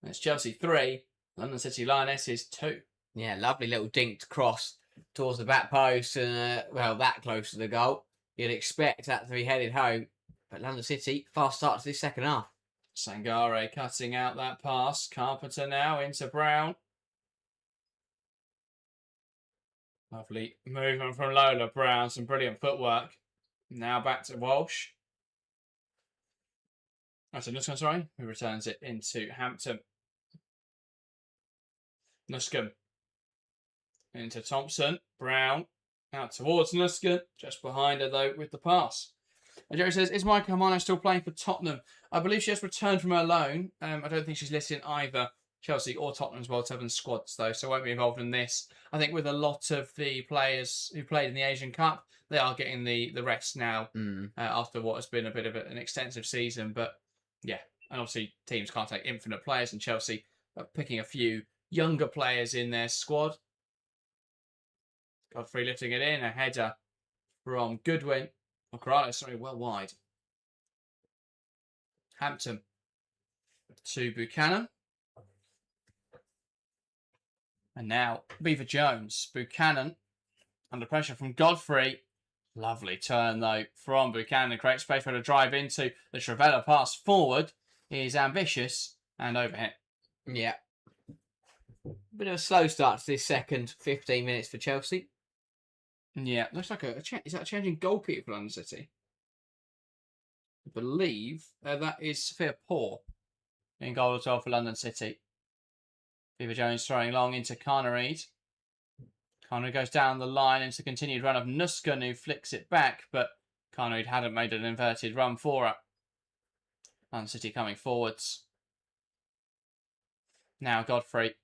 Speaker 1: It's Chelsea 3, London City Lionesses 2.
Speaker 2: Yeah, lovely little dinked cross towards the back post and, that close to the goal. You'd expect that to be headed home. But London City, fast start to this second half.
Speaker 1: Sangare cutting out that pass. Carpenter now into Brown. Lovely movement from Lola Brown. Some brilliant footwork. Now back to Walsh. That's a Nuscombe, sorry. Who returns it into Hampton. Nuscombe. Into Thompson. Brown. Out towards Nuscombe. Just behind her, though, with the pass. And Jerry says, is Micah Hamano still playing for Tottenham? I believe she has returned from her loan. I don't think she's listed in either Chelsea or Tottenham's World 7 squads, though, so won't be involved in this. I think with a lot of the players who played in the Asian Cup, they are getting the rest now after what has been a bit of an extensive season. But yeah, and obviously teams can't take infinite players, and Chelsea are picking a few younger players in their squad. Godfrey lifting it in, a header from Goodwin. Corrales, sorry, well wide. Hampton to Buchanan. And now Beaver Jones. Buchanan under pressure from Godfrey. Lovely turn though from Buchanan. Creates space for her to drive into. The Trevella pass forward is ambitious and overhit.
Speaker 2: Yeah. Bit of a slow start to this second 15 minutes for Chelsea.
Speaker 1: Yeah, looks like is that a change in goalkeeper for London City? I believe that is Sophia Poor in goal as well for London City. Beaver Jones throwing long into Carnareed. Carnareed goes down the line into the continued run of Nuscombe, who flicks it back, but Carnareed hadn't made an inverted run for her. London City coming forwards. Now Godfrey.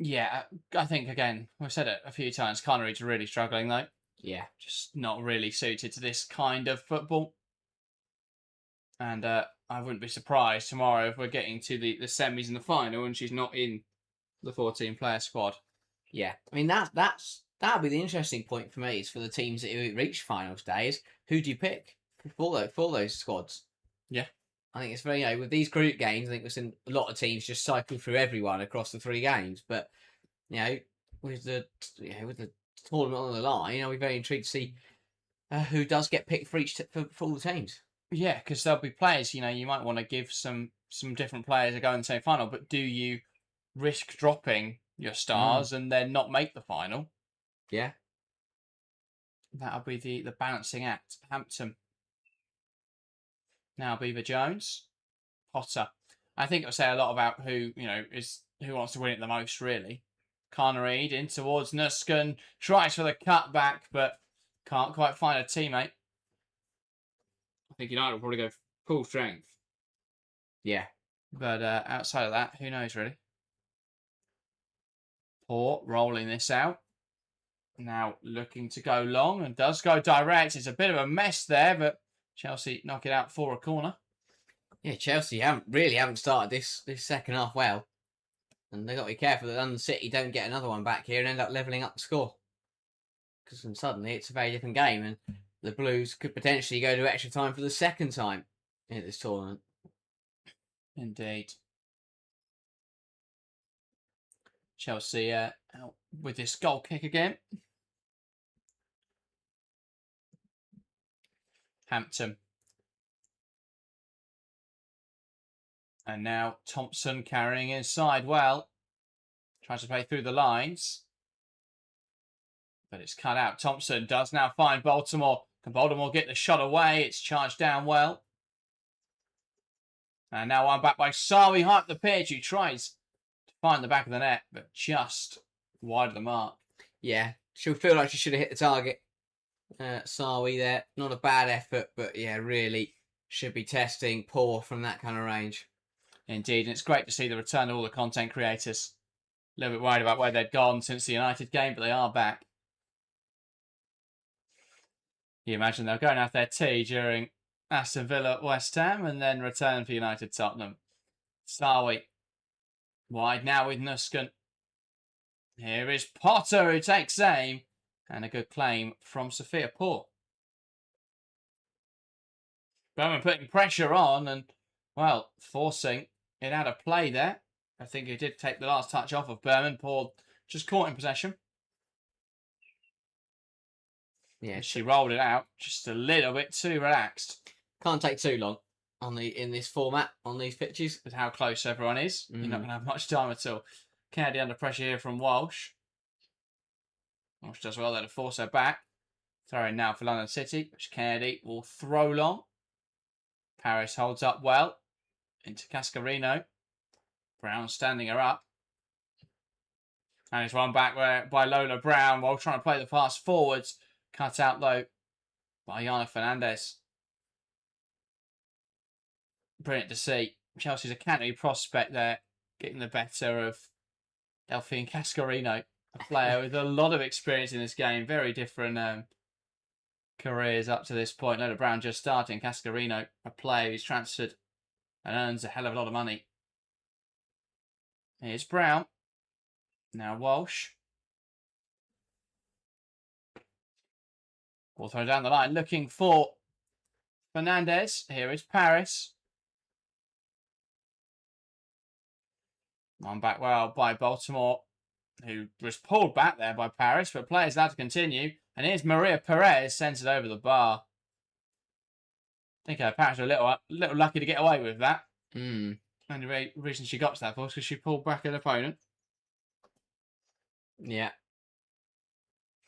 Speaker 1: Yeah, I think, again, we've said it a few times, Carnareed's really struggling, though.
Speaker 2: Yeah.
Speaker 1: Just not really suited to this kind of football. And I wouldn't be surprised tomorrow if we're getting to the semis and the final and she's not in the 14-player squad.
Speaker 2: Yeah. I mean, that'll be the interesting point for me, is for the teams that reach finals days. Who do you pick for those squads?
Speaker 1: Yeah.
Speaker 2: I think it's very, with these group games, I think we've seen a lot of teams just cycle through everyone across the 3 games. But, with the tournament on the line, I'll be very intrigued to see who does get picked for for all the teams.
Speaker 1: Yeah, because there'll be players, you might want to give some different players a go in the same final, but do you risk dropping your stars and then not make the final?
Speaker 2: Yeah.
Speaker 1: That'll be the balancing act. Hampton. Now Beaver Jones. Potter. I think it'll say a lot about who wants to win it the most, really. Carnereed in towards Nusken. Tries for the cutback, but can't quite find a teammate. I think United will probably go full strength.
Speaker 2: Yeah.
Speaker 1: But outside of that, who knows, really? Port rolling this out. Now looking to go long and does go direct. It's a bit of a mess there, but Chelsea knock it out for a corner.
Speaker 2: Yeah, Chelsea haven't started this second half well. And they've got to be careful that London City don't get another one back here and end up levelling up the score. Because then suddenly it's a very different game, and the Blues could potentially go to extra time for the second time in this tournament.
Speaker 1: Indeed. Chelsea out with this goal kick again. Hampton. And now Thompson carrying inside well. Tries to play through the lines. But it's cut out. Thompson does now find Baltimore. Can Baltimore get the shot away? It's charged down well. And now one back by Sawi high up the pitch, who tries to find the back of the net, but just wide of the mark.
Speaker 2: Yeah, she'll feel like she should have hit the target. Sawi there. Not a bad effort, but yeah, really should be testing poor from that kind of range.
Speaker 1: Indeed, and it's great to see the return of all the content creators. A little bit worried about where they'd gone since the United game, but they are back. You imagine they'll go and have their tea during Aston Villa West Ham and then return for United Tottenham. Sawi wide now with Nusken. Here is Potter, who takes aim, and a good claim from Sophia Poor. Bowman putting pressure on and, well, forcing it out of play there. I think he did take the last touch off of Berman. Paul just caught in possession.
Speaker 2: Yeah,
Speaker 1: she rolled it out just a little bit too relaxed.
Speaker 2: Can't take too long in this format, on these pitches.
Speaker 1: With how close everyone is. You're not going to have much time at all. Kennedy under pressure here from Walsh. Walsh does well there to force her back. Throw in now for London City, which Kennedy will throw long. Paris holds up well. Into Cascarino. Brown standing her up. And it's one back by Lola Brown while trying to play the pass forwards. Cut out though by Yana Fernandez. Brilliant to see. Chelsea's academy prospect there getting the better of Delphine Cascarino, a player with a lot of experience in this game. Very different careers up to this point. Lola Brown just starting. Cascarino, a player who's transferred and earns a hell of a lot of money. Here's Brown. Now Walsh. We'll throw down the line looking for Fernandez. Here is Paris. One back well by Baltimore, who was pulled back there by Paris, but players allowed to continue. And here's Maria Perez, sends it over the bar. I think Paris were a little lucky to get away with that. And the reason she got to that was because she pulled back an opponent.
Speaker 2: Yeah.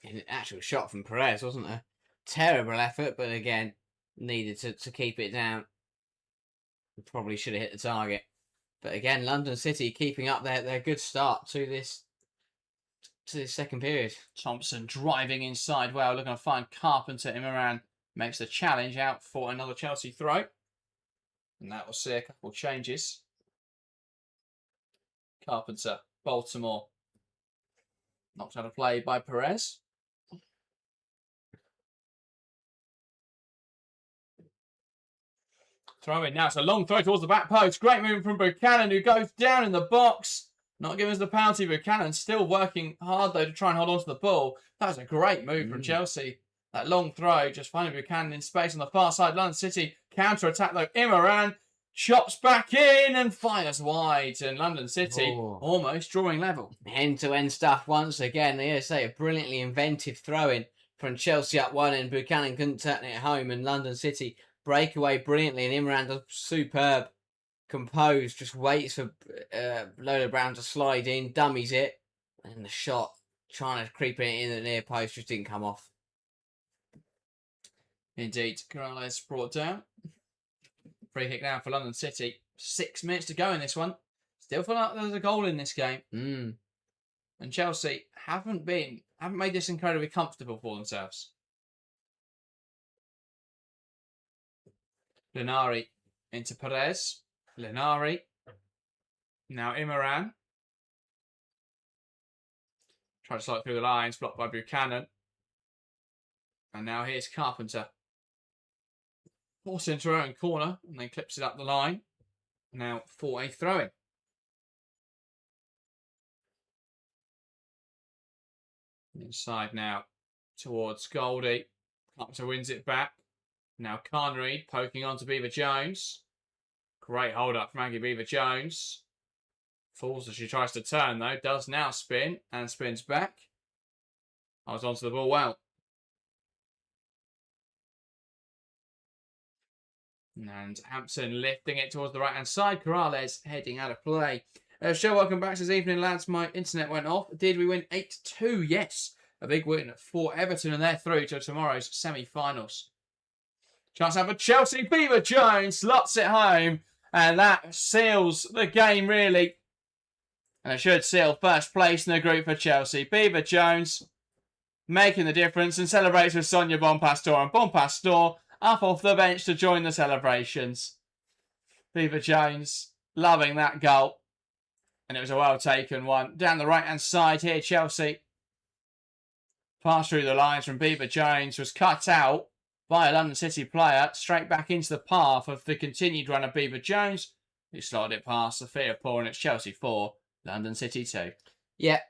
Speaker 2: An actual shot from Perez, wasn't there? Terrible effort, but again, needed to keep it down. Probably should have hit the target. But again, London City keeping up their good start to this second period.
Speaker 1: Thompson driving inside well, looking to find Carpenter. Imran makes the challenge out for another Chelsea throw. And that will see a couple of changes. Carpenter, Baltimore. Knocked out of play by Perez. Throw in now. It's a long throw towards the back post. Great movement from Buchanan, who goes down in the box. Not giving us the penalty. Buchanan still working hard, though, to try and hold on to the ball. That was a great move from Chelsea. That long throw, just finding Buchanan in space on the far side. London City counter-attack, though. Imran chops back in and fires wide. And London City almost drawing level.
Speaker 2: End-to-end stuff once again. They say a brilliantly inventive throw-in from Chelsea up one end. Buchanan couldn't turn it home, and London City break away brilliantly. And Imran does superb, composed, just waits for Lola Brown to slide in, dummies it, and the shot, trying to creep it in the near post, just didn't come off.
Speaker 1: Indeed, Corrales brought down. Free kick now for London City. 6 minutes to go in this one. Still feel like there's a goal in this game. And Chelsea haven't made this incredibly comfortable for themselves. Linari into Perez. Linari. Now Imran. Try to slide through the lines, blocked by Buchanan. And now here's Carpenter. Forced into her own corner, and then clips it up the line. Now for a throw-in. Inside now towards Goldie. Carpenter wins it back. Now Carnreed poking on to Beaver Jones. Great hold up from Maggie Beaver Jones. Falls as she tries to turn though. Does now spin and spins back. Holds onto the ball well. And Hampson lifting it towards the right hand side. Corrales heading out of play. Show, welcome back this evening, lads. My internet went off. Did we win 8-2? Yes. A big win for Everton, and they're through to tomorrow's semi-finals. Chance out for Chelsea. Beaver Jones slots it home, and that seals the game, really. And it should seal first place in the group for Chelsea. Beaver Jones making the difference and celebrates with Sonia Bonpastor. And Bonpastor up off the bench to join the celebrations. Beaver Jones loving that goal. And it was a well-taken one. Down the right-hand side here, Chelsea. Pass through the lines from Beaver Jones was cut out by a London City player. Straight back into the path of the continued run of Beaver Jones, who slotted it past Sophia Paul, and it's Chelsea 4, London City 2.
Speaker 2: Yeah,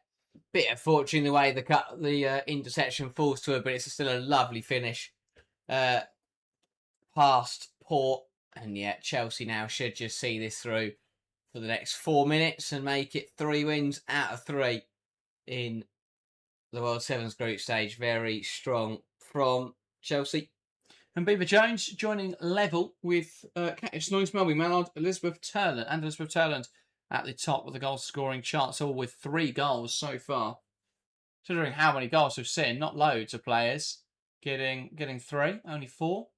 Speaker 2: bit of fortune the way the interception falls to her, but it's still a lovely finish. Past Port, and yeah, Chelsea now should just see this through for the next 4 minutes and make it 3 wins out of 3 in the World Sevens group stage. Very strong from Chelsea.
Speaker 1: And Beaver Jones joining level with Katja Snoyes, Melby Mallard, Elizabeth Turland at the top of the goal scoring charts, all with 3 goals so far. Considering how many goals we've seen, not loads of players getting 3, only 4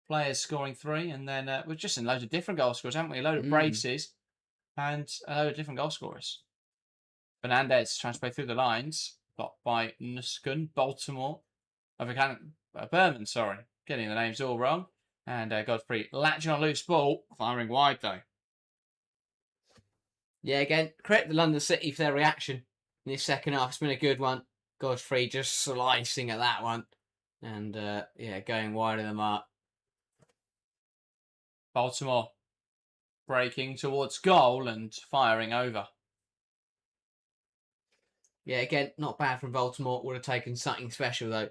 Speaker 1: players scoring 3, and then we've just seen loads of different goal scorers, haven't we? A load of braces and a load of different goal scorers. Fernandez trying to play through the lines, blocked by Nuskun, Baltimore, Berman, sorry, getting the names all wrong, and Godfrey latching on loose ball, firing wide though.
Speaker 2: Yeah, again, credit the London City for their reaction in this second half. It's been a good one. Godfrey just slicing at that one, and yeah, going wide of the mark.
Speaker 1: Baltimore breaking towards goal and firing over.
Speaker 2: Yeah, again, not bad from Baltimore. Would have taken something special, though,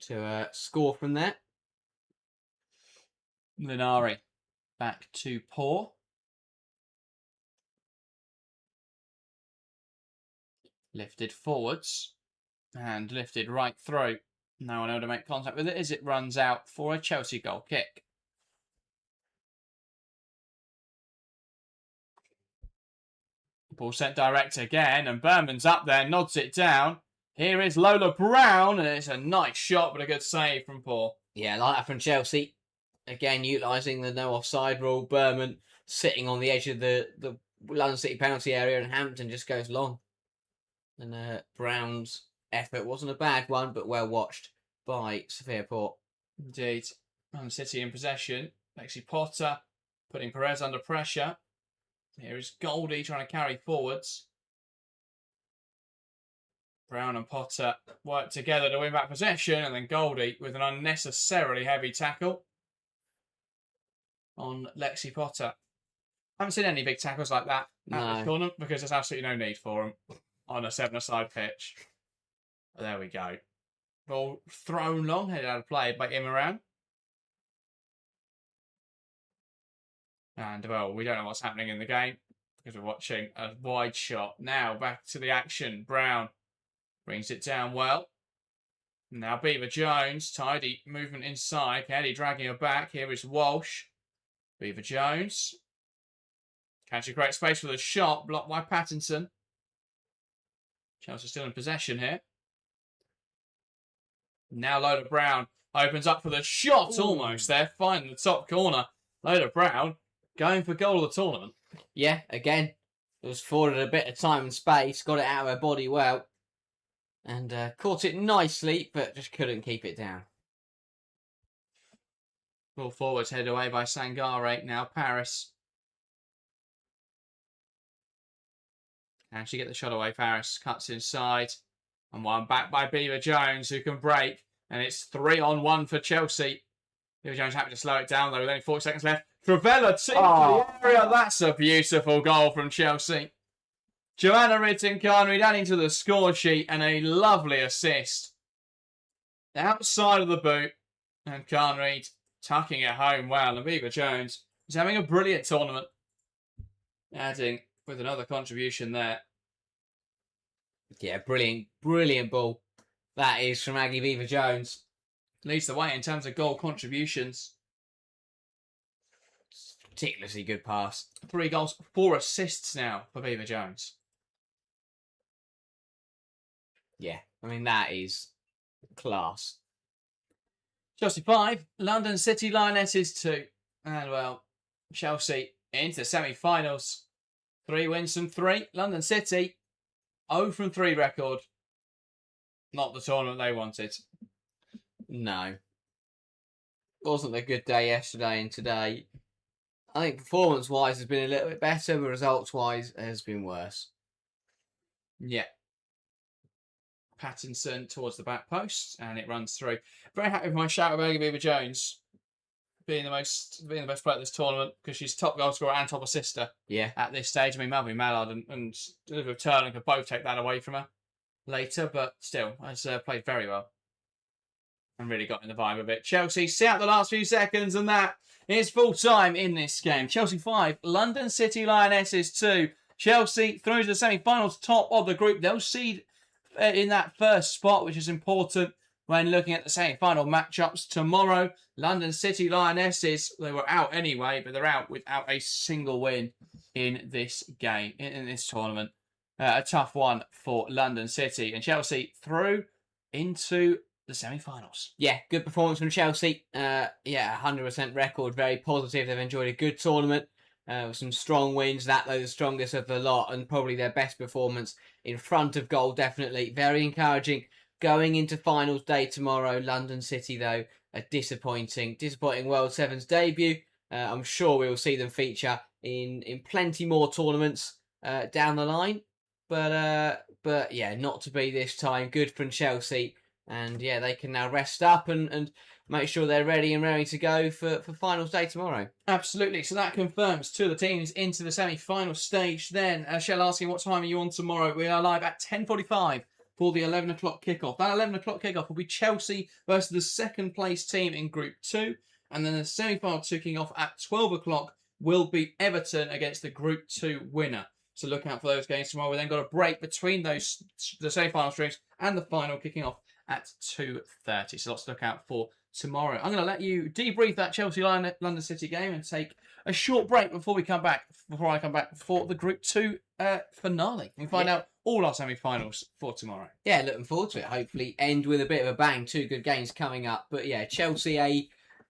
Speaker 2: to score from there.
Speaker 1: Linari back to Poor. Lifted forwards and lifted right through. No one able to make contact with it as it runs out for a Chelsea goal kick. Ball sent direct again, and Berman's up there, nods it down. Here is Lola Brown, and it's a nice shot, but a good save from Paul.
Speaker 2: Yeah, like that from Chelsea. Again, utilising the no offside rule. Berman sitting on the edge of the London City penalty area, and Hampton just goes long. And Brown's effort wasn't a bad one, but well watched by Sophia Port.
Speaker 1: Indeed. London City in possession. Lexi Potter putting Perez under pressure. Here is Goldie trying to carry forwards. Brown and Potter work together to win back possession, and then Goldie with an unnecessarily heavy tackle. on Lexi Potter. I haven't seen any big tackles like that at this tournament because there's absolutely no need for them on a 7-a-side pitch. There we go. Ball thrown long, headed out of play by Imran. And, well, we don't know what's happening in the game because we're watching a wide shot. Now, back to the action. Brown brings it down well. Now, Beaver Jones, tidy movement inside. Kelly dragging her back. Here is Walsh. Beaver Jones. Can she create space for the shot? Blocked by Pattinson. Chelsea still in possession here. Now Lola Brown opens up for the shot. Ooh. Almost there. Finding the top corner. Lola Brown going for goal of the tournament.
Speaker 2: Yeah, again, it was afforded a bit of time and space. Got it out of her body well. And caught it nicely, but just couldn't keep it down.
Speaker 1: Ball forwards headed away by Sangare. Now Paris. Can she get the shot away? Paris cuts inside. And one back by Beaver Jones, who can break. And it's 3-on-1 for Chelsea. Beaver Jones happy to slow it down, though, with only 40 seconds left. Travella to the area. That's a beautiful goal from Chelsea. Joanna Ritten-Carnreid adding to the score sheet and a lovely assist. Outside of the boot. And Carnreid tucking it home well. And Beaver Jones is having a brilliant tournament. Adding with another contribution there.
Speaker 2: Yeah, brilliant ball. That is from Aggie Beaver Jones.
Speaker 1: Leads the way in terms of goal contributions.
Speaker 2: Ridiculously good pass.
Speaker 1: 3 goals, 4 assists now for Beaver Jones.
Speaker 2: Yeah, I mean, that is class.
Speaker 1: Chelsea 5, London City Lionesses 2. And, well, Chelsea into the semi-finals. 3 wins from 3. London City, 0 from 3 record. Not the tournament they wanted.
Speaker 2: No. Wasn't a good day yesterday and today. I think performance-wise has been a little bit better, but results-wise has been worse.
Speaker 1: Yeah. Pattinson towards the back post, and it runs through. Very happy with my shout about Beaver Jones being the best player at this tournament because she's top goal scorer and top assister.
Speaker 2: Yeah.
Speaker 1: At this stage, I mean, Melvin Mallard and Elizabeth Turner could both take that away from her later, but still, has played very well and really got in the vibe of it. Chelsea see out the last few seconds, and that is full time in this game. Chelsea 5, London City Lionesses 2. Chelsea through to the semi-finals, top of the group. They'll seed in that first spot, which is important when looking at the semi-final matchups tomorrow. London City Lionesses, they were out anyway, but they're out without a single win in this game, in this tournament. A tough one for London City. And Chelsea through into the semi-finals.
Speaker 2: Yeah, good performance from Chelsea. 100% record, very positive. They've enjoyed a good tournament. Some strong wins, that though the strongest of the lot, and probably their best performance in front of goal, definitely. Very encouraging going into finals day tomorrow. London City, though, a disappointing World Sevens debut. I'm sure we will see them feature in plenty more tournaments down the line. But yeah, not to be this time. Good from Chelsea. And yeah, they can now rest up and make sure they're ready and ready to go for finals day tomorrow.
Speaker 1: Absolutely. So that confirms 2 of the teams into the semi-final stage then. Shell asking what time are you on tomorrow? We are live at 10:45 for the 11 o'clock kickoff. That 11 o'clock kickoff will be Chelsea versus the second place team in Group 2. And then the semi-final kicking off at 12 o'clock will be Everton against the Group 2 winner. So look out for those games tomorrow. We then got a break between those, the semi-final streams and the final kicking off at 2:30. So lots to look out for tomorrow. I'm going to let you debrief that Chelsea London City game and take a short break before I come back for the Group 2 finale. We find out all our semi-finals for tomorrow.
Speaker 2: Yeah, looking forward to it. Hopefully end with a bit of a bang. 2 good games coming up. But yeah, Chelsea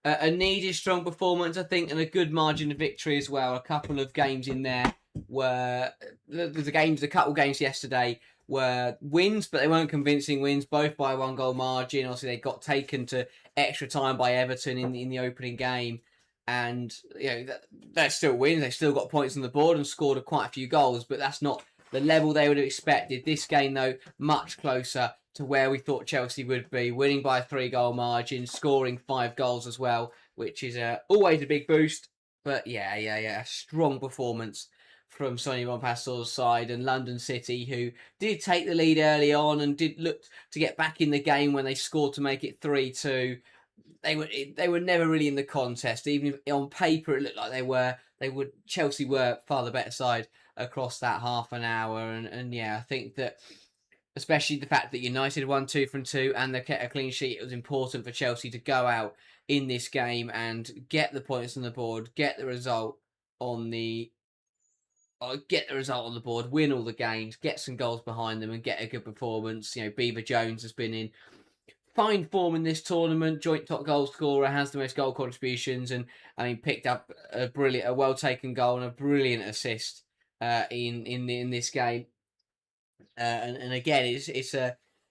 Speaker 2: a needed strong performance, I think, and a good margin of victory as well. A couple of games in there were a couple games yesterday were wins, but they weren't convincing wins, both by 1 goal margin. Obviously, they got taken to extra time by Everton in the opening game. And, you know, they're still wins. They still got points on the board and scored quite a few goals, but that's not the level they would have expected. This game, though, much closer to where we thought Chelsea would be, winning by a 3 goal margin, scoring 5 goals as well, which is always a big boost. But a strong performance from Sonny Van Pastor's side, and London City, who did take the lead early on and did look to get back in the game when they scored to make it 3-2. They were never really in the contest. Even if on paper it looked like they were. Chelsea were far the better side across that half an hour, and I think that, especially the fact that United won 2 from 2 and they kept a clean sheet, it was important for Chelsea to go out in this game and get the points on the board, get the result on the board, win all the games, get some goals behind them, and get a good performance. Beaver Jones has been in fine form in this tournament. Joint top goal scorer, has the most goal contributions, and picked up a well taken goal and a brilliant assist in this game. And again, it's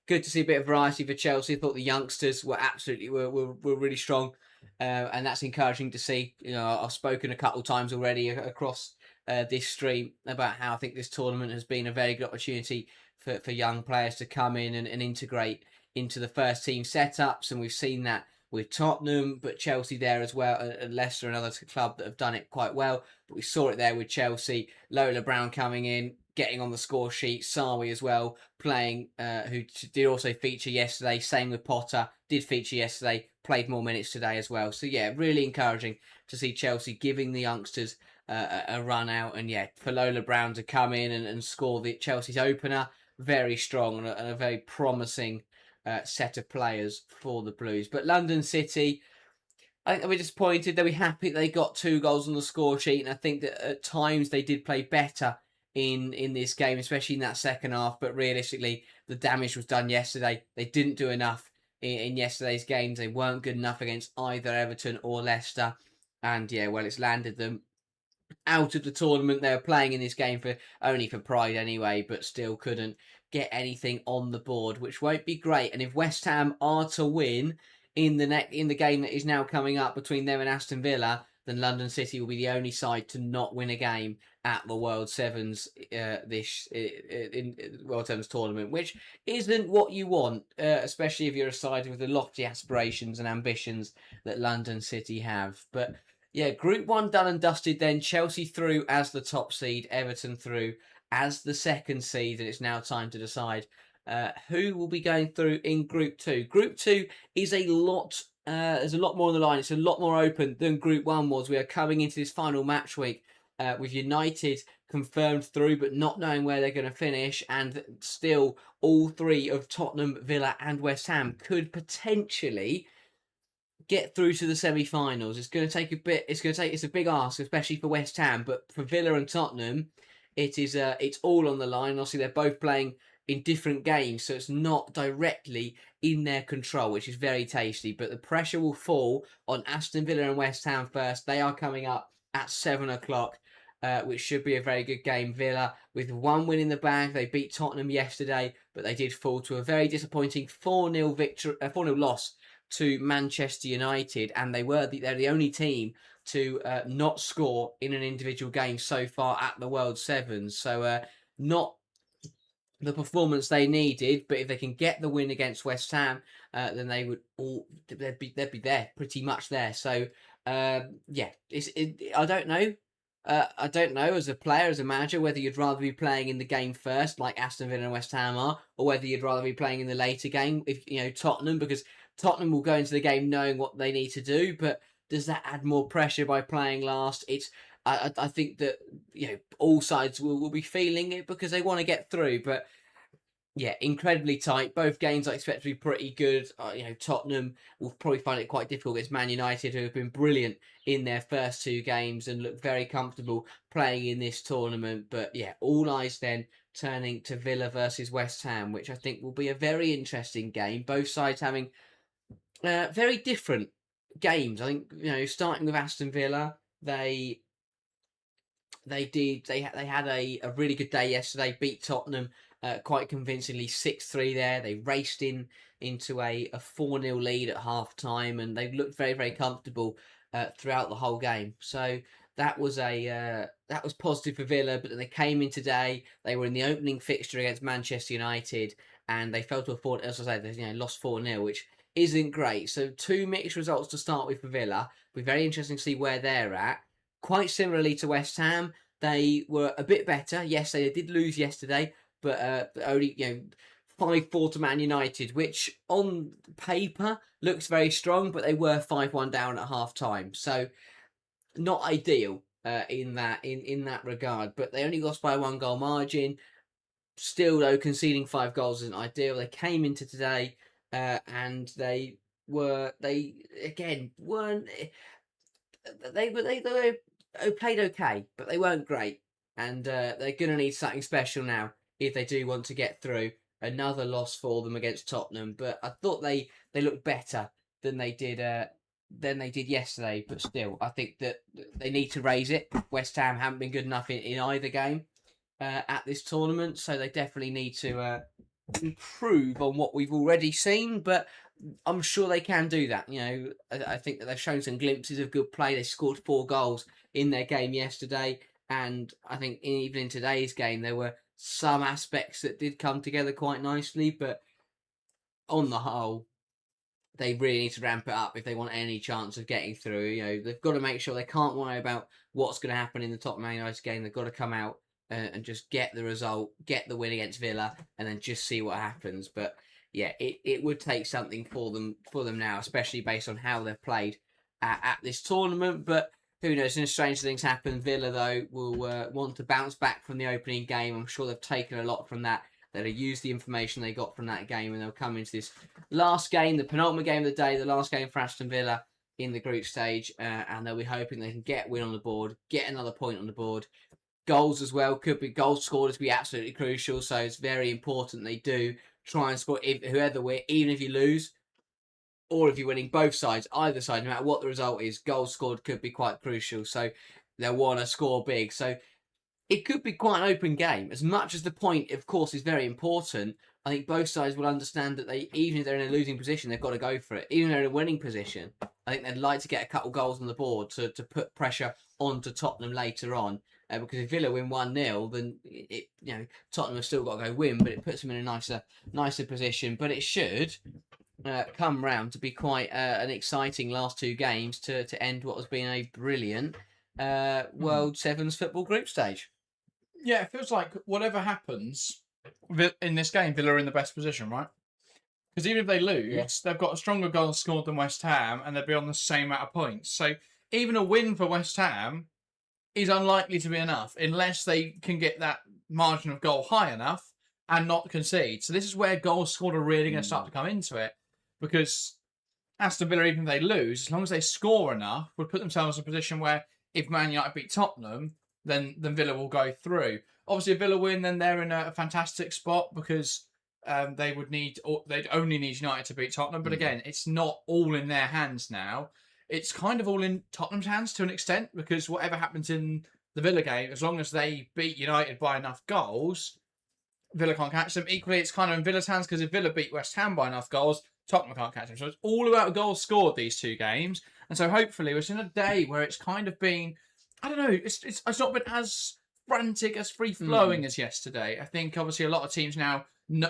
Speaker 2: good to see a bit of variety for Chelsea. I thought the youngsters were absolutely were really strong, and that's encouraging to see. I've spoken a couple of times already across this stream about how I think this tournament has been a very good opportunity for young players to come in and integrate into the first team setups, and we've seen that with Tottenham, but Chelsea there as well, and Leicester, another club that have done it quite well. But we saw it there with Chelsea. Lola Brown coming in, getting on the score sheet. Sarwi as well, playing, who did also feature yesterday. Same with Potter, did feature yesterday, played more minutes today as well. So really encouraging to see Chelsea giving the youngsters a run out, and for Lola Brown to come in and score the Chelsea's opener, very strong and a very promising set of players for the Blues. But London City, I think they were disappointed. They were happy they got 2 goals on the score sheet, and I think that at times they did play better in this game, especially in that second half. But realistically, the damage was done yesterday. They didn't do enough in yesterday's games. They weren't good enough against either Everton or Leicester, and it's landed them out of the tournament. They were playing in this game only for pride anyway, but still couldn't get anything on the board, which won't be great. And if West Ham are to win in the game that is now coming up between them and Aston Villa, then London City will be the only side to not win a game at the World Sevens in World Sevens tournament, which isn't what you want, especially if you're a side with the lofty aspirations and ambitions that London City have. But Group 1 done and dusted then. Chelsea through as the top seed, Everton through as the second seed, and it's now time to decide who will be going through in Group 2. Group 2 is there's a lot more on the line. It's a lot more open than Group 1 was. We are coming into this final match week with United confirmed through, but not knowing where they're going to finish, and still all 3 of Tottenham, Villa and West Ham could potentially get through to the semi-finals. It's going to take a bit. It's a big ask, especially for West Ham, but for Villa and Tottenham, it's all on the line. Obviously, they're both playing in different games, so it's not directly in their control, which is very tasty. But the pressure will fall on Aston Villa and West Ham first. They are coming up at 7:00, which should be a very good game. Villa with 1 win in the bag. They beat Tottenham yesterday, but they did fall to a very disappointing 4-0 loss to Manchester United, and they're the only team to not score in an individual game so far at the World Sevens. So not the performance they needed, but if they can get the win against West Ham, then they'd be there, pretty much there. So I don't know. I don't know, as a player, as a manager, whether you'd rather be playing in the game first, like Aston Villa and West Ham are, or whether you'd rather be playing in the later game, if Tottenham, because Tottenham will go into the game knowing what they need to do, but does that add more pressure by playing last? I think that all sides will be feeling it because they want to get through, but incredibly tight. Both games I expect to be pretty good. Tottenham will probably find it quite difficult against Man United, who have been brilliant in their first 2 games and look very comfortable playing in this tournament. But all eyes then turning to Villa versus West Ham, which I think will be a very interesting game. Both sides having very different games. I think starting with Aston Villa, they had a really good day yesterday. Beat Tottenham quite convincingly 6-3 there. They raced into a 4-0 lead at half time, and they looked very, very comfortable throughout the whole game. So that was positive for Villa. But then they came in today. They were in the opening fixture against Manchester United, and they fell to a 4. As I say, they lost 4-0, which isn't great. So 2 mixed results to start with for Villa. It'll be very interesting to see where they're at. quite similarly to West Ham, they were a bit better. Yes, they did lose yesterday, but only 5-4 to Man United, which on paper looks very strong, but they were 5-1 down at half time, so not ideal in that regard. But they only lost by a 1-goal margin. Still, though, conceding 5 goals isn't ideal. They came into today and they again weren't. They played okay, but they weren't great, and they're going to need something special now if they do want to get through. Another loss for them against Tottenham, but I thought they looked better than they did yesterday. But still, I think that they need to raise it. West Ham haven't been good enough in either game at this tournament, so they definitely need to improve on what we've already seen. But I'm sure they can do that. I think that they've shown some glimpses of good play. They scored 4 goals in their game yesterday, and I think even in today's game there were some aspects that did come together quite nicely. But on the whole, they really need to ramp it up if they want any chance of getting through. They've got to make sure they can't worry about what's going to happen in the Tottenham Man United game. They've got to come out and just get the result, get the win against Villa, and then just see what happens. But yeah, it would take something for them now, especially based on how they've played at this tournament. But who knows? Strange things happen. Villa, though, will want to bounce back from the opening game. I'm sure they've taken a lot from that. They'll use the information they got from that game, and they'll come into this last game, the penultimate game of the day, the last game for Aston Villa in the group stage, and they'll be hoping they can get a win on the board, get another point on the board. Goals as well, could be goals scored to be absolutely crucial, so it's very important they do try and score. Whoever win, even if you lose, or if you're winning, both sides, either side, no matter what the result is, goals scored could be quite crucial, so they'll want to score big. So it could be quite an open game. As much as the point, of course, is very important, I think both sides will understand that even if they're in a losing position, they've got to go for it. Even if they're in a winning position, I think they'd like to get a couple goals on the board to put pressure onto Tottenham later on. Because if Villa win 1-0, then Tottenham have still got to go win, but it puts them in a nicer position. But it should come round to be quite an exciting last 2 games to end what has been a brilliant World Sevens football group stage.
Speaker 1: Yeah, it feels like whatever happens in this game, Villa are in the best position, right? Because even if they lose, they've got a stronger goal scored than West Ham, and they'll be on the same amount of points. So even a win for West Ham is unlikely to be enough unless they can get that margin of goal high enough and not concede. So this is where goals scored are really going to start to come into it, because Aston Villa, even if they lose, as long as they score enough, would put themselves in a position where if Man United beat Tottenham, then Villa will go through. Obviously, if Villa win, then they're in a fantastic spot, because they'd only need United to beat Tottenham. But again, it's not all in their hands now. It's kind of all in Tottenham's hands to an extent, because whatever happens in the Villa game, as long as they beat United by enough goals, Villa can't catch them. Equally, it's kind of in Villa's hands, because if Villa beat West Ham by enough goals, Tottenham can't catch them. So it's all about goals scored, these 2 games. And so hopefully we're in a day where it's kind of been, I don't know, it's not been as frantic, as free-flowing as yesterday. I think obviously a lot of teams now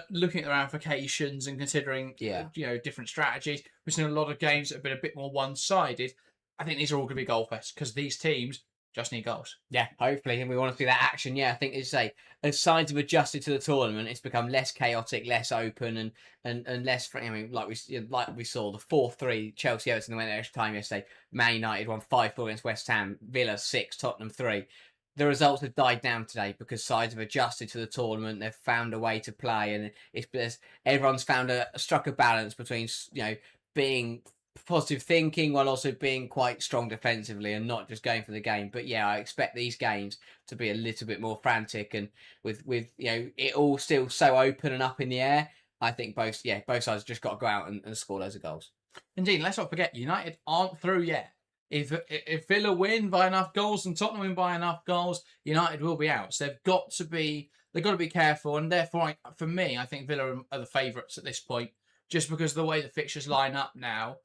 Speaker 1: looking at their ramifications and considering different strategies. We've seen a lot of games that have been a bit more one-sided. I think these are all going to be goal fests, because these teams just need goals.
Speaker 2: Yeah, hopefully, and we want to see that action. Yeah, I think, as you say, as sides have adjusted to the tournament, it's become less chaotic, less open, and less. I mean, like we saw the 4-3 Chelsea Everton went there extra time yesterday. Man United won 5-4 against West Ham. Villa 6, Tottenham 3. The results have died down today because sides have adjusted to the tournament. They've found a way to play, and everyone's struck a balance between being positive thinking while also being quite strong defensively and not just going for the game. But yeah, I expect these games to be a little bit more frantic, and with it all still so open and up in the air. I think both sides have just got to go out and score loads of goals.
Speaker 1: Indeed, let's not forget, United aren't through yet. If Villa win by enough goals and Tottenham win by enough goals, United will be out. So they've got to be careful, and therefore, for me, I think Villa are the favourites at this point, just because of the way the fixtures line up now.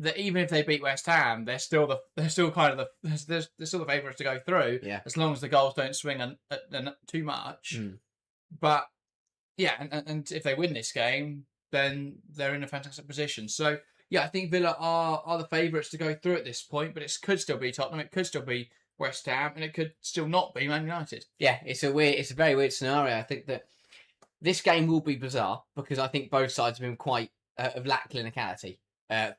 Speaker 1: That even if they beat West Ham, they're still the favourites to go through.
Speaker 2: Yeah.
Speaker 1: As long as the goals don't swing too much. But yeah, and if they win this game, then they're in a fantastic position. So Yeah, I think Villa are the favourites to go through at this point, but it could still be Tottenham, it could still be West Ham, and it could still not be Man United.
Speaker 2: Yeah, it's a very weird scenario. I think that this game will be bizarre because I think both sides have been quite of lack clinicality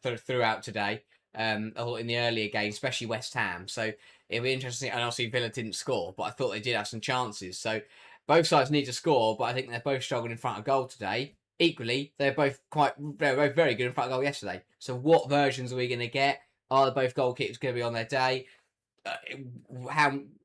Speaker 2: throughout today. In the earlier game, especially West Ham. So it'll be interesting. And obviously Villa didn't score, but I thought they did have some chances. So both sides need to score, but I think they're both struggling in front of goal today. Equally, they're both very good in front of goal yesterday. So what versions are we going to get? Are both goalkeepers going to be on their day?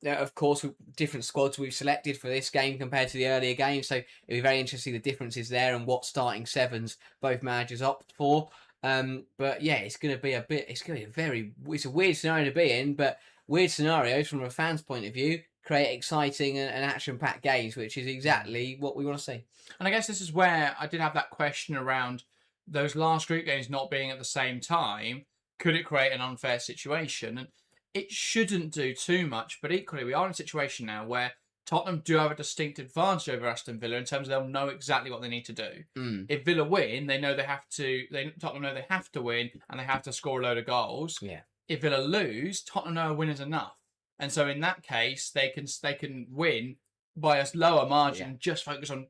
Speaker 2: Of course, different squads we've selected for this game compared to the earlier games, so it'll be very interesting the differences there and what starting sevens both managers opt for. But yeah, it's a weird scenario to be in, but weird scenarios from a fan's point of view create exciting and action-packed games, which is exactly what we want to see.
Speaker 1: And I guess this is where I did have that question around those last group games not being at the same time. Could it create an unfair situation? And it shouldn't do too much, but equally we are in a situation now where Tottenham do have a distinct advantage over Aston Villa in terms of they'll know exactly what they need to do. If Villa win, they know they have to. Tottenham know they have to win and they have to score a load of goals.
Speaker 2: Yeah.
Speaker 1: If Villa lose, Tottenham know a win is enough, and so in that case they can win by a lower margin. Just focus on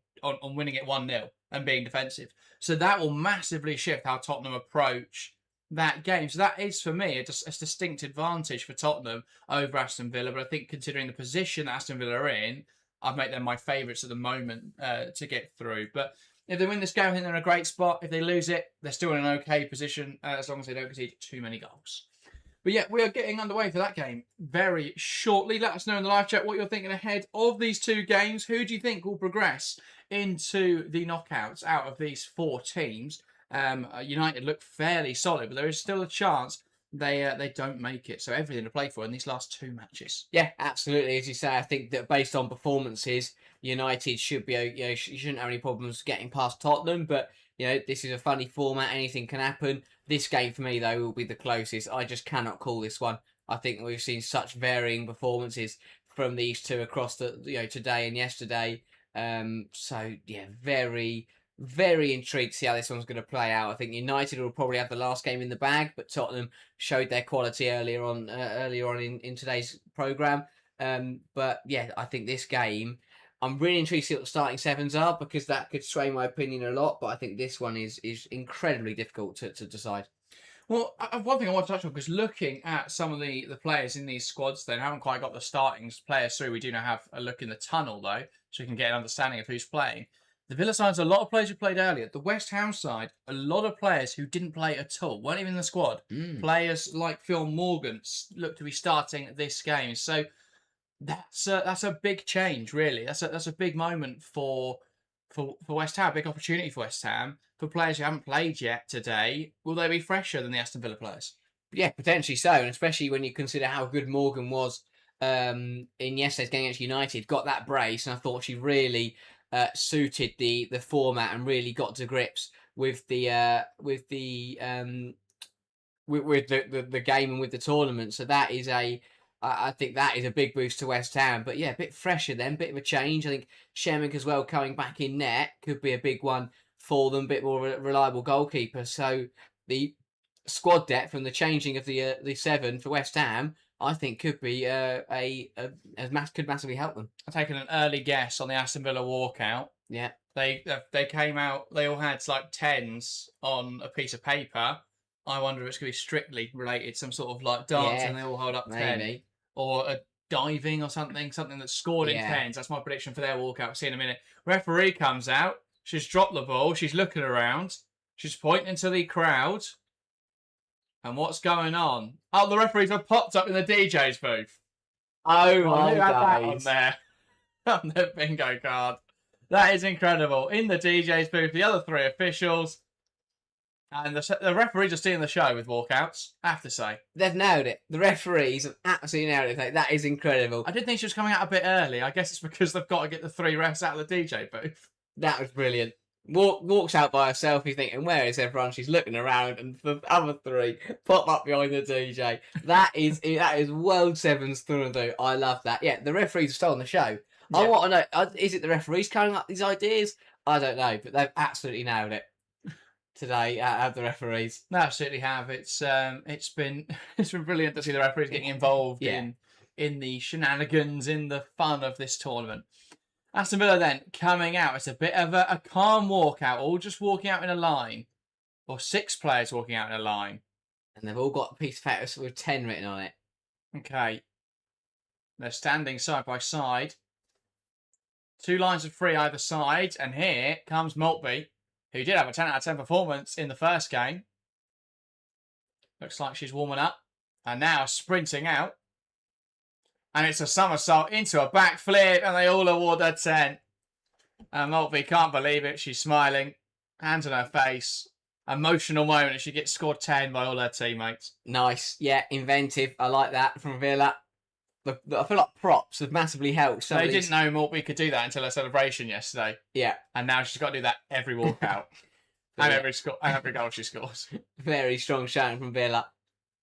Speaker 1: winning it 1-0 and being defensive. So that will massively shift how Tottenham approach that game. So that is, for me, a distinct advantage for Tottenham over Aston Villa. But I think considering the position that Aston Villa are in, I'd make them my favourites at the moment to get through. But if they win this game, I think they're in a great spot. If they lose it, they're still in an okay position as long as they don't concede too many goals. But yeah, we are getting underway for that game very shortly. Let us know in the live chat what you're thinking ahead of these two games. Who do you think will progress into the knockouts out of these four teams? United look fairly solid, but there is still a chance they don't make it. So everything to play for in these last two matches.
Speaker 2: Yeah, absolutely. As you say, I think that based on performances, United should be. You shouldn't have any problems getting past Tottenham. But this is a funny format. Anything can happen. This game for me though will be the closest. I just cannot call this one. I think we've seen such varying performances from these two across today and yesterday. So yeah, very intrigued to see how this one's going to play out. I think United will probably have the last game in the bag, but Tottenham showed their quality earlier on in today's programme. But yeah, I think this game, I'm really intrigued to see what the starting sevens are because that could sway my opinion a lot. But I think this one is incredibly difficult to decide.
Speaker 1: Well, one thing I want to touch on, because looking at some of the players in these squads, they haven't quite got the starting players through. We do now have a look in the tunnel, though, so we can get an understanding of who's playing. The Villa side's a lot of players who played earlier. The West Ham side, a lot of players who didn't play at all, weren't even in the squad. Players like Phil Morgan look to be starting this game. So that's a big change, really. That's a big moment for West Ham, big opportunity for West Ham. For players who haven't played yet today, will they be fresher than the Aston Villa players?
Speaker 2: Yeah, potentially so, and especially when you consider how good Morgan was in yesterday's game against United. Got that brace, and I thought she really suited the format and really got to grips with the game and with the tournament. So that is I think that is a big boost to West Ham. But yeah, a bit fresher then, bit of a change. I think Shemmick as well coming back in net could be a big one for them, bit more reliable goalkeeper. So the squad depth and the changing of the seven for West Ham, I think could be could massively help them.
Speaker 1: I've taken an early guess on the Aston Villa walkout.
Speaker 2: Yeah,
Speaker 1: they came out. They all had like 10s on a piece of paper. I wonder if it's going to be strictly related, some sort of like dance, and they all hold up 10, or a diving or something that scored in 10s. That's my prediction for their walkout. We'll see in a minute. Referee comes out. She's dropped the ball. She's looking around. She's pointing to the crowd. And what's going on? Oh, the referees have popped up in the DJ's booth.
Speaker 2: Oh
Speaker 1: my
Speaker 2: God!
Speaker 1: That on there, on the bingo card. That is incredible. In the DJ's booth, the other three officials, and the referees are stealing the show with walkouts. I have to say,
Speaker 2: they've nailed it. The referees have absolutely nailed it. That is incredible.
Speaker 1: I did think she was coming out a bit early. I guess it's because they've got to get the three refs out of the DJ booth.
Speaker 2: That was brilliant. Walks out by herself, you're thinking, where is everyone? She's looking around, and the other three pop up behind the DJ. That is World Sevens through and through. I love that. Yeah, the referees have stolen the show. Yeah. I want to know, is it the referees coming up these ideas? I don't know, but they've absolutely nailed it. today out of the referees.
Speaker 1: They absolutely have. It's been it's been brilliant to see the referees getting involved
Speaker 2: Yeah.
Speaker 1: in the shenanigans, in the fun of this tournament. Aston Villa then coming out. It's a bit of a calm walkout, all just walking out in a line, or 6 players walking out in a line.
Speaker 2: And they've all got a piece of paper with 10 written on it.
Speaker 1: Okay. They're standing side by side. 2 lines of 3 either side. And here comes Maltby, who did have a 10 out of 10 performance in the first game. Looks like she's warming up. And now sprinting out. And it's a somersault into a backflip. And they all award her 10. And Maltby can't believe it. She's smiling. Hands on her face. Emotional moment as she gets scored 10 by all her teammates.
Speaker 2: Nice. Yeah, inventive. I like that from Villa. I feel like props have massively helped.
Speaker 1: They didn't know Maltby could do that until her celebration yesterday.
Speaker 2: Yeah.
Speaker 1: And now she's got to do that every walkout. and every goal she scores.
Speaker 2: Very strong shouting from Villa.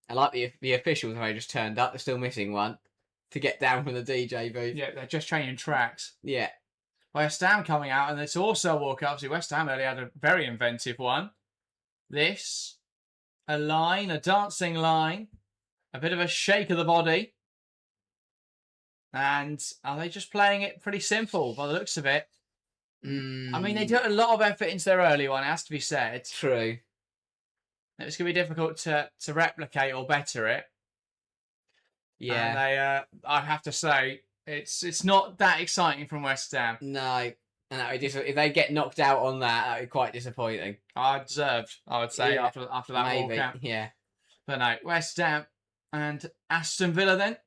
Speaker 2: I like the officials have just turned up. They're still missing one to get down from the DJ booth.
Speaker 1: Yeah, they're just changing tracks.
Speaker 2: Yeah.
Speaker 1: West Ham coming out, and it's also a walkout. Obviously, West Ham earlier had a very inventive one. This, a line, a dancing line, a bit of a shake of the body. And are they just playing it pretty simple by the looks of it? I mean, they put a lot of effort into their early one, it has to be said.
Speaker 2: True.
Speaker 1: It's going to be difficult to replicate or better it.
Speaker 2: Yeah.
Speaker 1: And they, I have to say, it's not that exciting from West Ham.
Speaker 2: No. And if they get knocked out on that would be quite disappointing.
Speaker 1: Deserved, I would say,
Speaker 2: Yeah,
Speaker 1: after that
Speaker 2: maybe.
Speaker 1: walkout.
Speaker 2: Yeah.
Speaker 1: But no, West Ham and Aston Villa then.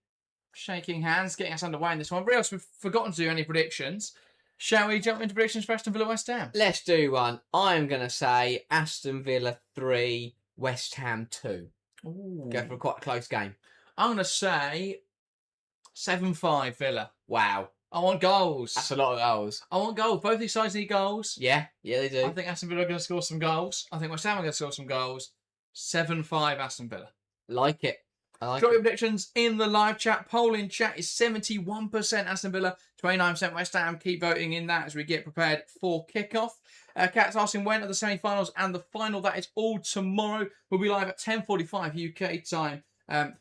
Speaker 1: Shaking hands, getting us underway in this one. Reals, we've forgotten to do any predictions. Shall we jump into predictions for Aston Villa West Ham?
Speaker 2: Let's do one. I'm going to say Aston Villa 3, West Ham 2.
Speaker 1: Ooh.
Speaker 2: Go for quite a close game.
Speaker 1: I'm going to say 7-5 Villa.
Speaker 2: Wow.
Speaker 1: I want goals.
Speaker 2: That's a lot of goals.
Speaker 1: I want goals. Both these sides need goals.
Speaker 2: Yeah, they do.
Speaker 1: I think Aston Villa are going to score some goals. I think West Ham are going to score some goals. 7-5 Aston Villa.
Speaker 2: Like it. I like
Speaker 1: Drop
Speaker 2: it.
Speaker 1: your predictions in the live chat. Poll in chat is 71% Aston Villa, 29% West Ham. Keep voting in that as we get prepared for kickoff. Cat's asking when are the semi-finals and the final. That is all tomorrow. We'll be live at 10:45 UK time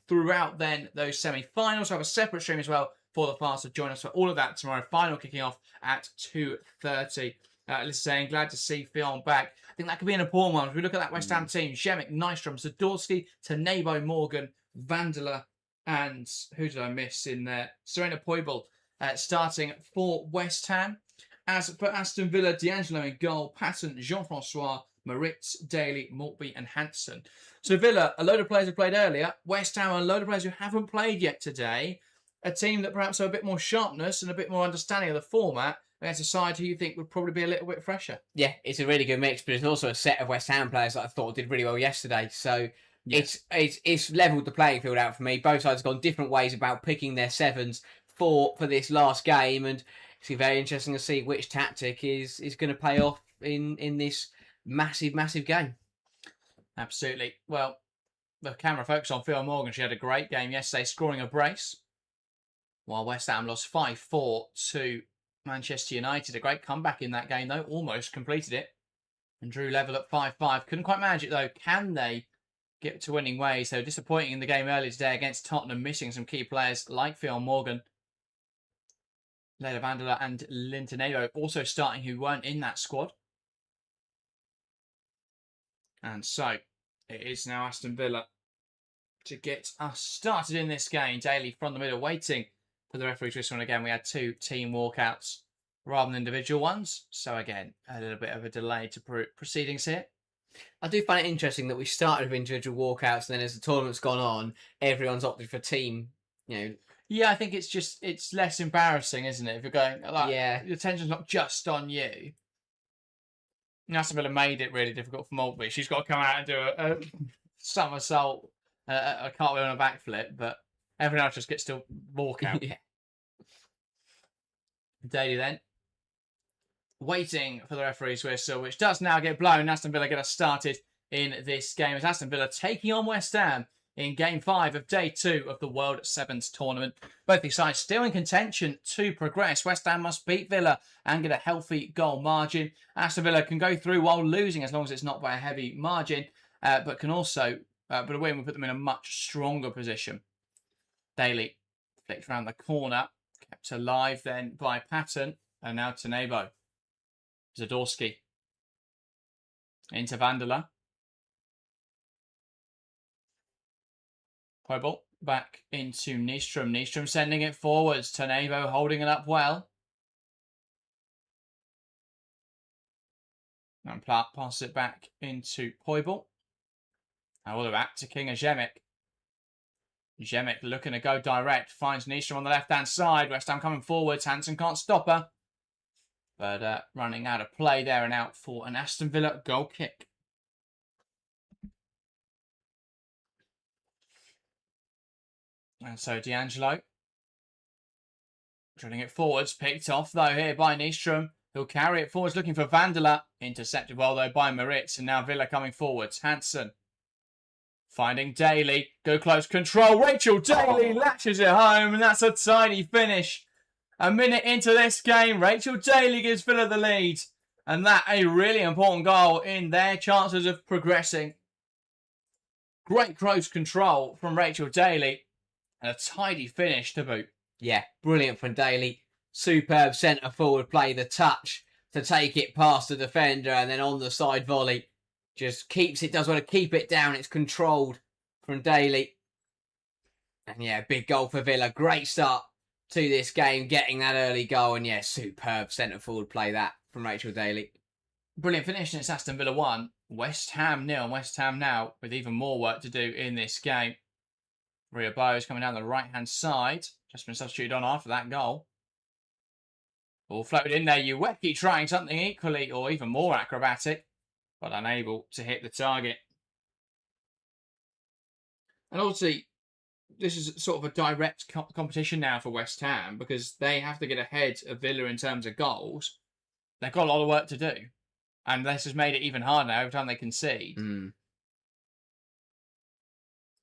Speaker 1: throughout then those semi-finals. We'll have a separate stream as well for the fans to join us for all of that tomorrow. Final kicking off at 2:30. Liz saying, glad to see Fionn back. I think that could be an important one. If we look at that West Ham team, Ziemek, Nystrom, Zadorsky, Tanebo, Morgan, Vandela, and who did I miss in there? Serena Poibel starting for West Ham. As for Aston Villa, D'Angelo in goal, Patton, Jean-Francois, Moritz, Daly, Maltby and Hansen. So Villa, a load of players who played earlier. West Ham, a load of players who haven't played yet today. A team that perhaps have a bit more sharpness and a bit more understanding of the format against a side who you think would probably be a little bit fresher.
Speaker 2: Yeah, it's a really good mix, but there's also a set of West Ham players that I thought did really well yesterday. So yes. It's levelled the playing field out for me. Both sides have gone different ways about picking their sevens for this last game, and it's very interesting to see which tactic is going to pay off in this massive game.
Speaker 1: Absolutely. Well, the camera focused on Phil Morgan. She had a great game yesterday, scoring a brace, while West Ham lost 5-4 to Manchester United. A great comeback in that game, though. Almost completed it and drew level at 5-5. Couldn't quite manage it, though. Can they get to winning ways? They were disappointing in the game earlier today against Tottenham, missing some key players like Phil Morgan. Leila Vandela and Lintonero also starting, who weren't in that squad. And so, it is now Aston Villa to get us started in this game. Daly from the middle, waiting for the referee to this one again. We had 2 team walkouts rather than individual ones. So again, a little bit of a delay to proceedings here.
Speaker 2: I do find it interesting that we started with individual walkouts, and then as the tournament's gone on, everyone's opted for team,
Speaker 1: Yeah, I think it's less embarrassing, isn't it? If you're going,
Speaker 2: yeah,
Speaker 1: the attention's not just on you. Aston Villa made it really difficult for Maltby. She's got to come out and do a somersault, a cartwheel and a backflip, but everyone else just gets to walk out.
Speaker 2: Yeah.
Speaker 1: Daly then, waiting for the referee's whistle, which does now get blown. Aston Villa get us started in this game. As Aston Villa taking on West Ham in Game 5 of Day 2 of the World Sevens tournament. Both these sides still in contention to progress. West Ham must beat Villa and get a healthy goal margin. Aston Villa can go through while losing as long as it's not by a heavy margin, but can also, but a win will put them in a much stronger position. Daly flicked around the corner, kept alive then by Patton, and now to Nebo. Zadorsky into Vandela. Hobel back into Nystrom. Nystrom sending it forwards. Tanebo holding it up well. And Platt passes it back into Hobel. Now all the way back to King of Ziemek. Ziemek looking to go direct. Finds Nystrom on the left-hand side. West Ham coming forwards. Hansen can't stop her. But running out of play there and out for an Aston Villa goal kick. And so D'Angelo drilling it forwards. Picked off though here by Nystrom. He'll carry it forwards looking for Vandela. Intercepted well though by Moritz. And now Villa coming forwards. Hansen finding Daly. Go close control. Rachel Daly latches it home. And that's a tidy finish. A minute into this game, Rachel Daly gives Villa the lead. And that a really important goal in their chances of progressing. Great close control from Rachel Daly. And a tidy finish to boot.
Speaker 2: Yeah, brilliant from Daly. Superb centre forward play, the touch to take it past the defender, and then on the side volley. Just keeps it, does want to keep it down. It's controlled from Daly. And yeah, big goal for Villa. Great start to this game, getting that early goal. And yeah, superb centre forward play that from Rachel Daly.
Speaker 1: Brilliant finish, and it's Aston Villa 1. West Ham 0. West Ham now with even more work to do in this game. Ria Bowes coming down the right-hand side. Just been substituted on after that goal. All floated in there. Uweki trying something equally or even more acrobatic, but unable to hit the target. And obviously, this is sort of a direct competition now for West Ham because they have to get ahead of Villa in terms of goals. They've got a lot of work to do. And this has made it even harder now every time they concede.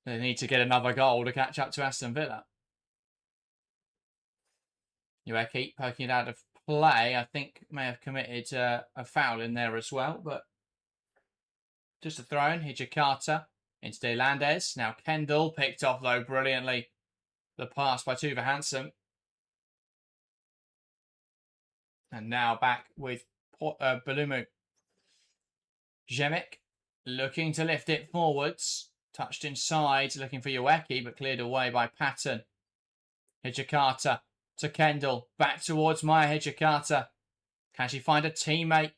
Speaker 1: They need to get another goal to catch up to Aston Villa. Uweki poking it out of play. I think may have committed a foul in there as well. But just a throw in. Hijikata into De Landes. Now Kendall picked off though brilliantly. The pass by Tuva Hansen. And now back with Balumu. Ziemek looking to lift it forwards. Touched inside, looking for Uweki, but cleared away by Patton. Hijikata to Kendall. Back towards Maya Hijikata. Can she find a teammate?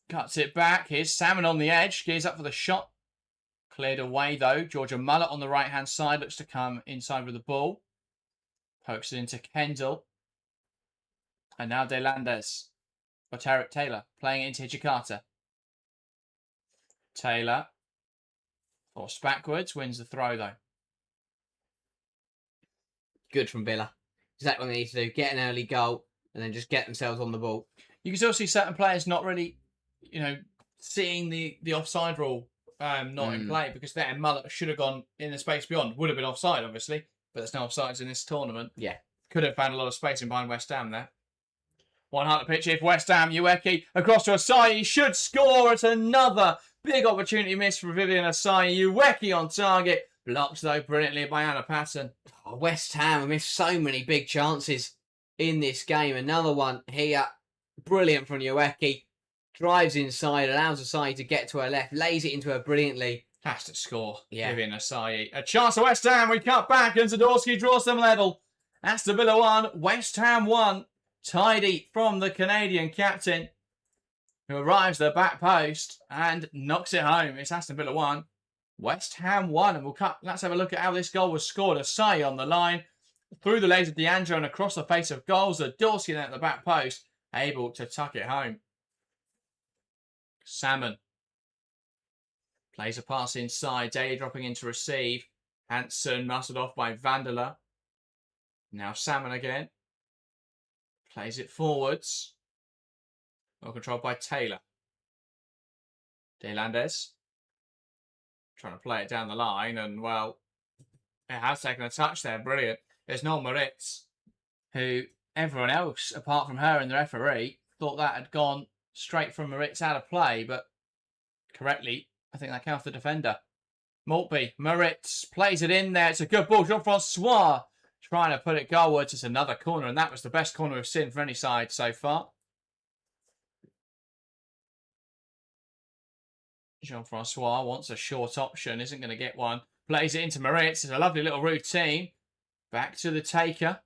Speaker 1: Cuts it back. Here's Salmon on the edge. Gears up for the shot. Cleared away, though. Georgia Mullett on the right-hand side. Looks to come inside with the ball. Pokes it into Kendall. And now De Landes. Or Tarek Taylor playing it into Hijikata. Taylor. Forced backwards. Wins the throw, though.
Speaker 2: Good from Villa. Exactly what they need to do. Get an early goal and then just get themselves on the ball.
Speaker 1: You can still see certain players not really, seeing the offside rule not in play because there Mullett should have gone in the space beyond. Would have been offside, obviously, but there's no offsides in this tournament.
Speaker 2: Yeah.
Speaker 1: Could have found a lot of space in behind West Ham there. 100 pitch here for West Ham. Uweki across to Asai. Should score. It's another big opportunity missed for Vivian Asai. Uweki on target. Blocked, though, brilliantly by Anna Patton.
Speaker 2: Oh, West Ham missed so many big chances in this game. Another one here. Brilliant from Uweki. Drives inside, allows Asai to get to her left, lays it into her brilliantly.
Speaker 1: Has to score.
Speaker 2: Yeah.
Speaker 1: Vivian Asai. A chance for West Ham. We cut back and Zadorsky draws them level. Aston Villa 1, West Ham 1. Tidy from the Canadian captain, who arrives at the back post and knocks it home. It's Aston Villa 1, West Ham 1. And let's have a look at how this goal was scored. Asai on the line, through the legs of D'Angelo and across the face of goals. Zadorsky then at the back post, able to tuck it home. Salmon plays a pass inside. Daly dropping in to receive. Hansen muscled off by Vandela. Now Salmon again. Plays it forwards. Well controlled by Taylor. De Landes. Trying to play it down the line, and well, it has taken a touch there. Brilliant. There's no Moritz, who everyone else, apart from her and the referee, thought that had gone straight from Moritz out of play, but correctly, I think that counts the defender. Maltby, Moritz plays it in there. It's a good ball. Jean-Francois trying to put it goalwards. It's another corner, and that was the best corner we've seen for any side so far. Jean-Francois wants a short option, isn't going to get one. Plays it into Moritz. It's a lovely little routine. Back to the taker.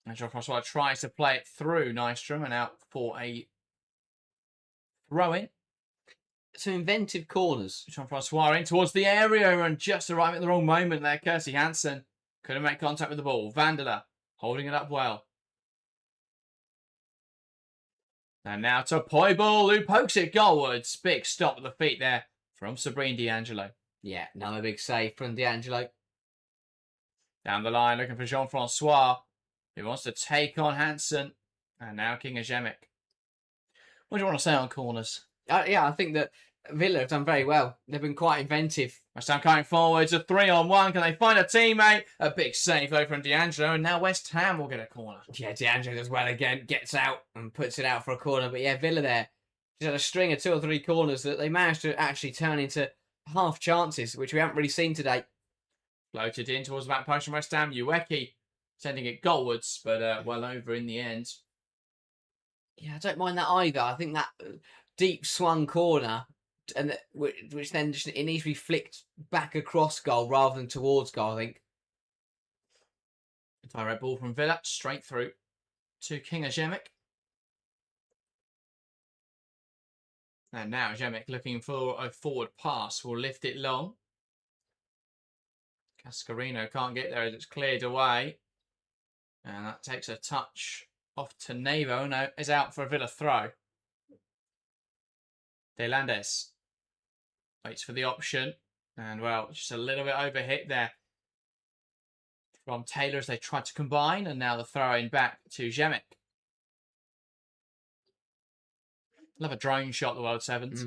Speaker 1: And Jean-Francois tries to play it through Nystrom and out for a throw-in.
Speaker 2: Some inventive corners.
Speaker 1: Jean-Francois in towards the area and just arriving at the wrong moment there. Kirsty Hansen couldn't make contact with the ball. Vanderler holding it up well. And now to Poibel, who pokes it goalwards. Big stop at the feet there from Sabrine D'Angelo.
Speaker 2: Yeah, another big save from D'Angelo.
Speaker 1: Down the line, looking for Jean-Francois, who wants to take on Hansen. And now King Ajemic. What do you want to say on corners?
Speaker 2: Yeah, I think that Villa have done very well. They've been quite inventive.
Speaker 1: West Ham coming forwards, a 3-on-1. Can they find a teammate? A big save though from D'Angelo, and now West Ham will get a corner.
Speaker 2: Yeah, D'Angelo does well again, gets out and puts it out for a corner. But yeah, Villa there, she's had a string of 2 or 3 corners that they managed to actually turn into half chances, which we haven't really seen today.
Speaker 1: Floated in towards the back post from West Ham. Ueki sending it goalwards, but well over in the end.
Speaker 2: Yeah, I don't mind that either. I think that deep swung corner, and which then just, it needs to be flicked back across goal rather than towards goal, I think.
Speaker 1: Direct ball from Villa, straight through to King Ajemic. And now Ajemic looking for a forward pass. Will lift it long. Cascarino can't get there as it's cleared away. And that takes a touch off to Nevo. No, is out for a Villa throw. De Landes waits for the option. And, well, just a little bit overhit there from Taylor as they tried to combine. And now the throw-in back to Ajemic. Love a drone shot, the World Sevens.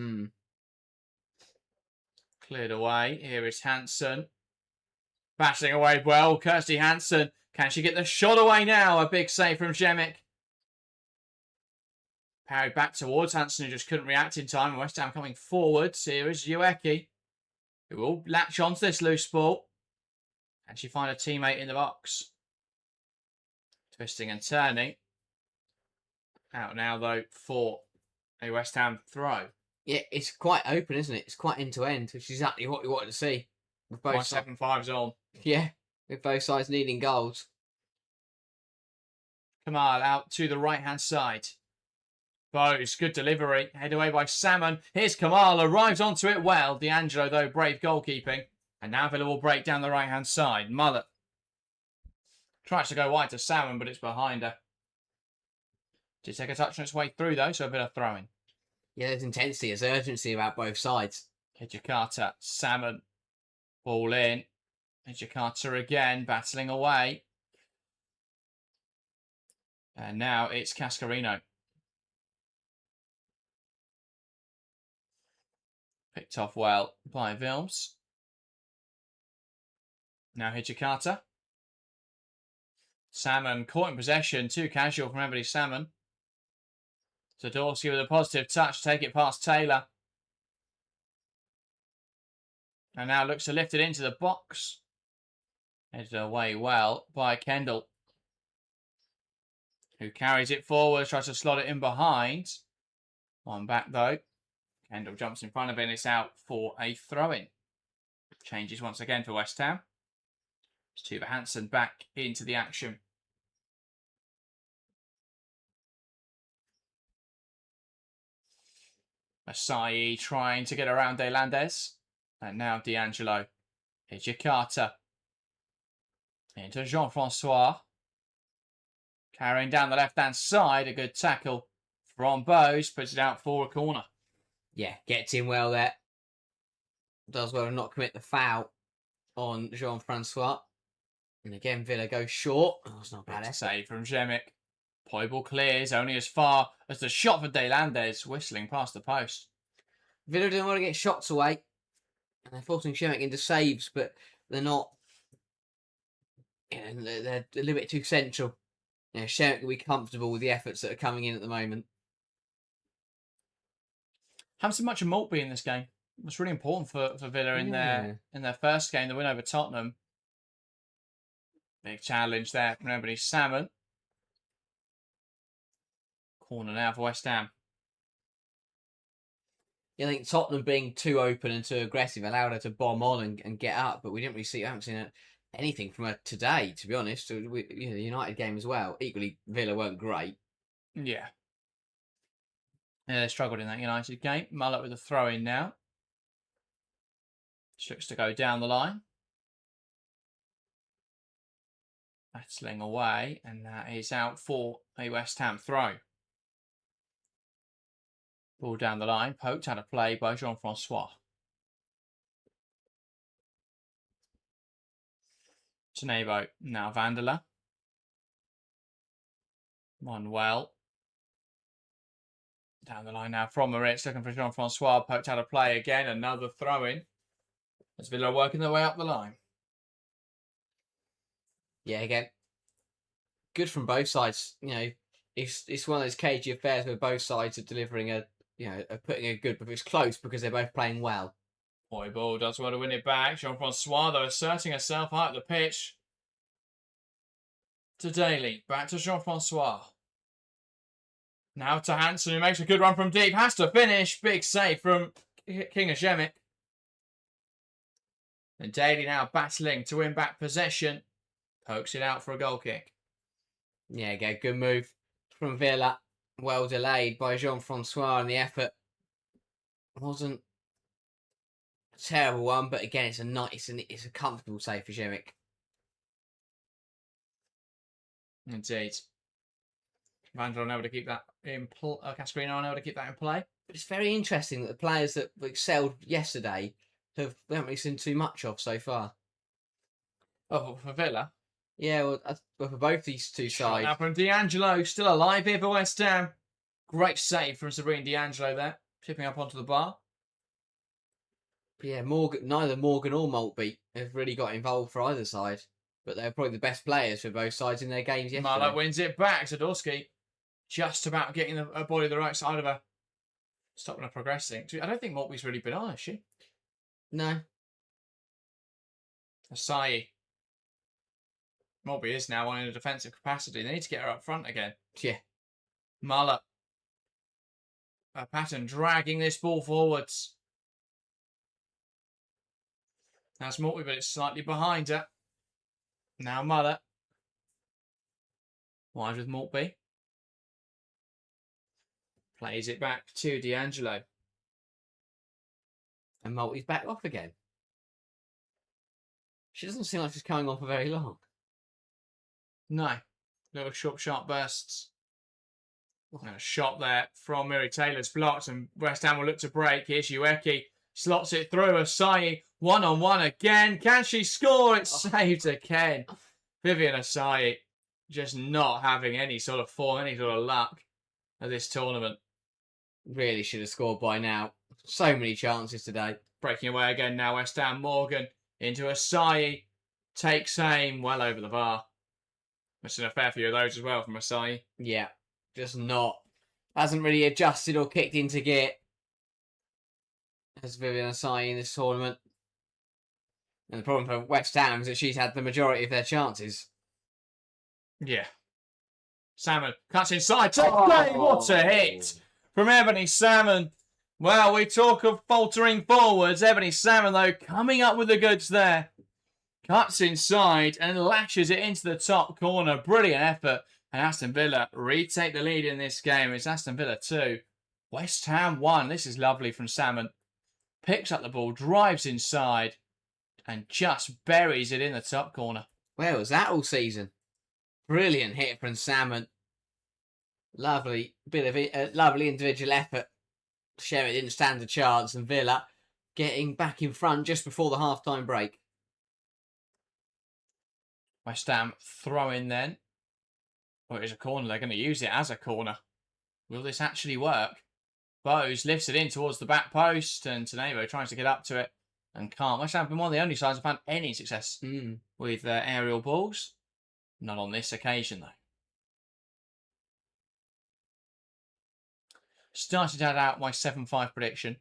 Speaker 1: Cleared away. Here is Hansen. Bashing away well. Kirsty Hansen. Can she get the shot away now? A big save from Ajemic. Parried back towards Hansen, who just couldn't react in time. West Ham coming forwards. Here is Ueki, who will latch onto this loose ball. Can she find a teammate in the box? Twisting and turning. Out now, though, for a West Ham throw.
Speaker 2: Yeah, it's quite open, isn't it? It's quite end-to-end, which is exactly what we wanted to see. With both
Speaker 1: 175's on.
Speaker 2: Yeah, with both sides needing goals.
Speaker 1: Kamal out to the right-hand side. Bose, good delivery. Head away by Salmon. Here's Kamal, arrives onto it well. D'Angelo, though, brave goalkeeping. And now Villa will break down the right-hand side. Mullet tries to go wide to Salmon, but it's behind her. Did take a touch on its way through, though, so a bit of throwing.
Speaker 2: Yeah, there's intensity, there's urgency about both sides.
Speaker 1: Jakarta, Salmon, ball in. Jakarta again, battling away. And now it's Cascarino. Picked off well by Wilms. Now Jakarta. Salmon caught in possession. Too casual from Emily Salmon. Zadorsky with a positive touch. Take it past Taylor. And now looks to lift it into the box. Headed away well by Kendall, who carries it forward, tries to slot it in behind. One back though. Kendall jumps in front of it and it's out for a throw-in. Changes once again for West Ham. It's Tuva Hansen back into the action. Asai trying to get around De Landes. And now D'Angelo. Here's Jakarta. Into Jean-Francois. Carrying down the left-hand side. A good tackle from Bose. Puts it out for a corner.
Speaker 2: Yeah, gets in well there. Does well to not commit the foul on Jean-Francois. And again, Villa goes short. Oh, it's not bad.
Speaker 1: Save from Ajemic. Ball clears only as far as the shot for De Landes, whistling past the post.
Speaker 2: Villa don't want to get shots away, and they're forcing Shemek into saves, but they're not. They're a little bit too central. Shemek will be comfortable with the efforts that are coming in at the moment.
Speaker 1: Haven't seen much of Maltby in this game. It's really important for Villa in their first game, the win over Tottenham. Big challenge there from Ebony Salmon. Corner now for West Ham.
Speaker 2: I think Tottenham being too open and too aggressive allowed her to bomb on and get up, but we haven't seen anything from her today, to be honest. The United game as well. Equally, Villa weren't great.
Speaker 1: Yeah. Yeah, they struggled in that United game. Mullet with a throw-in now. She looks to go down the line. Battling away, and that is out for a West Ham throw. Ball down the line, poked out of play by Jean-Francois. Tenebo, now Vandela. Manuel. Down the line now from Moritz, looking for Jean-Francois, poked out of play again, another throw-in. As Villa working their way up the line.
Speaker 2: Yeah, again, good from both sides. It's one of those cagey affairs where both sides are delivering are putting a good, but it's close because they're both playing well.
Speaker 1: Ball does well to win it back. Jean-Francois, though, asserting herself high up the pitch. To Daly, back to Jean-Francois. Now to Hansen, who makes a good run from deep. Has to finish. Big save from King of Shemek. And Daly now battling to win back possession. Pokes it out for a goal kick.
Speaker 2: Yeah, good move from Villa. Well delayed by Jean-Francois, and the effort wasn't a terrible one, but again, it's a comfortable save for Shemek.
Speaker 1: Indeed. Vandal unable to keep that in play. Cascarino unable to keep that in play.
Speaker 2: But it's very interesting that the players that excelled yesterday we haven't really seen too much of so far.
Speaker 1: Oh, for Villa?
Speaker 2: Yeah, well, for both these two sides.
Speaker 1: Now from D'Angelo, still alive here for West Ham. Great save from Sabrina D'Angelo there, tipping up onto the bar.
Speaker 2: But yeah, neither Morgan or Maltby have really got involved for either side, but they're probably the best players for both sides in their games yesterday.
Speaker 1: Marlowe wins it back. Zadorsky just about getting her body the right side of her, stopping her progressing. I don't think Maltby's really been on, has she?
Speaker 2: No.
Speaker 1: Asai. Maltby is now on in a defensive capacity. They need to get her up front again.
Speaker 2: Yeah.
Speaker 1: Muller. A pattern dragging this ball forwards. That's Maltby, but it's slightly behind her. Now Muller. Wide with Maltby. Plays it back to D'Angelo.
Speaker 2: And Maltby's back off again. She doesn't seem like she's coming on for very long.
Speaker 1: No. Little short, sharp bursts. And a shot there from Miri Taylor's blocked, and West Ham will look to break. Here's Ueki. Slots it through. Asai, 1-on-1 again. Can she score? It's saved again. Vivian Asai just not having any sort of form, any sort of luck at this tournament.
Speaker 2: Really should have scored by now. So many chances today.
Speaker 1: Breaking away again now. West Ham. Morgan into Asai. Takes aim well over the bar. Missing a fair few of those as well from Asai.
Speaker 2: Yeah, just not. Hasn't really adjusted or kicked into gear as Vivian Asai in this tournament. And the problem for West Ham is that she's had the majority of their chances.
Speaker 1: Yeah. Salmon cuts inside. What a hit from Ebony Salmon. Well, we talk of faltering forwards. Ebony Salmon, though, coming up with the goods there. Cuts inside and lashes it into the top corner. Brilliant effort. And Aston Villa retake the lead in this game. It's Aston Villa 2. West Ham 1. This is lovely from Salmon. Picks up the ball, drives inside, and just buries it in the top corner.
Speaker 2: Where was that all season? Brilliant hit from Salmon. Lovely lovely individual effort. Sherry didn't stand a chance, and Villa getting back in front just before the half-time break.
Speaker 1: West Ham throw in then. Well, it's a corner. They're going to use it as a corner. Will this actually work? Bose lifts it in towards the back post, and Tanevo tries to get up to it and can't. West Ham have been one of the only sides who've had any success with aerial balls. Not on this occasion, though. Started out my 7-5 prediction.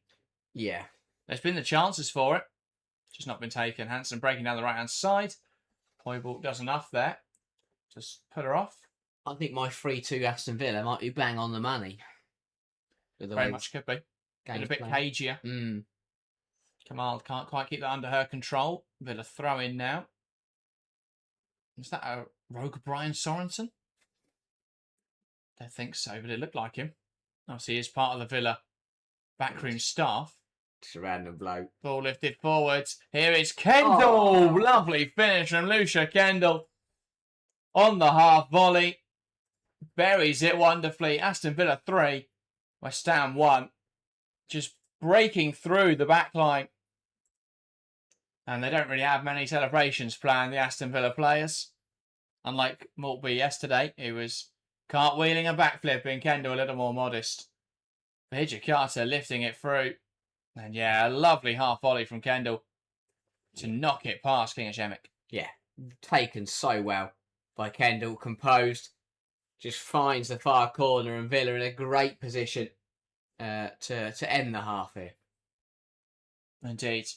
Speaker 2: Yeah.
Speaker 1: There's been the chances for it. Just not been taken. Hansen breaking down the right-hand side. Hojbjerg does enough there. Just put her off.
Speaker 2: I think my 3-2 Aston Villa might be bang on the money.
Speaker 1: Very much could be. Been a bit cagier. Kamal can't quite keep that under her control. Villa throw in now. Is that a rogue Brian Sorensen? Don't think so, but it looked like him. Obviously, he's part of the Villa backroom staff.
Speaker 2: Just a random bloke.
Speaker 1: Ball lifted forwards. Here is Kendall. Oh. Lovely finish from Lucia Kendall. On the half volley. Buries it wonderfully. Aston Villa 3. West Ham 1. Just breaking through the back line. And they don't really have many celebrations planned, the Aston Villa players. Unlike Maltby yesterday, who was cartwheeling and backflipping. Kendall a little more modest. Hijikata lifting it through. And yeah, a lovely half volley from Kendall to knock it past King Ashemic.
Speaker 2: Yeah, taken so well by Kendall. Composed. Just finds the far corner, and Villa in a great position to end the half here.
Speaker 1: Indeed.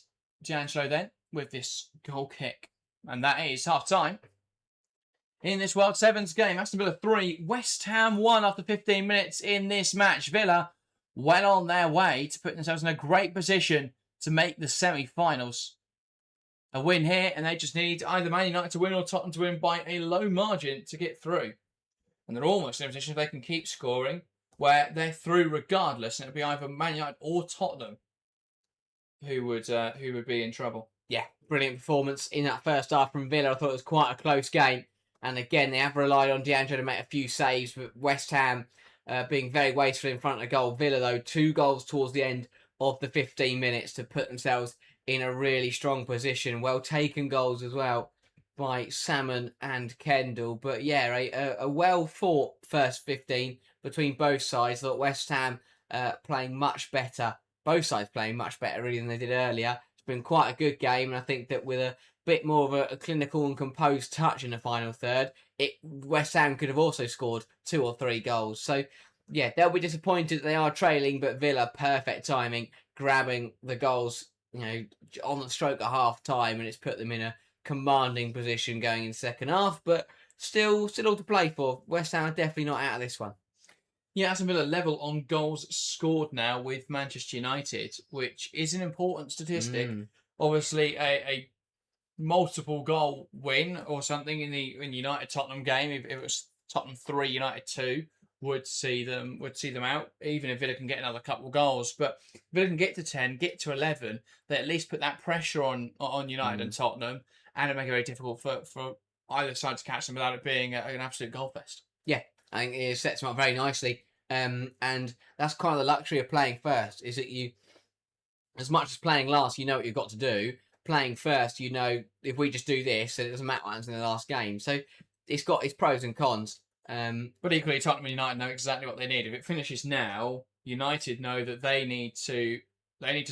Speaker 1: D'Angelo then with this goal kick. And that is half time. In this World Sevens game, Aston Villa 3, West Ham 1 after 15 minutes in this match. Villa well on their way to put themselves in a great position to make the semi-finals. A win here, and they just need either Man United to win or Tottenham to win by a low margin to get through. And they're almost in a position if they can keep scoring, where they're through regardless, and it'll be either Man United or Tottenham who would be in trouble.
Speaker 2: Yeah, brilliant performance in that first half from Villa. I thought it was quite a close game. And again, they have relied on D'Angelo to make a few saves, but West Ham being very wasteful in front of goal. Villa, though, 2 goals towards the end of the 15 minutes to put themselves in a really strong position. Well taken goals as well by Salmon and Kendall. But yeah, a well-fought first 15 between both sides. I thought West Ham playing much better. Both sides playing much better really than they did earlier. It's been quite a good game, and I think that with a bit more of a clinical and composed touch in the final third, West Ham could have also scored 2 or 3 goals. So, yeah, they'll be disappointed that they are trailing, but Villa, perfect timing, grabbing the goals, on the stroke at half time, and it's put them in a commanding position going in second half, but still all to play for. West Ham are definitely not out of this one.
Speaker 1: Yeah, Aston Villa level on goals scored now with Manchester United, which is an important statistic. Obviously, a multiple goal win or something in the United Tottenham game, if it was Tottenham 3 United 2, would see them out, even if Villa can get another couple of goals. But if Villa can get to 10, get to 11, they at least put that pressure on United and Tottenham, and it make it very difficult for either side to catch them without it being an absolute goal fest.
Speaker 2: Yeah, I think it sets them up very nicely. And that's kind of the luxury of playing first, is that you, as much as playing last, you know what you've got to do. Playing first, if we just do this, then it doesn't matter what happens in the last game. So it's got its pros and cons.
Speaker 1: But equally, Tottenham and United know exactly what they need. If it finishes now, United know that they need to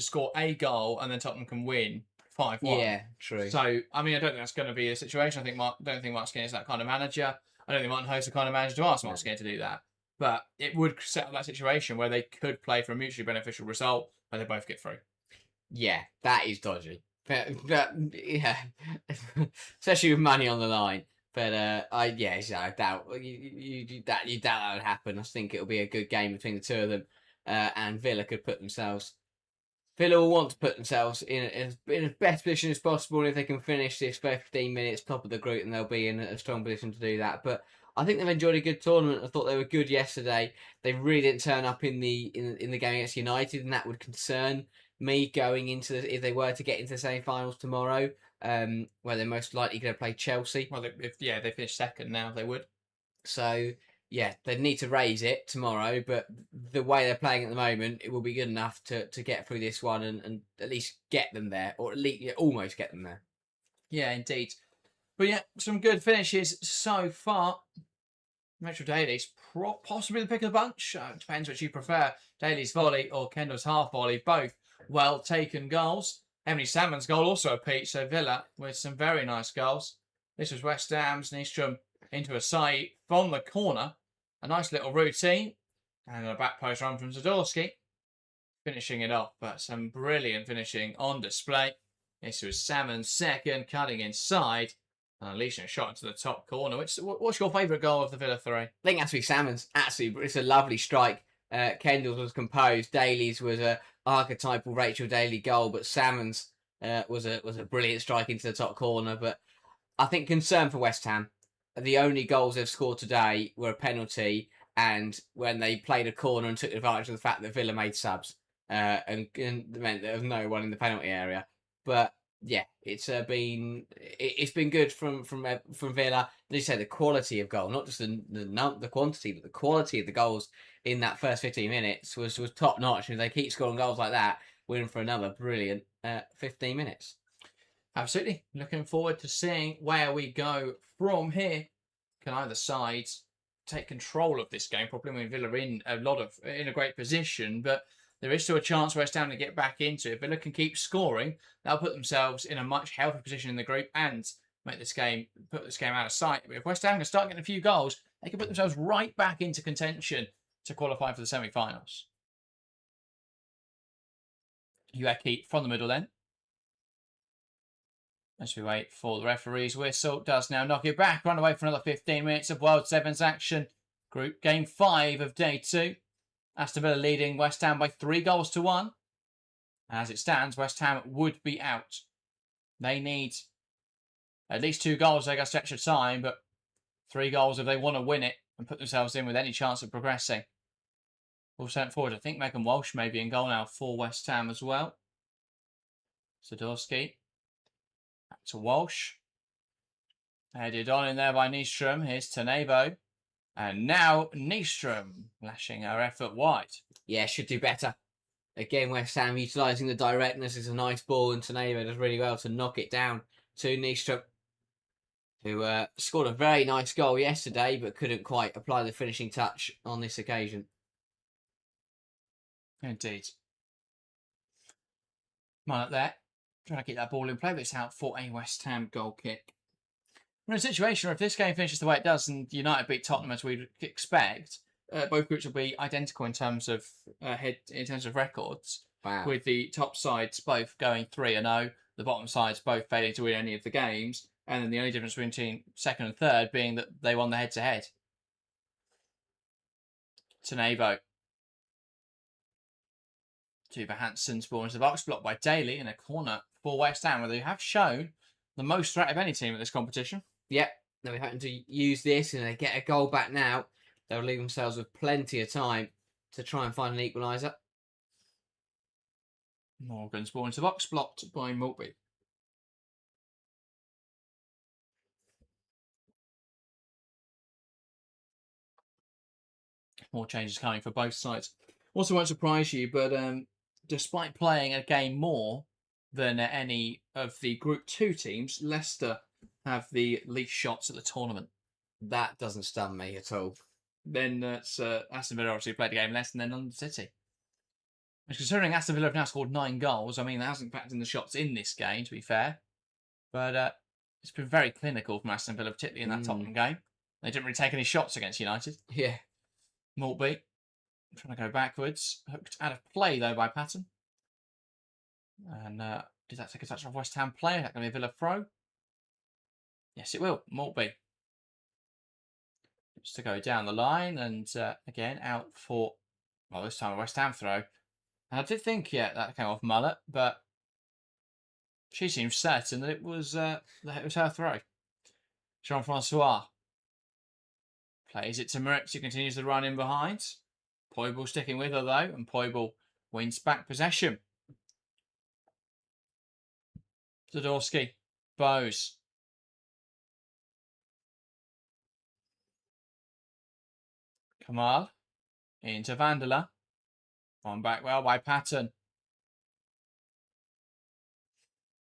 Speaker 1: score a goal, and then Tottenham can win 5-1.
Speaker 2: Yeah, true.
Speaker 1: So I don't think that's going to be a situation. Don't think Mark Skinner is that kind of manager. I don't think Martin Host is the kind of manager to ask Mark Skinner to do that. But it would set up that situation where they could play for a mutually beneficial result, where they both get through.
Speaker 2: Yeah, that is dodgy. But yeah, especially with money on the line. But I doubt you doubt that would happen. I think it'll be a good game between the two of them, and Villa will want to put themselves in as best position as possible. And if they can finish this 15 minutes top of the group, then they'll be in a strong position to do that. But I think they've enjoyed a good tournament. I thought they were good yesterday. They really didn't turn up in the game against United, and that would concern me going into if they were to get into the semi-finals tomorrow, where they're most likely going to play Chelsea.
Speaker 1: Well, they finish second now, they would.
Speaker 2: So yeah, they need to raise it tomorrow. But the way they're playing at the moment, it will be good enough to get through this one and at least get them there, or at least almost get them there.
Speaker 1: Yeah, indeed. But yeah, some good finishes so far. Mitchell Daly's possibly the pick of the bunch. Depends which you prefer. Daly's volley or Kendall's half volley. Both well taken goals. Emily Salmon's goal also a peach. So Villa with some very nice goals. This was West Ham's. Nystrom into a side from the corner. A nice little routine. And a back post run from Zadorsky. Finishing it off. But some brilliant finishing on display. This was Salmon's second, cutting inside. And Alicia shot into the top corner. What's your favourite goal of the Villa 3?
Speaker 2: I think it has to be Salmon's. Absolutely, it's a lovely strike. Kendall's was composed. Daly's was a archetypal Rachel Daly goal, but Salmon's was a brilliant strike into the top corner. But I think concern for West Ham, the only goals they've scored today were a penalty, and when they played a corner and took advantage of the fact that Villa made subs, and meant there was no one in the penalty area. But yeah, it's been good from Villa. As you say, the quality of goal, not just the quantity, but the quality of the goals in that first 15 minutes was top notch. And if they keep scoring goals like that, we're in for another brilliant 15 minutes.
Speaker 1: Absolutely. Looking forward to seeing where we go from here. Can either side take control of this game? Probably when Villa are in a great position, but there is still a chance for West Ham to get back into it. Villa can keep scoring. They'll put themselves in a much healthier position in the group and put this game out of sight. But if West Ham can start getting a few goals, they can put themselves right back into contention to qualify for the semi-finals. Ueki from the middle then. As we wait for the referee's whistle, does now knock it back. Run away for another 15 minutes of World Sevens action. Group game 5 of day 2. Aston Villa leading West Ham by 3-1. As it stands, West Ham would be out. They need at least 2 goals to take a stretch of time, but 3 goals if they want to win it and put themselves in with any chance of progressing. All sent forward. I think Megan Walsh may be in goal now for West Ham as well. Zadorsky. Back to Walsh. Headed on in there by Nystrom. Here's Tanebo. And now Nystrom lashing her effort wide.
Speaker 2: Yeah, should do better. Again, West Ham utilising the directness. It's a nice ball, and Tanebo does really well to knock it down to Nystrom, who scored a very nice goal yesterday, but couldn't quite apply the finishing touch on this occasion.
Speaker 1: Indeed. One up there. Trying to keep that ball in play, but it's out for a West Ham goal kick. We're in a situation where if this game finishes the way it does and United beat Tottenham as we'd expect, both groups will be identical in terms of records.
Speaker 2: Wow.
Speaker 1: With the top sides both going 3-0, the bottom sides both failing to win any of the games, and then the only difference between second and third being that they won the head-to-head. Tanebo. Tuva Hansen's ball into the box, blocked by Daly in a corner for West Ham, where they have shown the most threat of any team at this competition.
Speaker 2: Yep, they'll be hoping to use this, and they get a goal back now. They'll leave themselves with plenty of time to try and find an equaliser.
Speaker 1: Morgan's ball into the box, blocked by Maltby. More changes coming for both sides. Also won't surprise you, but despite playing a game more than any of the Group 2 teams, Leicester have the least shots at the tournament.
Speaker 2: That doesn't stun me at all.
Speaker 1: Then Aston Villa obviously played a game less than London City. Considering Aston Villa have now scored 9 goals, I mean, that hasn't factored in the shots in this game, to be fair. But it's been very clinical from Aston Villa, particularly in that Tottenham game. They didn't really take any shots against United.
Speaker 2: Yeah.
Speaker 1: Maltby trying to go backwards. Hooked out of play, though, by Patton. And did that take a touch off West Ham player? Is that going to be a Villa throw? Yes, it will. Maltby. Just to go down the line. And again, out for, well, this time a West Ham throw. And I did think, yeah, that came off Mullet, but she seems certain that it was her throw. Jean-Francois plays it to Moritz, who continues the run in behind. Poibel sticking with her, though, and Poibel wins back possession. Zadorsky. Bowes. Kamal. Into Vandela. On back well by Patton.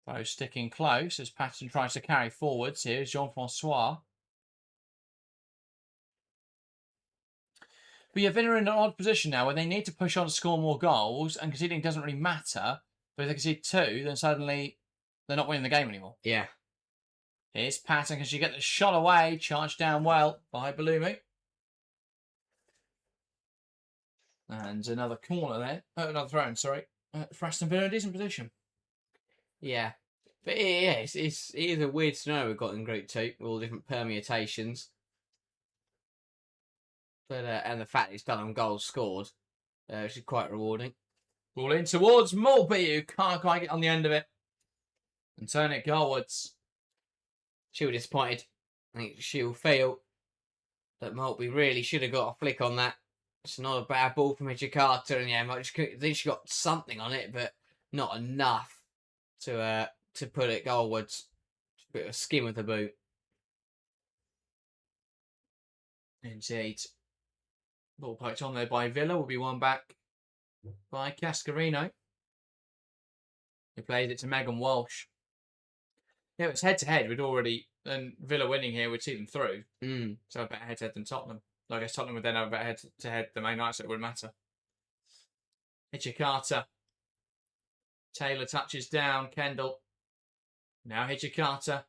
Speaker 1: Bowes sticking close as Patton tries to carry forwards. Here's Jean-Francois. But yeah, Villa are in an odd position now where they need to push on to score more goals, and conceding doesn't really matter. But if they concede 2, then suddenly they're not winning the game anymore.
Speaker 2: Yeah.
Speaker 1: Here's Patton. Can she get the shot away? Charged down well by Balumi. And another corner there. Another throw-in, sorry. For Aston Villa in a decent position.
Speaker 2: Yeah. But yeah, it is a weird scenario we've got in Group 2 with all the different permutations. But and the fact it's done on goals scored, which is quite rewarding.
Speaker 1: Ball in towards Mulby, who can't quite get on the end of it. And turn it goalwards.
Speaker 2: She'll disappointed. I think she'll feel that Maltby really should have got a flick on that. It's not a bad ball from Hijikata, and yeah, I think she got something on it, but not enough to put it goalwards. Just a bit of a skim of the boot.
Speaker 1: Indeed. Ball poked on there by Villa. Will be one back by Cascarino. He plays it to Megan Walsh. Yeah, it was head-to-head. We'd already... And Villa winning here would see them through. So a better head-to-head than Tottenham. I guess Tottenham would then have a better head-to-head than Man United, so it wouldn't matter. Hijikata. Taylor touches down. Kendall. Now Hijikata.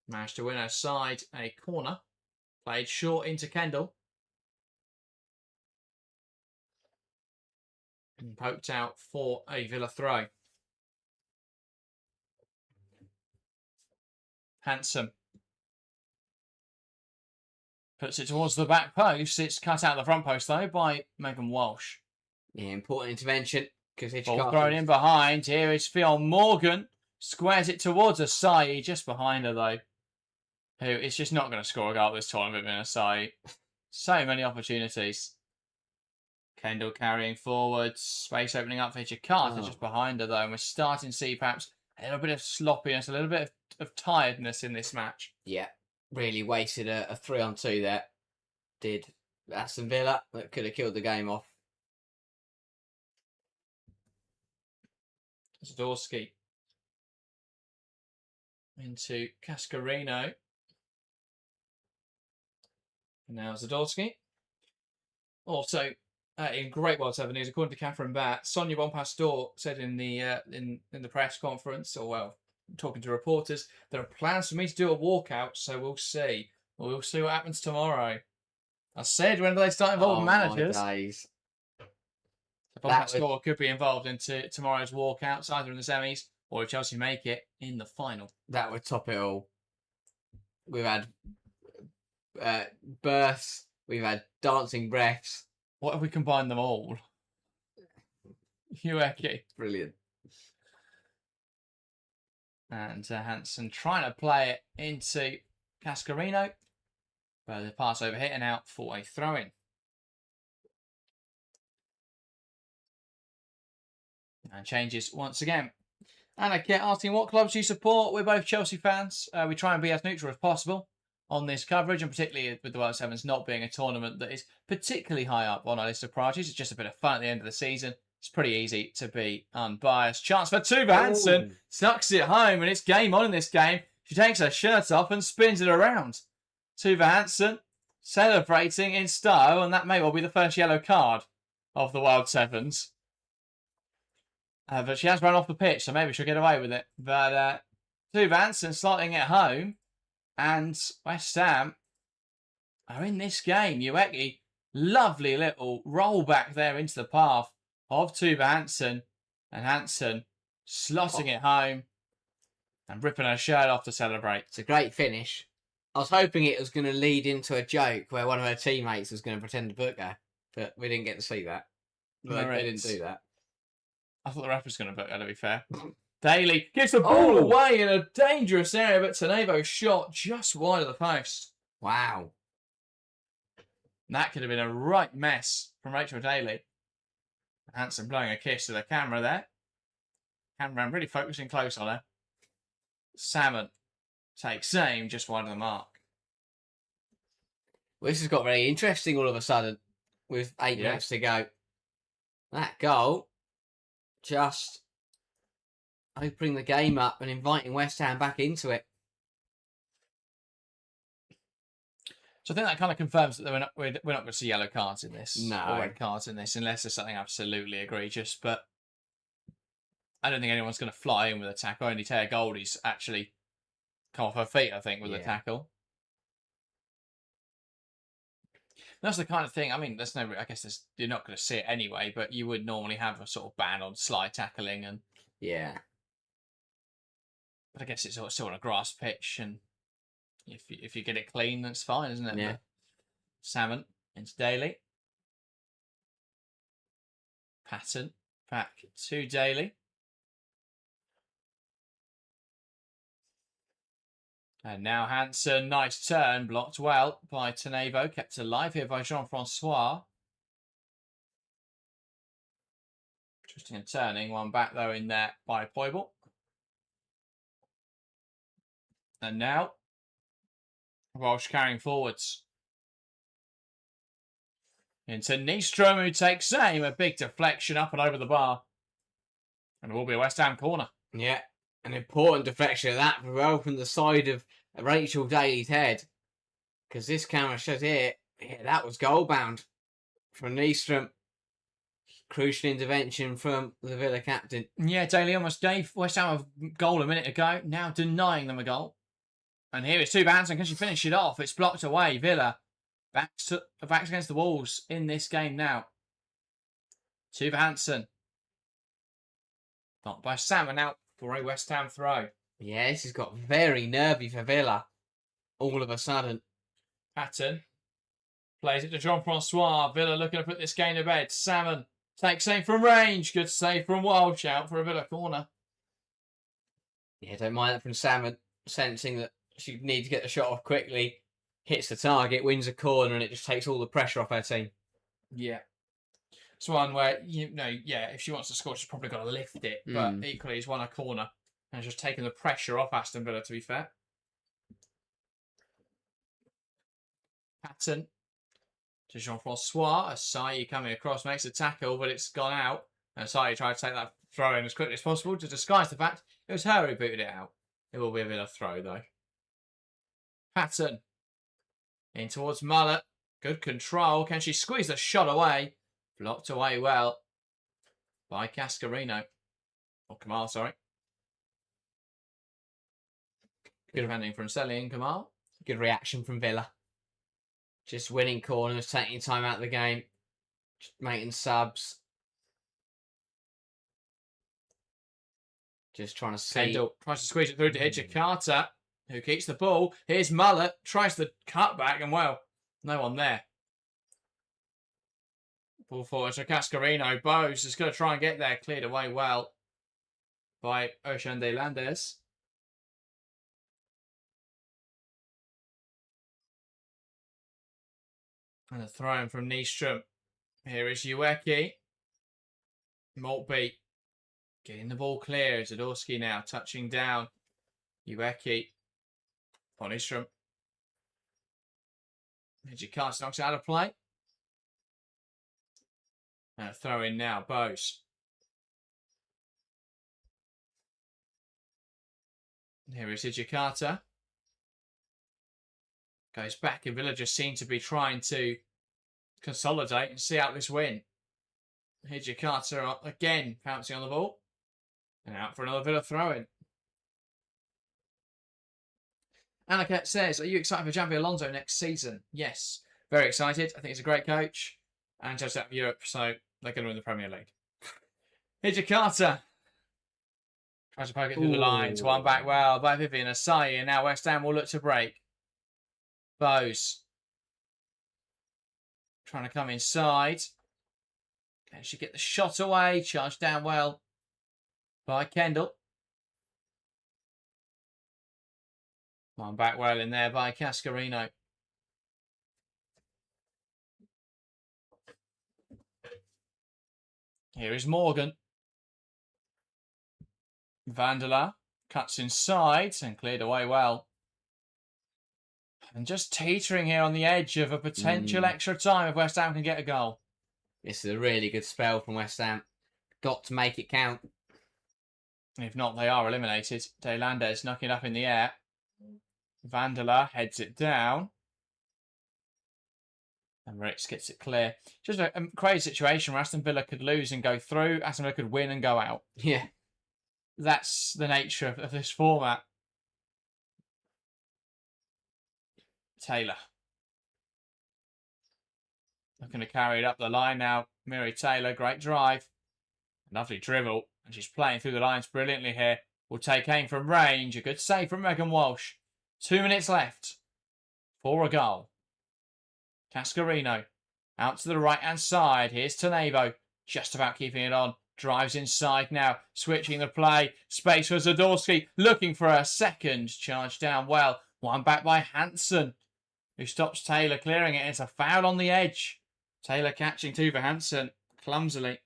Speaker 1: Managed to win her side a corner. Played short into Kendall. And poked out for a Villa throw. Handsome. Puts it towards the back post. It's cut out the front post, though, by Megan Walsh.
Speaker 2: Yeah, important intervention.
Speaker 1: Ball thrown in behind. Here is Fionn Morgan. Squares it towards Asai. Just behind her, though. Who is just not going to score a goal this tournament in Asai. So many opportunities. Kendall carrying forward. Space opening up for Hijikata just behind her, though. And we're starting to see perhaps a little bit of sloppiness, a little bit of tiredness in this match.
Speaker 2: Yeah, really wasted a 3-on-2 there. Did Aston Villa. That could have killed the game off.
Speaker 1: Zadorsky. Into Cascarino. And now Zadorsky. Also, in great World 7 news, according to Catherine Batt, Sonia Bonpastor said in the press conference, or well, talking to reporters, there are plans for me to do a walkout, so we'll see. We'll see what happens tomorrow. I said, when do they start involving managers?
Speaker 2: My days.
Speaker 1: Bonpastor could be involved into tomorrow's walkouts, either in the semis or if Chelsea make it in the final.
Speaker 2: That would top it all. We've had births, we've had dancing breaths.
Speaker 1: What if we combine them all? Ueki.
Speaker 2: Brilliant.
Speaker 1: And Hansen trying to play it into Cascarino. But the pass over hit and out for a throw-in. And changes once again. And I get asking, what clubs do you support? We're both Chelsea fans. We try and be as neutral as possible on this coverage, and particularly with the World Sevens not being a tournament that is particularly high up on our list of priorities. It's just a bit of fun at the end of the season. It's pretty easy to be unbiased. Chance for Tuva Hansen. Sucks it home, and it's game on in this game. She takes her shirt off and spins it around. Tuva Hansen celebrating in style, and that may well be the first yellow card of the World Sevens. But she has run off the pitch, so maybe she'll get away with it. But Tuva Hansen slotting it home, and West Ham are in this game. Ueki, lovely little roll back there into the path of Tuva Hansen, and Hansen slotting it home and ripping her shirt off to celebrate.
Speaker 2: It's a great finish. I was hoping it was going to lead into a joke where one of her teammates was going to pretend to book her, but we didn't get to see that. But they didn't do that.
Speaker 1: I thought the ref was going to book her, to be fair. Daly gives the ball away in a dangerous area, but Tanevo shot just wide of the post.
Speaker 2: Wow.
Speaker 1: That could have been a right mess from Rachel Daly. Hansen blowing a kiss to the camera there. Cameraman really focusing close on her. Salmon takes aim just wide of the mark.
Speaker 2: Well, this has got very interesting all of a sudden with 8 minutes to go. That goal just opening the game up and inviting West Ham back into it.
Speaker 1: So I think that kind of confirms that we're not going to see yellow cards in this,
Speaker 2: No.
Speaker 1: or red cards in this, unless there's something absolutely egregious. But I don't think anyone's going to fly in with a tackle. Only Taya Goldie's actually come off her feet, I think, with a tackle. That's the kind of thing. I mean, there's no. I guess you're not going to see it anyway, but you would normally have a sort of ban on slide tackling, and but I guess it's still on a grass pitch, and if you get it clean, that's fine, isn't it?
Speaker 2: Yeah.
Speaker 1: But Salmon into Daly. Patton back to Daly. And now Hansen, nice turn, blocked well by Tenevo, kept alive here by Jean-Francois. Interesting and turning, one back though in there by Poibel. And now, Walsh carrying forwards. Into Nystrom, who takes aim, a big deflection up and over the bar. And it will be a West Ham corner.
Speaker 2: Yeah, an important deflection of that well from the side of Rachel Daly's head. Because this camera shows here, that was goal bound from Nystrom. Crucial intervention from the Villa captain.
Speaker 1: Yeah, Daly almost gave West Ham a goal a minute ago, now denying them a goal. And here it's Tuva Hansen. Can she finish it off? It's blocked away. Villa backs against the walls in this game now. Tuva Hansen. Not by Salmon out for a West Ham throw.
Speaker 2: Yeah, this has got very nervy for Villa. All of a sudden.
Speaker 1: Patton plays it to Jean-Francois. Villa looking to put this game to bed. Salmon takes aim from range. Good save from Walsh out for a Villa corner.
Speaker 2: Yeah, don't mind that from Salmon. Sensing that she needs to get the shot off quickly. Hits the target, wins a corner, and it just takes all the pressure off her team.
Speaker 1: Yeah. It's one where, if she wants to score, she's probably got to lift it. But equally, he's won a corner and just taken the pressure off Aston Villa, to be fair. Patton to Jean-Francois. Asai coming across, makes a tackle, but it's gone out. And Asai tried to take that throw in as quickly as possible to disguise the fact it was her who booted it out. It will be a Villa throw, though. Patton in towards Mullet. Good control. Can she squeeze the shot away? Blocked away well by Cascarino. Or Kamal, sorry. Good defending from Selly and Kamal.
Speaker 2: Good reaction from Villa. Just winning corners, taking time out of the game. Just making subs. Just trying to see.
Speaker 1: Kendall tries to squeeze it through to Hijikata, who keeps the ball. Here's Mullet. Tries the cutback and, well, no one there. Ball forward to Cascarino. Bose is going to try and get there. Cleared away well by Ocean de Landes. And a throw in from Nystrom. Here is Ueki. Maltby getting the ball clear. Zadorsky now touching down. Ueki on Nystrom. Hijikata knocks out of play. And a throw in now, Bose. Here is Hijikata. Goes back, and Villa just seem to be trying to consolidate and see out this win. Hijikata again pouncing on the ball. And out for another Villa throw-in. Annika says, are you excited for Xabi Alonso next season? Yes, very excited. I think he's a great coach. And just out of Europe, so they're going to win the Premier League. Hijikata tries to poke it through the lines. One back well by Vivian Asai. And now West Ham will look to break. Bose trying to come inside. Can she get the shot away? Charged down well by Kendall. One back well in there by Cascarino. Here is Morgan. Vandela cuts inside and cleared away well. And just teetering here on the edge of a potential extra time if West Ham can get a goal.
Speaker 2: This is a really good spell from West Ham. Got to make it count.
Speaker 1: If not, they are eliminated. De Landes knocking it up in the air. Vandela heads it down. And Ricks gets it clear. Just a crazy situation where Aston Villa could lose and go through. Aston Villa could win and go out.
Speaker 2: Yeah.
Speaker 1: That's the nature of this format. Taylor. Looking to carry it up the line now. Miri Taylor, great drive. Lovely dribble. And she's playing through the lines brilliantly here. Will take aim from range. A good save from Megan Walsh. 2 minutes left for a goal. Cascarino out to the right-hand side. Here's Tanevo. Just about keeping it on. Drives inside now. Switching the play. Space for Zadorsky. Looking for a second. Charge down well. One back by Hansen, who stops Taylor clearing it. It's a foul on the edge. Taylor catching Tuva Hansen clumsily.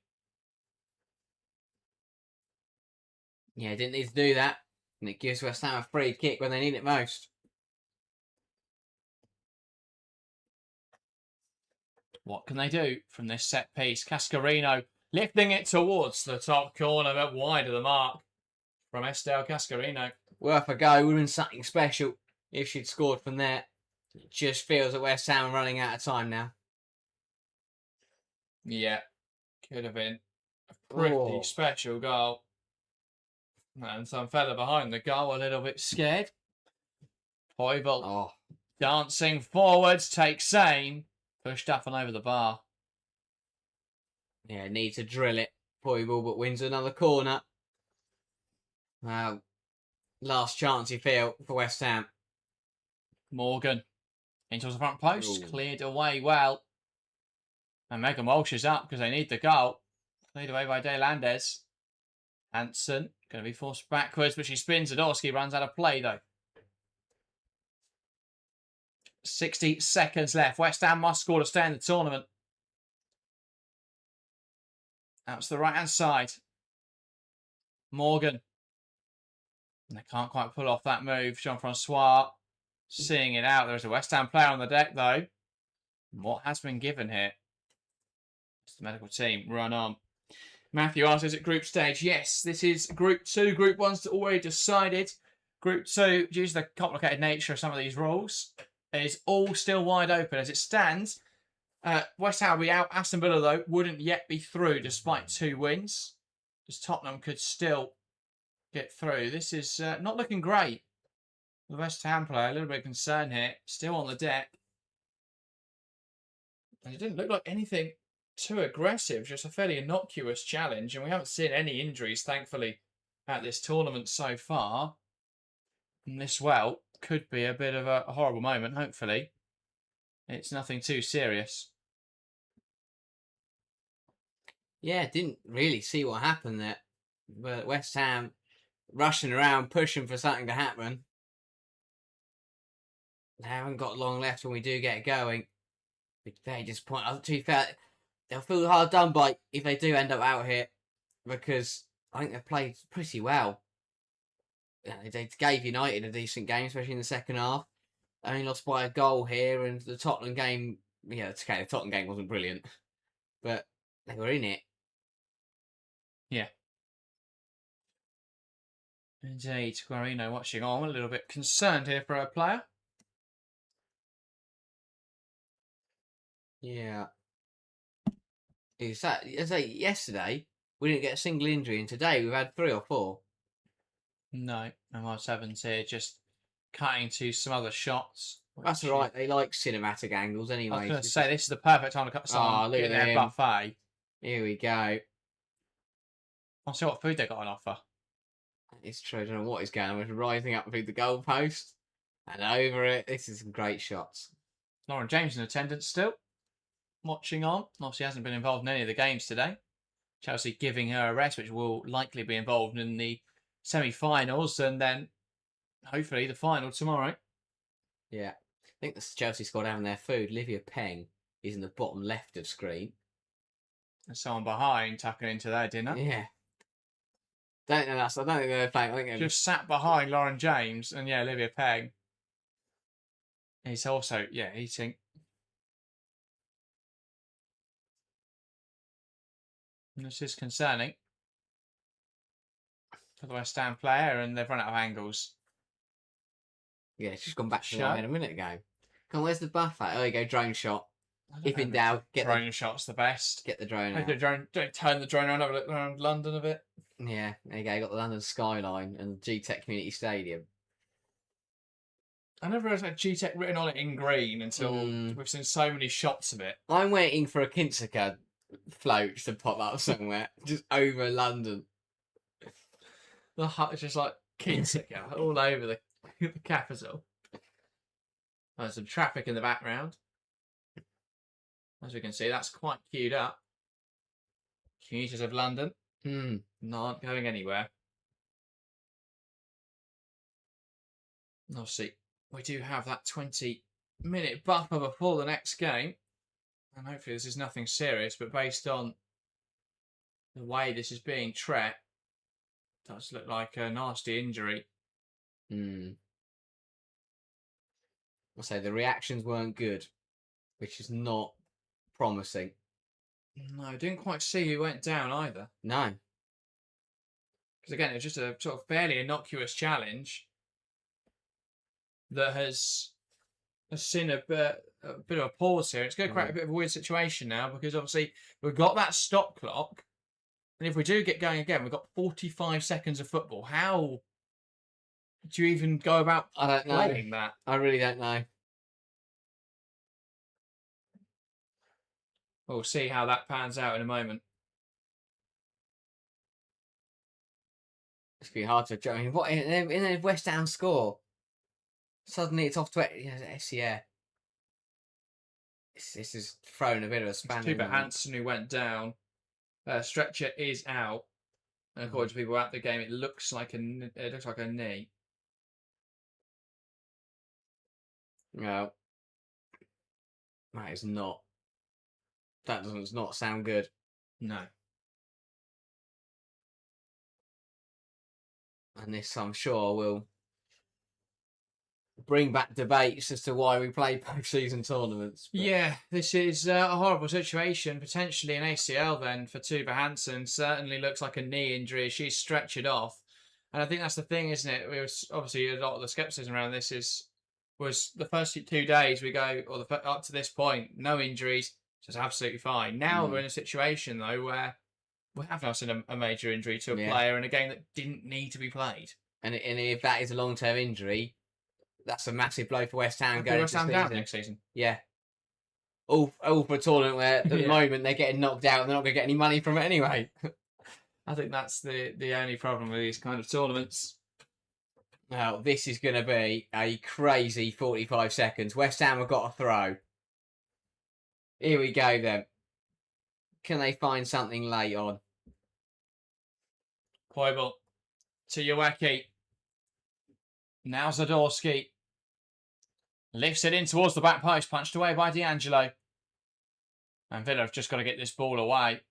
Speaker 2: Yeah, didn't need to do that. And it gives West Ham a free kick when they need it most.
Speaker 1: What can they do from this set piece? Cascarino lifting it towards the top corner, but wide of the mark from Estelle Cascarino.
Speaker 2: Worth a go. Would have been something special if she'd scored from there. It just feels that West Ham are running out of time now.
Speaker 1: Yeah, could have been a pretty special goal. And some fella behind the goal a little bit scared. Poibel dancing forwards, takes aim. Pushed up and over the bar.
Speaker 2: Yeah, need to drill it. Poibel, but wins another corner. Last chance you feel for West Ham.
Speaker 1: Morgan into the front post. Cleared away well. And Megan Walsh is up because they need the goal. Cleared away by De Landes. Hansen going to be forced backwards, but she spins. Zadorsky runs out of play though. 60 seconds left. West Ham must score to stay in the tournament. Out to the right-hand side. Morgan. And they can't quite pull off that move. Jean-Francois seeing it out. There's a West Ham player on the deck, though. What has been given here? It's the medical team. Run on. Matthew asks, is it group stage? Yes, this is Group 2. Group 1's already decided. Group 2, due to the complicated nature of some of these rules, is all still wide open. As it stands, West Ham will be out. Aston Villa, though, wouldn't yet be through despite 2 wins. As Tottenham could still get through. This is not looking great. The West Ham player, a little bit of concern here. Still on the deck. And it didn't look like anything too aggressive. Just a fairly innocuous challenge. And we haven't seen any injuries, thankfully, at this tournament so far. And this, well, could be a bit of a horrible moment, hopefully. It's nothing too serious.
Speaker 2: Yeah, didn't really see what happened there. But West Ham rushing around, pushing for something to happen. They haven't got long left when we do get going. It's very disappointing. To be fair, they'll feel hard done by if they do end up out here. Because I think they've played pretty well. They gave United a decent game, especially in the second half. Only lost by a goal here, and the Tottenham game, yeah, it's okay, the Tottenham game wasn't brilliant. But they were in it.
Speaker 1: Yeah. Indeed, Guarino watching on, a little bit concerned here for a player.
Speaker 2: Yeah. As I say, yesterday, we didn't get a single injury, and today we've had 3 or 4.
Speaker 1: No, and Ross Evans here just cutting to some other shots.
Speaker 2: That's all right, they like cinematic angles anyway.
Speaker 1: I was going to say, this is the perfect time to cut someone
Speaker 2: look
Speaker 1: in
Speaker 2: at
Speaker 1: their
Speaker 2: him.
Speaker 1: buffet.
Speaker 2: Here we go.
Speaker 1: I'll see what food they got on offer.
Speaker 2: It's true, I don't know what is going on. We're rising up through the goalpost and over it. This is some great shots.
Speaker 1: Lauren James in attendance still. Watching on. Obviously hasn't been involved in any of the games today. Chelsea giving her a rest, which will likely be involved in the semi-finals and then hopefully the final tomorrow.
Speaker 2: Yeah. I think the Chelsea squad having their food. Livia Peng is in the bottom left of screen.
Speaker 1: And someone behind tucking into their dinner.
Speaker 2: Yeah. I don't think they're playing. I think
Speaker 1: just sat behind Lauren James and yeah, Olivia Peng. He's also, yeah, eating. And this is concerning for the West Ham player, and they've run out of angles.
Speaker 2: Yeah, she's gone back to line a minute ago. Come on, where's the buffet? Oh, there you go, drone shot. If in doubt,
Speaker 1: drone shot's the best.
Speaker 2: get the drone
Speaker 1: Maybe
Speaker 2: out.
Speaker 1: don't turn the drone around, have a look around London a bit.
Speaker 2: Yeah, there you go. You got the London skyline and G-Tech Community Stadium.
Speaker 1: I never realised G-Tech written on it in green until we've seen so many shots of it.
Speaker 2: I'm waiting for a Kinsica float to pop up somewhere, just over London.
Speaker 1: The hut is just like Kinsica all over the capital. There's some traffic in the background. As we can see, that's quite queued up. Commuters of London not going anywhere. Obviously, we do have that 20-minute buffer before the next game. And hopefully this is nothing serious, but based on the way this is being treated, it does look like a nasty injury.
Speaker 2: I'll say the reactions weren't good, which is not promising.
Speaker 1: No, I didn't quite see who went down either.
Speaker 2: No.
Speaker 1: Because again, it was just a sort of fairly innocuous challenge that has seen a bit of a pause here. It's going to create a bit of a weird situation now because obviously we've got that stop clock. And if we do get going again, we've got 45 seconds of football. How do you even go about playing that?
Speaker 2: I really don't know.
Speaker 1: We'll see how that pans out in a moment.
Speaker 2: It's going to be hard to judge. I mean, what in a West Ham score? Suddenly it's off to SCA. This is thrown a bit of a spanner.
Speaker 1: Tuba Hansen who went down. Stretcher is out, and according to people at the game, it looks like a knee.
Speaker 2: No, that is not. That does not sound good.
Speaker 1: No.
Speaker 2: And this, I'm sure, will bring back debates as to why we play post-season tournaments. But...
Speaker 1: yeah, this is a horrible situation. Potentially an ACL then for Tuba Hansen. Certainly looks like a knee injury. She's stretchered off. And I think that's the thing, isn't it? It was obviously a lot of the scepticism around this was the first 2 days we go, or up to this point, no injuries, just absolutely fine. Now we're in a situation, though, where we have now seen a major injury to a player in a game that didn't need to be played.
Speaker 2: And if that is a long-term injury, that's a massive blow for West Ham
Speaker 1: going into the season. Next season.
Speaker 2: Yeah. All for a tournament where at the moment they're getting knocked out and they're not going to get any money from it anyway.
Speaker 1: I think that's the only problem with these kind of tournaments.
Speaker 2: Now, this is going to be a crazy 45 seconds. West Ham have got a throw. Here we go then. Can they find something late on?
Speaker 1: Koibel to Ueki. Now Zadorski. Lifts it in towards the back post. Punched away by D'Angelo. And Villa have just got to get this ball away.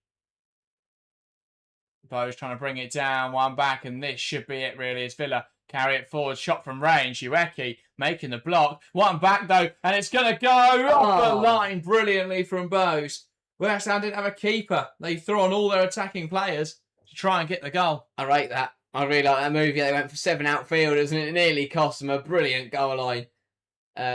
Speaker 1: Bo's trying to bring it down. One back. And this should be it really. As Villa carry it forward. Shot from range. Ueki making the block. One back though. And it's going to go off the line brilliantly from Bo's. West Ham didn't have a keeper. They threw on all their attacking players to try and get the goal.
Speaker 2: I rate that. I really like that move. Yeah, they went for 7 outfielders and it nearly cost them a brilliant goal line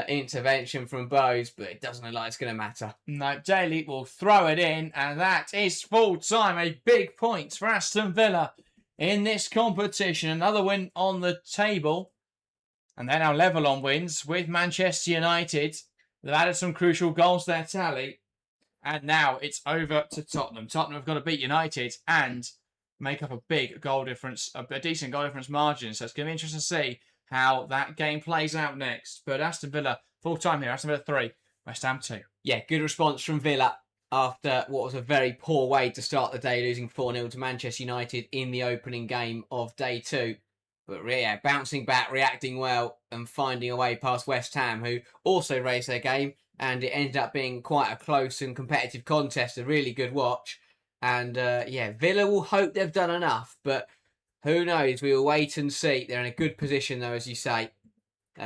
Speaker 2: intervention from Bowes, but it doesn't look like it's going to matter.
Speaker 1: No, Daly will throw it in, and that is full time. A big point for Aston Villa in this competition. Another win on the table, and they're now level on wins with Manchester United. They've added some crucial goals to their tally, and now it's over to Tottenham. Tottenham have got to beat United and make up a big goal difference, a decent goal difference margin. So it's going to be interesting to see how that game plays out next. But Aston Villa, full time here. Aston Villa 3, West Ham 2.
Speaker 2: Yeah, good response from Villa after what was a very poor way to start the day, losing 4-0 to Manchester United in the opening game of day 2. But yeah, bouncing back, reacting well, and finding a way past West Ham, who also raised their game. And it ended up being quite a close and competitive contest, a really good watch. And yeah, Villa will hope they've done enough, but who knows? We will wait and see. They're in a good position, though, as you say.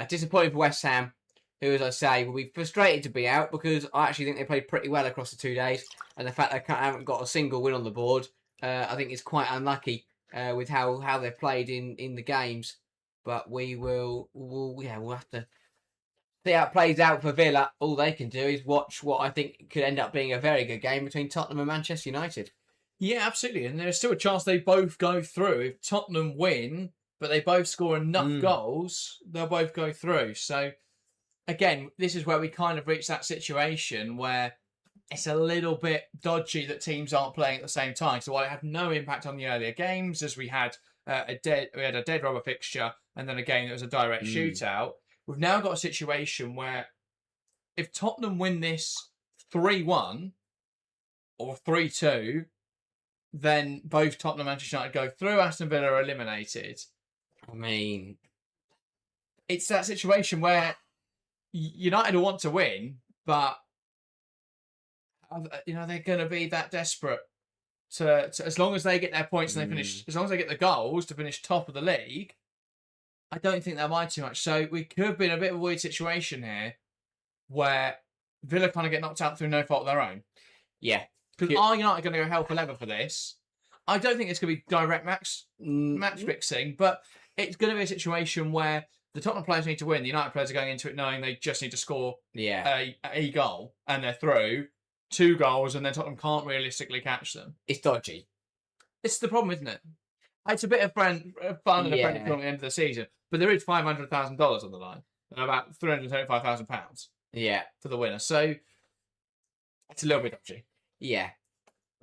Speaker 2: Disappointing for West Ham, who, as I say, will be frustrated to be out because I actually think they played pretty well across the 2 days. And the fact they haven't got a single win on the board, I think is quite unlucky with how they've played in the games. But we'll have to see how it plays out for Villa. All they can do is watch what I think could end up being a very good game between Tottenham and Manchester United.
Speaker 1: Yeah, absolutely. And there's still a chance they both go through. If Tottenham win, but they both score enough goals, they'll both go through. So, again, this is where we kind of reach that situation where it's a little bit dodgy that teams aren't playing at the same time. So while it had no impact on the earlier games, as we had a dead rubber fixture and then a game that was a direct shootout, we've now got a situation where if Tottenham win this 3-1 or 3-2, then both Tottenham and Manchester United go through. Aston Villa are eliminated.
Speaker 2: I mean,
Speaker 1: it's that situation where United will want to win, but they're going to be that desperate to as long as they get their points and they finish, as long as they get the goals to finish top of the league. I don't think they'll mind too much. So we could be in a bit of a weird situation here, where Villa kind of get knocked out through no fault of their own.
Speaker 2: Yeah.
Speaker 1: Because are United going to go hell for leather for this? I don't think it's going to be direct match fixing, but it's going to be a situation where the Tottenham players need to win. The United players are going into it knowing they just need to score a goal, and they're through. 2 goals, and then Tottenham can't realistically catch them.
Speaker 2: It's dodgy.
Speaker 1: It's the problem, isn't it? It's a bit of fun and a friendly film at the end of the season, but there is $500,000 on the line, and about £335,000.
Speaker 2: Yeah,
Speaker 1: for the winner. So it's a little bit dodgy.
Speaker 2: Yeah,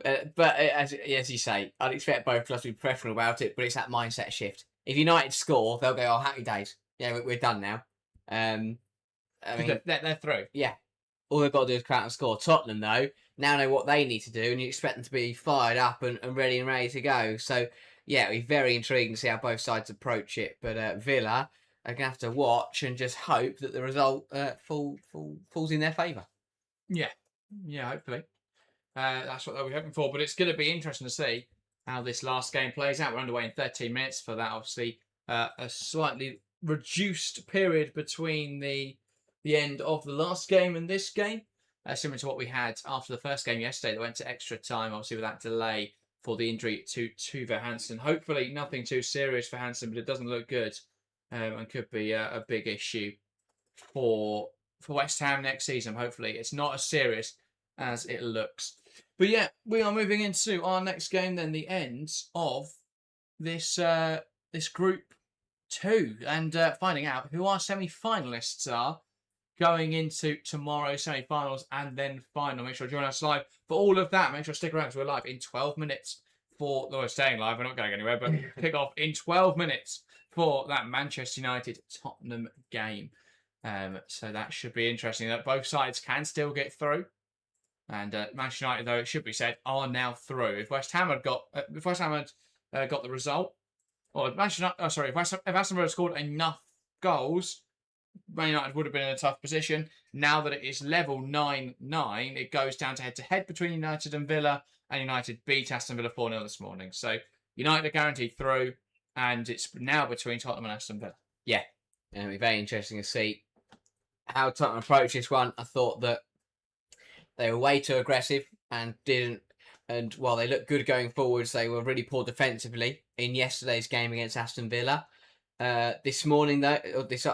Speaker 2: but as you say, I'd expect both clubs to be professional about it. But it's that mindset shift. If United score, they'll go, "Oh, happy days! Yeah, we're done now." I mean,
Speaker 1: they're through.
Speaker 2: Yeah, all they've got to do is come out and score. Tottenham, though, now know what they need to do, and you expect them to be fired up and ready to go. So yeah, it'll be very intriguing to see how both sides approach it. But Villa are going to have to watch and just hope that the result falls in their favour.
Speaker 1: Yeah, hopefully. That's what they'll be hoping for. But it's going to be interesting to see how this last game plays out. We're underway in 13 minutes for that. Obviously, a slightly reduced period between the end of the last game and this game. Similar to what we had after the first game yesterday that went to extra time, obviously with that delay for the injury to Tuve Hansen. Hopefully nothing too serious for Hansen, but it doesn't look good and could be a big issue for West Ham next season. Hopefully it's not as serious as it looks. But yeah, we are moving into our next game then, the end of this Group 2 and finding out who our semi-finalists are going into tomorrow's semi-finals and then final. Make sure to join us live for all of that. Make sure to stick around because we're live in 12 minutes for... We're staying live, we're not going anywhere, but kick off in 12 minutes for that Manchester United-Tottenham game. So that should be interesting. That both sides can still get through. And Manchester United, though, it should be said, are now through. If West Ham had got the result, or if Aston Villa had scored enough goals, Man United would have been in a tough position. Now that it is level 9-9, it goes down to head-to-head between United and Villa, and United beat Aston Villa 4-0 this morning. So United are guaranteed through, and it's now between Tottenham and Aston Villa.
Speaker 2: Yeah, and it'll be very interesting to see how Tottenham approach this one. I thought that they were way too aggressive and didn't. And while they looked good going forwards, they were really poor defensively in yesterday's game against Aston Villa. This morning, though,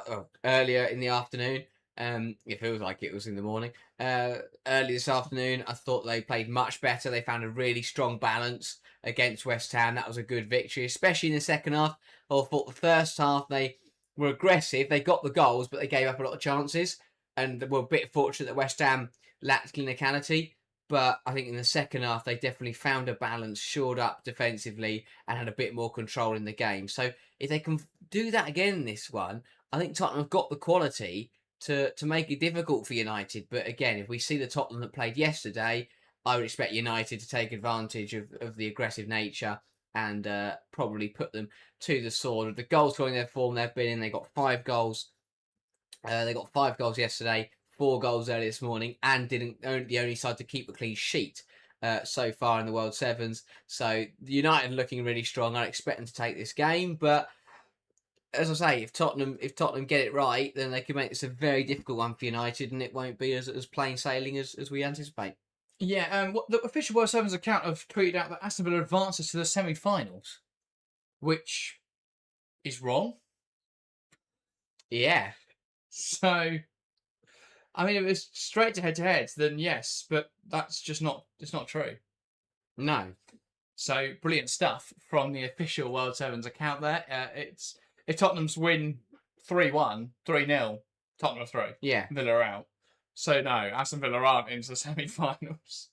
Speaker 2: or earlier in the afternoon, it feels like it was in the morning. Early this afternoon, I thought they played much better. They found a really strong balance against West Ham. That was a good victory, especially in the second half. I thought the first half they were aggressive. They got the goals, but they gave up a lot of chances. And were a bit fortunate that West Ham lacked clinicality. But I think in the second half, they definitely found a balance, shored up defensively, and had a bit more control in the game. So if they can do that again in this one, I think Tottenham have got the quality to make it difficult for United. But again, if we see the Tottenham that played yesterday, I would expect United to take advantage of the aggressive nature and probably put them to the sword. With the goal scoring their form they've been in, they got 5 goals. They got 5 goals yesterday, 4 goals early this morning, and the only side to keep a clean sheet so far in the World Sevens. So United looking really strong. I expect them to take this game, but as I say, if Tottenham get it right, then they could make this a very difficult one for United, and it won't be as plain sailing as we anticipate. Yeah,
Speaker 1: the official World Sevens account have tweeted out that Aston Villa advances to the semi-finals, which is wrong.
Speaker 2: Yeah.
Speaker 1: So I mean, if it was straight to head, then yes, but that's just not. It's not true.
Speaker 2: No.
Speaker 1: So brilliant stuff from the official World Sevens account there. It's if Tottenham's win 3-1, 3-0, Tottenham are through.
Speaker 2: Yeah.
Speaker 1: Villa are out. So no, Aston Villa aren't into the semi-finals.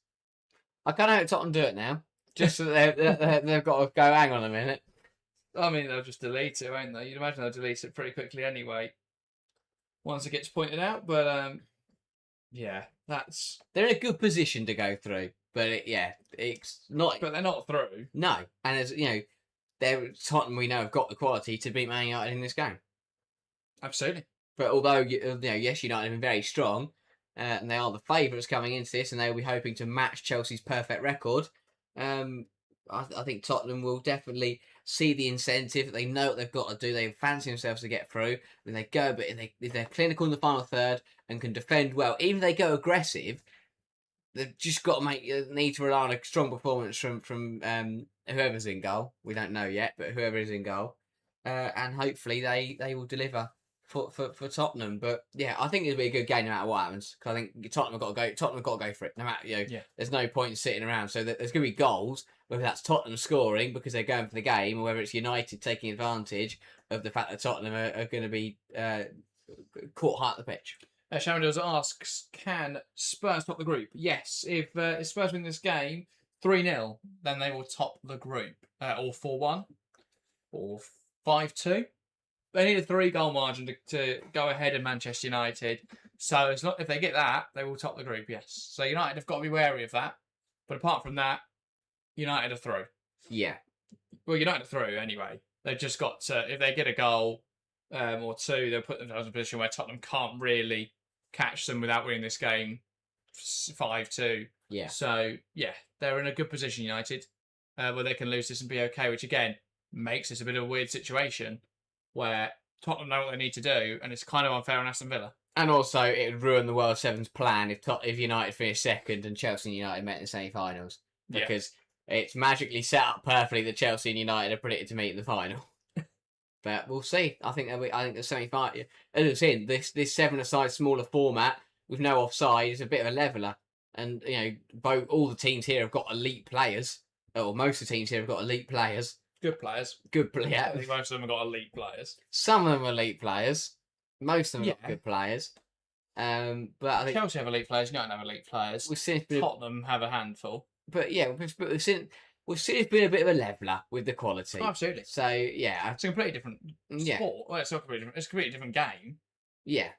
Speaker 2: I can't hope Tottenham do it now. Just so they've got to go, hang on a minute.
Speaker 1: I mean, they'll just delete it, won't they? You'd imagine they'll delete it pretty quickly anyway, once it gets pointed out. But yeah, that's...
Speaker 2: They're in a good position to go through. But it's not...
Speaker 1: But they're not through.
Speaker 2: No. And as you know, Tottenham, we know, have got the quality to beat Man United in this game.
Speaker 1: Absolutely.
Speaker 2: But although, yes, United have been very strong, and they are the favourites coming into this, and they'll be hoping to match Chelsea's perfect record, I think Tottenham will definitely see the incentive. They know what they've got to do. They fancy themselves to get through. Then they go, but if they're clinical in the final third and can defend well, even if they go aggressive, they've just got to need to rely on a strong performance from whoever's in goal. We don't know yet, but whoever is in goal, and hopefully they will deliver for Tottenham. But yeah, I think it'll be a good game no matter what happens, because I think Tottenham have got to go. Tottenham have got to go for it. No matter there's no point in sitting around. So there's going to be goals, whether that's Tottenham scoring because they're going for the game, or whether it's United taking advantage of the fact that Tottenham are going to be caught high at the pitch.
Speaker 1: Shaman asks, can Spurs top the group? Yes. If Spurs win this game 3-0, then they will top the group. Or 4-1, or 5-2. They need a 3-goal margin to go ahead of Manchester United. So it's not, if they get that, they will top the group, yes. So United have got to be wary of that. But apart from that, United are through.
Speaker 2: Yeah.
Speaker 1: Well, United are through anyway. They've just got to, if they get a goal or two, they'll put themselves in a position where Tottenham can't really catch them without winning this game 5-2.
Speaker 2: Yeah.
Speaker 1: So, yeah, they're in a good position, United, where they can lose this and be okay, which, again, makes this a bit of a weird situation where Tottenham know what they need to do, and it's kind of unfair on Aston Villa.
Speaker 2: And also, it would ruin the World Sevens plan if United finish second and Chelsea and United met in the semi-finals. Because it's magically set up perfectly that Chelsea and United are predicted to meet in the final. But we'll see. I think the semi-final, as I've seen, this 7-a-side smaller format with no offside is a bit of a leveller. And all the teams here have got elite players, or most of the teams here have got elite players.
Speaker 1: Good players.
Speaker 2: Yeah.
Speaker 1: I think most of them have got elite players.
Speaker 2: Some of them are elite players. Most of them are good players. But I think
Speaker 1: Chelsea have elite players. United have elite players. Tottenham have a handful.
Speaker 2: But yeah, we've seen it's been a bit of a leveller with the quality.
Speaker 1: Oh, absolutely.
Speaker 2: So yeah,
Speaker 1: it's a completely different sport. Well, it's not completely different. It's a completely different game.
Speaker 2: Yeah.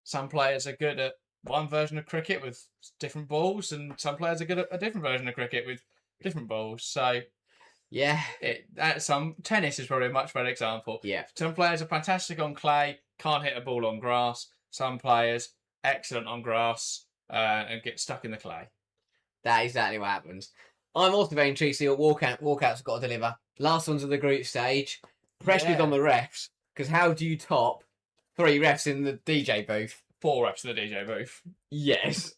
Speaker 1: Some players are good at one version of cricket with different balls, and some players are good at a different version of cricket with different balls. So
Speaker 2: yeah,
Speaker 1: some tennis is probably a much better example.
Speaker 2: Yeah.
Speaker 1: Some players are fantastic on clay, can't hit a ball on grass. Some players excellent on grass and get stuck in the clay.
Speaker 2: That's exactly what happens. I'm also very intrigued to see what walkouts have got to deliver. Last ones of the group stage. Pressure's on the refs, because how do you top 3 refs in the DJ booth?
Speaker 1: 4 refs in the DJ booth.
Speaker 2: Yes.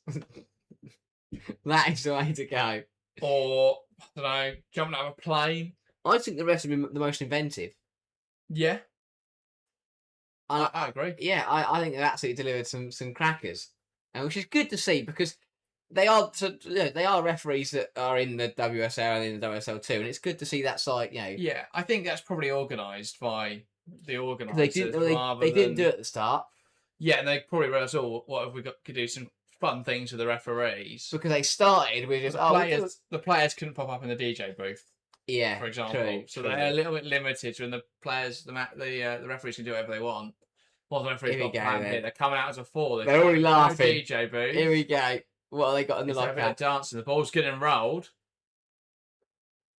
Speaker 2: That is the way to go.
Speaker 1: Or, I don't know, jumping out of a plane.
Speaker 2: I think the refs have been the most inventive.
Speaker 1: Yeah. I agree.
Speaker 2: Yeah, I think they've absolutely delivered some crackers, which is good to see, because they are referees that are in the WSL and in the WSL2, and it's good to see that side.
Speaker 1: Yeah, I think that's probably organised by the organisers.
Speaker 2: They didn't do it at the start.
Speaker 1: Yeah, and they probably realised, what if we could do some fun things with the referees?
Speaker 2: Because they started with just
Speaker 1: the players couldn't pop up in the DJ booth.
Speaker 2: Yeah,
Speaker 1: for example, so they're a little bit limited when the players, the referees can do whatever they want. Well, the referees got planned here. They're coming out as a 4.
Speaker 2: They're already laughing.
Speaker 1: DJ booth.
Speaker 2: Here we go. What have they got in the lockout?
Speaker 1: Dancing. The ball's getting rolled.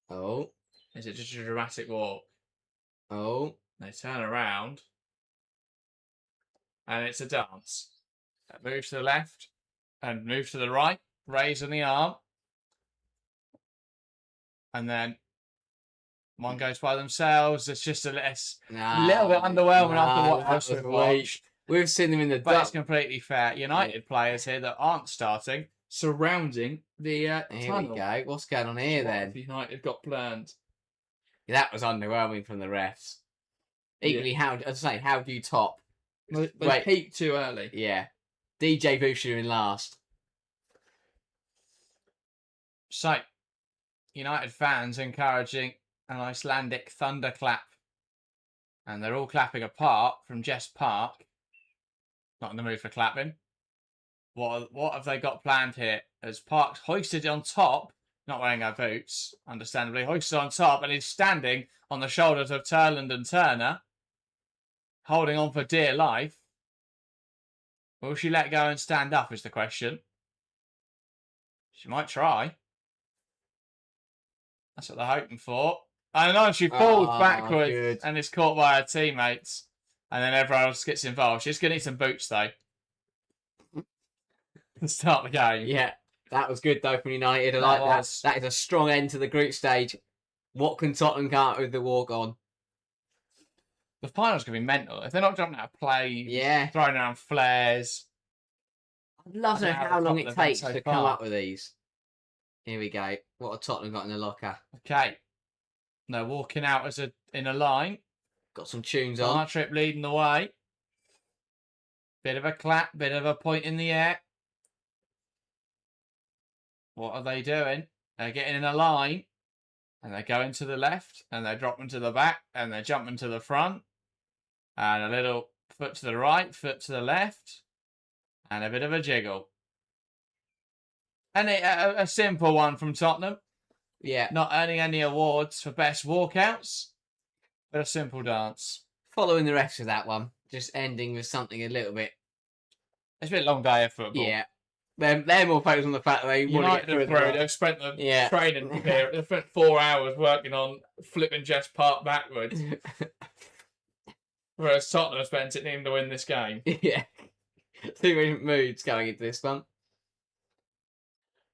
Speaker 2: Oh.
Speaker 1: Is it just a dramatic walk?
Speaker 2: Oh.
Speaker 1: They turn around. And it's a dance. It moves to the left and moves to the right, raising the arm. And then one goes by themselves. It's just a little bit underwhelming after what else we've watched.
Speaker 2: We've seen them in the
Speaker 1: But it's completely fair. United players here that aren't starting, surrounding the tunnel.
Speaker 2: Here we go. What's going on here then?
Speaker 1: United got planned.
Speaker 2: That was underwhelming from the refs. Equally, how do you top?
Speaker 1: They peaked too early.
Speaker 2: Yeah. DJ Boucher in last.
Speaker 1: So, United fans encouraging an Icelandic thunderclap. And they're all clapping apart from Jess Park. Not in the mood for clapping. What have they got planned here? As Park's hoisted on top, not wearing her boots, understandably, hoisted on top and is standing on the shoulders of Turland and Turner, holding on for dear life. Will she let go and stand up is the question. She might try. That's what they're hoping for. I know she falls backwards and is caught by her teammates. And then everyone else gets involved. She's going to need some boots, though. To start the game.
Speaker 2: Yeah, that was good, though, from United. I like that. That is a strong end to the group stage. What can Tottenham come with the walk on?
Speaker 1: The final's going to be mental. If they're not jumping out of play, throwing around flares.
Speaker 2: I'd love to know how long it takes to come up with these. Here we go. What have Tottenham got in the locker?
Speaker 1: Okay. No, walking out in a line.
Speaker 2: Got some tunes on.
Speaker 1: Bartrip leading the way. Bit of a clap, bit of a point in the air. What are they doing? They're getting in a line. And they're going to the left. And they're dropping to the back. And they're jumping to the front. And a little foot to the right, foot to the left. And a bit of a jiggle. And a simple one from Tottenham.
Speaker 2: Yeah.
Speaker 1: Not earning any awards for best walkouts. But a simple dance.
Speaker 2: Following the rest of that one. Just ending with something a little bit.
Speaker 1: It's been a long day of football.
Speaker 2: Yeah. They're more focused on the fact that they want to get through it.
Speaker 1: They've spent the training here. They've spent 4 hours working on flipping Jess Park backwards. Whereas Tottenham have spent it needing to win this game.
Speaker 2: Yeah. 2 different moods going into this one.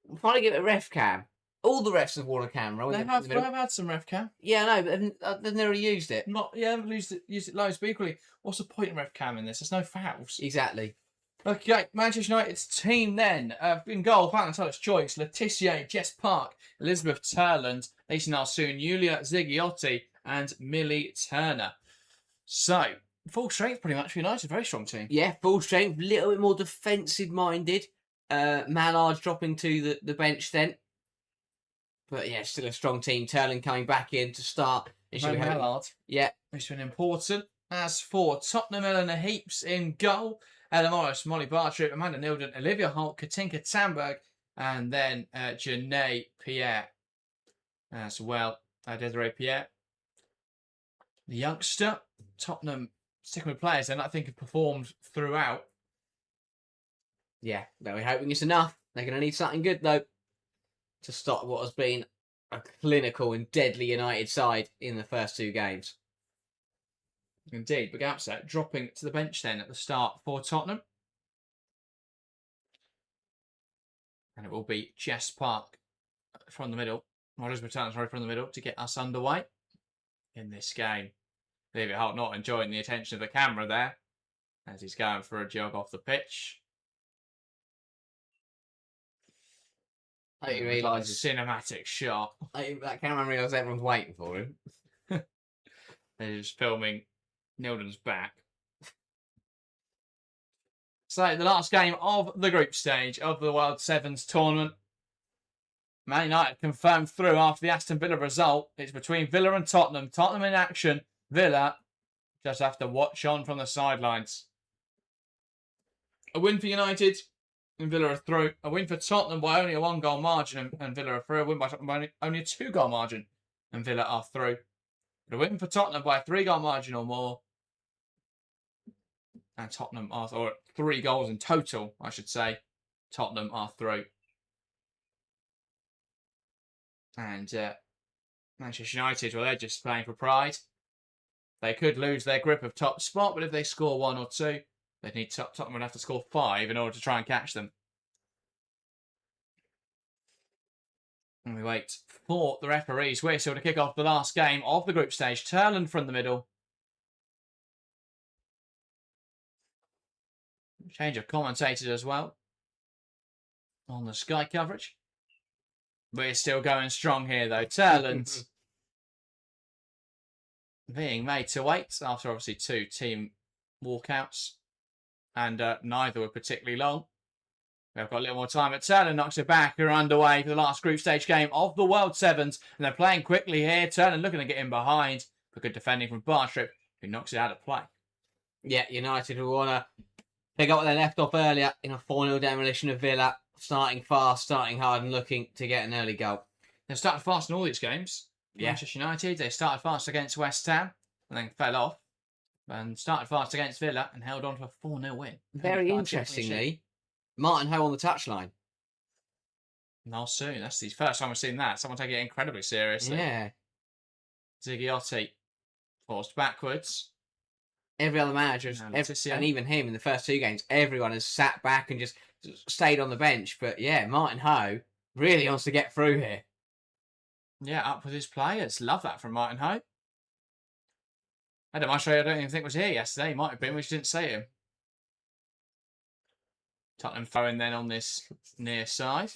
Speaker 2: We'll finally get a ref cam. All the refs have worn a camera.
Speaker 1: They have had some ref cam.
Speaker 2: Yeah, I know, but they've never used it.
Speaker 1: Haven't used it loads, but equally, what's the point of ref cam in this? There's no fouls.
Speaker 2: Exactly.
Speaker 1: Okay, Manchester United's team then. In goal, Valentine's choice, Laetitia, Jess Park, Elizabeth Turland, Lacey Nalsoon, Yulia Zigiotti, and Millie Turner. So, full strength pretty much for United. Very strong team.
Speaker 2: Yeah, full strength, a little bit more defensive-minded. Mallard's dropping to the bench then. But yeah, still a strong team. Turland coming back in to start.
Speaker 1: Mallard.
Speaker 2: Yeah.
Speaker 1: It's been important. As for Tottenham, Eleanor Heaps in goal. Ella Morris, Molly Bartrip, Amanda Nilden, Olivia Holt, Katinka Tamberg, and then Janae Pierre as well. Desiree Pierre. The youngster. Tottenham sticking with players that I think have performed throughout.
Speaker 2: Yeah, but we're hoping it's enough. They're going to need something good, though, to stop what has been a clinical and deadly United side in the first 2 games.
Speaker 1: Indeed, big upset. Dropping to the bench then at the start for Tottenham. And it will be Jess Park from the middle. Elizabeth Turner from the middle to get us underway in this game. David Holt not enjoying the attention of the camera there as he's going for a jog off the pitch.
Speaker 2: I didn't realise
Speaker 1: a cinematic shot.
Speaker 2: That cameraman realised everyone's waiting for him.
Speaker 1: They're just filming Nilden's back. So, the last game of the group stage of the World Sevens tournament. Man United confirmed through after the Aston Villa result. It's between Villa and Tottenham. Tottenham in action. Villa just have to watch on from the sidelines. A win for United and Villa are through. A win for Tottenham by only a 1-goal margin and Villa are through. A win by Tottenham by only a 2-goal margin and Villa are through. But a win for Tottenham by a 3-goal margin or more. And Tottenham are, or 3 goals in total, I should say. Tottenham are through. And Manchester United, well, they're just playing for pride. They could lose their grip of top spot, but if they score 1 or 2, they'd need Tottenham would have to score 5 in order to try and catch them. And we wait for the referee's whistle to kick off the last game of the group stage. Turland from the middle. Change of commentators as well on the Sky coverage. We're still going strong here, though. Turland being made to wait after obviously 2 team walkouts. and neither were particularly long. We've got a little more time, but Turner knocks it back. We're underway for the last group stage game of the World Sevens, and they're playing quickly here. Turner looking to get in behind, but good defending from Bartrip, who knocks it out of play.
Speaker 2: Yeah, United will want to pick up what they left off earlier in a 4-0 demolition of Villa, starting fast, starting hard, and looking to get an early goal.
Speaker 1: They've started fast in all these games.
Speaker 2: Yeah.
Speaker 1: Manchester United, they started fast against West Ham, and then fell off, and started fast against Villa, and held on to a 4-0 win.
Speaker 2: Very interestingly, Martin Ho on the touchline.
Speaker 1: Not soon. That's the first time we've seen that. Someone take it incredibly seriously.
Speaker 2: Yeah.
Speaker 1: Ziggiotti forced backwards.
Speaker 2: Every other manager, and even him in the first 2 games, everyone has sat back and just stayed on the bench. But yeah, Martin Ho really wants to get through here.
Speaker 1: Yeah, up with his players. Love that from Martin Ho. Adam Ashray, I don't even think was here yesterday. He might have been, we just didn't see him. Tottenham throwing then on this near side.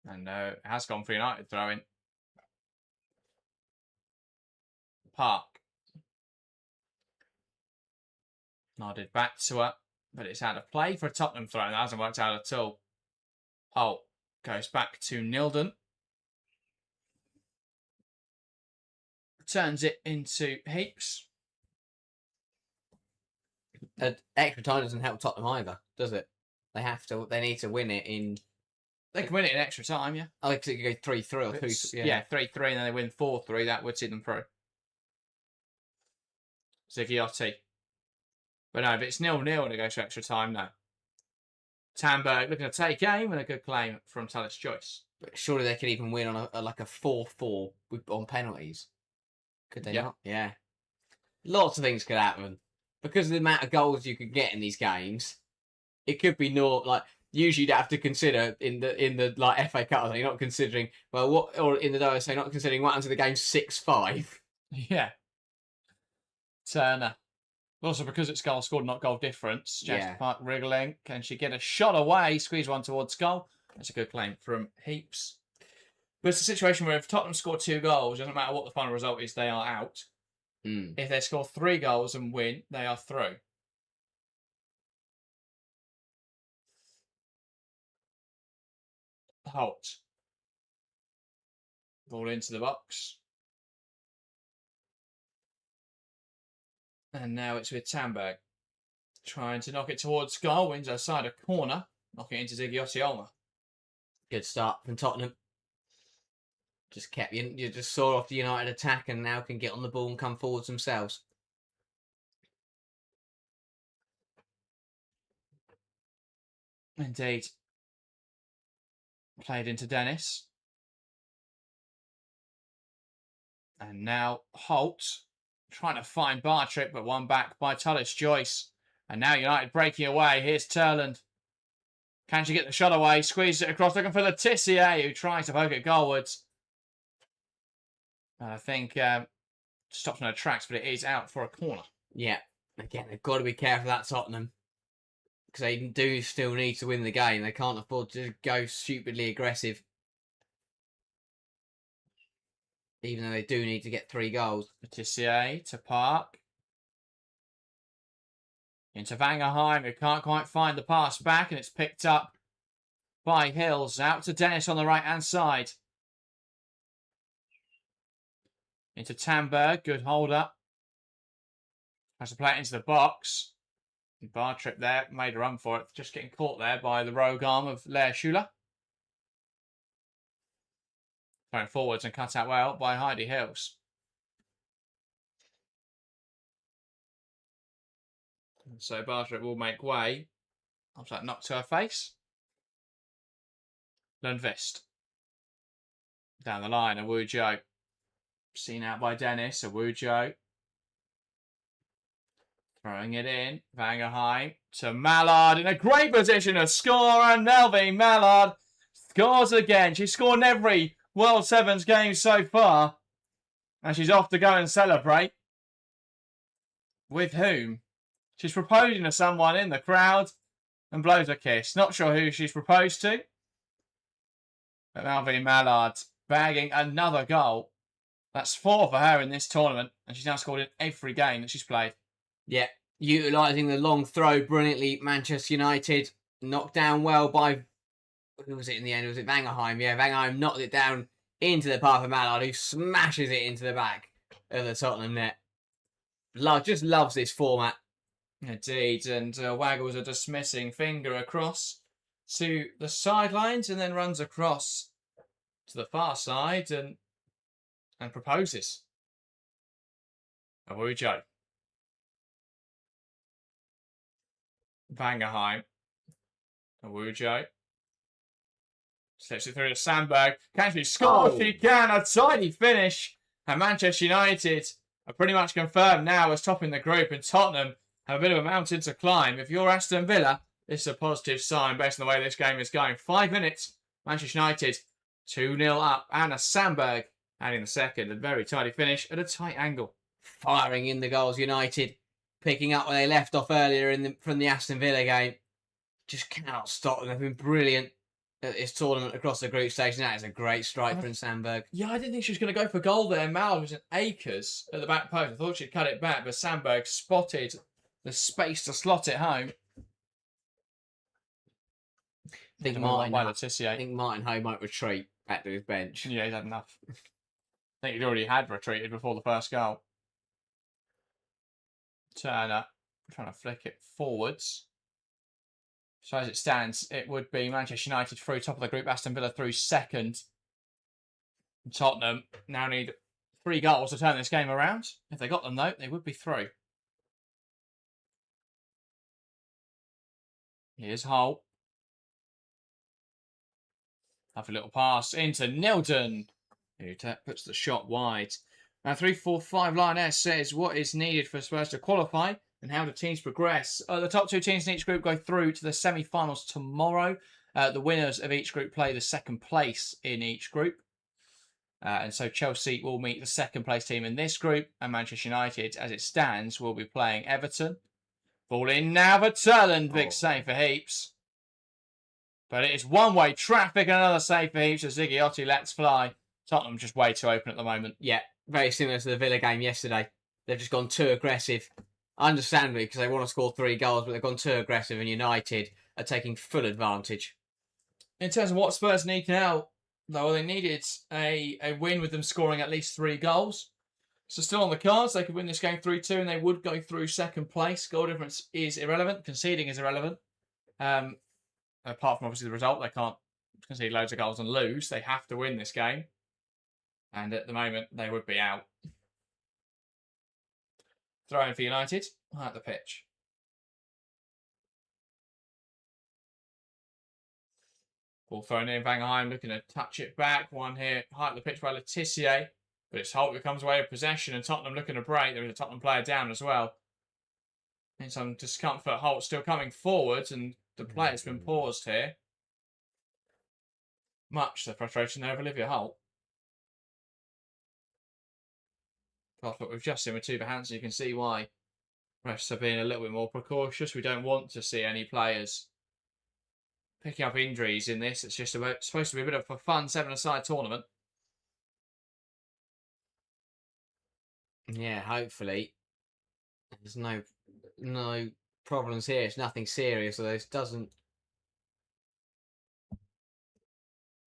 Speaker 1: And it has gone for United throwing. Park. Nodded back to her, but it's out of play for a Tottenham throw. That hasn't worked out at all. Holt goes back to Nilden. Turns it into Heaps.
Speaker 2: Extra time doesn't help Tottenham either, does it? They have to. They need to win it in.
Speaker 1: They can win it in extra time, yeah.
Speaker 2: I think it could go 3-3 or 2.
Speaker 1: Yeah, 3-3, and then they win 4-3. That would see them through. Ziggiotti. But no, if it's 0-0 and it goes to extra time, no. Tamberg looking to take aim and a good claim from Tallis Joyce.
Speaker 2: But surely they could even win on a 4-4 on penalties. Could they not? Yeah. Lots of things could happen. Because of the amount of goals you could get in these games, it could be usually you'd have to consider in the like FA Cup, you're not considering or in the WSA, not considering what happens if the game's 6-5.
Speaker 1: Yeah. Turner. Also, because it's goal scored, not goal difference. Jess Park wriggling. Can she get a shot away? Squeeze one towards goal. That's a good claim from Heaps. But it's a situation where if Tottenham score 2 goals, doesn't matter what the final result is, they are out. If they score 3 goals and win, they are through. Holt. Ball into the box. And now it's with Tamberg. Trying to knock it towards goal. Wins outside a corner. Knock it into Ziggiotti Olma.
Speaker 2: Good start from Tottenham. Just kept you just saw off the United attack and now can get on the ball and come forwards themselves.
Speaker 1: Indeed. Played into Dennis. And now Holt trying to find Bartrip, but one back by Tallis Joyce. And now United breaking away. Here's Turland. Can she get the shot away? Squeezes it across, looking for Letitia, who tries to poke it goalwards. And I think stops on her tracks, but it is out for a corner.
Speaker 2: Yeah. Again, they've got to be careful of that Tottenham. Because they do still need to win the game. They can't afford to go stupidly aggressive. Even though they do need to get 3 goals.
Speaker 1: Letitia to Park. Into Vangerheim, who can't quite find the pass back, and it's picked up by Hills. Out to Dennis on the right-hand side. Into Tamberg, good hold up. Has to play it into the box. Bartrip there, made a run for it. Just getting caught there by the rogue arm of Lea Schuler. Thrown forwards and cut out well by Heidi Hills. So Bartrip will make way. After that knock to her face. Lundqvist. Down the line, Awujo. Seen out by Dennis. Awujo. Throwing it in. Vangerheim to Mallard in a great position to score. And Melvie Mallard scores again. She's scored in every World Sevens game so far. And she's off to go and celebrate. With whom? She's proposing to someone in the crowd and blows a kiss. Not sure who she's proposed to. But Melvie Mallard bagging another goal. That's 4 for her in this tournament. And she's now scored in every game that she's played.
Speaker 2: Yeah, utilising the long throw brilliantly. Manchester United knocked down well by, who was it in the end? Was it Vangerheim? Yeah, Vangerheim knocked it down into the path of Mallard, who smashes it into the back of the Tottenham net. Just loves this format.
Speaker 1: Indeed, and waggles a dismissing finger across to the sidelines and then runs across to the far side and proposes. Awujo. Vangerheim. Awujo. Slips it through to Sandberg. Can she score? She can. A tidy finish. And Manchester United are pretty much confirmed now as topping the group. And Tottenham have a bit of a mountain to climb. If you're Aston Villa, this is a positive sign based on the way this game is going. 5 minutes. Manchester United 2-0 up. Anna Sandberg adding the second. A very tidy finish at a tight angle.
Speaker 2: Firing in the goals. United picking up where they left off earlier from the Aston Villa game. Just cannot stop them. They've been brilliant at this tournament across the group stage. That is a great strike from Sandberg.
Speaker 1: Yeah, I didn't think she was going to go for goal there. Mallard was in acres at the back post. I thought she'd cut it back, but Sandberg spotted the space to slot it home.
Speaker 2: I think Martin Ho might retreat back to his bench.
Speaker 1: Yeah, he's had enough. I think he'd already had retreated before the first goal. Turner trying to flick it forwards. So as it stands, it would be Manchester United through top of the group, Aston Villa through second. Tottenham now need 3 goals to turn this game around. If they got them, though, they would be through. Here's Hull. Lovely little pass into Nilden, who puts the shot wide. Now 3-4-5 Lioness says what is needed for Spurs to qualify and how do teams progress. The top 2 teams in each group go through to the semi-finals tomorrow. The winners of each group play the second place in each group. And so Chelsea will meet the second place team in this group, and Manchester United, as it stands, will be playing Everton. Ball in now for Turland. Big save for Heaps. But it is one-way traffic and another save for Heaps as Ziggy lets fly. Tottenham just way too open at the moment.
Speaker 2: Yeah, very similar to the Villa game yesterday. They've just gone too aggressive. Understandably, because they want to score 3 goals, but they've gone too aggressive, and United are taking full advantage.
Speaker 1: In terms of what Spurs need now, though, they needed a win with them scoring at least 3 goals. So still on the cards, they could win this game 3-2 and they would go through second place. Goal difference is irrelevant. Conceding is irrelevant. Apart from obviously the result, they can't concede loads of goals and lose. They have to win this game. And at the moment, they would be out. Throw in for United, high up the pitch. Ball thrown in, Vangerheim looking to touch it back. One here, high up the pitch by Letitia. But it's Holt who comes away with possession and Tottenham looking to break. There is a Tottenham player down as well. In some discomfort, Holt still coming forwards and the player's been paused here. Much the frustration there of Olivia Holt. But we've just seen with two hands, so you can see why refs are being a little bit more precautious. We don't want to see any players picking up injuries in this. It's just supposed to be a bit of a fun 7-a-side tournament.
Speaker 2: Yeah, hopefully. There's no problems here. It's nothing serious, so this doesn't...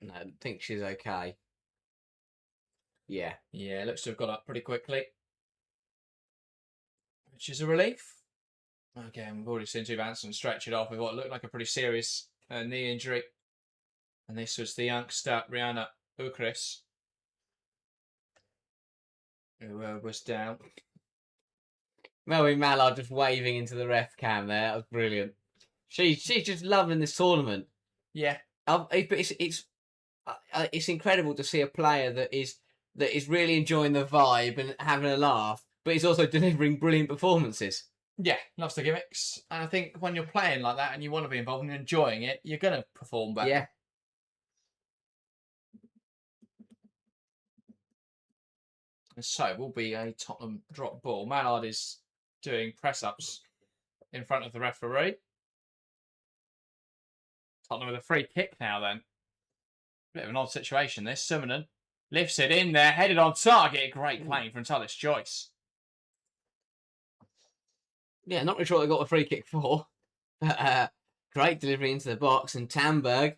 Speaker 2: No, I think she's okay. Yeah.
Speaker 1: Yeah, looks to have got up pretty quickly. Which is a relief. Again, we've already seen Tuvanson stretch it off with what looked like a pretty serious knee injury. And this was the youngster, Rihanna Ukris, who was down.
Speaker 2: Melvin Mallard just waving into the ref cam there. That was brilliant. She's just loving this tournament.
Speaker 1: Yeah.
Speaker 2: But it's incredible to see a player that is really enjoying the vibe and having a laugh, but he's also delivering brilliant performances.
Speaker 1: Yeah, loves the gimmicks. And I think when you're playing like that and you want to be involved and enjoying it, you're going to perform better.
Speaker 2: Yeah.
Speaker 1: And so it will be a Tottenham drop ball. Mallard is doing press-ups in front of the referee. Tottenham with a free kick now then. Bit of an odd situation this. Summonen lifts it in there, headed on target. Great playing from Tullis Joyce.
Speaker 2: Yeah, not really sure what they got a free kick for. But great delivery into the box, and Tamberg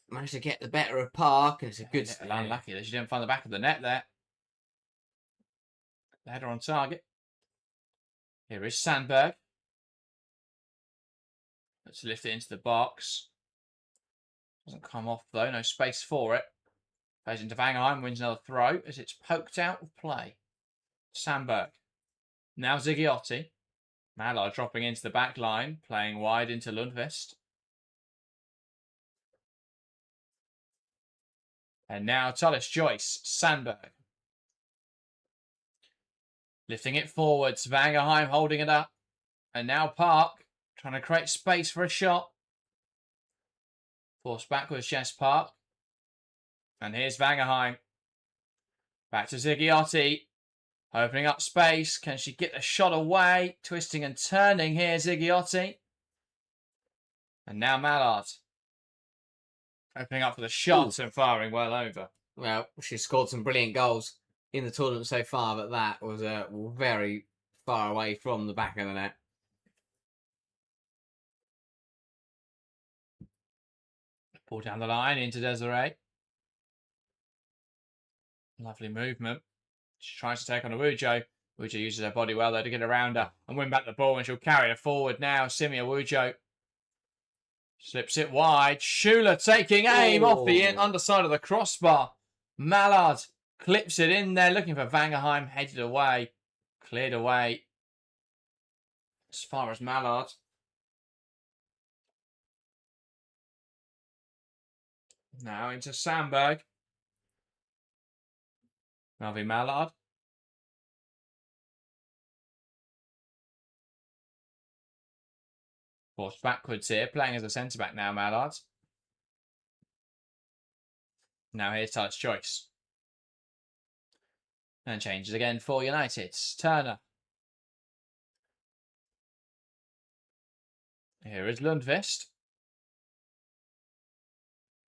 Speaker 2: managed to get the better of Park, and it's a good
Speaker 1: save. Unlucky that she didn't find the back of the net there. The header on target. Here is Sandberg. Let's lift it into the box. Doesn't come off though, no space for it. Goes into Vangeheim, wins another throw as it's poked out of play. Sandberg. Now Ziggiotti. Mallard dropping into the back line, playing wide into Lundqvist. And now Tullis Joyce. Sandberg. Lifting it forwards. Vangeheim holding it up. And now Park trying to create space for a shot. Forced backwards, Jess Park. And here's Vangeheim. Back to Ziggiotti. Opening up space. Can she get the shot away? Twisting and turning here, Ziggiotti. And now Mallard. Opening up for the shot and firing well over.
Speaker 2: Well, she's scored some brilliant goals in the tournament so far, but that was very far away from the back of the net.
Speaker 1: Ball down the line into Desiree. Lovely movement. She tries to take on Awujo. Awujo uses her body well there to get around her and win back the ball, and she'll carry it forward now. Simi Awujo slips it wide. Schuler taking aim off the underside of the crossbar. Mallard clips it in there, looking for Vangeheim, headed away. Cleared away. As far as Mallard. Now into Sandberg. Ravi Mallard. Forced backwards here, playing as a centre-back now, Mallard. Now here's Tullis Joyce. And changes again for United. Turner. Here is Lundqvist.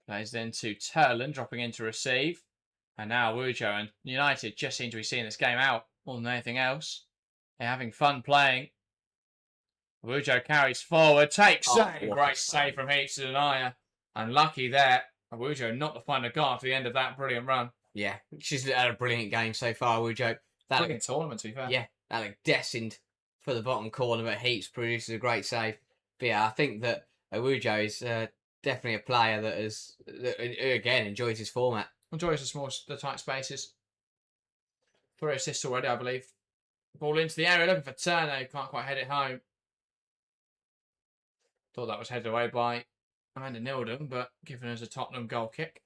Speaker 1: Plays then to Turland, dropping in to receive. And now Wujo, and United just seem to be seeing this game out more than anything else. They're having fun playing. Wujo carries forward, takes save. Great save from Heaps to Denia. Unlucky there. Wujo not the final goal after the end of that brilliant run.
Speaker 2: Yeah, she's had a brilliant game so far, Wujo. That
Speaker 1: brilliant tournament, to be fair.
Speaker 2: Yeah, that looked destined for the bottom corner, but Heaps produces a great save. But yeah, I think that Wujo is definitely a player that again enjoys his format.
Speaker 1: Enjoys the tight spaces. 3 assists already, I believe. Ball into the area, looking for Turner, who can't quite head it home. Thought that was headed away by Amanda Nildum, but given us a Tottenham goal kick.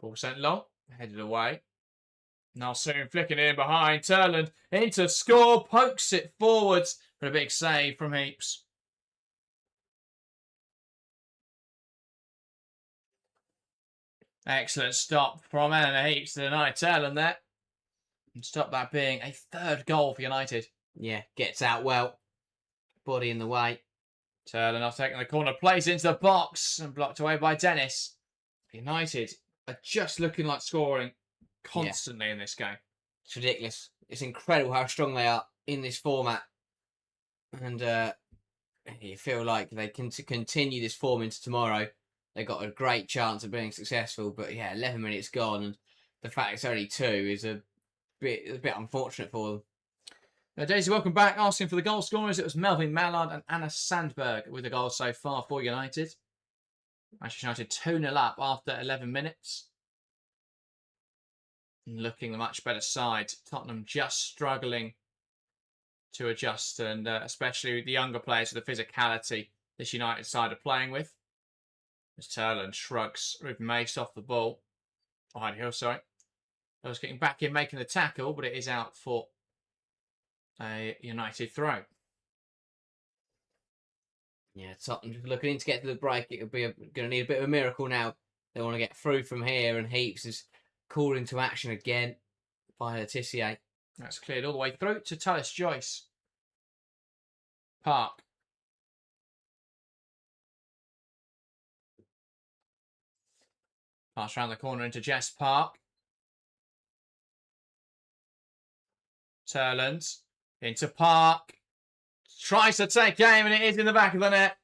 Speaker 1: Ball sent long, headed away. Now soon flicking in behind. Turland into score, pokes it forwards for a big save from Heaps. Excellent stop from Eleanor Heaps to deny Turland there. And stop that being a 3rd goal for United.
Speaker 2: Yeah, gets out well. Body in the way.
Speaker 1: Turland off taking the corner, plays into the box and blocked away by Dennis. United are just looking like scoring constantly in this game.
Speaker 2: It's ridiculous. It's incredible how strong they are in this format. And you feel like they can continue this form into tomorrow. They've got a great chance of being successful. But yeah, 11 minutes gone, and the fact it's only 2 is a bit unfortunate for them.
Speaker 1: Now, Daisy, welcome back. Asking for the goal scorers, it was Melvin Mallard and Anna Sandberg with the goals so far for United. Manchester United 2-0 up after 11 minutes. Looking the much better side. Tottenham just struggling to adjust, and especially the younger players with the physicality this United side are playing with. As Turland shrugs Ruben Mace off the ball. Behind Hill, sorry. I was getting back in, making the tackle, but it is out for a United throw.
Speaker 2: Yeah, Tottenham looking to get to the break. It'll be going to need a bit of a miracle now. They want to get through from here, and Heaps is called into action again by Letitia.
Speaker 1: That's cleared all the way through to Tullis Joyce. Park. Pass around the corner into Jess Park. Turland into Park. Tries to take aim and it is in the back of the net.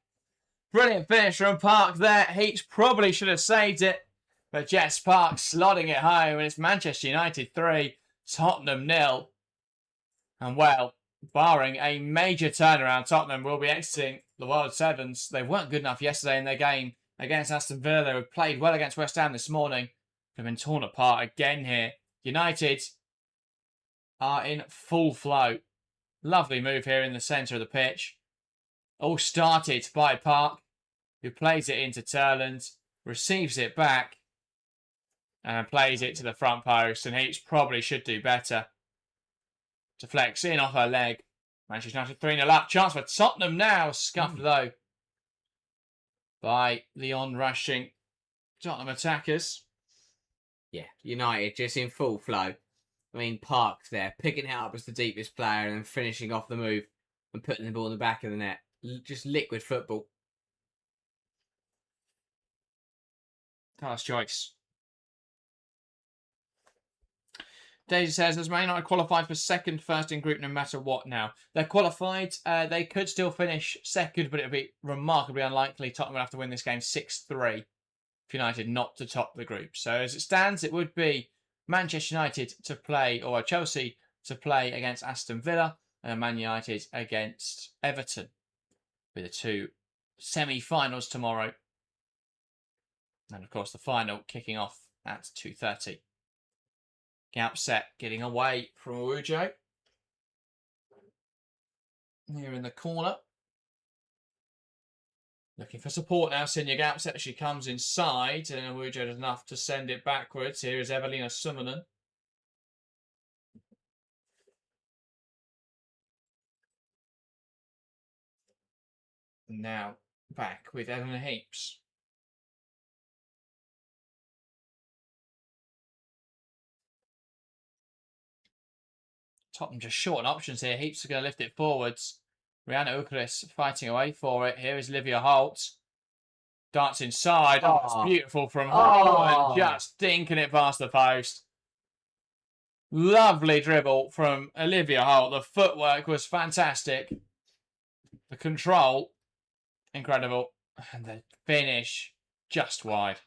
Speaker 1: Brilliant finish from Park there. Heats probably should have saved it. But Jess Park slotting it home. And it's Manchester United 3, Tottenham 0. And well, barring a major turnaround, Tottenham will be exiting the World Sevens. They weren't good enough yesterday in their game against Aston Villa. They played well against West Ham this morning. They've been torn apart again here. United are in full flow. Lovely move here in the centre of the pitch. All started by Park, who plays it into Turland, receives it back, and plays it to the front post. And Heaps probably should do better. Deflects in off her leg. Manchester United 3-0 up. Chance for Tottenham now. Scuffed though by the on-rushing Tottenham attackers.
Speaker 2: Yeah, United just in full flow. I mean, Park's there, picking it up as the deepest player and then finishing off the move and putting the ball in the back of the net. Just liquid football.
Speaker 1: Carlos choice. Daisy says, has Man United qualified for second, first in group no matter what now? They're qualified. They could still finish second, but it would be remarkably unlikely. Tottenham would have to win this game 6-3 for United not to top the group. So as it stands, it would be Manchester United to play, or Chelsea to play against Aston Villa, and Man United against Everton, with the two semi-finals tomorrow. And of course, the final kicking off at 2:30. Gapset getting away from Ujo. Here in the corner. Looking for support now. Senior Gapset. She comes inside. And Ujo does enough to send it backwards. Here is Evelina Summanen. Now back with Eleanor Heaps. Tottenham just short on options here. Heaps are going to lift it forwards. Rihanna Ukris fighting away for it. Here is Olivia Holt. Darts inside. Oh, it's beautiful from Holt. And just dinking it past the post. Lovely dribble from Olivia Holt. The footwork was fantastic. The control, incredible. And the finish, just wide.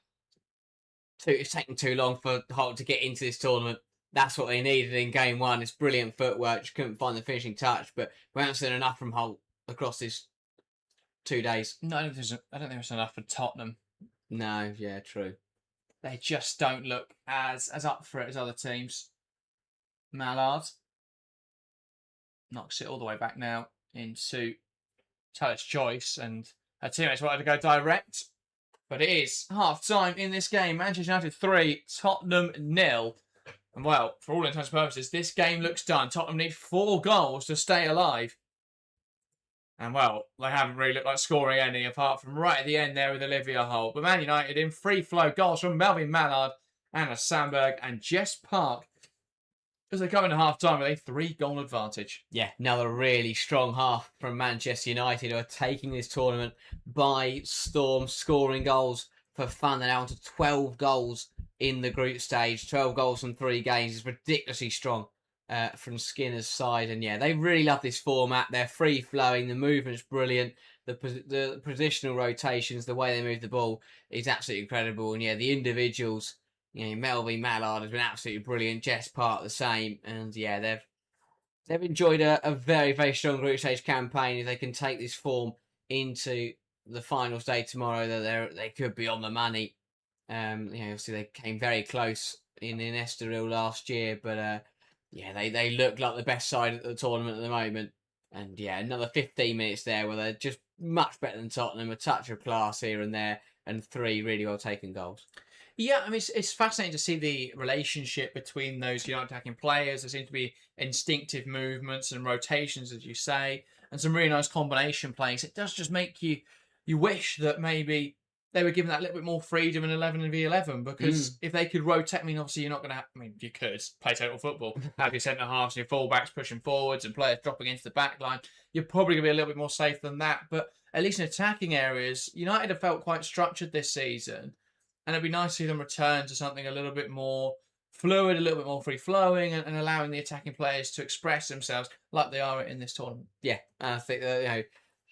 Speaker 2: It's taken too long for Holt to get into this tournament. That's what they needed in game one. It's brilliant footwork. Just couldn't find the finishing touch, but we haven't seen enough from Holt across these 2 days.
Speaker 1: No, I don't think it's enough for Tottenham.
Speaker 2: No, yeah, true.
Speaker 1: They just don't look as up for it as other teams. Mallard knocks it all the way back now into Talis Joyce, and her teammates wanted to go direct. But it is half-time in this game. Manchester United 3, Tottenham 0. And well, for all intents and purposes, this game looks done. Tottenham need 4 goals to stay alive. And well, they haven't really looked like scoring any, apart from right at the end there with Olivia Holt. But Man United in free flow goals from Melvin Mallard, Anna Sandberg and Jess Park as they come into half-time with a 3-goal advantage.
Speaker 2: Yeah, another really strong half from Manchester United, who are taking this tournament by storm, scoring goals for fun. They're now on to 12 goals in the group stage. 12 goals from 3 games is ridiculously strong from Skinner's side. And yeah, they really love this format. They're free-flowing. The movement's brilliant. The positional rotations, the way they move the ball is absolutely incredible. And yeah, the individuals, you know, Melvin Mallard has been absolutely brilliant. Jess Park the same. And yeah, they've enjoyed a very, very strong group stage campaign. If they can take this form into the finals day tomorrow, that they could be on the money. You know, obviously they came very close in Estoril last year, but yeah, they look like the best side at the tournament at the moment. And yeah, another 15 minutes there where they're just much better than Tottenham, a touch of class here and there, and 3 really well taken goals.
Speaker 1: Yeah, I mean, it's fascinating to see the relationship between those United attacking players. There seem to be instinctive movements and rotations, as you say, and some really nice combination plays. It does just make you wish that maybe they were given that little bit more freedom in 11v11, because if they could rotate, I mean, obviously you're not going to have, I mean, you could play total football, have your centre-halves and your full-backs pushing forwards and players dropping into the back line. You're probably going to be a little bit more safe than that, but at least in attacking areas, United have felt quite structured this season, and it'd be nice to see them return to something a little bit more fluid, a little bit more free-flowing, and allowing the attacking players to express themselves like they are in this tournament.
Speaker 2: Yeah, and I think that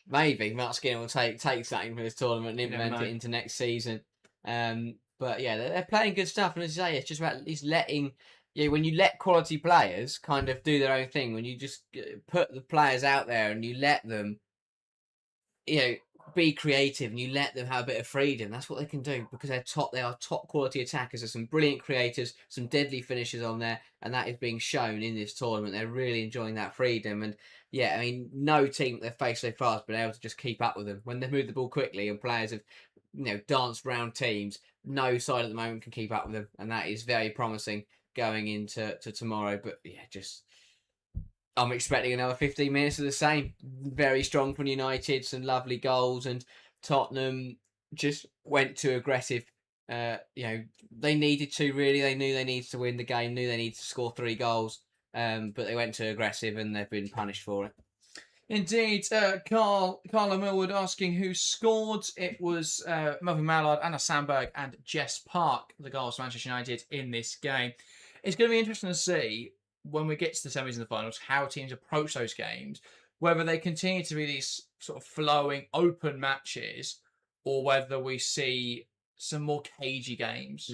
Speaker 2: maybe Mark Skinner will take something from this tournament and implement it into next season. But yeah, they're playing good stuff, and as I say, it's just about at least letting. Yeah, when you let quality players kind of do their own thing, when you just put the players out there and you let them, be creative and you let them have a bit of freedom, that's what they can do, because they are top quality attackers. There's some brilliant creators, some deadly finishers on there, and that is being shown in this tournament. They're really enjoying that freedom, and yeah, I mean, no team they've faced so far has been able to just keep up with them. When they've moved the ball quickly and players have danced around teams, no side at the moment can keep up with them, and that is very promising going into tomorrow. But yeah, I'm expecting another 15 minutes of the same. Very strong from United, some lovely goals, and Tottenham just went too aggressive. They needed to, really. They knew they needed to win the game, knew they needed to score 3 goals, but they went too aggressive and they've been punished for it.
Speaker 1: Indeed. Carla Millwood asking who scored. It was Melvin Mallard, Anna Sandberg and Jess Park, the goals for Manchester United in this game. It's going to be interesting to see when we get to the semis and the finals, how teams approach those games, whether they continue to be these sort of flowing, open matches, or whether we see some more cagey games.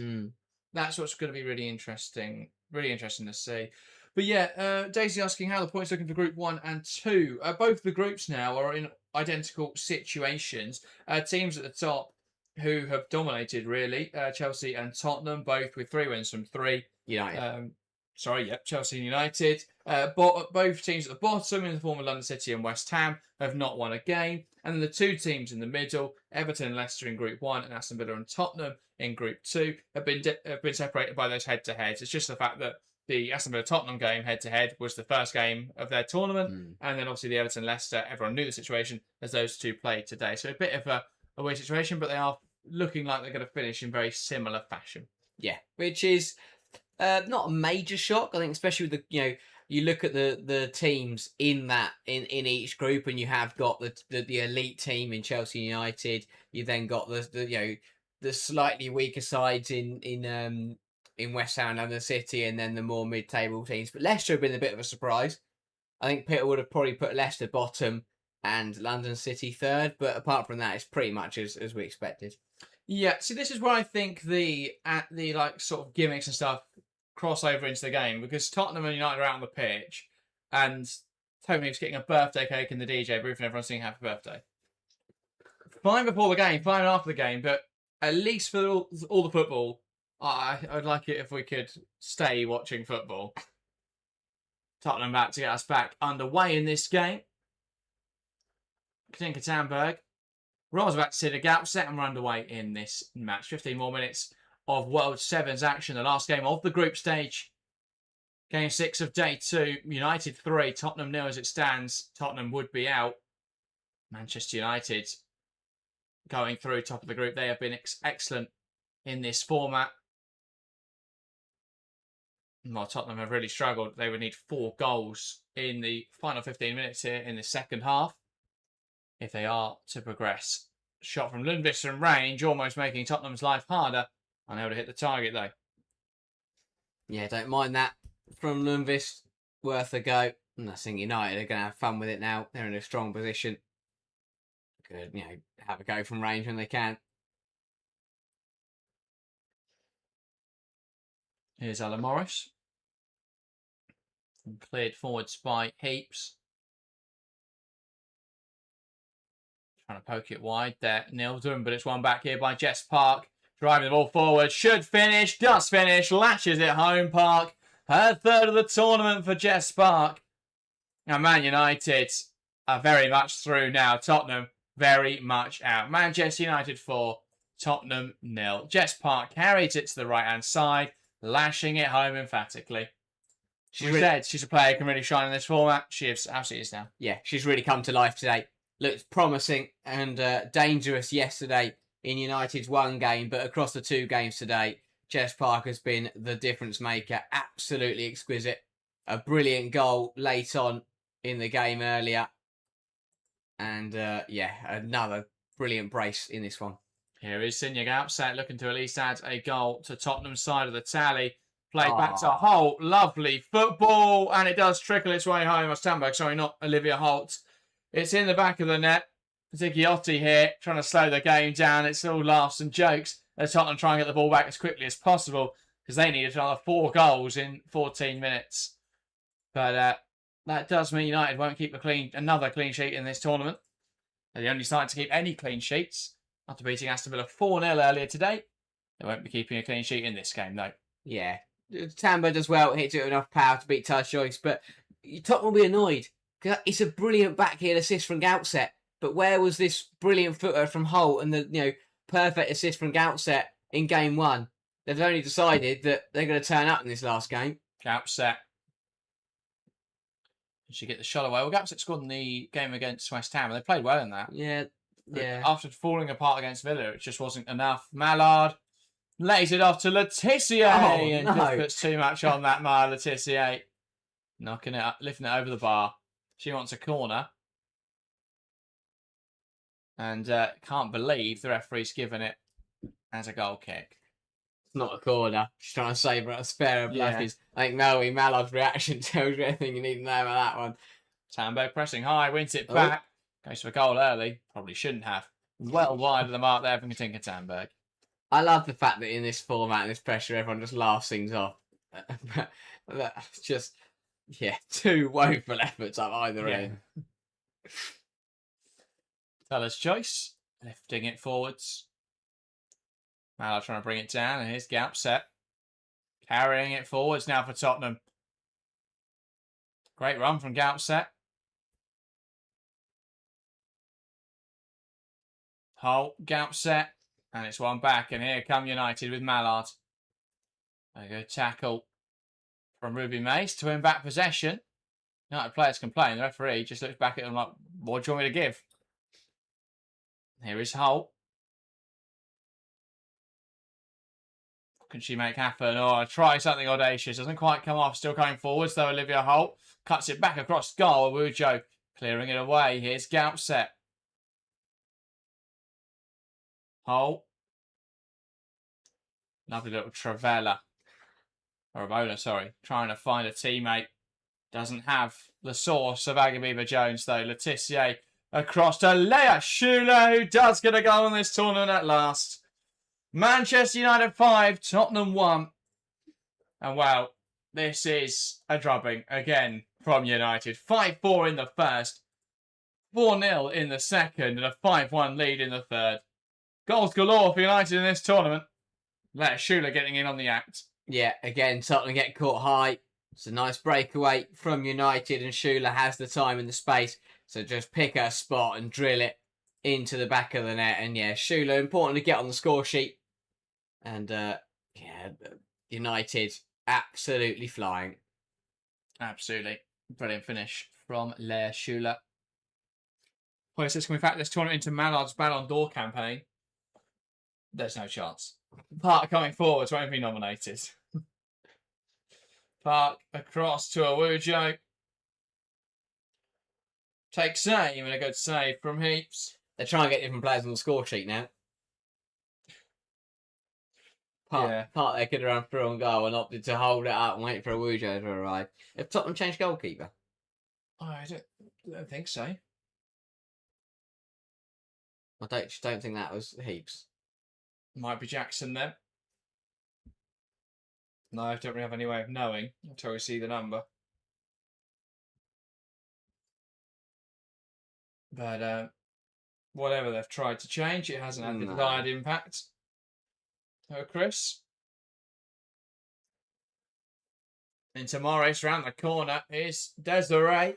Speaker 1: That's what's going to be really interesting to see. But yeah, Daisy asking how the points looking for Group 1 and 2. Both the groups now are in identical situations. Teams at the top who have dominated, really, Chelsea and Tottenham, both with 3 wins from 3.
Speaker 2: United.
Speaker 1: Chelsea and United. Both teams at the bottom, in the form of London City and West Ham, have not won a game. And then the 2 teams in the middle, Everton and Leicester in Group 1 and Aston Villa and Tottenham in Group 2, have been separated by those head-to-heads. It's just the fact that the Aston Villa-Tottenham game head-to-head was the first game of their tournament. And then obviously the Everton-Leicester, everyone knew the situation as those 2 played today. So a bit of a weird situation, but they are looking like they're going to finish in very similar fashion.
Speaker 2: Yeah, which is not a major shock, I think, especially with the you look at the teams in each group, and you have got the elite team in Chelsea United. You then got the slightly weaker sides in West Ham and London City, and then the more mid-table teams. But Leicester have been a bit of a surprise. I think Peter would have probably put Leicester bottom and London City third, but apart from that, it's pretty much as we expected.
Speaker 1: Yeah, see, this is where I think the sort of gimmicks and stuff cross over into the game, because Tottenham and United are out on the pitch, and Tony's getting a birthday cake in the DJ booth and everyone's singing happy birthday. Fine before the game, fine after the game, but at least for all the football, I'd like it if we could stay watching football. Tottenham back to get us back underway in this game. Katinka Sandberg. We're almost about to see the gap set, and we're underway in this match. 15 more minutes of World 7's action. The last game of the group stage. Game 6 of day 2. United 3, Tottenham 0 as it stands. Tottenham would be out. Manchester United going through top of the group. They have been excellent in this format. While Tottenham have really struggled, they would need 4 goals in the final 15 minutes here in the second half if they are to progress. Shot from Lundqvist from range, almost making Tottenham's life harder. Unable to hit the target, though.
Speaker 2: Yeah, don't mind that from Lundqvist. Worth a go. And I think United are going to have fun with it now. They're in a strong position. Could, have a go from range when they can.
Speaker 1: Here's Alan Morris. And cleared forwards by Heaps. Trying to poke it wide there. Nildum, but it's one back here by Jess Park. Driving the ball forward. Should finish. Does finish. Lashes it home, Park. Her third of the tournament for Jess Park. Now, Man United are very much through now. Tottenham very much out. Manchester United 4. Tottenham 0. Jess Park carries it to the right-hand side. Lashing it home emphatically. She's a player who can really shine in this format. She absolutely is now.
Speaker 2: Yeah, she's really come to life today. Looked promising and dangerous yesterday in United's one game, but across the 2 games today, Jess Park has been the difference maker. Absolutely exquisite. A brilliant goal late on in the game earlier. And another brilliant brace in this one.
Speaker 1: Here is Sinjag outset, looking to at least add a goal to Tottenham's side of the tally. Played back to Holt. Lovely football. And it does trickle its way home. Stamberg, sorry, not Olivia Holt. It's in the back of the net. Ziggiotti here, trying to slow the game down. It's all laughs and jokes. As Tottenham try and get the ball back as quickly as possible because they needed another 4 goals in 14 minutes. But that does mean United won't keep another clean sheet in this tournament. They're the only side to keep any clean sheets after beating Aston Villa 4-0 earlier today. They won't be keeping a clean sheet in this game, though.
Speaker 2: Yeah. Tambo does well, hits it with enough power to beat Taj Joyce, but Tottenham will be annoyed because it's a brilliant backheel assist from Goutset. But where was this brilliant footer from Holt and the perfect assist from Goutset in game 1? They've only decided that they're going to turn up in this last game.
Speaker 1: Goutset. Did she get the shot away? Well, Goutset scored in the game against West Ham, and they played well in that.
Speaker 2: Yeah.
Speaker 1: After falling apart against Villa, it just wasn't enough. Mallard lays it off to Laetitia and just puts too much on that Maya Laetitia. Knocking it up, lifting it over the bar. She wants a corner. And can't believe the referee's given it as a goal kick.
Speaker 2: It's not a corner. She's trying to save her a spare of blackies. I think Mallard's reaction tells you everything you need to know about that one.
Speaker 1: Tambo pressing high, wins it back. Goes for a goal early. Probably shouldn't have. Well wide of the mark there from Katinka Tamberg.
Speaker 2: I love the fact that in this format and this pressure, everyone just laughs things off. That's just, 2 woeful efforts up either end.
Speaker 1: Fella's choice. Lifting it forwards. Mallard trying to bring it down, and here's Goutset. Carrying it forwards now for Tottenham. Great run from Goutset. Holt, Goutset, and it's one back, and here come United with Mallard. There you go, tackle from Ruby Mace to win back possession. United players complain. The referee just looks back at them like, what do you want me to give? Here is Holt. What can she make happen? Oh, try something audacious. Doesn't quite come off. Still coming forwards, though, Olivia Holt. Cuts it back across goal. Awujo clearing it away. Here's Goutset. Holt. Lovely little Travella. Or Avola, sorry. Trying to find a teammate. Doesn't have the source of Agabiba Jones, though. Laetitia across to Leah Schuler, who does get a goal in this tournament at last. Manchester United 5, Tottenham 1. And wow, this is a drubbing again from United. 5-4 in the first, 4-0 in the second, and a 5-1 lead in the third. Goals galore for United in this tournament. Leah Schuler getting in on the act.
Speaker 2: Yeah, again, Tottenham get caught high. It's a nice breakaway from United, and Schuler has the time and the space. So just pick her spot and drill it into the back of the net. And Schuler, important to get on the score sheet. And United absolutely flying.
Speaker 1: Absolutely. Brilliant finish from Leah Schuler. Well, says, can we factor this tournament into Mallard's Ballon d'Or campaign? There's no chance. Park coming forwards won't be nominated. Park across to Awujo. Take save, and a good save from Heaps.
Speaker 2: They're trying to get different players on the score sheet now. Part they could have run through on goal and opted to hold it up and wait for Awujo to arrive. Have Tottenham changed goalkeeper?
Speaker 1: I don't think so.
Speaker 2: I don't think that was Heaps.
Speaker 1: Might be Jackson then. No, I don't really have any way of knowing until we see the number. But whatever they've tried to change, it hasn't had the desired impact. Oh, Chris. Into Morris round the corner is Desiree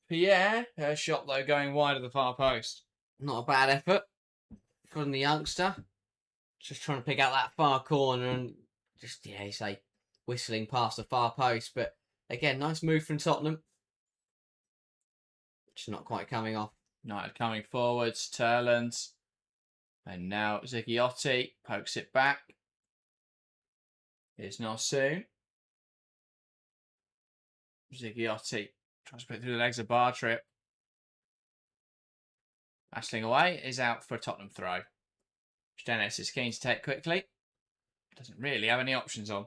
Speaker 1: Pierre. Her shot, though, going wide of the far post.
Speaker 2: Not a bad effort from the youngster. Just trying to pick out that far corner and just, whistling past the far post. But again, nice move from Tottenham. Just not quite coming off.
Speaker 1: United coming forwards, Turland. And now Ziggiotti pokes it back. Here's Nossoon. Ziggiotti tries to put it through the legs of Bartrip. Ashling away is out for a Tottenham throw. Dennis is keen to take quickly. Doesn't really have any options on.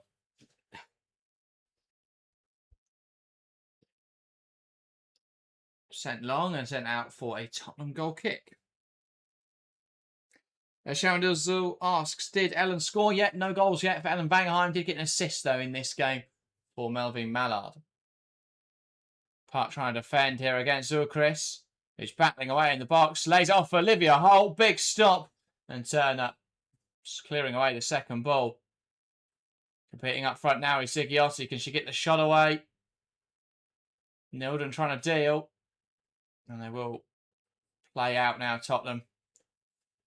Speaker 1: Sent long and sent out for a Tottenham goal kick. Sharon Dilzul asks, did Ellen score yet? No goals yet for Ellen Bangerheim. Did get an assist, though, in this game for Melvin Mallard. Park trying to defend here against Zulkris, who's battling away in the box. Lays it off for Olivia Holt. Big stop. And Turner clearing away the second ball. Competing up front now is Zigiotti. Can she get the shot away? Nilden trying to deal. And they will play out now, Tottenham.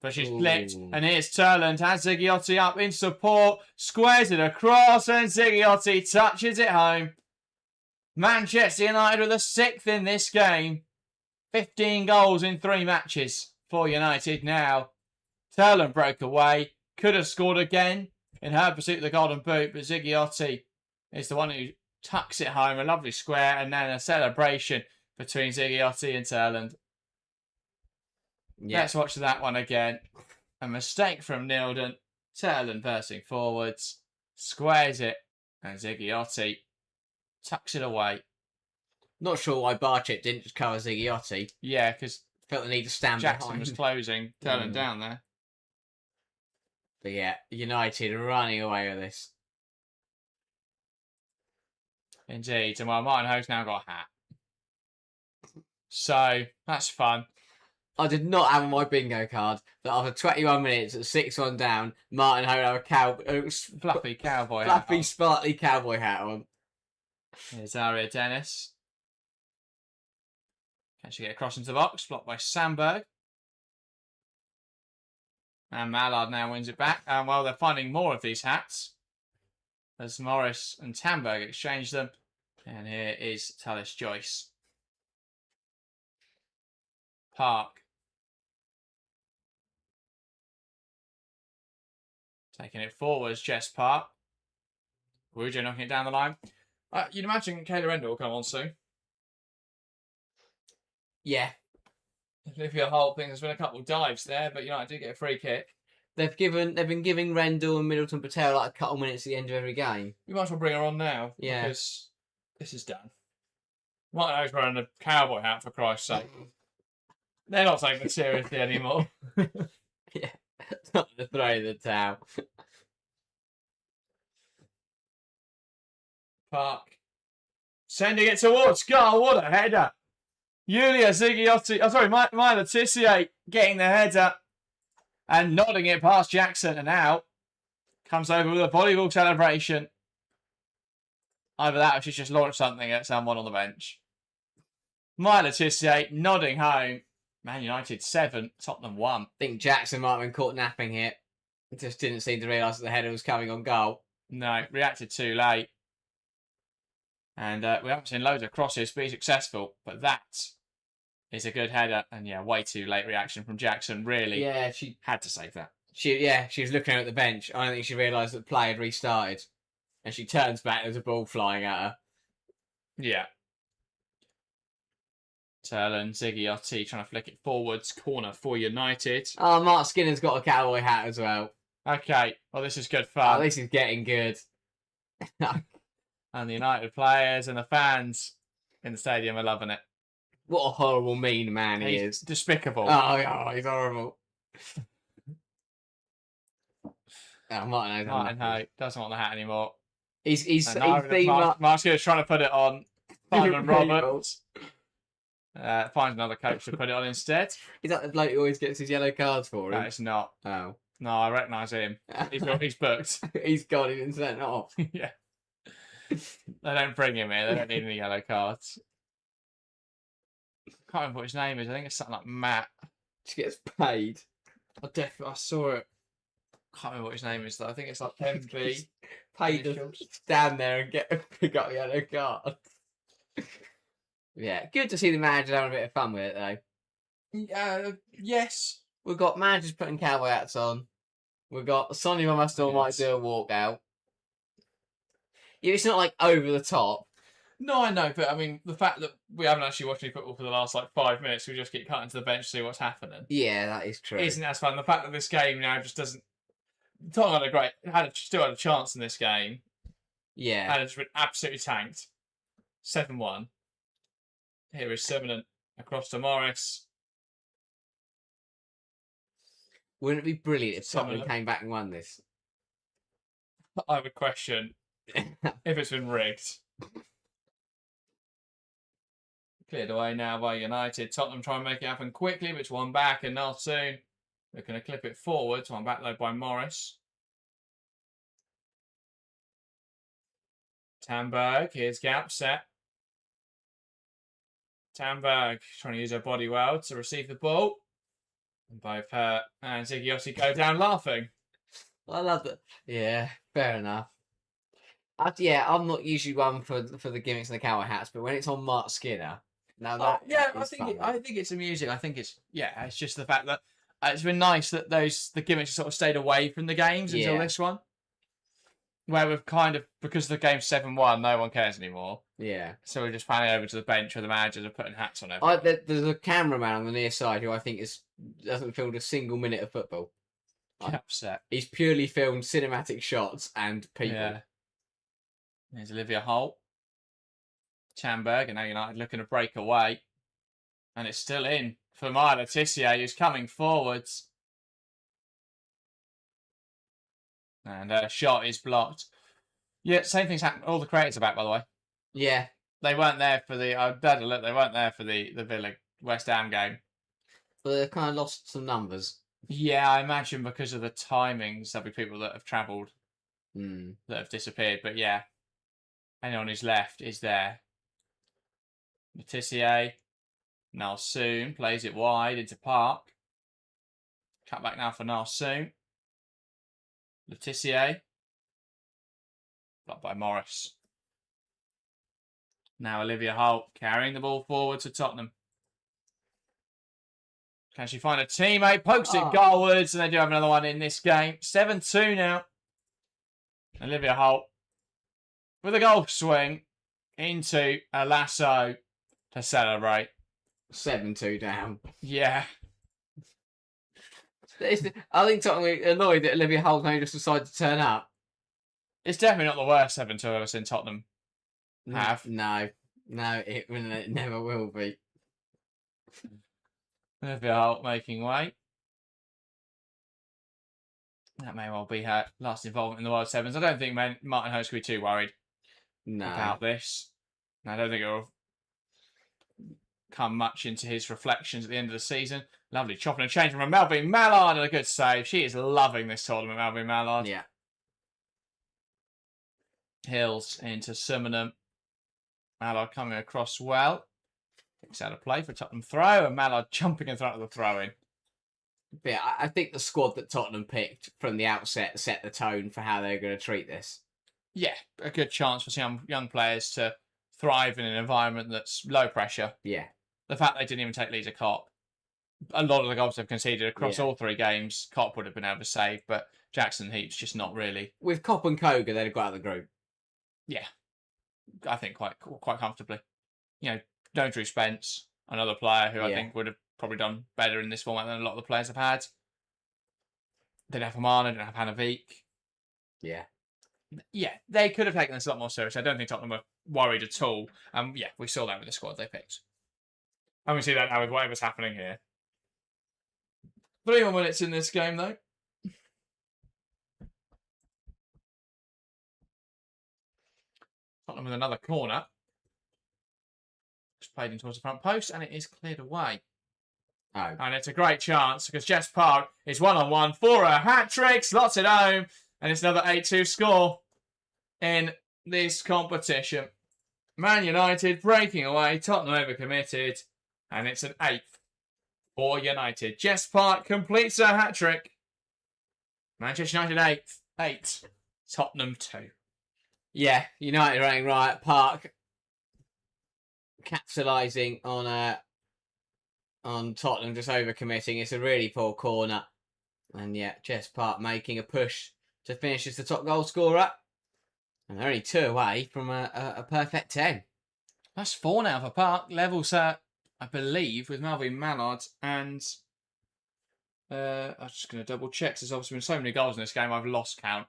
Speaker 1: But she's flicked. And here's Turland. Has Zigiotti up in support. Squares it across. And Zigiotti touches it home. Manchester United with a 6th in this game. 15 goals in 3 matches for United now. Turland broke away. Could have scored again in her pursuit of the Golden Boot. But Zigiotti is the one who tucks it home. A lovely square. And then a celebration between Zigiotti and Turland. Yeah. Let's watch that one again. A mistake from Nilden. Turland bursting forwards. Squares it. And Zigiotti tucks it away.
Speaker 2: Not sure why Barchip didn't just cover Zigiotti.
Speaker 1: Yeah, because
Speaker 2: felt the need to stand
Speaker 1: Jackson
Speaker 2: behind.
Speaker 1: was closing. Turland down there.
Speaker 2: But yeah, United running away with this.
Speaker 1: Indeed. And well, Martin Ho's now got a hat. So, that's fun.
Speaker 2: I did not have on my bingo card that after 21 minutes at 6-1 down, Martin Ho had a
Speaker 1: fluffy cowboy
Speaker 2: fluffy,
Speaker 1: hat
Speaker 2: sparkly cowboy hat on.
Speaker 1: Here's Aria Dennis. Can she get across into the box? Blocked by Sandberg. And Mallard now wins it back. And well, they're finding more of these hats as Morris and Tamberg exchange them. And here is Talis Joyce. Park. Taking it forwards, Jess Park. Wujo knocking it down the line. You'd imagine Kayla Rendell will come on soon.
Speaker 2: Yeah.
Speaker 1: Olivia Holt thinks there's been a couple of dives there, but United do get a free kick.
Speaker 2: They've been giving Rendell and Middleton Patel like a couple minutes at the end of every game.
Speaker 1: We might as well bring her on now.
Speaker 2: Yeah.
Speaker 1: Because this is done. Martin Ho's wearing a cowboy hat, for Christ's sake. They're not taking it seriously anymore.
Speaker 2: Yeah. Not the throw the towel.
Speaker 1: Park. Sending it towards goal. What a header. Yulia Zigiotti. Oh, sorry, Myla Tissier getting the header and nodding it past Jackson and out. Comes over with a volleyball celebration. Either that or she's just launched something at someone on the bench. Myla Tissier nodding home. Man United 7, Tottenham 1.
Speaker 2: I think Jackson might have been caught napping here. Just didn't seem to realise that the header was coming on goal.
Speaker 1: No, reacted too late. And we haven't seen loads of crosses be successful, but that is a good header. And yeah, way too late reaction from Jackson. Really,
Speaker 2: yeah, she
Speaker 1: had to save that.
Speaker 2: She was looking at the bench. I don't think she realised that the play had restarted. And she turns back, there's a ball flying at her.
Speaker 1: Yeah. Turlen, Zigiotti trying to flick it forwards. Corner for United.
Speaker 2: Oh, Mark Skinner's got a cowboy hat as well.
Speaker 1: Okay, well, this is good fun.
Speaker 2: Oh, this is getting good.
Speaker 1: And the United players and the fans in the stadium are loving it.
Speaker 2: What a horrible, mean man he is.
Speaker 1: Despicable.
Speaker 2: Oh, he's horrible. Oh, Martin
Speaker 1: Ho doesn't want the hat anymore.
Speaker 2: He's seen
Speaker 1: Mark Skinner's trying to put it on. Simon Roberts. Find another coach to put it on instead.
Speaker 2: Is that the bloke who always gets his yellow cards for him?
Speaker 1: No, it's not.
Speaker 2: Oh.
Speaker 1: No, I recognise him. He's booked.
Speaker 2: He's got him and sent off.
Speaker 1: Yeah. They don't bring him here. They don't need any yellow cards. Can't remember what his name is. I think it's something like Matt.
Speaker 2: She gets paid.
Speaker 1: I saw it. Can't remember what his name is though. I think it's like MB.
Speaker 2: Paid to stand there and pick up yellow cards. Yeah, good to see the manager having a bit of fun with it though.
Speaker 1: Yes.
Speaker 2: We've got managers putting cowboy hats on. We've got Sonny Mama still might do a walkout. Yeah, it's not like over the top.
Speaker 1: No, I know, but I mean, the fact that we haven't actually watched any football for the last 5 minutes, we just get cut into the bench to see what's happening.
Speaker 2: Yeah, that is true.
Speaker 1: Isn't as fun? The fact that this game now just doesn't. Tottenham still had a chance in this game.
Speaker 2: Yeah.
Speaker 1: And it's been absolutely tanked. 7-1. Here is Simonon Across to Morris.
Speaker 2: Wouldn't it be brilliant if
Speaker 1: Some of
Speaker 2: Tottenham
Speaker 1: it.
Speaker 2: came back and won this?
Speaker 1: I would question if it's been rigged. Cleared away now by United. Tottenham try and make it happen quickly, but it's one back, and now soon they're going to clip it forward. One back low by Morris. Tamberg, here's gap set. Tamberg trying to use her body well to receive the ball. And both her and Ziggy go down laughing.
Speaker 2: I love that. Yeah, fair enough. I'm not usually one for the gimmicks and the cowboy hats, but when it's on Mark Skinner, now that
Speaker 1: I think it's amusing. I think it's just the fact that it's been nice that the gimmicks have sort of stayed away from the games until this one, where we've kind of, because the game's 7-1, no one cares anymore.
Speaker 2: Yeah.
Speaker 1: So we're just panning over to the bench where the managers are putting hats on everyone.
Speaker 2: There's a cameraman on the near side who I think doesn't film a single minute of football.
Speaker 1: Upset.
Speaker 2: He's purely filmed cinematic shots and people.
Speaker 1: Yeah. There's Olivia Holt. Chamberg, and now United looking to break away. And it's still in for Maya Letitia, who's coming forwards. And her shot is blocked. Yeah, same thing's happened. All the creators are back, by the way.
Speaker 2: Yeah.
Speaker 1: They weren't there for the... I had a look. They weren't there for the Villa West Ham game.
Speaker 2: But they've kind of lost some numbers.
Speaker 1: Yeah, I imagine because of the timings, there'll be people that have travelled that have disappeared. But yeah, anyone who's left is there. Letitia, Nalsoon plays it wide into Park. Cut back now for Nalsoon. Letitia, blocked by Morris. Now Olivia Holt carrying the ball forward to Tottenham. Can she find a teammate? Pokes it goalwards, and they do have another one in this game. 7-2 now. Olivia Holt with a goal swing into a lasso to celebrate.
Speaker 2: 7-2 down.
Speaker 1: Yeah.
Speaker 2: I think Tottenham are annoyed that Olivia Holt only just decided to turn up.
Speaker 1: It's definitely not the worst 7-2 I've ever seen Tottenham have.
Speaker 2: No, it never will be.
Speaker 1: Olivia Holt making way. That may well be her last involvement in the World Sevens. I don't think Martin Hurst will be too worried about this. I don't think it will come much into his reflections at the end of the season. Lovely chopping and changing from Melvin Mallard, and a good save. She is loving this tournament, Melvin Mallard.
Speaker 2: Yeah.
Speaker 1: Hills into Summernham. Mallard coming across well. Takes out a play for Tottenham throw, and Mallard jumping in front of the throw-in.
Speaker 2: Yeah, I think the squad that Tottenham picked from the outset set the tone for how they're going to treat this.
Speaker 1: Yeah, a good chance for some young players to thrive in an environment that's low pressure.
Speaker 2: Yeah.
Speaker 1: The fact they didn't even take lead of Kopp. A lot of the goals they've conceded across all three games, Kopp would have been able to save, but Jackson Heap's just not really.
Speaker 2: With Kopp and Koga, they'd have got out of the group.
Speaker 1: Yeah, I think quite comfortably. You know, no Drew Spence, another player who I think would have probably done better in this format than a lot of the players have had. They didn't have Hamana, didn't have Hannah Veek.
Speaker 2: Yeah.
Speaker 1: Yeah, they could have taken this a lot more seriously. I don't think Tottenham were worried at all. Yeah, we saw that with the squad they picked. And we see that now with whatever's happening here. 3 more minutes in this game, though. Tottenham with another corner. It's played in towards the front post, and it is cleared away.
Speaker 2: Oh.
Speaker 1: And it's a great chance because Jess Park is 1-on-1 for a hat-trick, slots it home, and it's another 8-2 score in this competition. Man United breaking away, Tottenham overcommitted, and it's an 8th for United. Jess Park completes her hat-trick. Manchester United 8, Tottenham 2. Yeah,
Speaker 2: United running right. Park capitalising on Tottenham just overcommitting. It's a really poor corner. And yeah, Jess Park making a push to finish as the top goal scorer. And they're only 2 away from a perfect 10.
Speaker 1: That's 4 now for Park. Levels I believe, with Melvin Mallard and... I'm just going to double check. There's obviously been so many goals in this game, I've lost count.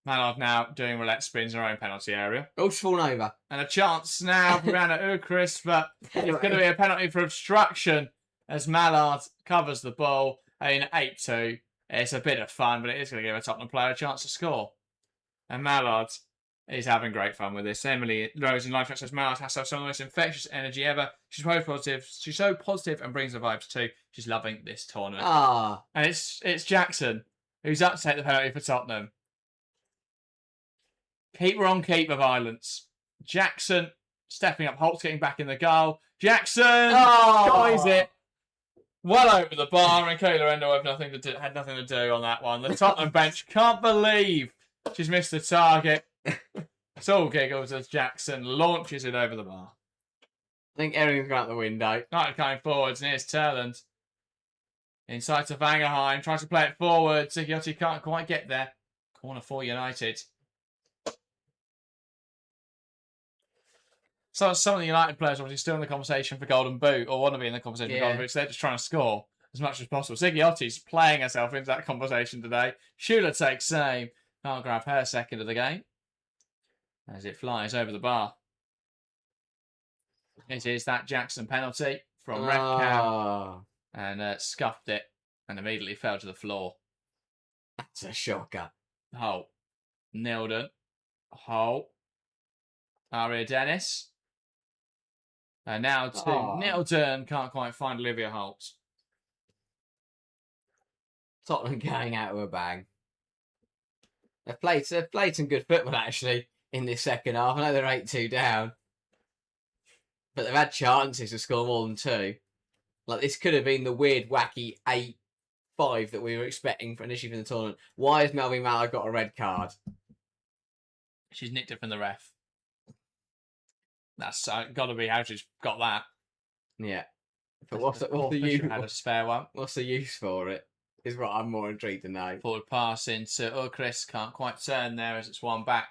Speaker 1: Mallard now doing roulette spins in her own penalty area.
Speaker 2: All fallen over.
Speaker 1: And a chance now for Anna Ukris, but it's going to be a penalty for obstruction as Mallard covers the ball in 8-2. It's a bit of fun, but it is going to give a Tottenham player a chance to score. And Mallard is having great fun with this. Emily Rose in live chat says Mallard has to have some of the most infectious energy ever. She's so positive. She's so positive and brings the vibes too. She's loving this tournament.
Speaker 2: Ah.
Speaker 1: And it's Jackson who's up to take the penalty for Tottenham. Keeper on keeper violence. Jackson stepping up. Holt's getting back in the goal. Jackson skies it well over the bar, and Kayla Endo had nothing to do on that one. The Tottenham bench can't believe she's missed the target. It's all giggles as Jackson launches it over the bar.
Speaker 2: I think everything's gone out the window.
Speaker 1: Right, coming forwards, and here's Turland. Inside to Vangerheim, tries to play it forward. Sigiotti can't quite get there. Corner for United. So some of the United players are obviously still in the conversation for Golden Boot, or want to be in the conversation for Golden Boot, so they're just trying to score as much as possible. Sigiotti's playing herself into that conversation today. Shula takes same. Can't grab her second of the game as it flies over the bar. It is that Jackson penalty from Refcam, and scuffed it and immediately fell to the floor.
Speaker 2: That's a shocker.
Speaker 1: Holt. Nilden. Holt. Aria Dennis. And now to Nilden. Can't quite find Olivia Holt.
Speaker 2: Tottenham going out with a bang. They've played some good football, actually, in this second half. I know they're 8-2 down. But they've had chances to score more than 2. Like, this could have been the weird, wacky 8-5 that we were expecting initially from the tournament. Why has Melvin Mallard got a red card?
Speaker 1: She's nicked it from the ref. That's got to be how she's got that.
Speaker 2: Yeah. But what's the use?
Speaker 1: Had a spare one.
Speaker 2: What's the use for it? Is what I'm more intrigued to know.
Speaker 1: Forward pass into Ukris. Can't quite turn there as it's one back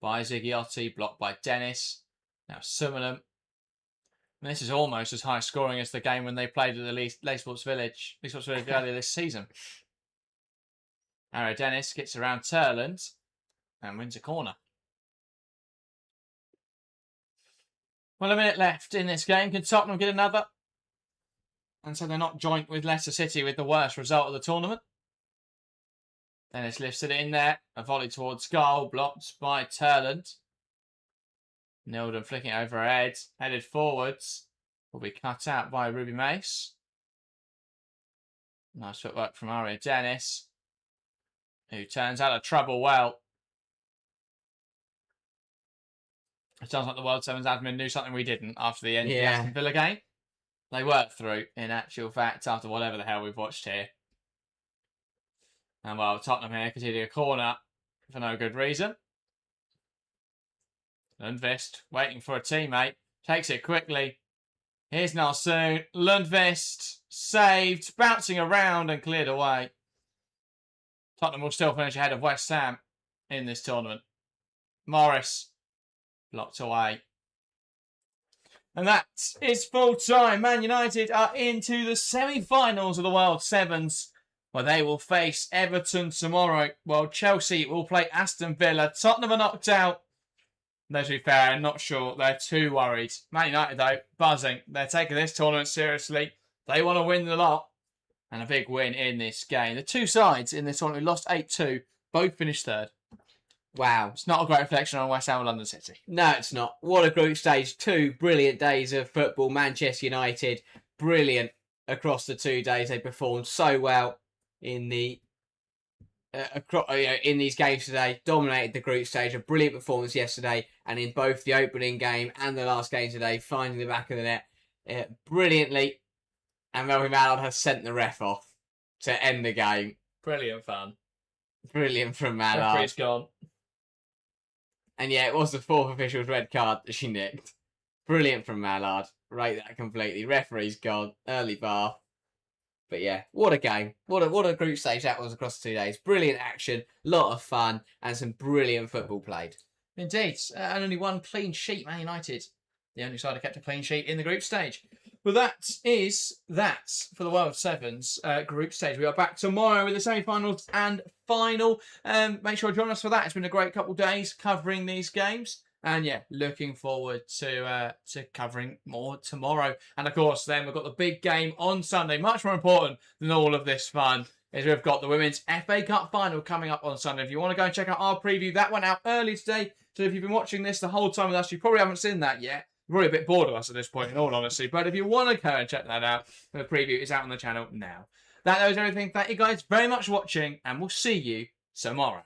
Speaker 1: by Zigiotti. Blocked by Dennis. Now Summerham. And this is almost as high scoring as the game when they played at the Leigh Sports Village earlier this season. Ara Dennis gets around Turland and wins a corner. Well, a minute left in this game. Can Tottenham get another? And so they're not joint with Leicester City with the worst result of the tournament. Dennis lifts it in there. A volley towards goal. Blocked by Turland. Nilden flicking it over her head. Headed forwards. Will be cut out by Ruby Mace. Nice footwork from Aria Dennis, who turns out of trouble well. It sounds like the World Sevens admin knew something we didn't after the end of the Aston Villa game. They worked through, in actual fact, after whatever the hell we've watched here. And well, Tottenham here conceding a corner for no good reason. Lundqvist waiting for a teammate. Takes it quickly. Here's Nalsoon. Lundqvist saved, bouncing around and cleared away. Tottenham will still finish ahead of West Ham in this tournament. Morris blocked away. And that is full time. Man United are into the semi-finals of the World Sevens, where they will face Everton tomorrow, while Chelsea will play Aston Villa. Tottenham are knocked out. No, to be fair, I'm not sure they're too worried. Man United, though, buzzing. They're taking this tournament seriously. They want to win the lot. And a big win in this game. The two sides in this tournament, we lost 8-2, both finished third.
Speaker 2: Wow.
Speaker 1: It's not a great reflection on West Ham and London City.
Speaker 2: No, it's not. What a group stage. 2 brilliant days of football. Manchester United, brilliant across the 2 days. They performed so well in the in these games today. Dominated the group stage. A brilliant performance yesterday. And in both the opening game and the last game today, finding the back of the net brilliantly. And Melvin Mallard has sent the ref off to end the game.
Speaker 1: Brilliant fun.
Speaker 2: Brilliant from Mallard.
Speaker 1: Referee's gone.
Speaker 2: And yeah, it was the 4th official's red card that she nicked. Brilliant from Mallard. Rate that completely. Referee's gone. Early bar. But yeah, what a game. What a group stage that was across the 2 days. Brilliant action, lot of fun, and some brilliant football played.
Speaker 1: Indeed. And only one clean sheet, Man United. The only side that kept a clean sheet in the group stage. Well, that is that for the World Sevens group stage. We are back tomorrow with the semi-finals and final. Make sure to join us for that. It's been a great couple of days covering these games. And yeah, looking forward to covering more tomorrow. And of course, then we've got the big game on Sunday. Much more important than all of this fun is we've got the Women's FA Cup final coming up on Sunday. If you want to go and check out our preview, that went out early today. So if you've been watching this the whole time with us, you probably haven't seen that yet. You're probably a bit bored of us at this point, in all honesty. But if you want to go and check that out, the preview is out on the channel now. That is everything. Thank you guys very much for watching, and we'll see you tomorrow.